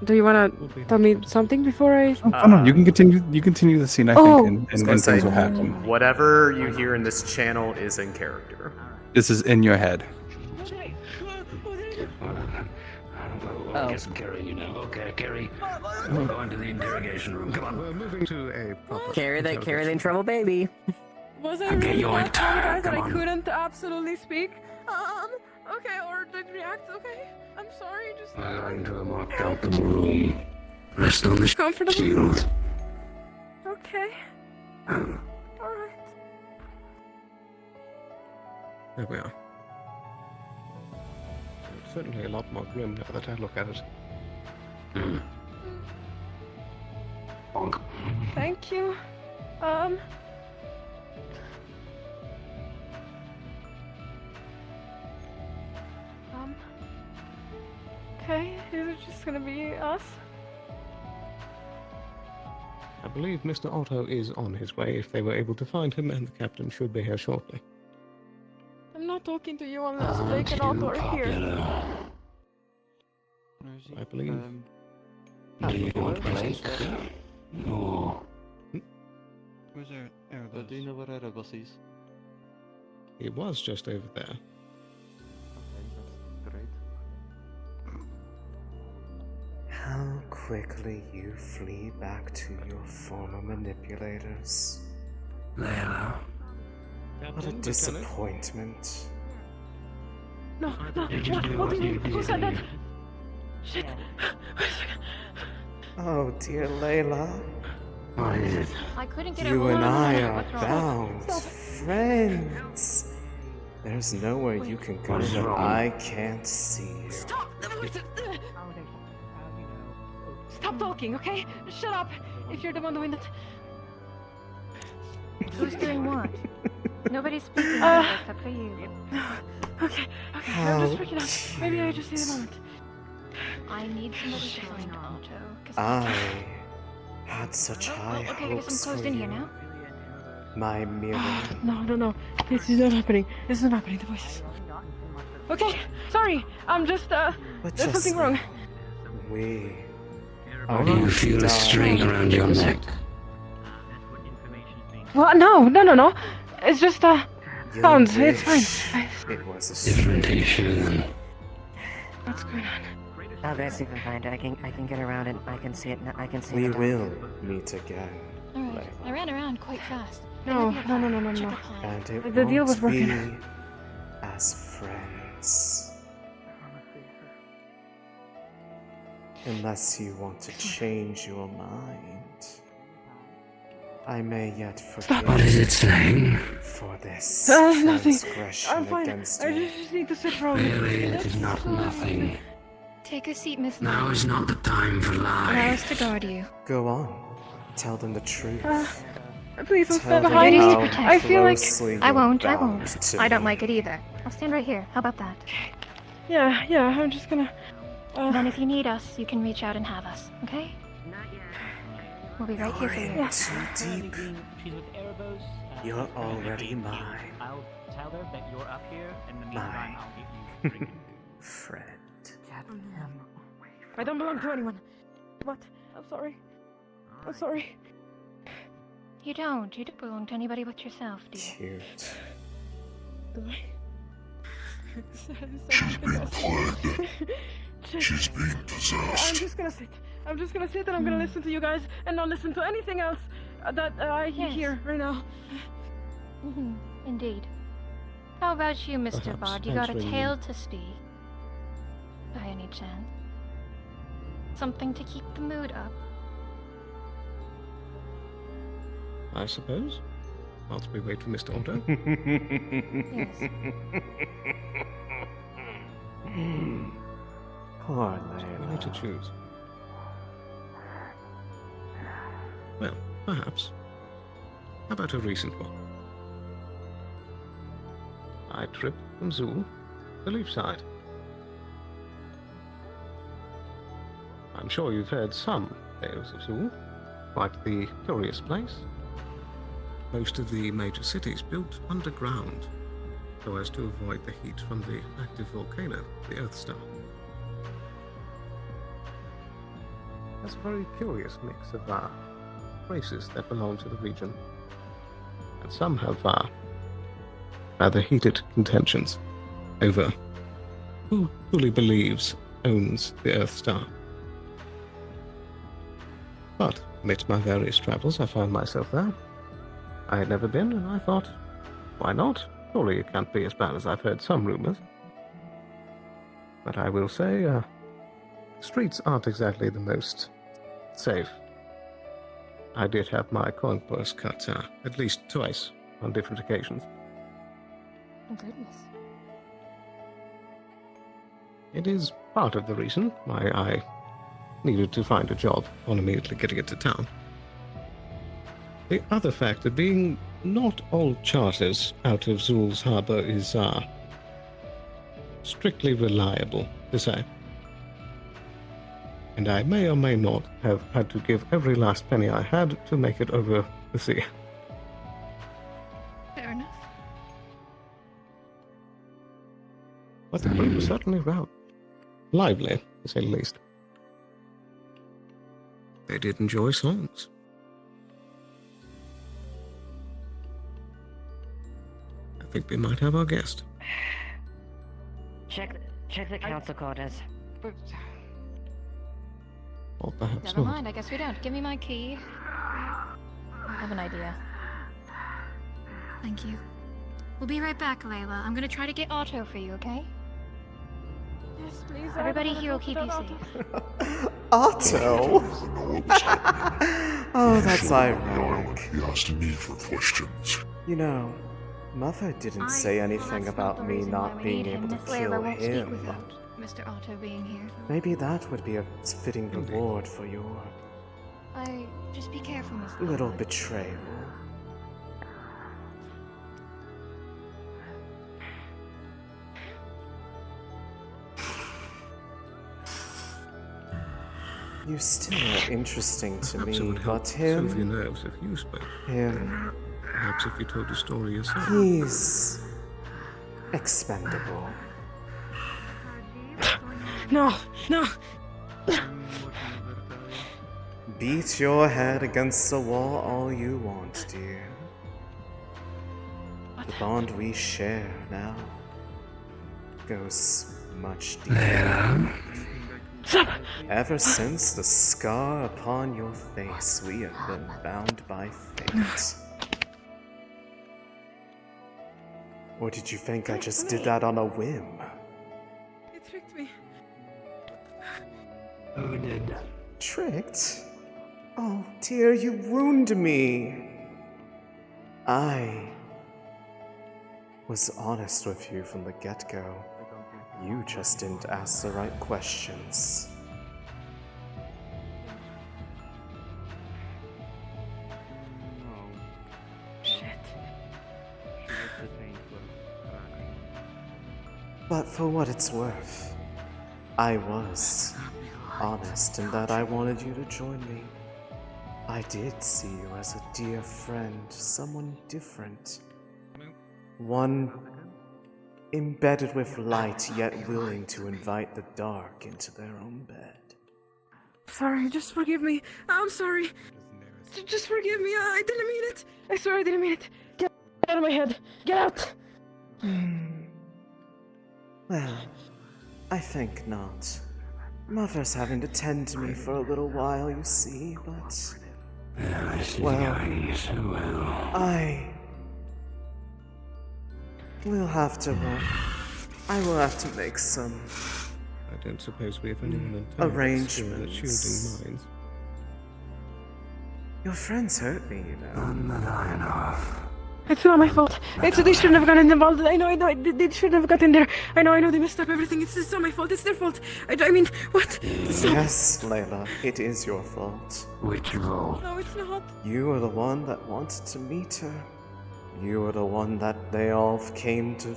Speaker 15: Do you wanna tell me something before I?
Speaker 19: Oh no, you can continue. You continue the scene. I
Speaker 15: Oh.
Speaker 19: think,
Speaker 1: I was
Speaker 19: and
Speaker 1: gonna say,
Speaker 19: things will happen.
Speaker 1: whatever you hear in this channel is in character.
Speaker 19: This is in your head.
Speaker 5: I'll get some Carrie, you know. Okay, Carrie. We're going to the interrogation room. Come on.
Speaker 22: We're moving to a proper
Speaker 21: Carry the in trouble, baby.
Speaker 15: Was I
Speaker 5: Okay,
Speaker 15: really
Speaker 5: yoinked.
Speaker 15: that traumatized that
Speaker 5: Come
Speaker 15: I
Speaker 5: on.
Speaker 15: couldn't absolutely speak? Okay, or did react? Okay, I'm sorry. Just
Speaker 5: We're going to a more comfortable room. Rest on the
Speaker 15: comfortable.
Speaker 5: shield.
Speaker 15: Okay. All right.
Speaker 22: There we are. It's certainly a lot more grim now that I look at it.
Speaker 5: Bonk.
Speaker 15: Thank you. Okay, is it just gonna be us?
Speaker 22: I believe Mr. Otto is on his way if they were able to find him, and the captain should be here shortly.
Speaker 15: I'm not talking to you unless Blake and Otto are here.
Speaker 22: I believe.
Speaker 5: Do you want Blake? No.
Speaker 16: Where's Erebus? Do you know where Erebus is?
Speaker 22: He was just over there.
Speaker 1: How quickly you flee back to your former manipulators.
Speaker 5: Layla.
Speaker 1: What a disappointment.
Speaker 15: No, no,
Speaker 5: Did you
Speaker 15: what?
Speaker 5: do
Speaker 15: What
Speaker 5: what
Speaker 15: do you
Speaker 5: you
Speaker 15: mean? Who
Speaker 5: did?
Speaker 15: said that? Shit.
Speaker 1: Oh, dear Layla.
Speaker 5: What is it?
Speaker 13: I couldn't get
Speaker 1: You
Speaker 13: a
Speaker 1: and
Speaker 13: hold on
Speaker 1: I
Speaker 13: it.
Speaker 1: are
Speaker 13: What's wrong?
Speaker 1: bound friends. There's nowhere you can go
Speaker 5: What is
Speaker 1: that
Speaker 5: wrong?
Speaker 1: I can't see you.
Speaker 15: Stop! Stop talking, okay? Shut up! If you're the one doing that.
Speaker 13: Who's doing what? Nobody's speaking except for you.
Speaker 15: Okay, I'm just freaking out. Maybe I just need a moment.
Speaker 13: I need somebody to find Otto. 'Cause
Speaker 1: I had such
Speaker 13: Oh,
Speaker 1: high
Speaker 13: okay, I guess I'm
Speaker 1: hopes
Speaker 13: closed
Speaker 1: for
Speaker 13: in
Speaker 1: you.
Speaker 13: here now.
Speaker 1: My mirror.
Speaker 15: No. This is not happening. This is not happening. The voices. Okay, sorry. I'm just, there's something wrong.
Speaker 1: We
Speaker 5: Or do you feel a string around your neck?
Speaker 15: What? No. It's just, sounds. It's fine.
Speaker 1: It was a
Speaker 5: Different issue then.
Speaker 15: What's going on?
Speaker 21: Oh, that's even fine. I can get around it. I can see it. I can see
Speaker 1: We
Speaker 21: it.
Speaker 1: will meet again.
Speaker 13: Alright, I ran around quite fast.
Speaker 15: No.
Speaker 1: And it
Speaker 15: The deal was
Speaker 1: won't
Speaker 15: working.
Speaker 1: be as friends. Unless you want to change your mind. I may yet forgive
Speaker 5: What is it saying?
Speaker 1: for this
Speaker 15: Nothing.
Speaker 1: transgression
Speaker 15: I'm fine.
Speaker 1: against
Speaker 15: I
Speaker 1: you.
Speaker 15: just need to sit for a
Speaker 5: Really, it is not nothing.
Speaker 13: Take a seat, Miss
Speaker 5: Now
Speaker 13: Lily.
Speaker 5: is not the time for
Speaker 13: Allow
Speaker 5: lies.
Speaker 13: us to guard you.
Speaker 1: Go on. Tell them the truth.
Speaker 15: Please don't
Speaker 1: Tell
Speaker 15: stand
Speaker 1: them
Speaker 15: behind me.
Speaker 1: how
Speaker 15: I feel like.
Speaker 1: closely
Speaker 13: I
Speaker 1: you're
Speaker 13: won't.
Speaker 1: bound to
Speaker 13: I don't
Speaker 1: me.
Speaker 13: like it either. I'll stand right here. How about that?
Speaker 15: Yeah. I'm just gonna.
Speaker 13: Then if you need us, you can reach out and have us, okay? We'll be right here for you.
Speaker 1: You're in too deep.
Speaker 2: She's with Erebos.
Speaker 1: You're already mine.
Speaker 2: I'll tell her that you're up here, and in the
Speaker 1: Mine.
Speaker 2: meantime, I'll give you drinking.
Speaker 1: Friend.
Speaker 15: I don't belong to anyone. What? I'm sorry.
Speaker 13: You don't. You don't belong to anybody but yourself, do you?
Speaker 1: Cute.
Speaker 15: Do I?
Speaker 3: She's being possessed.
Speaker 15: I'm just gonna sit and I'm gonna listen to you guys and not listen to anything else that I hear right now.
Speaker 13: Indeed. How about you, Mr.
Speaker 6: Perhaps
Speaker 13: Bard? You got a
Speaker 6: answering
Speaker 13: tale to speak? By any chance? Something to keep the mood up?
Speaker 6: I suppose. Whilst we wait for Mr. Otto.
Speaker 13: Yes.
Speaker 1: Poor
Speaker 6: We need to choose. Well, perhaps. How about a recent one? I tripped from Zool to Leefside. I'm sure you've heard some tales of Zool. Quite the curious place. Most of the major cities built underground so as to avoid the heat from the active volcano, the Earth Star. There's a very curious mix of races that belong to the region, and some have rather heated contentions over who truly believes owns the Earth Star. But amidst my various travels, I found myself there. I had never been, and I thought, why not? Surely it can't be as bad as I've heard some rumors. But I will say, streets aren't exactly the most safe. I did have my coin purse cut at least twice on different occasions.
Speaker 13: Oh, goodness.
Speaker 6: It is part of the reason why I needed to find a job on immediately getting into town. The other factor being not all charters out of Zool's harbour is strictly reliable, to say. And I may or may not have had to give every last penny I had to make it over the sea.
Speaker 13: Fair enough.
Speaker 6: But the crew was certainly round. Lively, to say the least. They did enjoy songs. I think we might have our guest.
Speaker 21: Check the council quarters.
Speaker 6: Or perhaps
Speaker 13: Never
Speaker 6: not.
Speaker 13: mind, I guess we don't. Give me my key. I have an idea. Thank you. We'll be right back, Layla. I'm gonna try to get Otto for you, okay?
Speaker 15: Yes, please.
Speaker 13: Everybody here will keep you safe.
Speaker 1: Otto? Oh, that's ironic.
Speaker 3: He asked me for questions.
Speaker 1: You know, Mother didn't say anything about me not being able to kill
Speaker 13: won't speak
Speaker 1: him.
Speaker 13: without Mr. Otto being here.
Speaker 1: Maybe that would be a fitting reward for your
Speaker 13: Just be careful, Miss
Speaker 1: little betrayal. You still are interesting to
Speaker 6: Perhaps it
Speaker 1: me,
Speaker 6: would help
Speaker 1: but
Speaker 6: soothe your
Speaker 1: him,
Speaker 6: nerves if you spoke.
Speaker 1: him,
Speaker 6: Perhaps if you told a story yourself.
Speaker 1: he's expendable.
Speaker 15: No, no.
Speaker 1: Beat your head against the wall all you want, dear. The bond we share now goes much deeper. Ever since the scar upon your face, we have been bound by fate. Or did you think I just did that on a whim?
Speaker 15: You tricked me.
Speaker 5: Who did?
Speaker 1: Tricked? Oh dear, you wound me. I was honest with you from the get-go. You just didn't ask the right questions.
Speaker 15: Shit.
Speaker 1: But for what it's worth, I was honest in that I wanted you to join me. I did see you as a dear friend, someone different. One embedded with light, yet willing to invite the dark into their own bed.
Speaker 15: Sorry, just forgive me. I'm sorry. Just forgive me. I didn't mean it. I swear I didn't mean it. Get out of my head. Get out.
Speaker 1: Well, I think not. Mother's having to tend to me for a little while, you see, but...
Speaker 5: I see
Speaker 1: well,
Speaker 5: how you so well.
Speaker 1: I will have to, I will have to make some...
Speaker 6: I don't suppose we have anyone in
Speaker 1: arrangements.
Speaker 6: Shielding minds.
Speaker 1: Your friends hurt me, you know.
Speaker 5: None that I know of.
Speaker 15: It's not my fault. They shouldn't have gotten involved. I know. They shouldn't have gotten there. I know. They messed up everything. It's not my fault. It's their fault. I mean, what?
Speaker 1: Yes, Layla, it is your fault.
Speaker 5: Which role?
Speaker 15: No, it's not.
Speaker 1: You were the one that wanted to meet her. You were the one that they all came to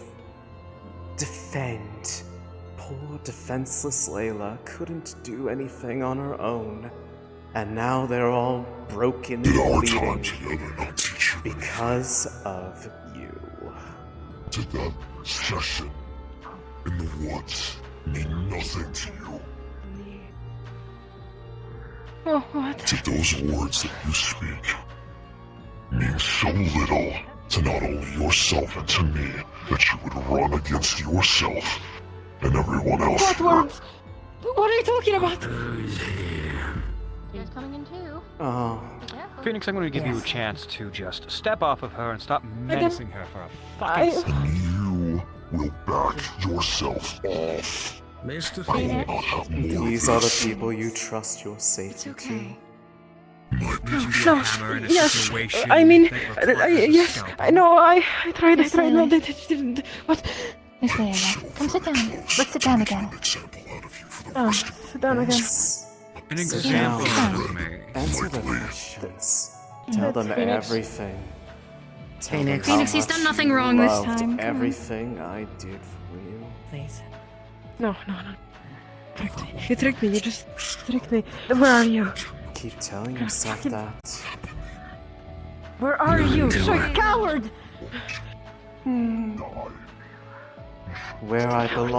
Speaker 1: defend. Poor defenseless Layla couldn't do anything on her own. And now they're all broken and bleeding because of you.
Speaker 4: Did that session in the woods mean nothing to you?
Speaker 15: Oh, what?
Speaker 4: Did those words that you speak mean so little to not only yourself and to me that you would run against yourself and everyone else?
Speaker 15: What words? What are you talking about?
Speaker 13: He's coming in too.
Speaker 1: Oh.
Speaker 14: Phoenix, I'm going to give you a chance to just step off of her and stop menacing her for a fucking second.
Speaker 4: And you will back yourself off.
Speaker 5: Mr.
Speaker 4: I will not have more
Speaker 1: These
Speaker 4: of
Speaker 1: are the
Speaker 4: this.
Speaker 1: people you trust your safety to.
Speaker 15: No, yes. I mean, yes. I know. I tried. No, they didn't. What?
Speaker 13: Miss Layla, come sit down. Let's sit down again.
Speaker 15: Oh, sit down again.
Speaker 1: An example of me. Answer the questions. Tell them
Speaker 15: Phoenix.
Speaker 1: everything. Tell
Speaker 13: Phoenix.
Speaker 1: them how
Speaker 13: Phoenix, he's
Speaker 1: much
Speaker 13: done nothing
Speaker 1: you
Speaker 13: wrong this
Speaker 1: loved
Speaker 13: time. Come on.
Speaker 1: everything I did for you.
Speaker 13: Please.
Speaker 15: No. You tricked me. You just tricked me. Where are you?
Speaker 1: Keep telling yourself that.
Speaker 15: Where are you? So coward!
Speaker 1: Where I belong.